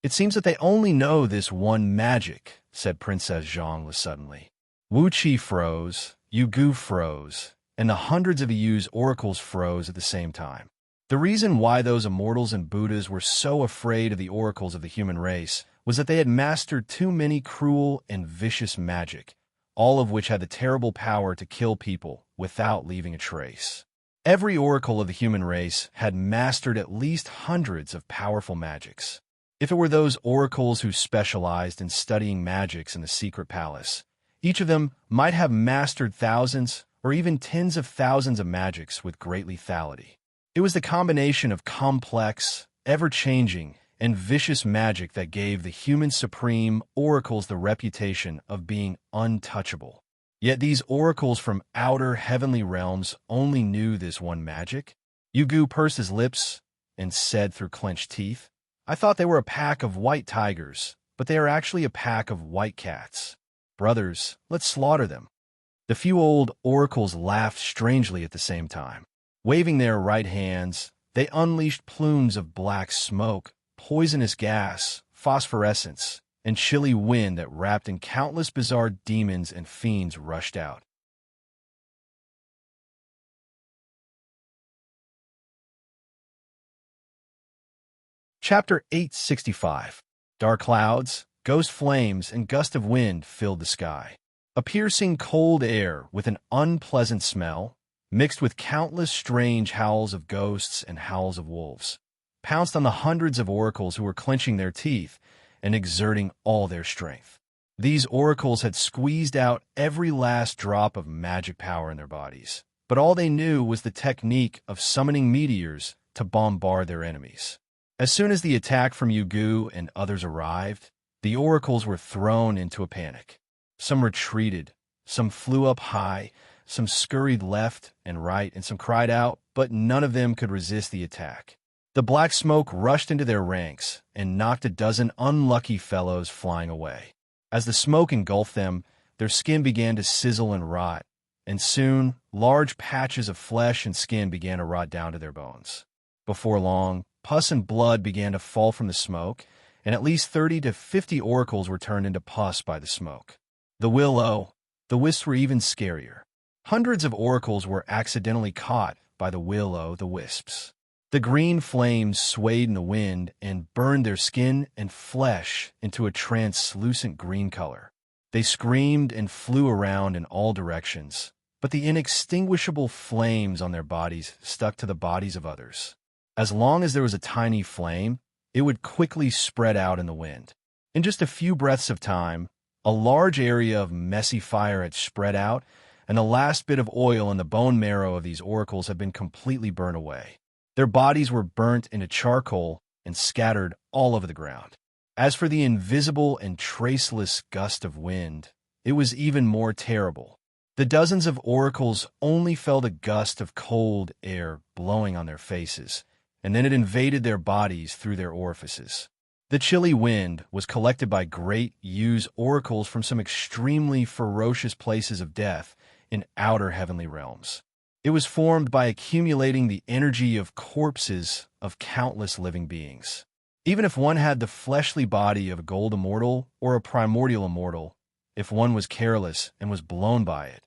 Speaker 1: "It seems that they only know this one magic," said Princess Xianxia suddenly. Wuxia froze, Yugu froze, and the hundreds of Yu's oracles froze at the same time. The reason why those immortals and Buddhas were so afraid of the oracles of the human race was that they had mastered too many cruel and vicious magic, all of which had the terrible power to kill people without leaving a trace. Every oracle of the human race had mastered at least hundreds of powerful magics. If it were those oracles who specialized in studying magics in the secret palace, each of them might have mastered thousands or even tens of thousands of magics with great lethality. It was the combination of complex, ever-changing, and vicious magic that gave the human supreme oracles the reputation of being untouchable. Yet these oracles from outer heavenly realms only knew this one magic. Yugu pursed his lips and said through clenched teeth, I thought they were a pack of white tigers, but they are actually a pack of white cats. Brothers, let's slaughter them." The few old oracles laughed strangely at the same time. Waving their right hands, they unleashed plumes of black smoke, poisonous gas, phosphorescence, and chilly wind that wrapped in countless bizarre demons and fiends rushed out. Chapter 865. Dark clouds, ghost flames, and gust of wind filled the sky. A piercing cold air with an unpleasant smell, mixed with countless strange howls of ghosts and howls of wolves, pounced on the hundreds of oracles who were clenching their teeth and exerting all their strength. These oracles had squeezed out every last drop of magic power in their bodies, but all they knew was the technique of summoning meteors to bombard their enemies. As soon as the attack from Yugu and others arrived, the oracles were thrown into a panic. Some retreated, some flew up high, some scurried left and right, and some cried out, but none of them could resist the attack. The black smoke rushed into their ranks and knocked a dozen unlucky fellows flying away. As the smoke engulfed them, their skin began to sizzle and rot, and soon large patches of flesh and skin began to rot down to their bones. Before long, pus and blood began to fall from the smoke, and at least 30 to 50 oracles were turned into pus by the smoke. The wisps were even scarier. Hundreds of oracles were accidentally caught by the wisps. The green flames swayed in the wind and burned their skin and flesh into a translucent green color. They screamed and flew around in all directions, but the inextinguishable flames on their bodies stuck to the bodies of others. As long as there was a tiny flame, it would quickly spread out in the wind. In just a few breaths of time, a large area of messy fire had spread out, and the last bit of oil in the bone marrow of these oracles had been completely burned away. Their bodies were burnt into charcoal and scattered all over the ground. As for the invisible and traceless gust of wind, it was even more terrible. The dozens of oracles only felt a gust of cold air blowing on their faces, and then it invaded their bodies through their orifices. The chilly wind was collected by great Yu's oracles from some extremely ferocious places of death in outer heavenly realms. It was formed by accumulating the energy of corpses of countless living beings. Even if one had the fleshly body of a gold immortal or a primordial immortal, if one was careless and was blown by it,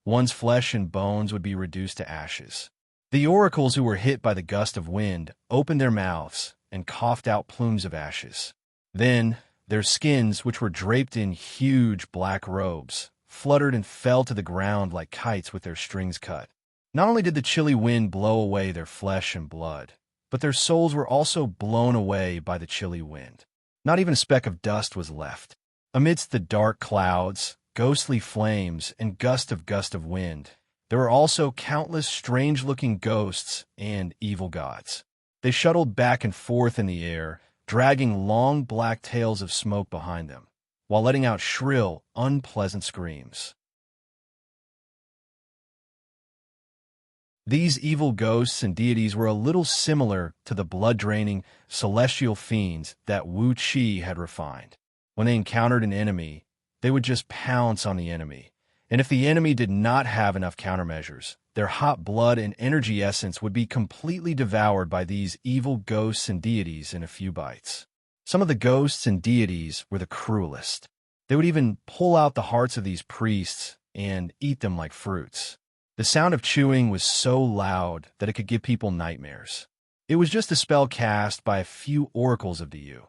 Speaker 1: one's flesh and bones would be reduced to ashes. The oracles who were hit by the gust of wind opened their mouths and coughed out plumes of ashes. Then, their skins, which were draped in huge black robes, fluttered and fell to the ground like kites with their strings cut. Not only did the chilly wind blow away their flesh and blood, but their souls were also blown away by the chilly wind. Not even a speck of dust was left. Amidst the dark clouds, ghostly flames, and gust of wind, there were also countless strange-looking ghosts and evil gods. They shuttled back and forth in the air, dragging long black tails of smoke behind them, while letting out shrill, unpleasant screams. These evil ghosts and deities were a little similar to the blood-draining, celestial fiends that Wuxia had refined. When they encountered an enemy, they would just pounce on the enemy, and if the enemy did not have enough countermeasures, their hot blood and energy essence would be completely devoured by these evil ghosts and deities in a few bites. Some of the ghosts and deities were the cruelest. They would even pull out the hearts of these priests and eat them like fruits. The sound of chewing was so loud that it could give people nightmares. It was just a spell cast by a few oracles of the Yu,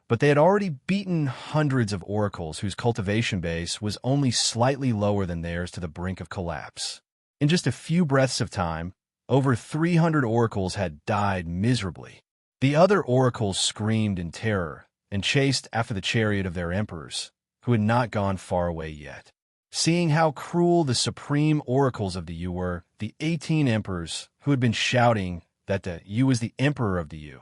Speaker 1: but they had already beaten hundreds of oracles whose cultivation base was only slightly lower than theirs to the brink of collapse. In just a few breaths of time, over 300 oracles had died miserably. The other oracles screamed in terror and chased after the chariot of their emperors, who had not gone far away yet. Seeing how cruel the supreme oracles of the Yu were, the 18 emperors who had been shouting that the Yu was the emperor of the Yu,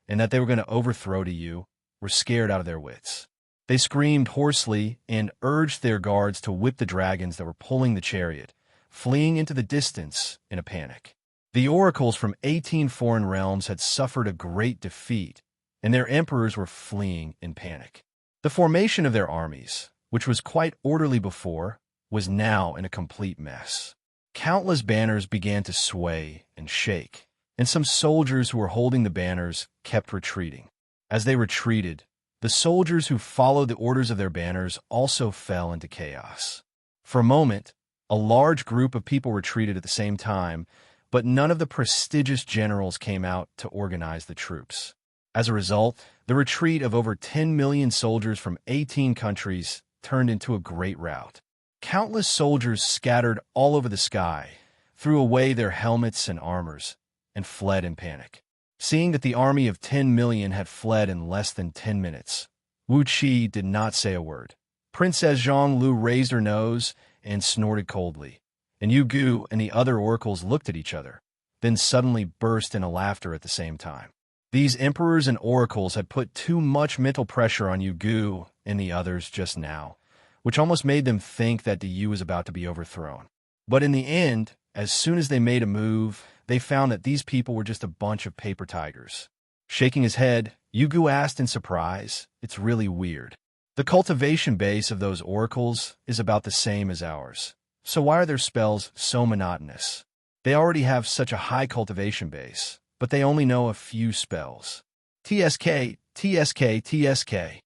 Speaker 1: and that they were going to overthrow the Yu, were scared out of their wits. They screamed hoarsely and urged their guards to whip the dragons that were pulling the chariot, fleeing into the distance in a panic. The oracles from 18 foreign realms had suffered a great defeat, and their emperors were fleeing in panic. The formation of their armies, which was quite orderly before, was now in a complete mess. Countless banners began to sway and shake, and some soldiers who were holding the banners kept retreating. As they retreated, the soldiers who followed the orders of their banners also fell into chaos. For a moment, a large group of people retreated at the same time, but none of the prestigious generals came out to organize the troops. As a result, the retreat of over 10 million soldiers from 18 countries turned into a great rout. Countless soldiers scattered all over the sky, threw away their helmets and armors, and fled in panic. Seeing that the army of 10 million had fled in less than 10 minutes, Wuxia did not say a word. Princess Zhonglu raised her nose and snorted coldly, and Yu Gu and the other oracles looked at each other, then suddenly burst into laughter at the same time. These emperors and oracles had put too much mental pressure on Yu Gu and the others just now, which almost made them think that the Yu was about to be overthrown. But in the end, as soon as they made a move, they found that these people were just a bunch of paper tigers. Shaking his head, Yu Gu asked in surprise, "It's really weird. The cultivation base of those oracles is about the same as ours. So why are their spells so monotonous? They already have such a high cultivation base, but they only know a few spells." "TSK, TSK, TSK,"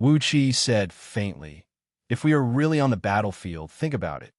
Speaker 1: Wuxia said faintly. "If we are really on the battlefield, think about it.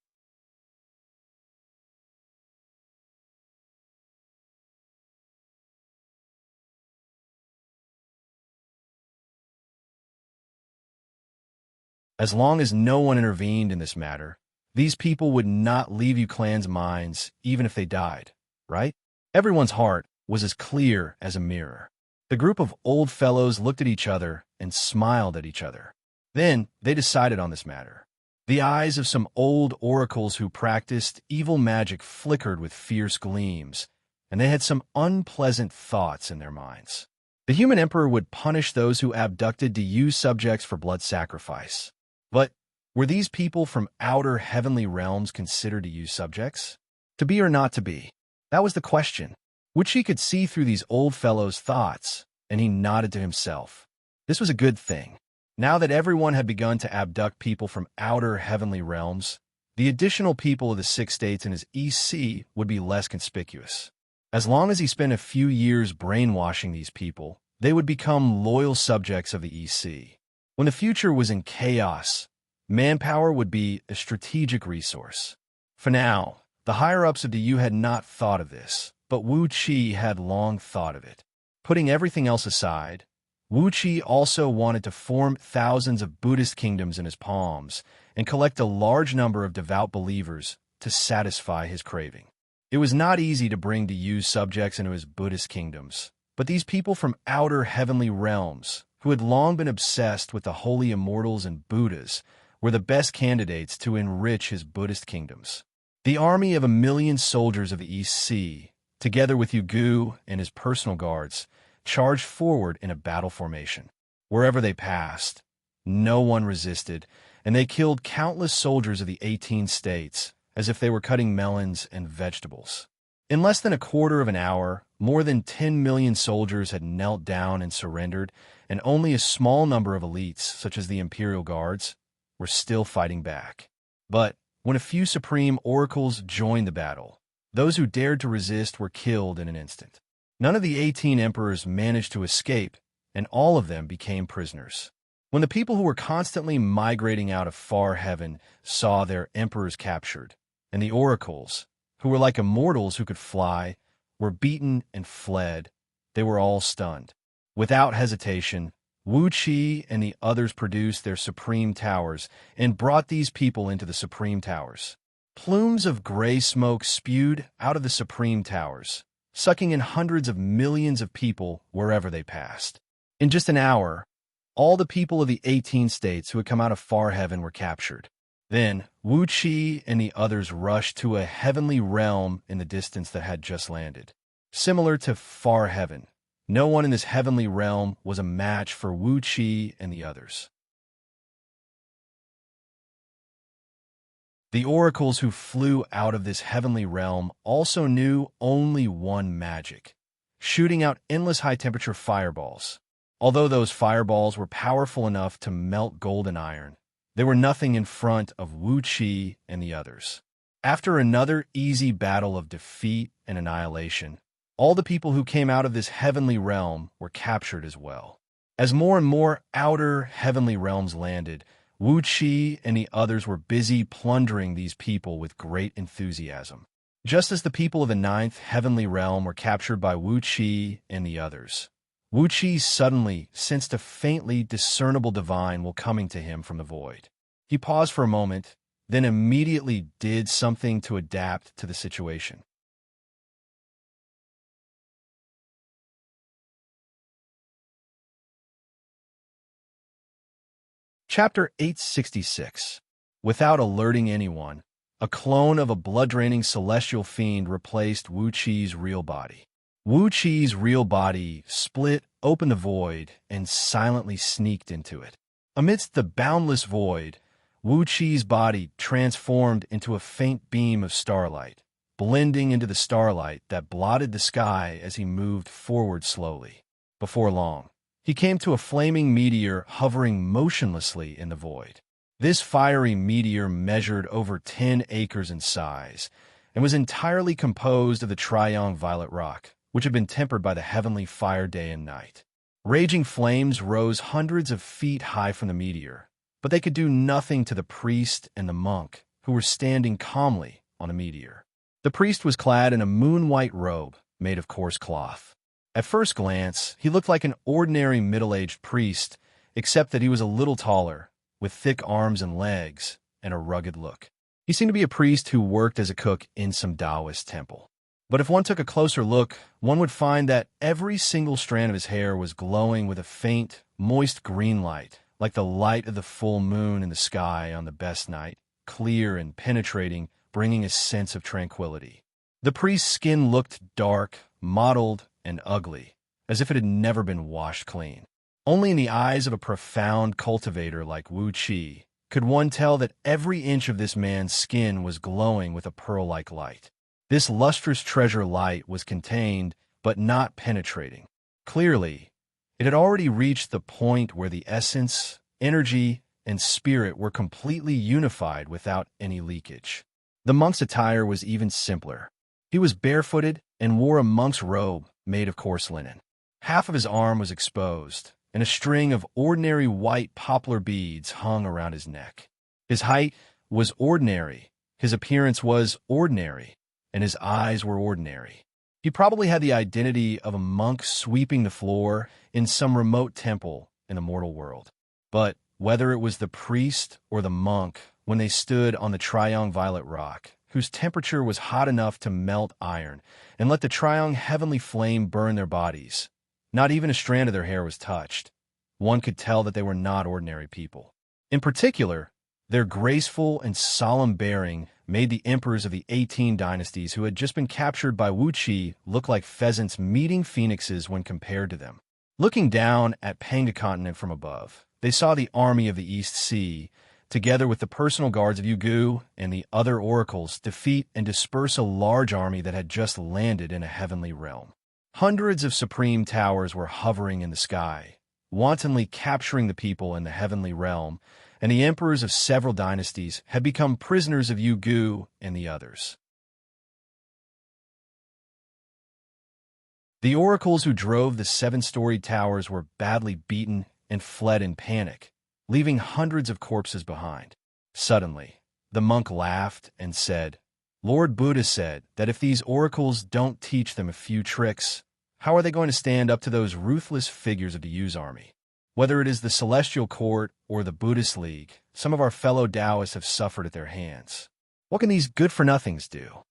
Speaker 1: As long as no one intervened in this matter, these people would not leave you clan's minds even if they died, right?" Everyone's heart was as clear as a mirror. The group of old fellows looked at each other and smiled at each other. Then they decided on this matter. The eyes of some old oracles who practiced evil magic flickered with fierce gleams, and they had some unpleasant thoughts in their minds. The human emperor would punish those who abducted to use subjects for blood sacrifice. But were these people from outer heavenly realms considered to use subjects? To be or not to be? That was the question. Wuxia could see through these old fellows' thoughts, and he nodded to himself. This was a good thing. Now that everyone had begun to abduct people from outer heavenly realms, the additional people of the 6 states in his EC would be less conspicuous. As long as he spent a few years brainwashing these people, they would become loyal subjects of the EC. When the future was in chaos, manpower would be a strategic resource. For now, the higher-ups of the U had not thought of this, but Wuxia had long thought of it. Putting everything else aside, Wuxia also wanted to form thousands of Buddhist kingdoms in his palms and collect a large number of devout believers to satisfy his craving. It was not easy to bring to use subjects into his Buddhist kingdoms, but these people from outer heavenly realms, who had long been obsessed with the holy immortals and Buddhas, were the best candidates to enrich his Buddhist kingdoms. The army of 1 million soldiers of the EC, together with Yu Gu and his personal guards, charged forward in a battle formation. Wherever they passed, no one resisted, and they killed countless soldiers of the 18 states, as if they were cutting melons and vegetables. In less than a quarter of an hour, more than 10 million soldiers had knelt down and surrendered, and only a small number of elites, such as the Imperial Guards, were still fighting back. But when a few supreme oracles joined the battle, those who dared to resist were killed in an instant. None of the 18 emperors managed to escape, and all of them became prisoners. When the people who were constantly migrating out of far heaven saw their emperors captured, and the oracles, who were like immortals who could fly, were beaten and fled, they were all stunned. Without hesitation, Wuxia and the others produced their supreme towers and brought these people into the supreme towers. Plumes of gray smoke spewed out of the supreme towers, sucking in hundreds of millions of people wherever they passed. In just an hour, all the people of the 18 states who had come out of far heaven were captured. Then, Wuxia and the others rushed to a heavenly realm in the distance that had just landed. Similar to far heaven, no one in this heavenly realm was a match for Wuxia and the others. The oracles who flew out of this heavenly realm also knew only one magic: shooting out endless high-temperature fireballs. Although those fireballs were powerful enough to melt gold and iron, they were nothing in front of Wuxia and the others. After another easy battle of defeat and annihilation, all the people who came out of this heavenly realm were captured as well. As more and more outer heavenly realms landed, Wuxia and the others were busy plundering these people with great enthusiasm. Just as the people of the ninth heavenly realm were captured by Wuxia and the others, Wuxia suddenly sensed a faintly discernible divine will coming to him from the void. He paused for a moment, then immediately did something to adapt to the situation. Chapter 866. Without alerting anyone, a clone of a blood-draining celestial fiend replaced Wuqi's real body. Wuqi's real body split open the void and silently sneaked into it. Amidst the boundless void, Wuqi's body transformed into a faint beam of starlight, blending into the starlight that blotted the sky as he moved forward slowly. Before long, he came to a flaming meteor hovering motionlessly in the void. This fiery meteor measured over 10 acres in size and was entirely composed of the Triang violet rock, which had been tempered by the heavenly fire day and night. Raging flames rose hundreds of feet high from the meteor, but they could do nothing to the priest and the monk, who were standing calmly on a meteor. The priest was clad in a moon-white robe made of coarse cloth. At first glance, he looked like an ordinary middle-aged priest, except that he was a little taller, with thick arms and legs, and a rugged look. He seemed to be a priest who worked as a cook in some Taoist temple. But if one took a closer look, one would find that every single strand of his hair was glowing with a faint, moist green light, like the light of the full moon in the sky on the best night, clear and penetrating, bringing a sense of tranquility. The priest's skin looked dark, mottled, and ugly, as if it had never been washed clean. Only in the eyes of a profound cultivator like Wuxia could one tell that every inch of this man's skin was glowing with a pearl-like light. This lustrous treasure light was contained, but not penetrating. Clearly, it had already reached the point where the essence, energy, and spirit were completely unified without any leakage. The monk's attire was even simpler. He was barefooted and wore a monk's robe made of coarse linen. Half of his arm was exposed, and a string of ordinary white poplar beads hung around his neck. His height was ordinary, his appearance was ordinary, and his eyes were ordinary. He probably had the identity of a monk sweeping the floor in some remote temple in the mortal world. But whether it was the priest or the monk, when they stood on the Triang violet rock, whose temperature was hot enough to melt iron and let the Triang heavenly flame burn their bodies, not even a strand of their hair was touched. One could tell that they were not ordinary people. In particular, their graceful and solemn bearing made the emperors of the 18 dynasties who had just been captured by Wuxia look like pheasants meeting phoenixes when compared to them. Looking down at Panga continent from above, they saw the army of the East Sea, together with the personal guards of Yugu and the other oracles, defeat and disperse a large army that had just landed in a heavenly realm. Hundreds of supreme towers were hovering in the sky, wantonly capturing the people in the heavenly realm, and the emperors of several dynasties had become prisoners of Yugu and the others. The oracles who drove the 7-storied towers were badly beaten and fled in panic, leaving hundreds of corpses behind. Suddenly, the monk laughed and said, "Lord Buddha said that if these oracles don't teach them a few tricks, how are they going to stand up to those ruthless figures of the Yu's army? Whether it is the Celestial Court or the Buddhist League, some of our fellow Taoists have suffered at their hands. What can these good-for-nothings do?"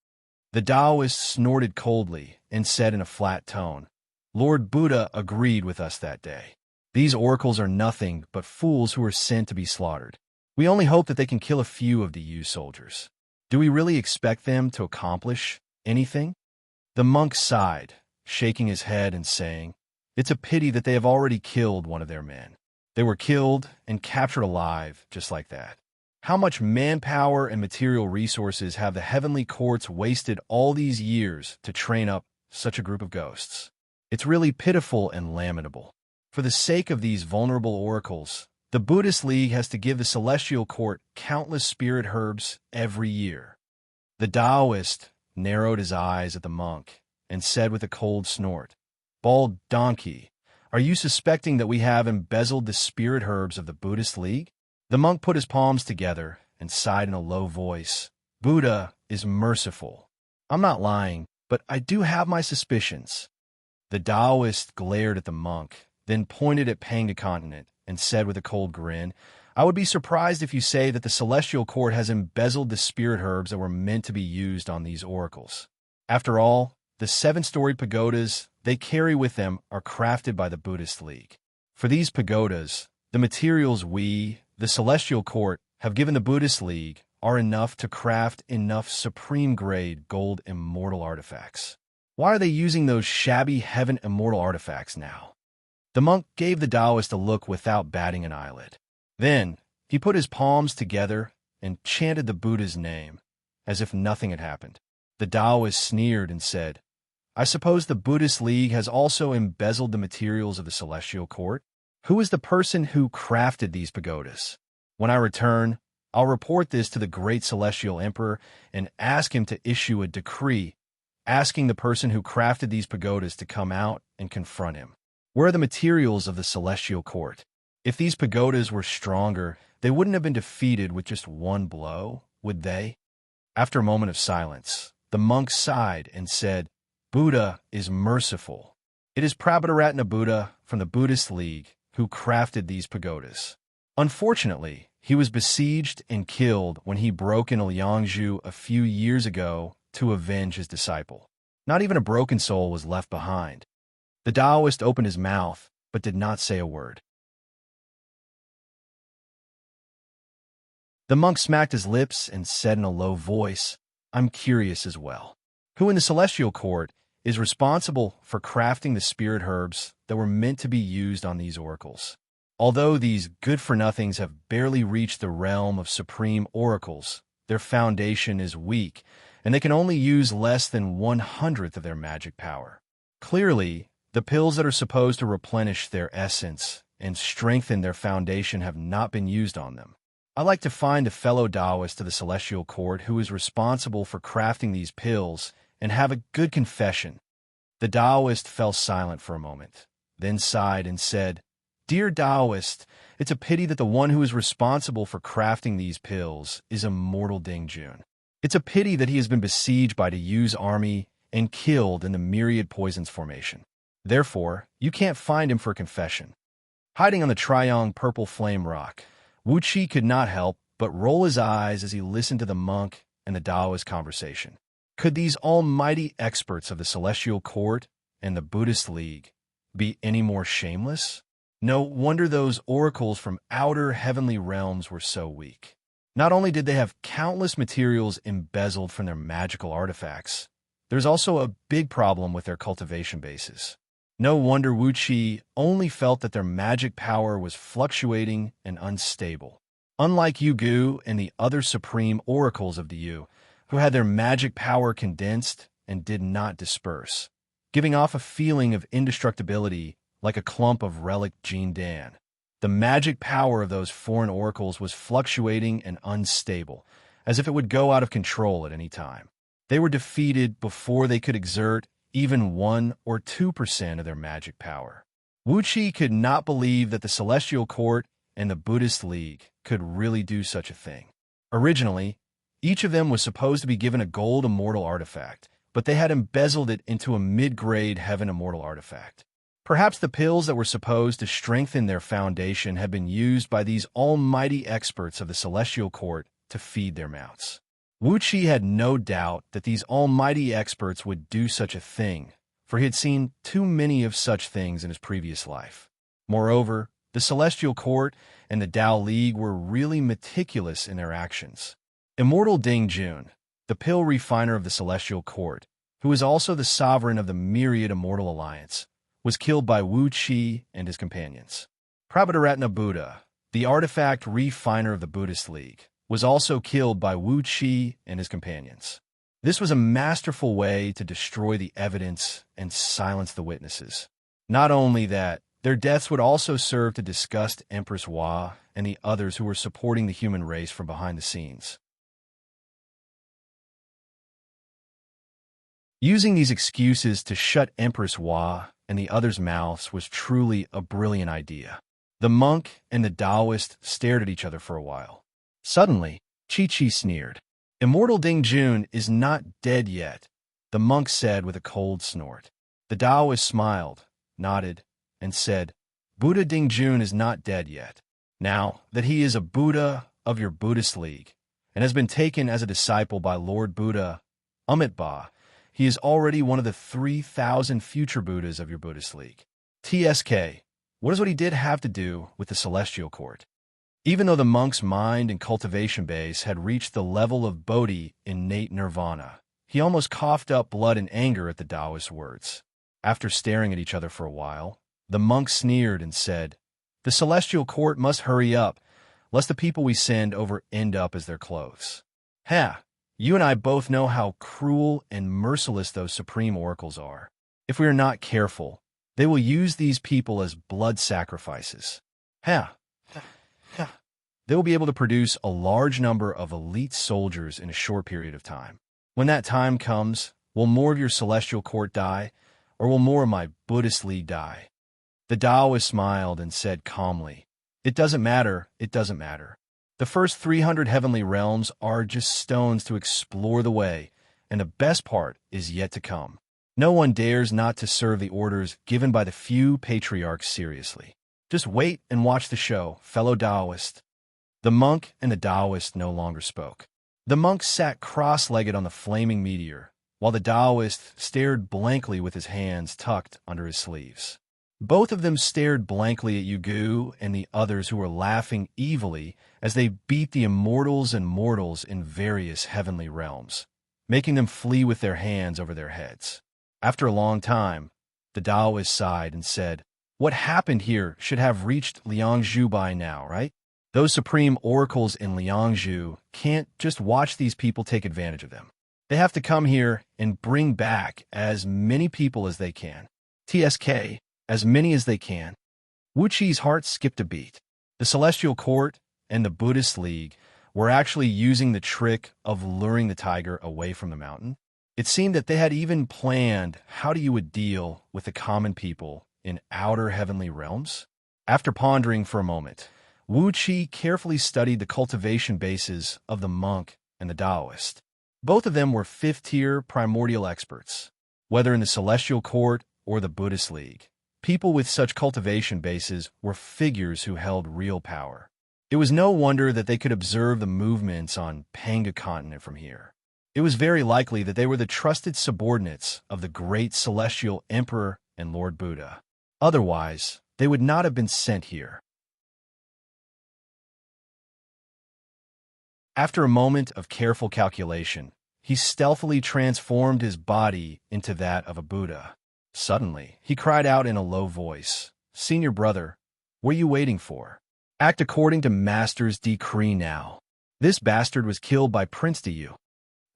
Speaker 1: The Taoist snorted coldly and said in a flat tone, "Lord Buddha agreed with us that day. These oracles are nothing but fools who are sent to be slaughtered. We only hope that they can kill a few of the Yu soldiers. Do we really expect them to accomplish anything?" The monk sighed, shaking his head and saying, "It's a pity that they have already killed one of their men. They were killed and captured alive just like that. How much manpower and material resources have the heavenly courts wasted all these years to train up such a group of ghosts? It's really pitiful and lamentable." For the sake of these vulnerable oracles, the Buddhist League has to give the Celestial Court countless spirit herbs every year. The Taoist narrowed his eyes at the monk and said with a cold snort, "Bald donkey, are you suspecting that we have embezzled the spirit herbs of the Buddhist League?" The monk put his palms together and sighed in a low voice. "Buddha is merciful. I'm not lying, but I do have my suspicions." The Taoist glared at the monk, then pointed at Panga Continent and said with a cold grin, "I would be surprised if you say that the Celestial Court has embezzled the spirit herbs that were meant to be used on these oracles. After all, the 7-storied pagodas they carry with them are crafted by the Buddhist League. For these pagodas, the materials we, the Celestial Court, have given the Buddhist League are enough to craft enough supreme-grade gold immortal artifacts. Why are they using those shabby heaven immortal artifacts now?" The monk gave the Taoist a look without batting an eyelid. Then he put his palms together and chanted the Buddha's name, as if nothing had happened. The Taoist sneered and said, "I suppose the Buddhist League has also embezzled the materials of the Celestial Court? Who is the person who crafted these pagodas? When I return, I'll report this to the great Celestial Emperor and ask him to issue a decree asking the person who crafted these pagodas to come out and confront him. Where are the materials of the Celestial Court? If these pagodas were stronger, they wouldn't have been defeated with just one blow, would they?" After a moment of silence, the monk sighed and said, "Buddha is merciful. It is Prabhadaratna Buddha from the Buddhist League who crafted these pagodas. Unfortunately, he was besieged and killed when he broke into Liangzhu a few years ago to avenge his disciple. Not even a broken soul was left behind." The Taoist opened his mouth, but did not say a word. The monk smacked his lips and said in a low voice, "I'm curious as well. Who in the Celestial Court is responsible for crafting the spirit herbs that were meant to be used on these oracles? Although these good-for-nothings have barely reached the realm of supreme oracles, their foundation is weak, and they can only use less than 1/100th of their magic power. Clearly, the pills that are supposed to replenish their essence and strengthen their foundation have not been used on them. I'd like to find a fellow Taoist to the Celestial Court who is responsible for crafting these pills and have a good confession." The Taoist fell silent for a moment, then sighed and said, "Dear Taoist, it's a pity that the one who is responsible for crafting these pills is Immortal Dingjun. It's a pity that he has been besieged by the Yu's army and killed in the Myriad Poisons formation. Therefore, you can't find him for confession." Hiding on the Triong Purple Flame Rock, Wuxia could not help but roll his eyes as he listened to the monk and the Taoist conversation. Could these almighty experts of the Celestial Court and the Buddhist League be any more shameless? No wonder those oracles from outer heavenly realms were so weak. Not only did they have countless materials embezzled from their magical artifacts, there's also a big problem with their cultivation bases. No wonder Wuxia only felt that their magic power was fluctuating and unstable. Unlike Yugu and the other supreme oracles of the Yu, who had their magic power condensed and did not disperse, giving off a feeling of indestructibility like a clump of relic Jindan. The magic power of those foreign oracles was fluctuating and unstable, as if it would go out of control at any time. They were defeated before they could exert even 1 or 2% of their magic power. Wuxia could not believe that the Celestial Court and the Buddhist League could really do such a thing. Originally, each of them was supposed to be given a gold immortal artifact, but they had embezzled it into a mid-grade heaven immortal artifact. Perhaps the pills that were supposed to strengthen their foundation had been used by these almighty experts of the Celestial Court to feed their mouths. Wuxia had no doubt that these almighty experts would do such a thing, for he had seen too many of such things in his previous life. Moreover, the Celestial Court and the Tao League were really meticulous in their actions. Immortal Dingjun, the pill refiner of the Celestial Court, who is also the sovereign of the Myriad Immortal Alliance, was killed by Wuxia and his companions. Prabhadaratna Buddha, the artifact refiner of the Buddhist League, was also killed by Wuxia and his companions. This was a masterful way to destroy the evidence and silence the witnesses. Not only that, Their deaths would also serve to disgust Empress Hua and the others who were supporting the human race from behind the scenes. Using these excuses to shut Empress Hua and the others' mouths was truly a brilliant idea. The monk and the Taoist stared at each other for a while. Suddenly, Chi-Chi sneered. "Immortal Dingjun is not dead yet," the monk said with a cold snort. The Taoist smiled, nodded, and said, "Buddha Dingjun is not dead yet. Now that he is a Buddha of your Buddhist League and has been taken as a disciple by Lord Buddha Amitabha, he is already one of the 3,000 future Buddhas of your Buddhist League. TSK, what does what he did have to do with the Celestial Court?" Even though the monk's mind and cultivation base had reached the level of Bodhi innate nirvana, he almost coughed up blood in anger at the Taoist's words. After staring at each other for a while, the monk sneered and said, "The Celestial Court must hurry up, lest the people we send over end up as their clothes. Ha! You and I both know how cruel and merciless those supreme oracles are. If we are not careful, they will use these people as blood sacrifices. Ha! They will be able to produce a large number of elite soldiers in a short period of time. When that time comes, will more of your Celestial Court die, or will more of my Buddhist League die?" The Taoist smiled and said calmly, "It doesn't matter, it doesn't matter. The first 300 heavenly realms are just stones to explore the way, and the best part is yet to come. No one dares not to serve the orders given by the few patriarchs seriously. Just wait and watch the show, fellow Taoist." The monk and the Taoist no longer spoke. The monk sat cross-legged on the flaming meteor, while the Taoist stared blankly with his hands tucked under his sleeves. Both of them stared blankly at Yugu and the others who were laughing evilly as they beat the immortals and mortals in various heavenly realms, making them flee with their hands over their heads. After a long time, the Taoist sighed and said, "What happened here should have reached Liangzhu by now, right? Those supreme oracles in Liangzhu can't just watch these people take advantage of them. They have to come here and bring back as many people as they can. TSK, as many as they can." Wuxi's heart skipped a beat. The Celestial Court and the Buddhist League were actually using the trick of luring the tiger away from the mountain. It seemed that they had even planned how you would deal with the common people in outer heavenly realms. After pondering for a moment, Wuxi carefully studied the cultivation bases of the monk and the Taoist. Both of them were fifth-tier primordial experts. Whether in the Celestial Court or the Buddhist League, people with such cultivation bases were figures who held real power. It was no wonder that they could observe the movements on Panga continent from here. It was very likely that they were the trusted subordinates of the great celestial emperor and Lord Buddha. Otherwise, they would not have been sent here. After a moment of careful calculation, he stealthily transformed his body into that of a Buddha. Suddenly, he cried out in a low voice, "Senior brother, what are you waiting for? Act according to Master's decree now." This bastard was killed by Prince Diyu.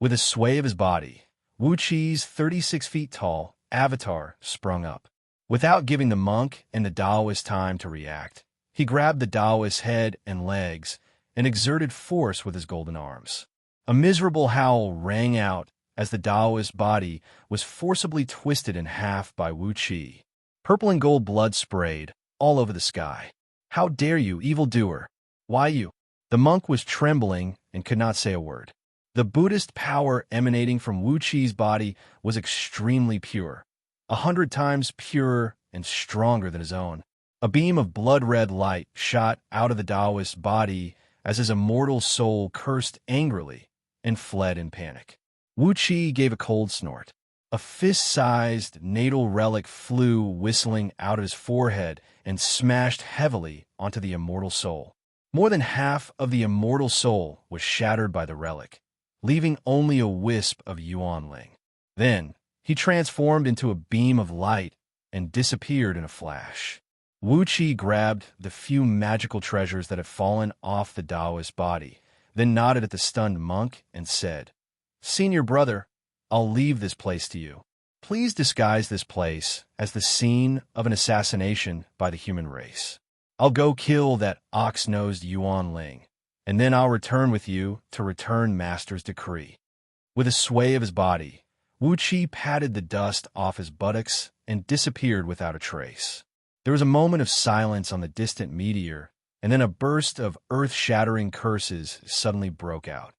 Speaker 1: With a sway of his body, Wuqi's 36 feet tall avatar sprung up. Without giving the monk and the Taoist time to react, he grabbed the Taoist's head and legs and exerted force with his golden arms. A miserable howl rang out as the Taoist's body was forcibly twisted in half by Wuqi. Purple and gold blood sprayed all over the sky. "How dare you, evildoer? Why you?" The monk was trembling and could not say a word. The Buddhist power emanating from Wuqi's body was extremely pure, 100 times purer and stronger than his own. A beam of blood-red light shot out of the Taoist's body as his immortal soul cursed angrily and fled in panic. Wuqi gave a cold snort. A fist-sized natal relic flew whistling out of his forehead and smashed heavily onto the immortal soul. More than half of the immortal soul was shattered by the relic, leaving only a wisp of Yuanling. Then, he transformed into a beam of light and disappeared in a flash. Wuqi grabbed the few magical treasures that had fallen off the Taoist's body, then nodded at the stunned monk and said, "Senior brother, I'll leave this place to you." please disguise this place as the scene of an assassination by the human race. I'll go kill that ox-nosed Yuan Ling, and then I'll return with you to return Master's decree." With a sway of his body, Wuxia patted the dust off his buttocks and disappeared without a trace. There was a moment of silence on the distant meteor, and then a burst of earth-shattering curses suddenly broke out.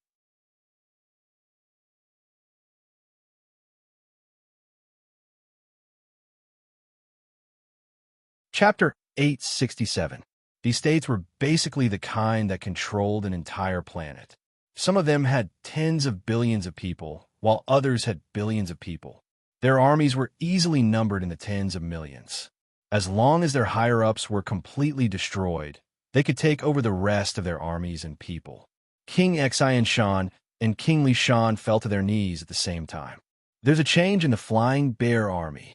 Speaker 1: Chapter 867. These states were basically the kind that controlled an entire planet. Some of them had tens of billions of people, while others had billions of people. Their armies were easily numbered in the tens of millions. As long as their higher-ups were completely destroyed, they could take over the rest of their armies and people. King Xianxia and King Li Shan fell to their knees at the same time. "There's a change in the Flying Bear army,"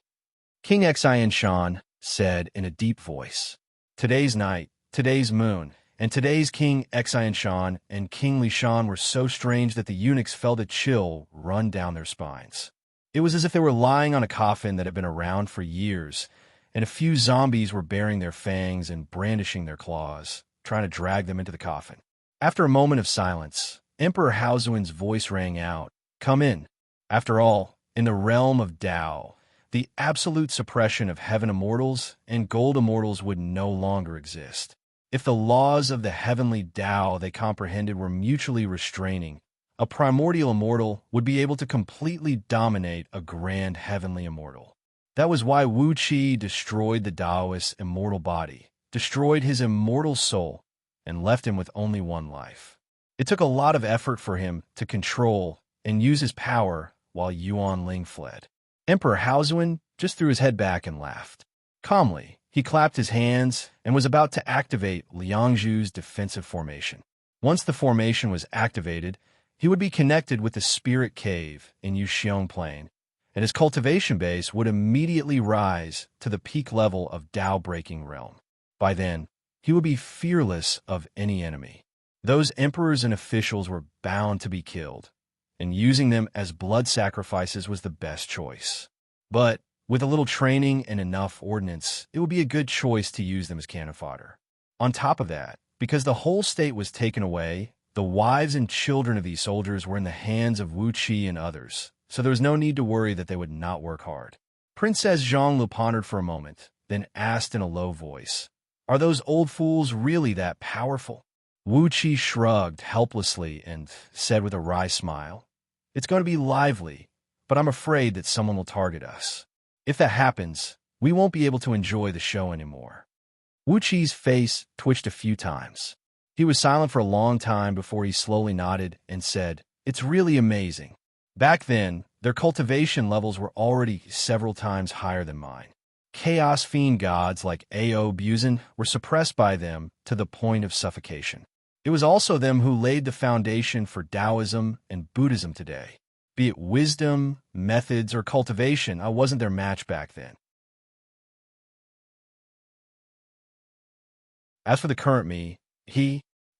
Speaker 1: King Xianxia said in a deep voice. "Today's night, today's moon, and today's King Xianxia and King Li Shan were so strange that the eunuchs felt a chill run down their spines. It was as if they were lying on a coffin that had been around for years, and a few zombies were baring their fangs and brandishing their claws, trying to drag them into the coffin." After a moment of silence, Emperor Haozuen's voice rang out, "Come in." After all, in the realm of Tao, the absolute suppression of heaven immortals and gold immortals would no longer exist. If the laws of the heavenly Tao they comprehended were mutually restraining, a primordial immortal would be able to completely dominate a grand heavenly immortal. That was why Wuxia destroyed the Taoist's immortal body, destroyed his immortal soul, and left him with only one life. It took a lot of effort for him to control and use his power while Yuan Ling fled. Emperor Haozuen just threw his head back and laughed. Calmly, he clapped his hands and was about to activate Liangzhu's defensive formation. Once the formation was activated, he would be connected with the Spirit Cave in Yuxiong Plain, and his cultivation base would immediately rise to the peak level of Tao-breaking realm. By then, he would be fearless of any enemy. Those emperors and officials were bound to be killed, and using them as blood sacrifices was the best choice. But with a little training and enough ordnance, it would be a good choice to use them as cannon fodder. On top of that, because the whole state was taken away, the wives and children of these soldiers were in the hands of Wuxia and others, so there was no need to worry that they would not work hard. Princess Zhonglu pondered for a moment, then asked in a low voice, "Are those old fools really that powerful?" Wuxia shrugged helplessly and said with a wry smile, "It's going to be lively, but I'm afraid that someone will target us. If that happens, we won't be able to enjoy the show anymore." Wuxi's face twitched a few times. He was silent for a long time before he slowly nodded and said, "It's really amazing. Back then, their cultivation levels were already several times higher than mine. Chaos fiend gods like Ao Buzin were suppressed by them to the point of suffocation. It was also them who laid the foundation for Taoism and Buddhism today. Be it wisdom, methods, or cultivation, I wasn't their match back then. As for the current me,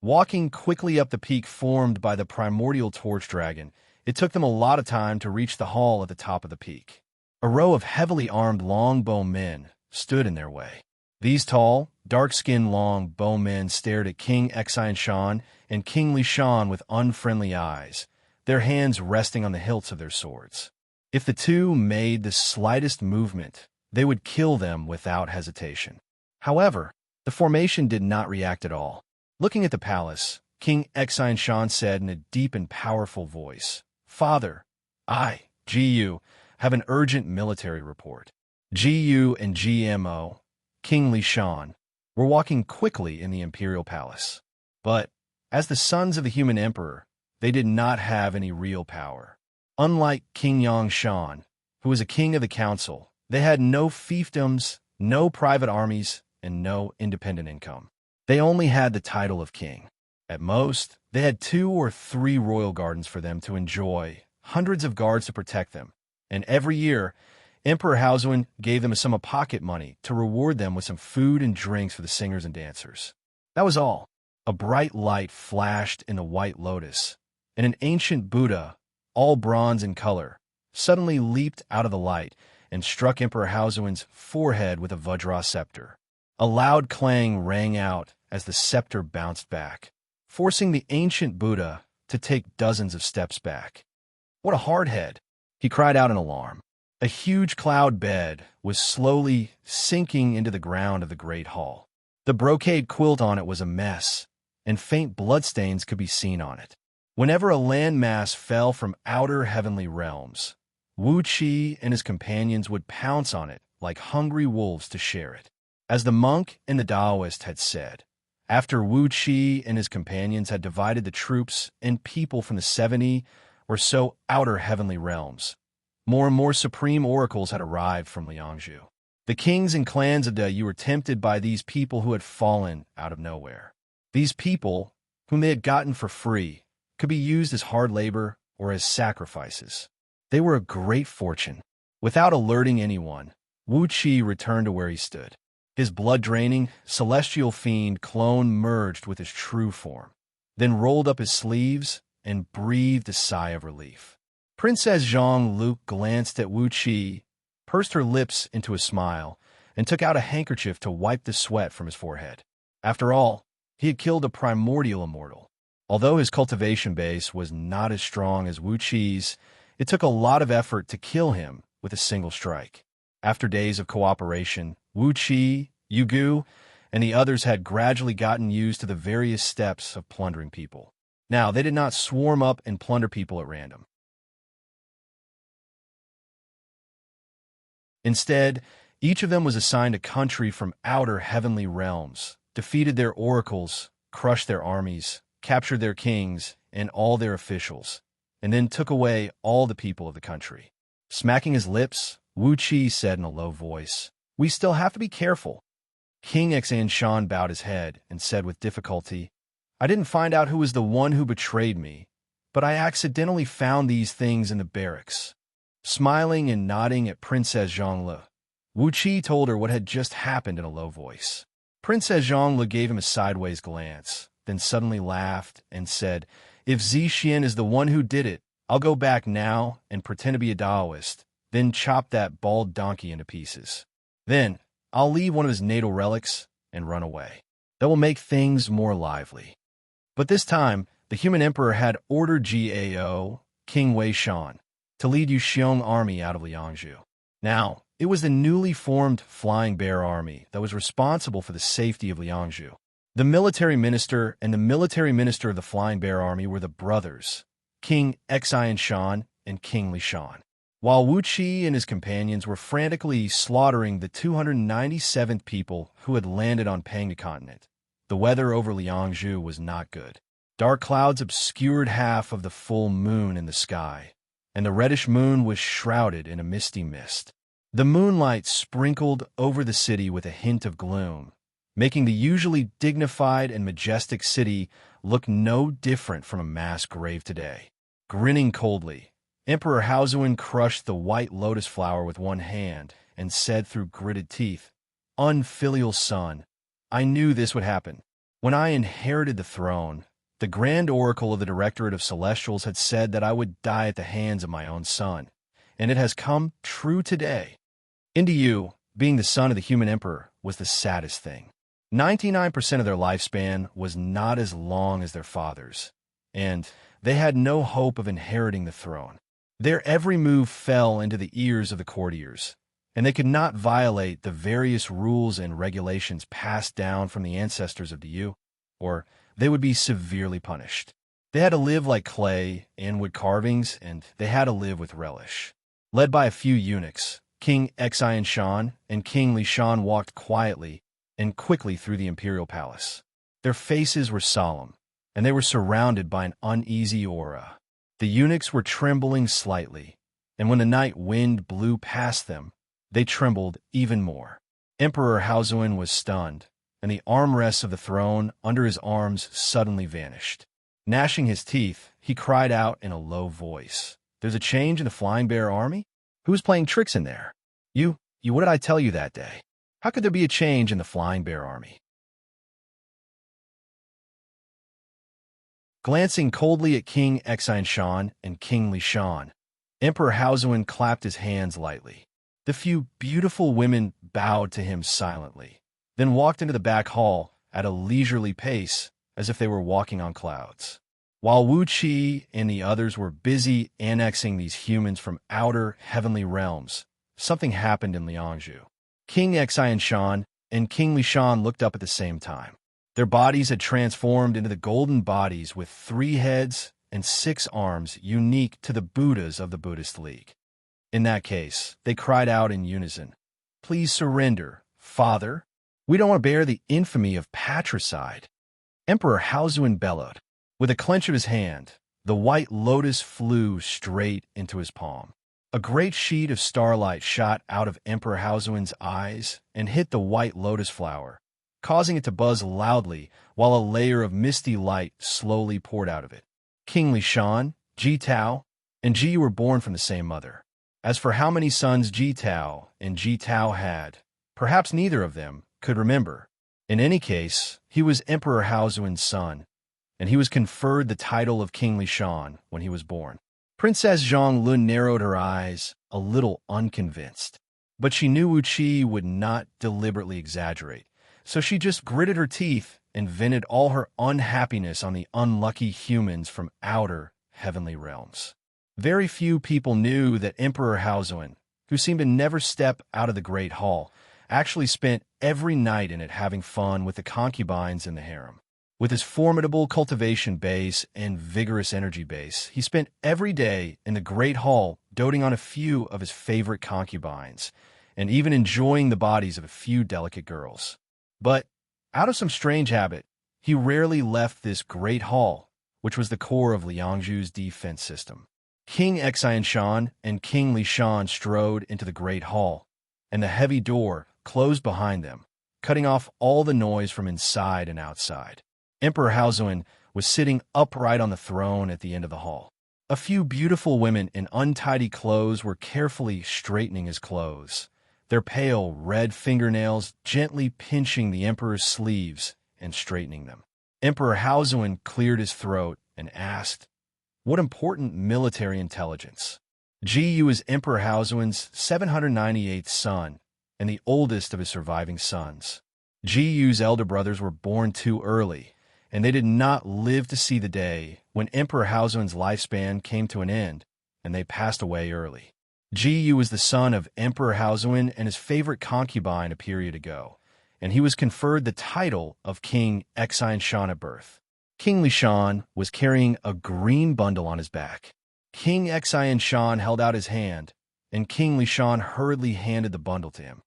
Speaker 1: walking quickly up the peak formed by the primordial torch dragon, it took them a lot of time to reach the hall at the top of the peak. A row of heavily armed longbow men stood in their way. These tall, dark-skinned longbow men stared at King Xianxia and King Li Shan with unfriendly eyes, their hands resting on the hilts of their swords. If the two made the slightest movement, they would kill them without hesitation. However, the formation did not react at all. Looking at the palace, King Xianxia said in a deep and powerful voice, "Father, I, GU, have an urgent military report." GU and GMO, King Li Shan, were walking quickly in the imperial palace. But, as the sons of the human emperor, they did not have any real power. Unlike King Yangshan, who was a king of the council, they had no fiefdoms, no private armies, and no independent income. They only had the title of king. At most, they had 2 or 3 royal gardens for them to enjoy, hundreds of guards to protect them, and every year, Emperor Haozuen gave them a sum of pocket money to reward them with some food and drinks for the singers and dancers. That was all. A bright light flashed in the White Lotus, and an ancient Buddha, all bronze in color, suddenly leaped out of the light and struck Emperor Haozuen's forehead with a Vajra scepter. A loud clang rang out as the scepter bounced back, forcing the ancient Buddha to take dozens of steps back. "What a hard head!" he cried out in alarm. A huge cloud bed was slowly sinking into the ground of the great hall. The brocade quilt on it was a mess, and faint bloodstains could be seen on it. Whenever a landmass fell from outer heavenly realms, Wuxia and his companions would pounce on it like hungry wolves to share it. As the monk and the Taoist had said, after Wuxia and his companions had divided the troops and people from the 70 or so outer heavenly realms, more and more supreme oracles had arrived from Xianxia. The kings and clans of Yu were tempted by these people who had fallen out of nowhere. These people, whom they had gotten for free, could be used as hard labor or as sacrifices. They were a great fortune. Without alerting anyone, Wuxia returned to where he stood. His blood-draining, celestial fiend clone merged with his true form, then rolled up his sleeves and breathed a sigh of relief. Princess Zhang glanced at Wuxia, pursed her lips into a smile, and took out a handkerchief to wipe the sweat from his forehead. After all, he had killed a primordial immortal. Although his cultivation base was not as strong as Wuxia's, it took a lot of effort to kill him with a single strike. After days of cooperation, Wuxia, Yugu, and the others had gradually gotten used to the various steps of plundering people. Now, they did not swarm up and plunder people at random. Instead, each of them was assigned a country from outer heavenly realms, defeated their oracles, crushed their armies, captured their kings and all their officials, and then took away all the people of the country. Smacking his lips, Wuxia said in a low voice, "We still have to be careful." King Xianxia bowed his head and said with difficulty, "I didn't find out who was the one who betrayed me, but I accidentally found these things in the barracks." Smiling and nodding at Princess Zhang, Wuxia told her what had just happened in a low voice. Princess Zhang gave him a sideways glance, then suddenly laughed and said, "If Zixian is the one who did it, I'll go back now and pretend to be a Taoist, then chop that bald donkey into pieces. Then I'll leave one of his natal relics and run away. That will make things more lively." But this time, the human emperor had ordered Gao, King Wei Shan, to lead Yuxiong army out of Liangzhu. Now, it was the newly formed Flying Bear Army that was responsible for the safety of Liangzhu. The military minister and the military minister of the Flying Bear Army were the brothers, King Xianxia and King Lishan. While Wuxia and his companions were frantically slaughtering the 297th people who had landed on Pangda continent, the weather over Liangzhu was not good. Dark clouds obscured half of the full moon in the sky, and the reddish moon was shrouded in a misty mist. The moonlight sprinkled over the city with a hint of gloom, making the usually dignified and majestic city look no different from a mass grave today. Grinning coldly, Emperor Haozuen crushed the white lotus flower with one hand and said through gritted teeth, "Unfilial son, I knew this would happen. When I inherited the throne, the Grand Oracle of the Directorate of Celestials had said that I would die at the hands of my own son, and it has come true today." Into you, being the son of the human emperor, was the saddest thing. 99% of their lifespan was not as long as their father's, and they had no hope of inheriting the throne. Their every move fell into the ears of the courtiers, and they could not violate the various rules and regulations passed down from the ancestors of the Yu, or they would be severely punished. They had to live like clay and wood carvings, and they had to live with relish. Led by a few eunuchs, King Xianxia and King Lishan walked quietly and quickly through the imperial palace. Their faces were solemn, and they were surrounded by an uneasy aura. The eunuchs were trembling slightly, and when the night wind blew past them, they trembled even more. Emperor Haozuen was stunned, and the armrests of the throne under his arms suddenly vanished. Gnashing his teeth, he cried out in a low voice, "There's a change in the Flying Bear Army? Who's playing tricks in there? You, what did I tell you that day? How could there be a change in the Flying Bear Army?" Glancing coldly at King Xianxia and King Lishan, Emperor Haozuan clapped his hands lightly. The few beautiful women bowed to him silently, then walked into the back hall at a leisurely pace as if they were walking on clouds. While Wuxia and the others were busy annexing these humans from outer heavenly realms, something happened in Liangzhu. King Xianxia and King Lishan looked up at the same time. Their bodies had transformed into the golden bodies with 3 heads and 6 arms unique to the Buddhas of the Buddhist League. In that case, they cried out in unison, "Please surrender, Father. We don't want to bear the infamy of patricide." Emperor Haozuan bellowed. With a clench of his hand, the white lotus flew straight into his palm. A great sheet of starlight shot out of Emperor Haozuan's eyes and hit the white lotus flower, causing it to buzz loudly while a layer of misty light slowly poured out of it. King Lishan, Ji Tao, and Ji were born from the same mother. As for how many sons Ji Tao and Ji Tao had, perhaps neither of them could remember. In any case, he was Emperor Haozuan's son, and he was conferred the title of King Lishan when he was born. Princess Zhang Lun narrowed her eyes, a little unconvinced. But she knew Wuqi would not deliberately exaggerate, so she just gritted her teeth and vented all her unhappiness on the unlucky humans from outer heavenly realms. Very few people knew that Emperor Haozuan, who seemed to never step out of the Great Hall, actually spent every night in it having fun with the concubines in the harem. With his formidable cultivation base and vigorous energy base, he spent every day in the Great Hall doting on a few of his favorite concubines, and even enjoying the bodies of a few delicate girls. But, out of some strange habit, he rarely left this Great Hall, which was the core of Liangzhu's defense system. King Xianxia and King Lishan strode into the Great Hall, and the heavy door closed behind them, cutting off all the noise from inside and outside. Emperor Haozuan was sitting upright on the throne at the end of the hall. A few beautiful women in untidy clothes were carefully straightening his clothes, their pale red fingernails gently pinching the emperor's sleeves and straightening them. Emperor Haozuan cleared his throat and asked, "What important military intelligence?" Ji Yu is Emperor Haozuan's 798th son and the oldest of his surviving sons. Ji Yu's elder brothers were born too early, and they did not live to see the day when Emperor Haozuan's lifespan came to an end, and they passed away early. Ji Yu was the son of Emperor Haozuan and his favorite concubine a period ago, and he was conferred the title of King Xianxia at birth. King Lishan was carrying a green bundle on his back. King Xianxia held out his hand, and King Lishan hurriedly handed the bundle to him.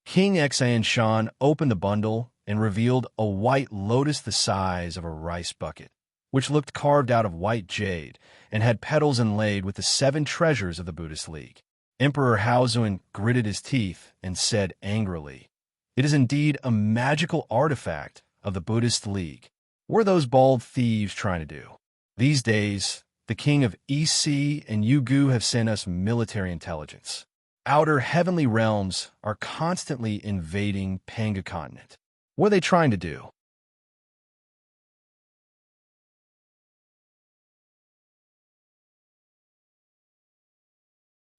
Speaker 1: King Xianxia opened the bundle and revealed a white lotus the size of a rice bucket, which looked carved out of white jade and had petals inlaid with the 7 treasures of the Buddhist League. Emperor Haozuan gritted his teeth and said angrily, "It is indeed a magical artifact of the Buddhist League. What are those bald thieves trying to do? These days, the king of EC and Yugu have sent us military intelligence. Outer heavenly realms are constantly invading Panga continent. What are they trying to do?"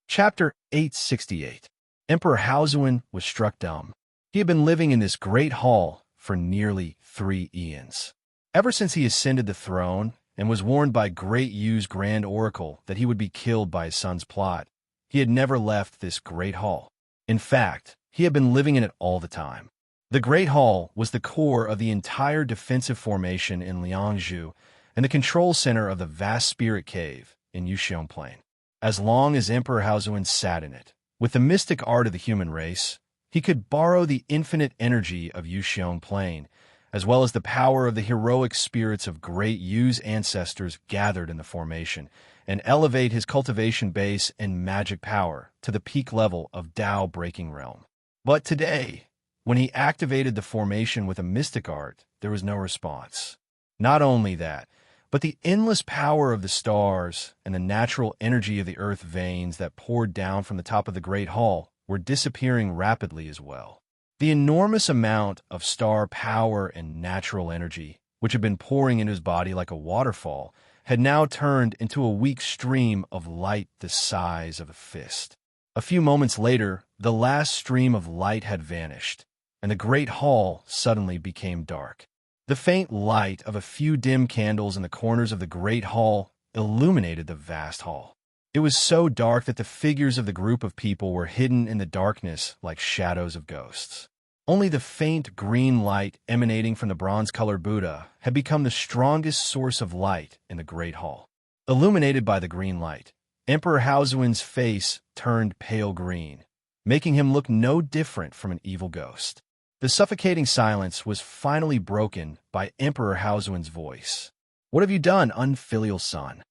Speaker 1: Chapter 868. Emperor Haozuan was struck dumb. He had been living in this great hall for nearly 3 eons. Ever since he ascended the throne and was warned by Great Yu's Grand Oracle that he would be killed by his son's plot, he had never left this great hall. In fact, he had been living in it all the time. The Great Hall was the core of the entire defensive formation in Liangzhu and the control center of the vast spirit cave in Yuxiong Plain. As long as Emperor Haozuan sat in it, with the mystic art of the human race, he could borrow the infinite energy of Yuxiong Plain, as well as the power of the heroic spirits of Great Yu's ancestors gathered in the formation, and elevate his cultivation base and magic power to the peak level of Tao Breaking Realm. But today, when he activated the formation with a mystic art, there was no response. Not only that, but the endless power of the stars and the natural energy of the earth veins that poured down from the top of the Great Hall were disappearing rapidly as well. The enormous amount of star power and natural energy, which had been pouring into his body like a waterfall, had now turned into a weak stream of light the size of a fist. A few moments later, the last stream of light had vanished, and the great hall suddenly became dark. The faint light of a few dim candles in the corners of the great hall illuminated the vast hall. It was so dark that the figures of the group of people were hidden in the darkness like shadows of ghosts. Only the faint green light emanating from the bronze-colored Buddha had become the strongest source of light in the great hall. Illuminated by the green light, Emperor Haozuen's face turned pale green, making him look no different from an evil ghost. The suffocating silence was finally broken by Emperor Haozuen's voice. "What have you done, unfilial son?"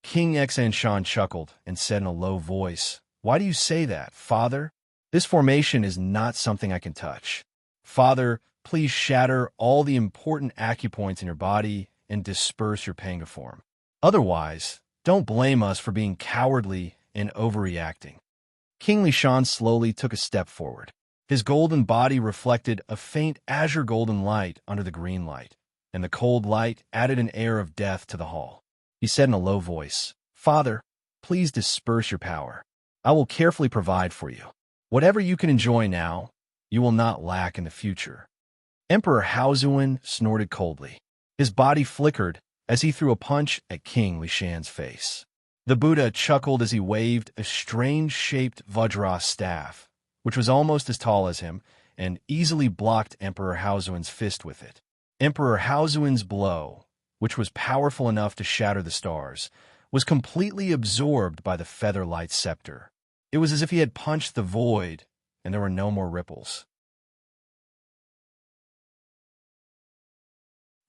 Speaker 1: King Xianxia chuckled and said in a low voice, "Why do you say that, father? This formation is not something I can touch. Father, please shatter all the important acupoints in your body and disperse your panga form. Otherwise, don't blame us for being cowardly and overreacting." King Lishan slowly took a step forward. His golden body reflected a faint azure golden light under the green light, and the cold light added an air of death to the hall. He said in a low voice, "Father, please disperse your power. I will carefully provide for you. Whatever you can enjoy now, you will not lack in the future." Emperor Haozuen snorted coldly. His body flickered as he threw a punch at King Lishan's face. The Buddha chuckled as he waved a strange-shaped Vajra staff, which was almost as tall as him, and easily blocked Emperor Haozuen's fist with it. Emperor Haozuen's blow, which was powerful enough to shatter the stars, was completely absorbed by the feather-light scepter. It was as if he had punched the void, and there were no more ripples.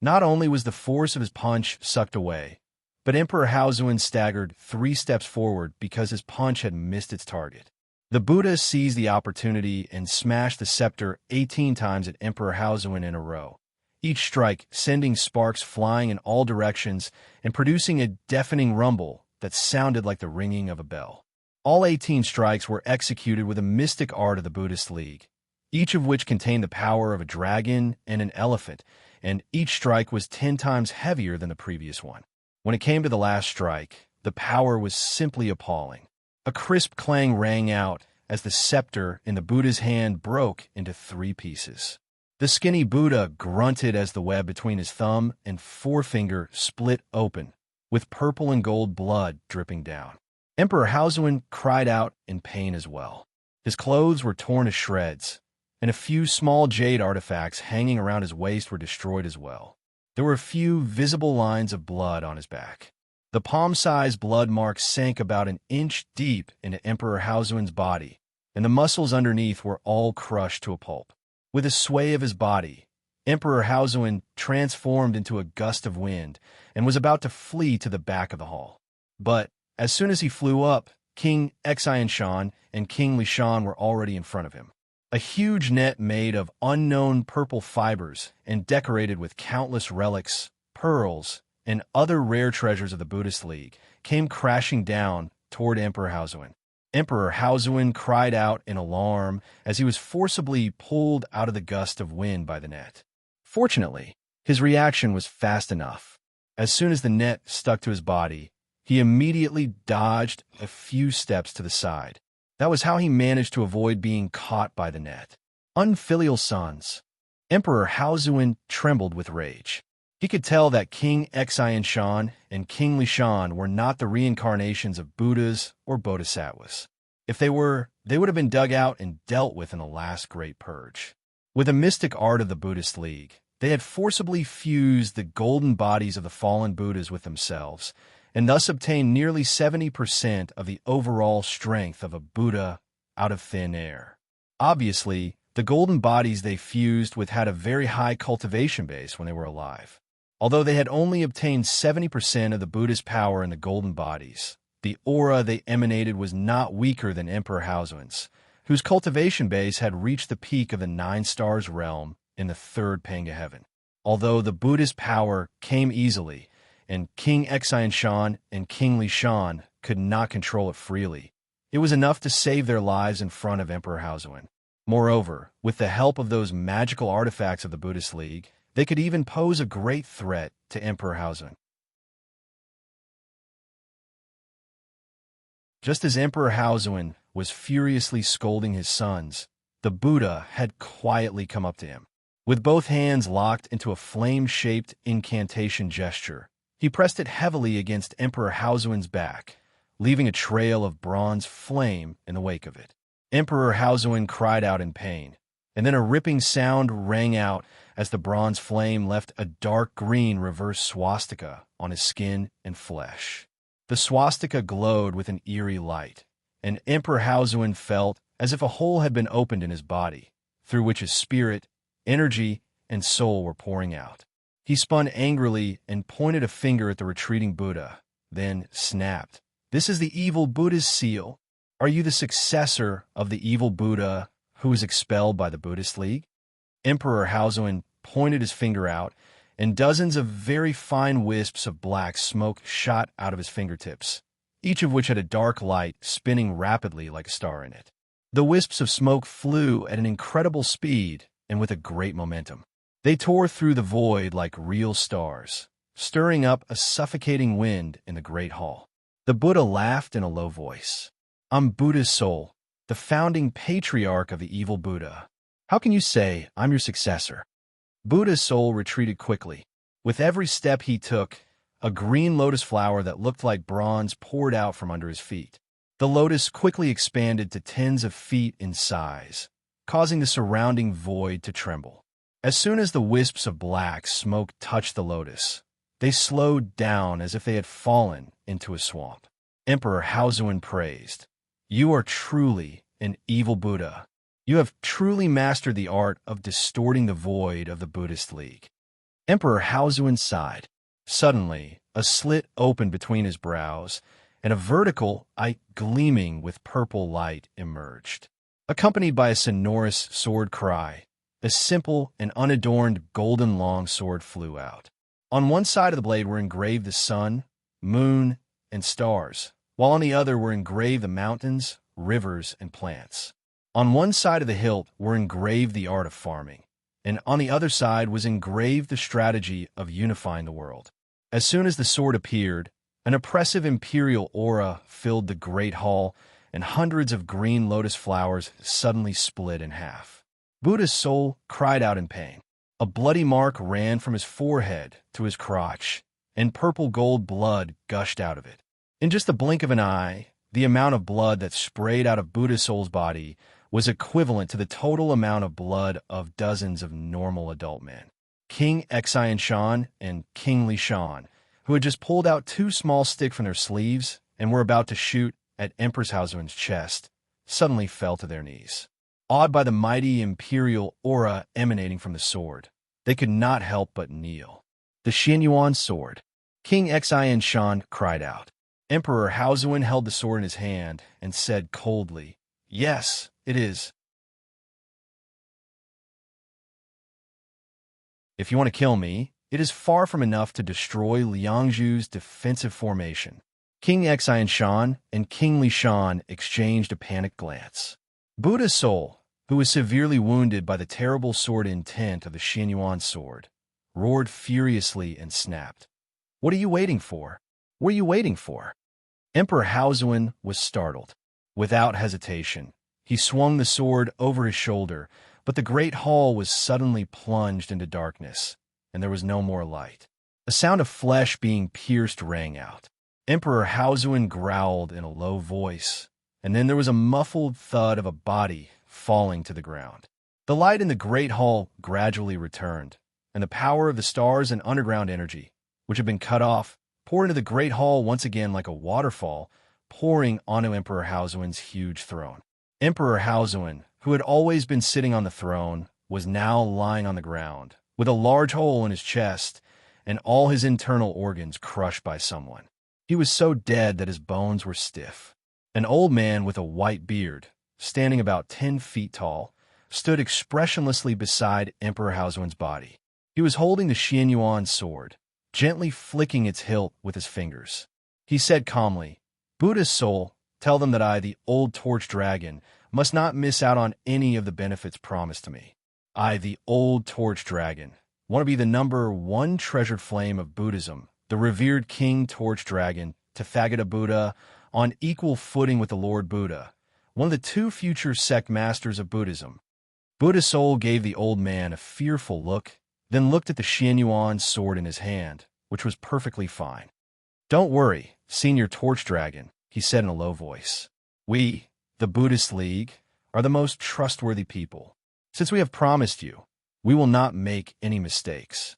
Speaker 1: Not only was the force of his punch sucked away, but Emperor Haozuen staggered 3 steps forward because his punch had missed its target. The Buddha seized the opportunity and smashed the scepter 18 times at Emperor Haozuen in a row, each strike sending sparks flying in all directions and producing a deafening rumble that sounded like the ringing of a bell. All 18 strikes were executed with a mystic art of the Buddhist League, each of which contained the power of a dragon and an elephant, and each strike was 10 times heavier than the previous one. When it came to the last strike, the power was simply appalling. A crisp clang rang out as the scepter in the Buddha's hand broke into 3 pieces. The skinny Buddha grunted as the web between his thumb and forefinger split open, with purple and gold blood dripping down. Emperor Haozuen cried out in pain as well. His clothes were torn to shreds, and a few small jade artifacts hanging around his waist were destroyed as well. There were a few visible lines of blood on his back. The palm-sized blood marks sank about an inch deep into Emperor Haozuen's body, and the muscles underneath were all crushed to a pulp. With a sway of his body, Emperor Haozuen transformed into a gust of wind and was about to flee to the back of the hall. But as soon as he flew up, King Xianxia and King Lishan were already in front of him. A huge net made of unknown purple fibers and decorated with countless relics, pearls, and other rare treasures of the Buddhist League came crashing down toward Emperor Haozuen. Emperor Haozuen cried out in alarm as he was forcibly pulled out of the gust of wind by the net. Fortunately, his reaction was fast enough. As soon as the net stuck to his body, he immediately dodged a few steps to the side. That was how he managed to avoid being caught by the net. Unfilial sons. Emperor Haozuen trembled with rage. He could tell that King Xianxia and King Lishan were not the reincarnations of Buddhas or Bodhisattvas. If they were, they would have been dug out and dealt with in the last great purge. With the mystic art of the Buddhist League, they had forcibly fused the golden bodies of the fallen Buddhas with themselves, and thus obtained nearly 70% of the overall strength of a Buddha out of thin air. Obviously, the golden bodies they fused with had a very high cultivation base when they were alive. Although they had only obtained 70% of the Buddha's power in the golden bodies, the aura they emanated was not weaker than Emperor Haozuen's, whose cultivation base had reached the peak of the 9 stars realm in the 3rd Panga heaven. Although the Buddha's power came easily, and King Xianxia and King Lishan could not control it freely, it was enough to save their lives in front of Emperor Haozuen. Moreover, with the help of those magical artifacts of the Buddhist League, they could even pose a great threat to Emperor Haozuen. Just as Emperor Haozuan was furiously scolding his sons, the Buddha had quietly come up to him. With both hands locked into a flame-shaped incantation gesture, he pressed it heavily against Emperor Haozuan's back, leaving a trail of bronze flame in the wake of it. Emperor Haozuan cried out in pain, and then a ripping sound rang out as the bronze flame left a dark green reverse swastika on his skin and flesh. The swastika glowed with an eerie light, and Emperor Haozuan felt as if a hole had been opened in his body, through which his spirit, energy, and soul were pouring out. He spun angrily and pointed a finger at the retreating Buddha, then snapped. "This is the evil Buddha's seal. Are you the successor of the evil Buddha who was expelled by the Buddhist League?" Emperor Haozuan pointed his finger out, and dozens of very fine wisps of black smoke shot out of his fingertips, each of which had a dark light spinning rapidly like a star in it. The wisps of smoke flew at an incredible speed and with a great momentum. They tore through the void like real stars, stirring up a suffocating wind in the great hall. The Buddha laughed in a low voice. "I'm Buddha's soul, the founding patriarch of the evil Buddha. How can you say I'm your successor?" Buddha's soul retreated quickly. With every step he took, a green lotus flower that looked like bronze poured out from under his feet. The lotus quickly expanded to tens of feet in size, causing the surrounding void to tremble. As soon as the wisps of black smoke touched the lotus, they slowed down as if they had fallen into a swamp. Emperor Haozuan praised, "You are truly an evil Buddha. You have truly mastered the art of distorting the void of the Buddhist League." Emperor Haozuan sighed. Suddenly, a slit opened between his brows, and a vertical eye gleaming with purple light emerged. Accompanied by a sonorous sword cry, a simple and unadorned golden long sword flew out. On one side of the blade were engraved the sun, moon, and stars, while on the other were engraved the mountains, rivers, and plants. On one side of the hilt were engraved the art of farming, and on the other side was engraved the strategy of unifying the world. As soon as the sword appeared, an oppressive imperial aura filled the great hall, and hundreds of green lotus flowers suddenly split in half. Buddha's soul cried out in pain. A bloody mark ran from his forehead to his crotch, and purple gold blood gushed out of it. In just the blink of an eye, the amount of blood that sprayed out of Buddha's soul's body was equivalent to the total amount of blood of dozens of normal adult men. King Xianxia and King Lishan, who had just pulled out two small sticks from their sleeves and were about to shoot at Empress Haozuan's chest, suddenly fell to their knees. Awed by the mighty imperial aura emanating from the sword, they could not help but kneel. "The Xianyuan sword!" King Xianxia cried out. Emperor Haozuan held the sword in his hand and said coldly, "Yes, it is. If you want to kill me, it is far from enough to destroy Liangzhu's defensive formation." King Xianxia and King Lishan exchanged a panicked glance. Buddha's soul, who was severely wounded by the terrible sword intent of the Xianyuan sword, roared furiously and snapped, "What are you waiting for? What are you waiting for?" Emperor Haozuan was startled. Without hesitation, he swung the sword over his shoulder, but the great hall was suddenly plunged into darkness, and there was no more light. A sound of flesh being pierced rang out. Emperor Haozuan growled in a low voice, and then there was a muffled thud of a body falling to the ground. The light in the great hall gradually returned, and the power of the stars and underground energy, which had been cut off, poured into the great hall once again like a waterfall, pouring onto Emperor Haozuan's huge throne. Emperor Haozuan, who had always been sitting on the throne, was now lying on the ground, with a large hole in his chest and all his internal organs crushed by someone. He was so dead that his bones were stiff. An old man with a white beard, standing about 10 feet tall, stood expressionlessly beside Emperor Haozuan's body. He was holding the Xianyuan sword, gently flicking its hilt with his fingers. He said calmly, "Buddha's soul, tell them that I, the old torch dragon, must not miss out on any of the benefits promised to me. I, the old torch dragon, want to be the #1 treasured flame of Buddhism, the revered King Torch Dragon, Tathagata Buddha on equal footing with the Lord Buddha, one of the two future sect masters of Buddhism. Buddha's soul gave the old man a fearful look, then looked at the Xianyuan sword in his hand, which was perfectly fine. "Don't worry, Senior Torch Dragon," he said in a low voice. "We, the Buddhist League, are the most trustworthy people. Since we have promised you, we will not make any mistakes."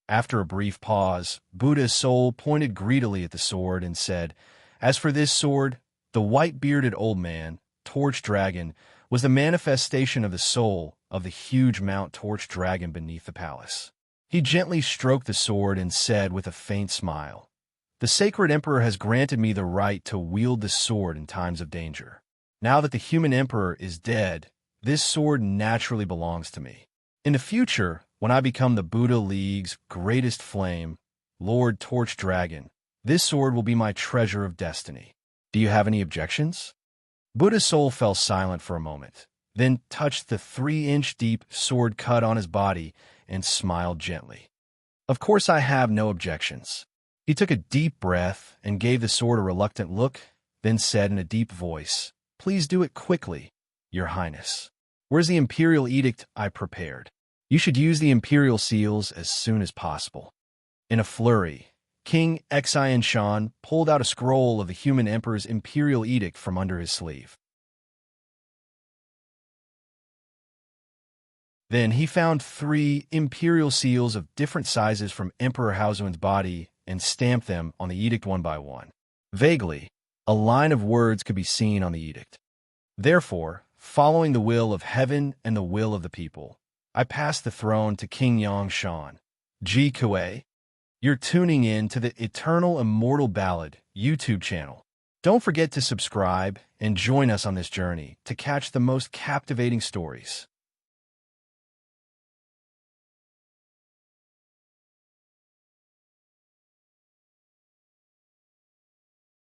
Speaker 1: After a brief pause, Buddha's soul pointed greedily at the sword and said, "As for this sword, the white-bearded old man, Torch Dragon, was the manifestation of the soul of the huge Mount Torch Dragon beneath the palace." He gently stroked the sword and said with a faint smile, "The sacred emperor has granted me the right to wield the sword in times of danger. Now that the human emperor is dead, this sword naturally belongs to me. In the future, when I become the Buddha League's greatest flame, Lord Torch Dragon, this sword will be my treasure of destiny. Do you have any objections?" Buddha's soul fell silent for a moment, then touched the 3-inch deep sword cut on his body and smiled gently. "Of course I have no objections." He took a deep breath and gave the sword a reluctant look, then said in a deep voice, "Please do it quickly, Your Highness. Where's the imperial edict I prepared? You should use the imperial seals as soon as possible." In a flurry, King Xianxia pulled out a scroll of the human emperor's imperial edict from under his sleeve. Then he found 3 imperial seals of different sizes from Emperor Haozuan's body and stamped them on the edict one by one. Vaguely, a line of words could be seen on the edict. "Therefore, following the will of heaven and the will of the people, I pass the throne to King Yangshan. Ji Kuei." You're tuning in to the Eternal Immortal Ballad YouTube channel. Don't forget to subscribe and join us on this journey to catch the most captivating stories.